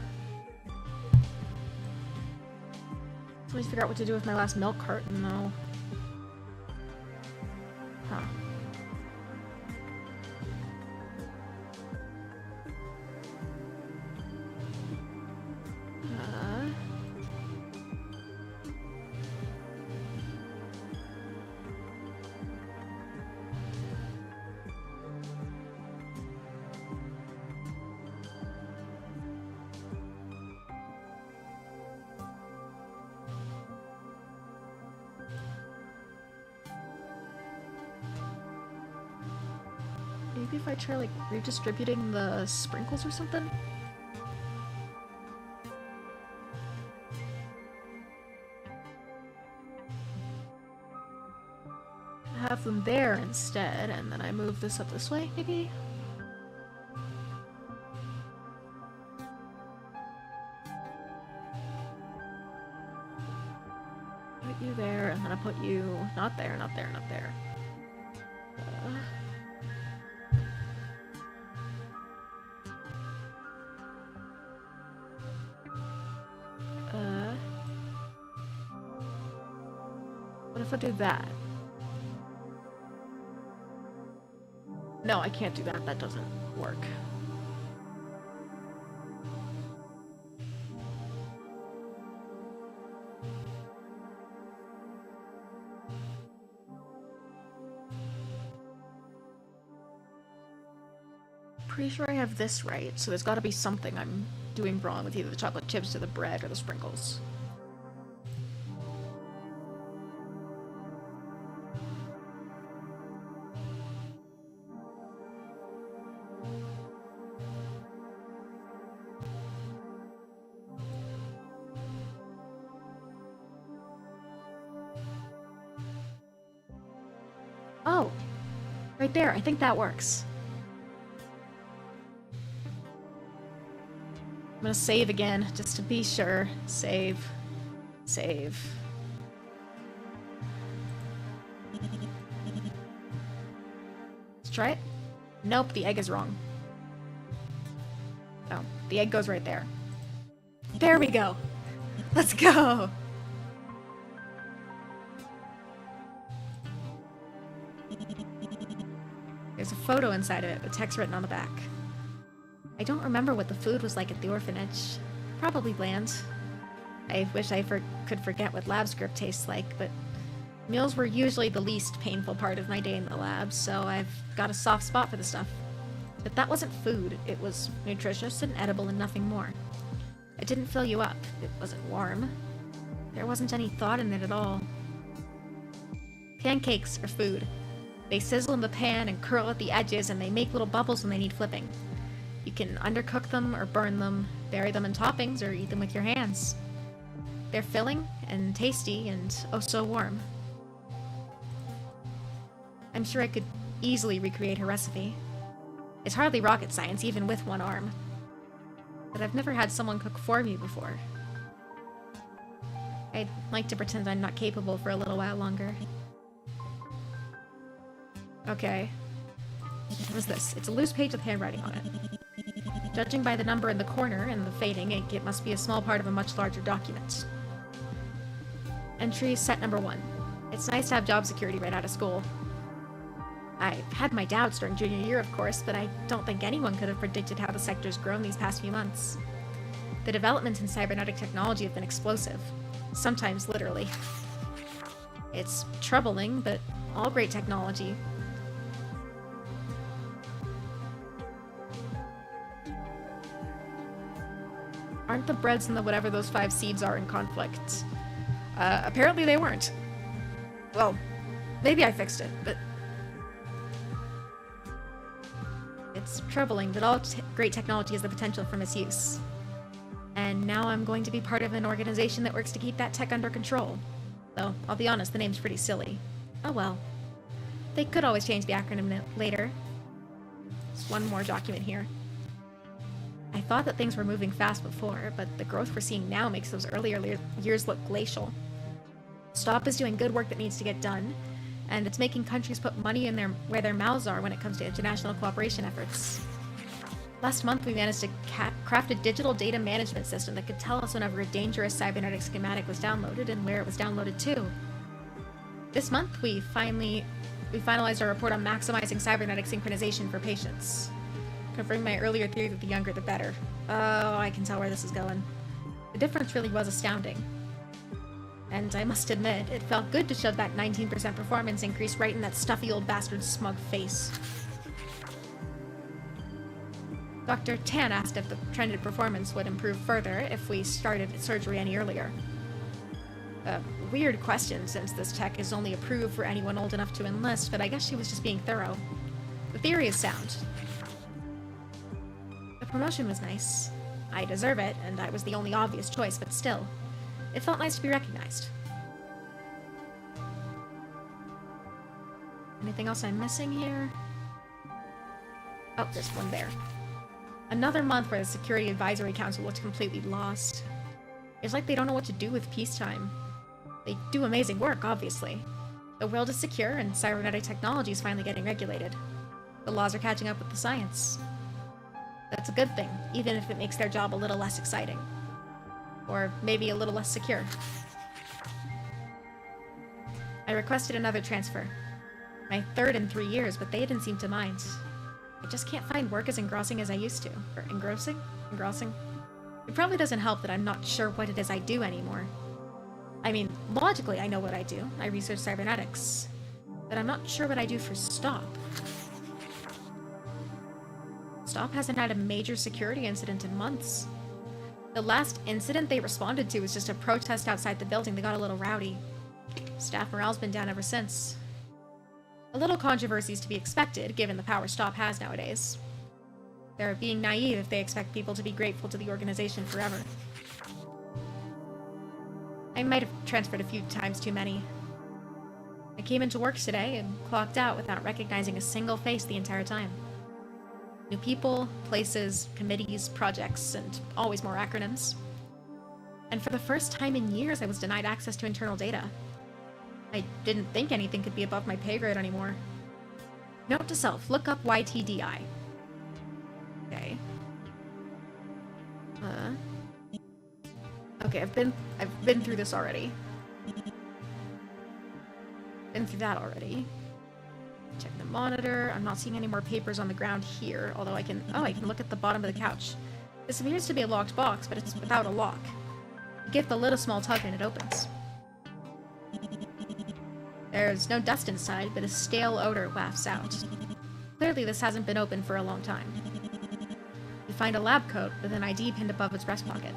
Let me figure out what to do with my last milk carton, though. Huh. Maybe if I try, like, redistributing the sprinkles or something? Have them there instead, and then I move this up this way, maybe? Put you there, and then I put you not there, not there, not there. What if I do that? No, I can't do that. That doesn't work. Pretty sure I have this right, so there's gotta be something I'm doing wrong with either the chocolate chips or the bread or the sprinkles. Oh, right there. I think that works. I'm gonna save again, just to be sure. Save. Save. Let's try it. Nope, the egg is wrong. Oh, the egg goes right there. There we go. Let's go. There's a photo inside of it with text written on the back. I don't remember what the food was like at the orphanage. Probably bland. I wish I could forget what lab script tastes like, but meals were usually the least painful part of my day in the lab, so I've got a soft spot for the stuff. But that wasn't food. It was nutritious and edible and nothing more. It didn't fill you up. It wasn't warm. There wasn't any thought in it at all. Pancakes are food. They sizzle in the pan and curl at the edges, and they make little bubbles when they need flipping. You can undercook them or burn them, bury them in toppings, or eat them with your hands. They're filling and tasty and oh so warm. I'm sure I could easily recreate her recipe. It's hardly rocket science, even with one arm. But I've never had someone cook for me before. I'd like to pretend I'm not capable for a little while longer. Okay. What is this? It's a loose page with handwriting on it. Judging by the number in the corner and the fading ink, it must be a small part of a much larger document. Entry set number 1. It's nice to have job security right out of school. I've had my doubts during junior year, of course, but I don't think anyone could have predicted how the sector's grown these past few months. The developments in cybernetic technology have been explosive. Sometimes literally. It's troubling, but all great technology. Aren't the breads and the whatever those 5 seeds are in conflict? Apparently they weren't. Well, maybe I fixed it, but... It's troubling, but all great technology has the potential for misuse. And now I'm going to be part of an organization that works to keep that tech under control. Though, I'll be honest, the name's pretty silly. Oh well. They could always change the acronym later. Just one more document here. I thought that things were moving fast before, but the growth we're seeing now makes those earlier years look glacial. STOP is doing good work that needs to get done, and it's making countries put money in where their mouths are when it comes to international cooperation efforts. Last month, we managed to craft a digital data management system that could tell us whenever a dangerous cybernetic schematic was downloaded and where it was downloaded to. This month, we finalized our report on maximizing cybernetic synchronization for patients. Confirming my earlier theory that the younger the better. Oh, I can tell where this is going. The difference really was astounding. And I must admit, it felt good to shove that 19% performance increase right in that stuffy old bastard's smug face. Dr. Tan asked if the trended performance would improve further if we started surgery any earlier. A weird question, since this tech is only approved for anyone old enough to enlist, but I guess she was just being thorough. The theory is sound. The promotion was nice. I deserve it, and I was the only obvious choice, but still, it felt nice to be recognized. Anything else I'm missing here? Oh, there's one there. Another month where the Security Advisory Council looked completely lost. It's like they don't know what to do with peacetime. They do amazing work, obviously. The world is secure, and cybernetic technology is finally getting regulated. The laws are catching up with the science. That's a good thing, even if it makes their job a little less exciting. Or maybe a little less secure. I requested another transfer. My third in 3 years, but they didn't seem to mind. I just can't find work as engrossing as I used to. Or engrossing? Engrossing? It probably doesn't help that I'm not sure what it is I do anymore. I mean, logically I know what I do. I research cybernetics. But I'm not sure what I do for STOP. STOP hasn't had a major security incident in months. The last incident they responded to was just a protest outside the building that got a little rowdy. Staff morale's been down ever since. A little controversy is to be expected, given the power STOP has nowadays. They're being naive if they expect people to be grateful to the organization forever. I might have transferred a few times too many. I came into work today and clocked out without recognizing a single face the entire time. New people, places, committees, projects, and always more acronyms. And for the first time in years, I was denied access to internal data. I didn't think anything could be above my pay grade anymore. Note to self, look up YTDI. Okay. Okay, I've been through this already. Been through that already. Check the monitor. I'm not seeing any more papers on the ground here, although I can look at the bottom of the couch. This appears to be a locked box, but it's without a lock. You give the lid a small tug and it opens. There's no dust inside, but a stale odor wafts out. Clearly this hasn't been opened for a long time. You find a lab coat with an ID pinned above its breast pocket.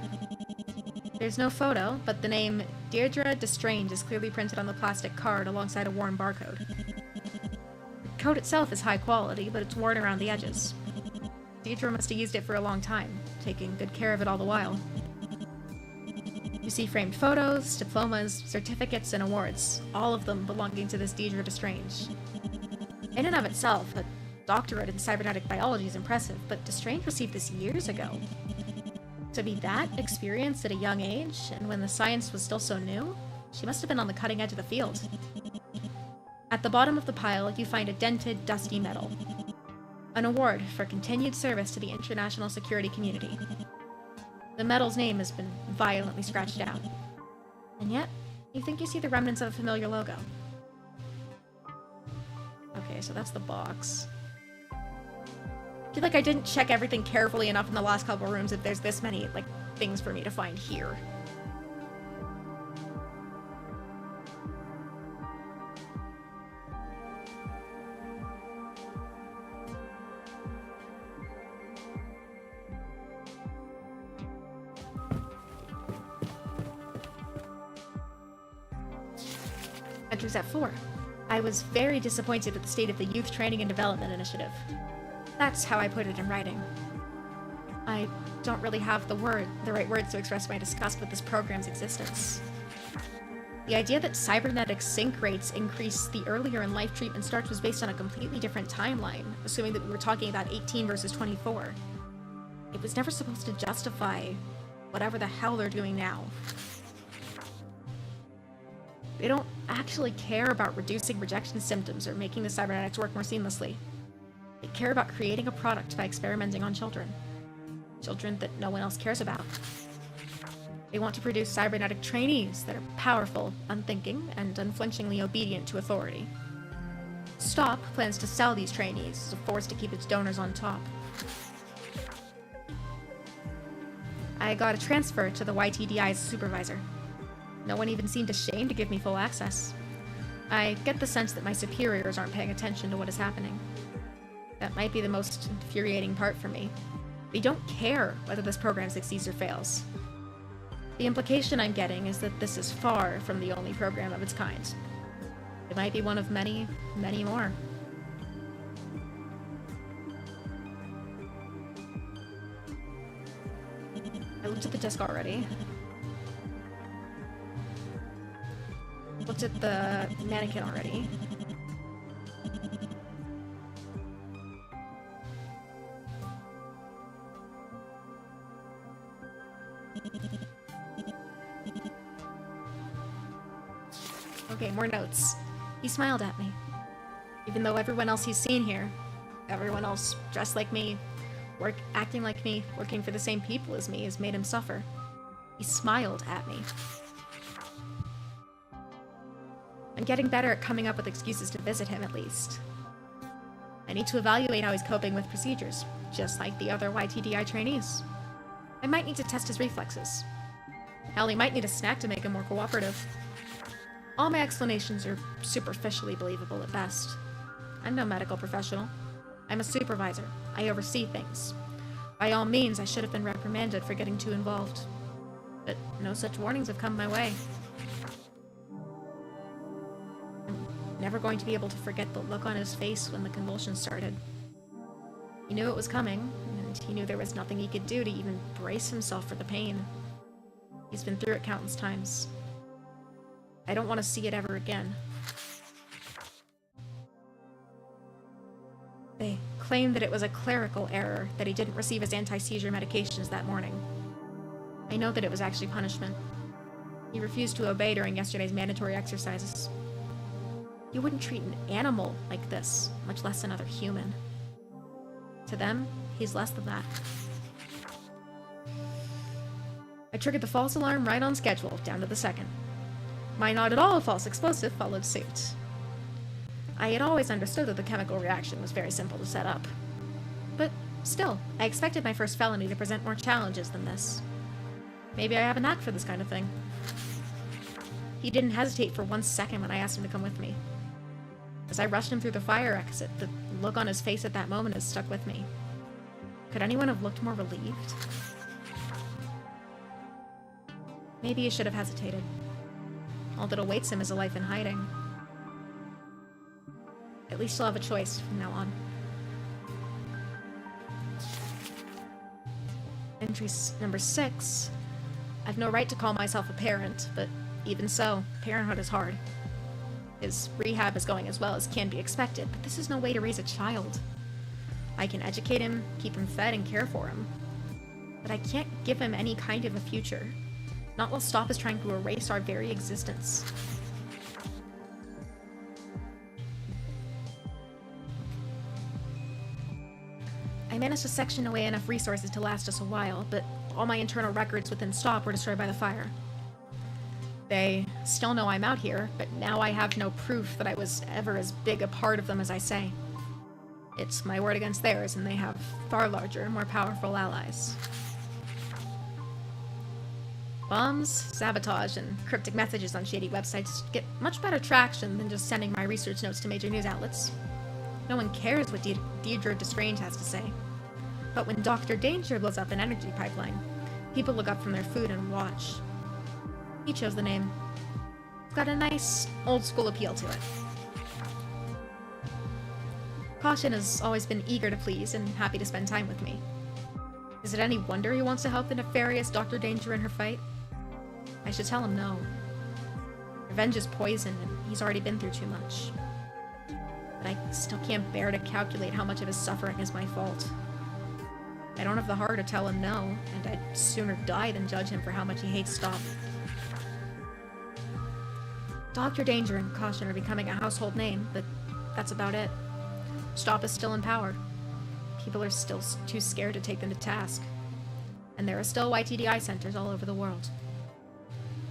There's no photo, but the name Deirdre Destrange is clearly printed on the plastic card alongside a worn barcode. The coat itself is high quality, but it's worn around the edges. Deirdre must have used it for a long time, taking good care of it all the while. You see framed photos, diplomas, certificates, and awards, all of them belonging to this Deirdre Destrange. In and of itself, a doctorate in cybernetic biology is impressive, but Destrange received this years ago. To be that experienced at a young age, and when the science was still so new, she must have been on the cutting edge of the field. At the bottom of the pile, you find a dented, dusty medal. An award for continued service to the international security community. The medal's name has been violently scratched out. And yet, you think you see the remnants of a familiar logo. Okay, so that's the box. I feel like I didn't check everything carefully enough in the last couple rooms if there's this many, like, things for me to find here. Enters at 4. I was very disappointed with the state of the Youth Training and Development Initiative. That's how I put it in writing. I don't really have the right words to express my disgust with this program's existence. The idea that cybernetic sync rates increase the earlier in life treatment starts was based on a completely different timeline, assuming that we were talking about 18 versus 24. It was never supposed to justify whatever the hell they're doing now. They don't actually care about reducing rejection symptoms or making the cybernetics work more seamlessly. They care about creating a product by experimenting on children. Children that no one else cares about. They want to produce cybernetic trainees that are powerful, unthinking, and unflinchingly obedient to authority. STOP plans to sell these trainees as a force to keep its donors on top. I got a transfer to the YTDI as a supervisor. No one even seemed ashamed to give me full access. I get the sense that my superiors aren't paying attention to what is happening. That might be the most infuriating part for me. They don't care whether this program succeeds or fails. The implication I'm getting is that this is far from the only program of its kind. It might be one of many, many more. I looked at the disc already. Looked at the mannequin already. Okay, more notes. He smiled at me. Even though everyone else he's seen here, everyone else dressed like me, acting like me, working for the same people as me, has made him suffer. He smiled at me. I'm getting better at coming up with excuses to visit him, at least. I need to evaluate how he's coping with procedures, just like the other YTDI trainees. I might need to test his reflexes. Hell, he might need a snack to make him more cooperative. All my explanations are superficially believable at best. I'm no medical professional. I'm a supervisor. I oversee things. By all means, I should have been reprimanded for getting too involved. But no such warnings have come my way. I'm never going to be able to forget the look on his face when the convulsions started. He knew it was coming, and he knew there was nothing he could do to even brace himself for the pain. He's been through it countless times. I don't want to see it ever again. They claim that it was a clerical error that he didn't receive his anti-seizure medications that morning. I know that it was actually punishment. He refused to obey during yesterday's mandatory exercises. You wouldn't treat an animal like this, much less another human. To them, he's less than that. I triggered the false alarm right on schedule, down to the second. My not at all false explosive followed suit. I had always understood that the chemical reaction was very simple to set up. But still, I expected my first felony to present more challenges than this. Maybe I have a knack for this kind of thing. He didn't hesitate for 1 second when I asked him to come with me. As I rushed him through the fire exit, the look on his face at that moment has stuck with me. Could anyone have looked more relieved? Maybe he should have hesitated. All that awaits him is a life in hiding. At least he'll have a choice from now on. Entry number 6. I've no right to call myself a parent, but even so, parenthood is hard. His rehab is going as well as can be expected, but this is no way to raise a child. I can educate him, keep him fed, and care for him. But I can't give him any kind of a future. Not while STOP is trying to erase our very existence. I managed to section away enough resources to last us a while, but all my internal records within STOP were destroyed by the fire. They still know I'm out here, but now I have no proof that I was ever as big a part of them as I say. It's my word against theirs, and they have far larger, more powerful allies. Bombs, sabotage, and cryptic messages on shady websites get much better traction than just sending my research notes to major news outlets. No one cares what Deidre Destrange has to say. But when Dr. Danger blows up an energy pipeline, people look up from their food and watch. He chose the name. It's got a nice, old-school appeal to it. Caution has always been eager to please and happy to spend time with me. Is it any wonder he wants to help the nefarious Dr. Danger in her fight? I should tell him no. Revenge is poison, and he's already been through too much. But I still can't bear to calculate how much of his suffering is my fault. I don't have the heart to tell him no, and I'd sooner die than judge him for how much he hates STOP. Dr. Danger and Caution are becoming a household name, but that's about it. STOP is still in power. People are still too scared to take them to task. And there are still YTDI centers all over the world.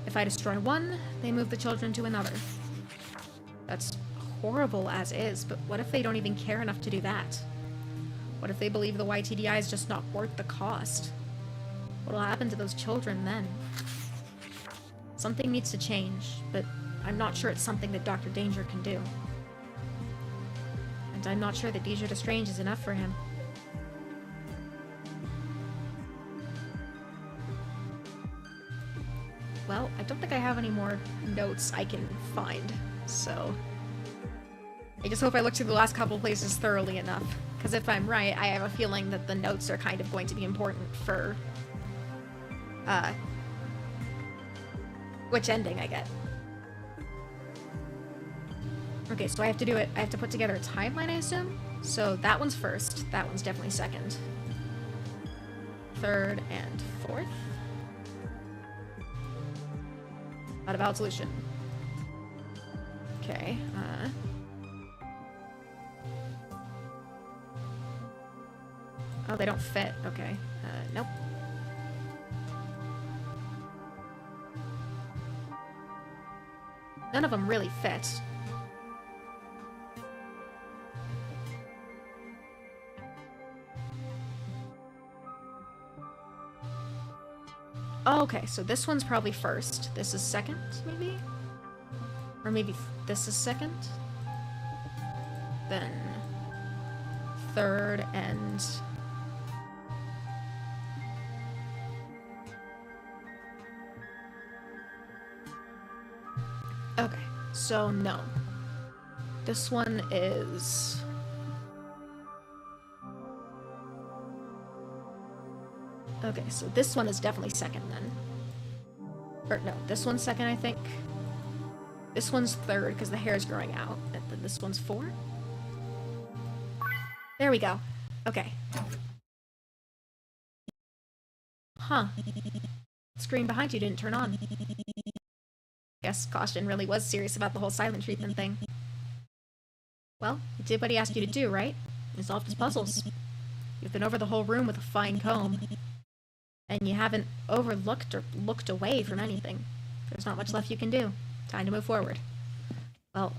If I destroy one, they move the children to another. That's horrible as is, but what if they don't even care enough to do that? What if they believe the YTDI is just not worth the cost? What'll happen to those children then? Something needs to change, but I'm not sure it's something that Dr. Danger can do. And I'm not sure that Deja Destrange is enough for him. Well, I don't think I have any more notes I can find, so... I just hope I looked through the last couple places thoroughly enough. Because if I'm right, I have a feeling that the notes are kind of going to be important for... which ending I get. Okay, so I have to put together a timeline, I assume? So that one's first, that one's definitely second. Third and fourth. Out of solution. Okay, oh, they don't fit. Okay. Nope. None of them really fit. Oh, okay, so this one's probably first. This is second, maybe? Or maybe this is second? Then... third and... okay, so no. This one is... okay, so this one is definitely second then. Or no, this one's second, I think. This one's third because the hair is growing out. And then this one's four. There we go. Okay. Huh. The screen behind you didn't turn on. Guess Caution really was serious about the whole silent treatment thing. Well, you did what he asked you to do, right? You solved his puzzles. You've been over the whole room with a fine comb. And you haven't overlooked or looked away from anything. There's not much left you can do. Time to move forward. Well,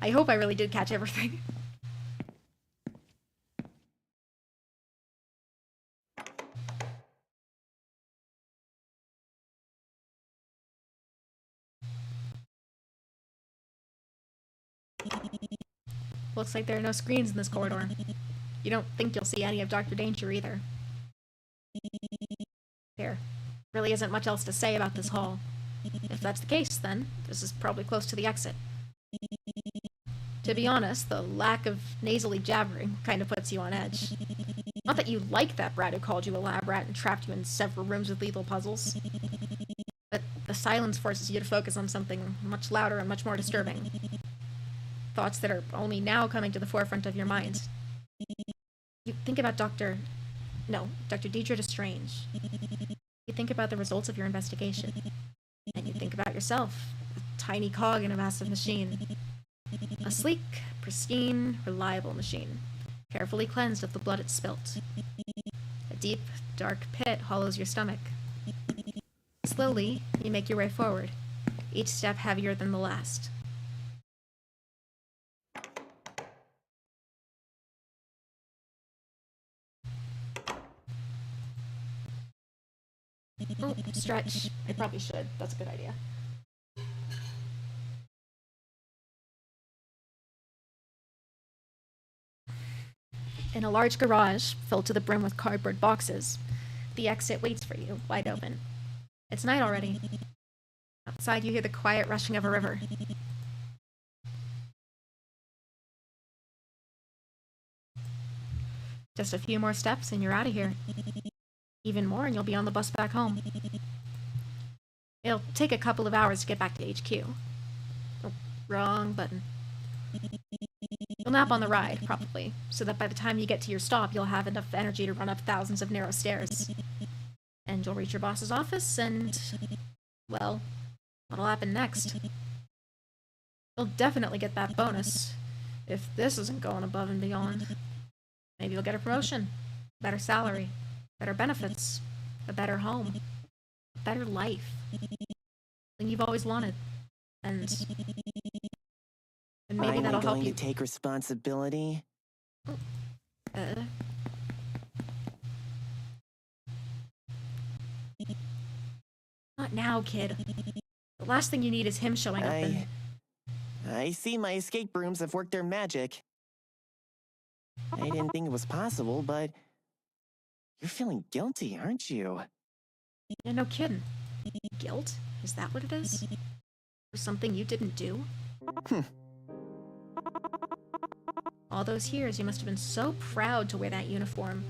I hope I really did catch everything. Looks like there are no screens in this corridor. You don't think you'll see any of Dr. Danger either. There really isn't much else to say about this hall. If that's the case, then this is probably close to the exit. To be honest, the lack of nasally jabbering kind of puts you on edge. Not that you like that brat who called you a lab rat and trapped you in several rooms with lethal puzzles. But the silence forces you to focus on something much louder and much more disturbing. Thoughts that are only now coming to the forefront of your mind. You think about Dr. Deidre Destrange. You think about the results of your investigation. And you think about yourself, a tiny cog in a massive machine. A sleek, pristine, reliable machine, carefully cleansed of the blood it spilt. A deep, dark pit hollows your stomach. Slowly, you make your way forward, each step heavier than the last. Oh, stretch. I probably should. That's a good idea. In a large garage, filled to the brim with cardboard boxes, the exit waits for you, wide open. It's night already. Outside you hear the quiet rushing of a river. Just a few more steps and you're out of here. Even more and you'll be on the bus back home. It'll take a couple of hours to get back to HQ. Oh, wrong button. You'll nap on the ride, probably, so that by the time you get to your stop, you'll have enough energy to run up thousands of narrow stairs. And you'll reach your boss's office, and... well, what'll happen next? You'll definitely get that bonus, if this isn't going above and beyond. Maybe you'll get a promotion, better salary, better benefits, a better home, a better life. Thing you've always wanted. And maybe that'll help going you. to take responsibility? Not now, kid. The last thing you need is him showing up and... I see my escape rooms have worked their magic. I didn't think it was possible, but you're feeling guilty, aren't you? Yeah, no kidding. Guilt? Is that what it is? For something you didn't do? All those years, you must have been so proud to wear that uniform,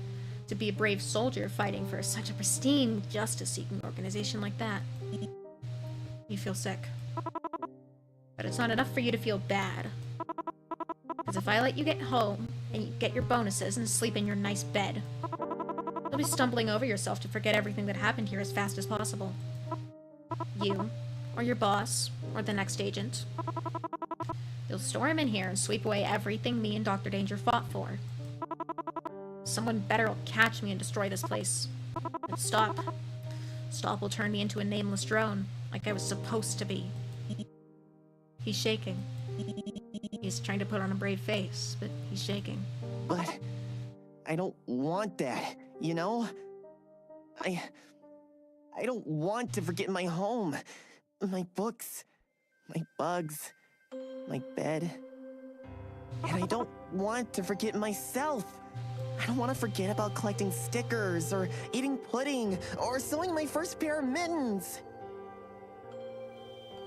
to be a brave soldier fighting for such a pristine, justice-seeking organization like that. You feel sick. But it's not enough for you to feel bad. Because if I let you get home, and you get your bonuses and sleep in your nice bed, you'll be stumbling over yourself to forget everything that happened here as fast as possible. You, or your boss, or the next agent. You'll storm in here and sweep away everything me and Dr. Danger fought for. Someone better will catch me and destroy this place. And Stop. Stop will turn me into a nameless drone, like I was supposed to be. He's shaking. He's trying to put on a brave face, but he's shaking. But I don't want that, you know? I don't want to forget my home, my books, my bugs, my bed. And I don't want to forget myself. I don't want to forget about collecting stickers, or eating pudding, or sewing my first pair of mittens.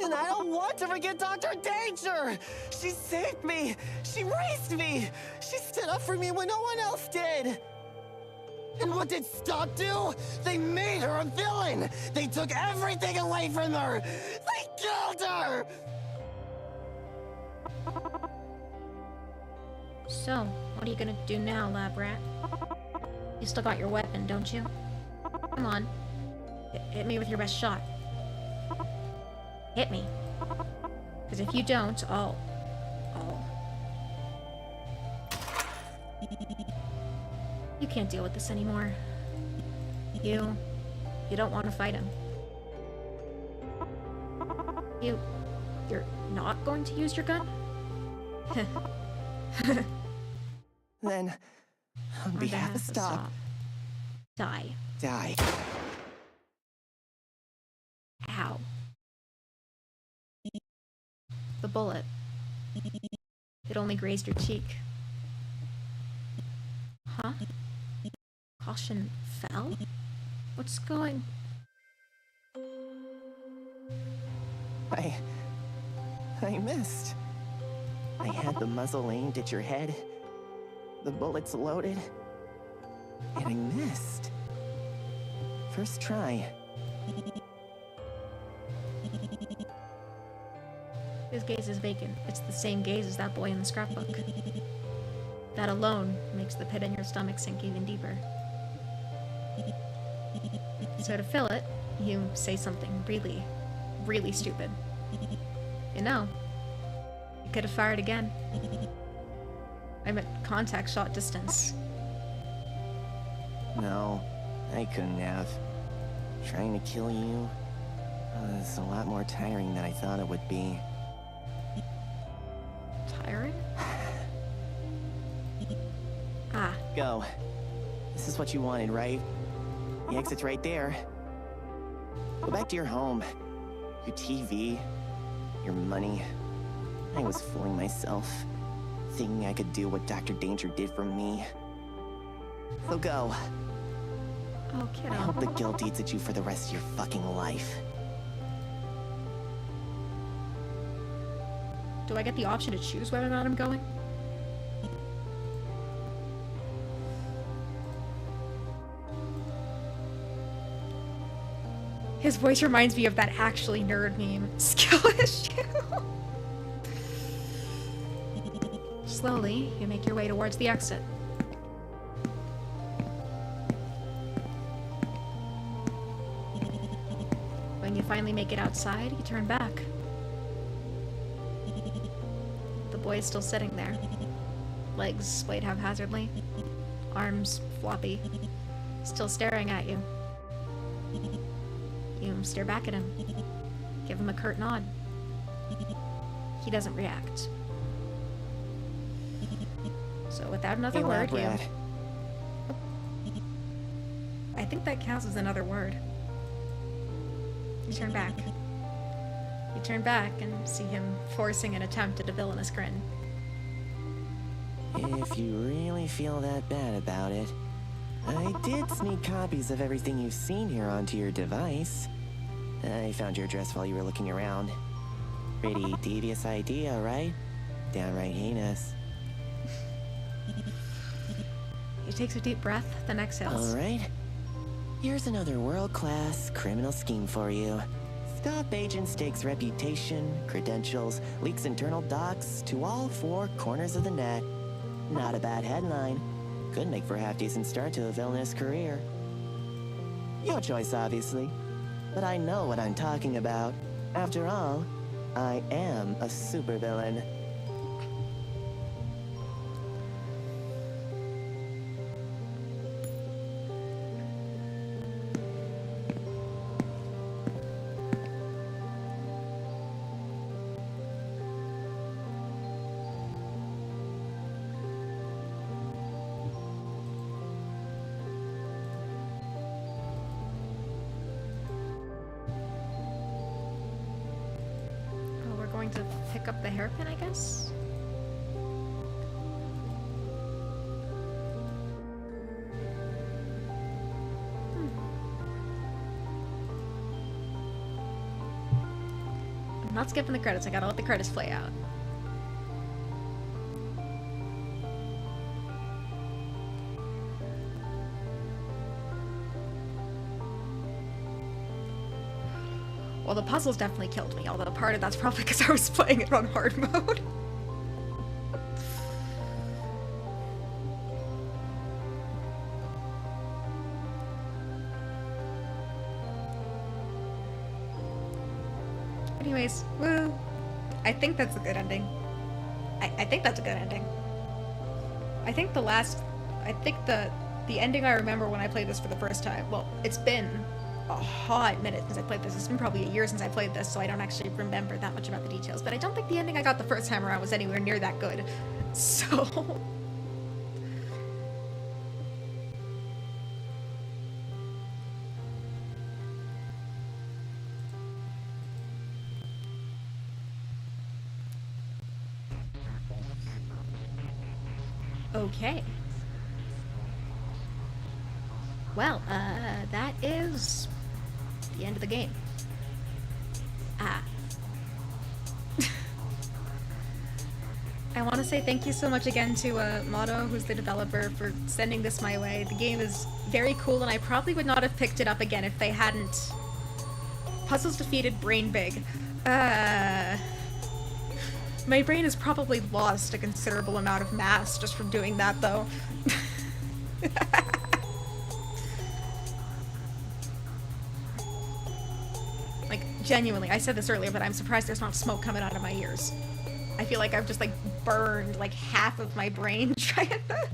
And I don't want to forget Dr. Danger! She saved me! She raised me! She stood up for me when no one else did! And what did Stop do? They made her a villain! They took everything away from her! They killed her! So, what are you gonna do now, lab rat? You still got your weapon, don't you? Come on. Hit me with your best shot. Hit me. Because if you don't, I'll... You can't deal with this anymore. You don't want to fight him. You're not going to use your gun? Then, on behalf of Stop, die. Die. Ow. The bullet. It only grazed your cheek. Huh? Caution fell? What's going... I missed. I had the muzzle aimed at your head, the bullets loaded, and I missed. First try. His gaze is vacant. It's the same gaze as that boy in the scrapbook. That alone makes the pit in your stomach sink even deeper. So to fill it, you say something really, really stupid. You know, you could have fired again. I'm at contact shot distance. No, I couldn't have. Trying to kill you was a lot more tiring than I thought it would be. Tiring? Ah. Go. This is what you wanted, right? The exit's right there. Go back to your home. Your TV. Your money. I was fooling myself, thinking I could do what Dr. Danger did for me. So go. Oh, kiddo. I hope the guilt eats at you for the rest of your fucking life. Do I get the option to choose whether or not I'm going? His voice reminds me of that actually nerd meme. Skill issue. Slowly, you make your way towards the exit. When you finally make it outside, you turn back. The boy is still sitting there, legs splayed haphazardly. arms floppy, still staring at you. You stare back at him, give him a curt nod. He doesn't react. So without another word, you... I think that counts as another word. You turn back. You turn back and see him forcing an attempt at a villainous grin. If you really feel that bad about it, I did sneak copies of everything you've seen here onto your device. I found your address while you were looking around. Pretty devious idea, right? Downright heinous. He takes a deep breath, then exhales. Alright. Here's another world-class criminal scheme for you. Stop Agent Stake's reputation, credentials, leaks internal docs to all four corners of the net. Not a bad headline. Could make for a half-decent start to a villainous career. Your choice, obviously. But I know what I'm talking about. After all, I am a supervillain. To pick up the hairpin, I guess? I'm not skipping the credits, I gotta let the credits play out. Well, the puzzles definitely killed me, although part of that's probably because I was playing it on hard mode. Anyways, woo! I think that's a good ending. I think that's a good ending. I think the ending I remember when I played this for the first time, well, it's been a hot minute since I played this. It's been probably a year since I played this, so I don't actually remember that much about the details. But I don't think the ending I got the first time around was anywhere near that good. So... Okay. Well, that is the end of the game. I want to say thank you so much again to Mado, who's the developer, for sending this my way. The game is very cool, and I probably would not have picked it up again if they hadn't. Puzzles defeated, brain big. My brain has probably lost a considerable amount of mass just from doing that, though. Like, genuinely, I said this earlier, but I'm surprised there's not smoke coming out of my ears. I feel like I've just, like, burned, like, half of my brain trying to...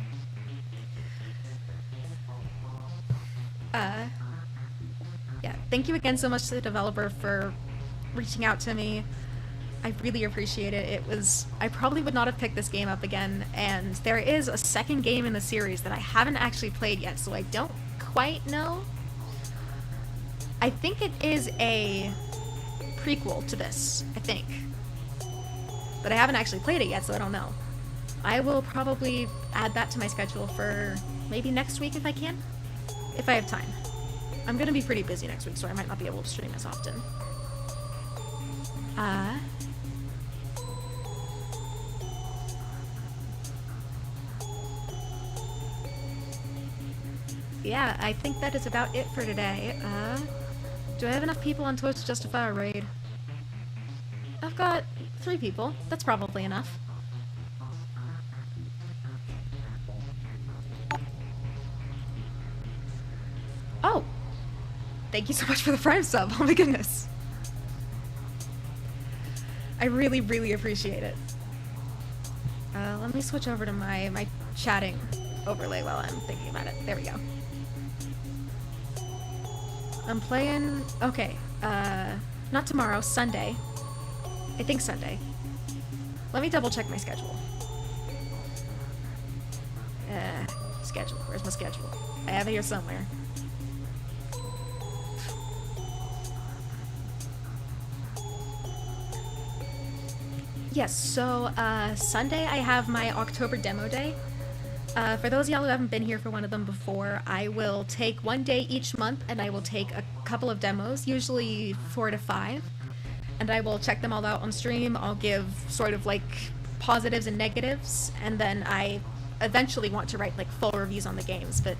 Yeah, thank you again so much to the developer for reaching out to me. I really appreciate it. I probably would not have picked this game up again, and there is a second game in the series that I haven't actually played yet, so I don't quite know. I think it is a prequel to this, I think. But I haven't actually played it yet, so I don't know. I will probably add that to my schedule for maybe next week if I can. If I have time. I'm gonna be pretty busy next week, so I might not be able to stream as often. Yeah, I think that is about it for today. Do I have enough people on Twitch to justify a raid? I've got 3 people. That's probably enough. Oh! Thank you so much for the Prime sub. Oh my goodness. I really, really appreciate it. Let me switch over to my chatting overlay while I'm thinking about it. There we go. I'm playing... Okay, not tomorrow, Sunday. I think Sunday. Let me double check my schedule. Schedule. Where's my schedule? I have it here somewhere. Yes, so Sunday I have my October demo day. For those of y'all who haven't been here for one of them before, I will take one day each month and I will take a couple of demos, usually 4 to 5, and I will check them all out on stream. I'll give sort of like positives and negatives, and then I eventually want to write like full reviews on the games, but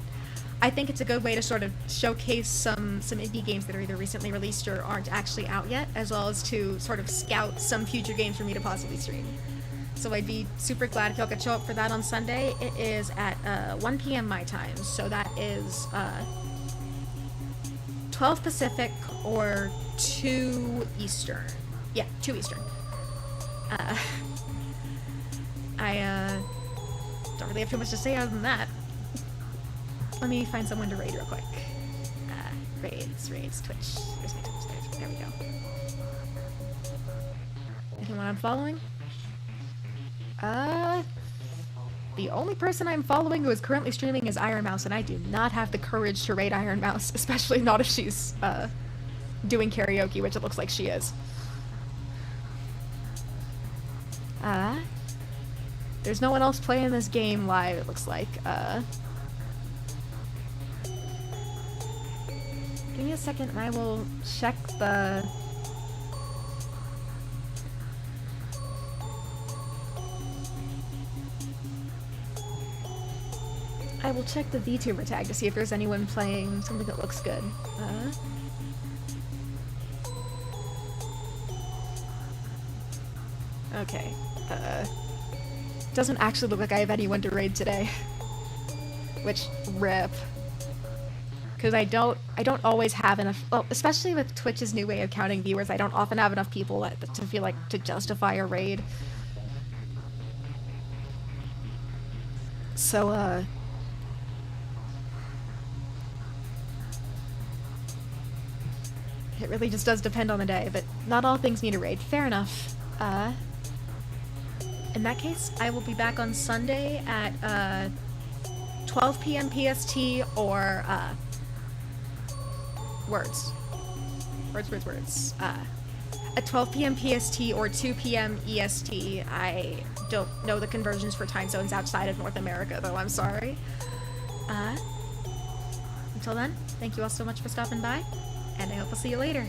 I think it's a good way to sort of showcase some indie games that are either recently released or aren't actually out yet, as well as to sort of scout some future games for me to possibly stream. So I'd be super glad if y'all could show up for that on Sunday. It is at 1 p.m. my time, so that is 12 Pacific or 2 Eastern. Yeah, 2 Eastern. I don't really have too much to say other than that. Let me find someone to raid real quick. Raids, Twitch. Where's my Twitch? There we go. Anyone I'm following? The only person I'm following who is currently streaming is Iron Mouse, and I do not have the courage to raid Iron Mouse, especially not if she's, doing karaoke, which it looks like she is. There's no one else playing this game live, it looks like. Give me a second and I will check the... I will check the VTuber tag to see if there's anyone playing something that looks good. Okay. Doesn't actually look like I have anyone to raid today. Which, rip. Because I don't always have enough, well, especially with Twitch's new way of counting viewers, I don't often have enough people to feel like to justify a raid. So, it really just does depend on the day, but not all things need a raid. Fair enough. In that case, I will be back on Sunday at, 12 p.m. PST or, Words. At 12 p.m. PST or 2 p.m. EST. I don't know the conversions for time zones outside of North America, though. I'm sorry. Until then, thank you all so much for stopping by, and I hope I'll see you later.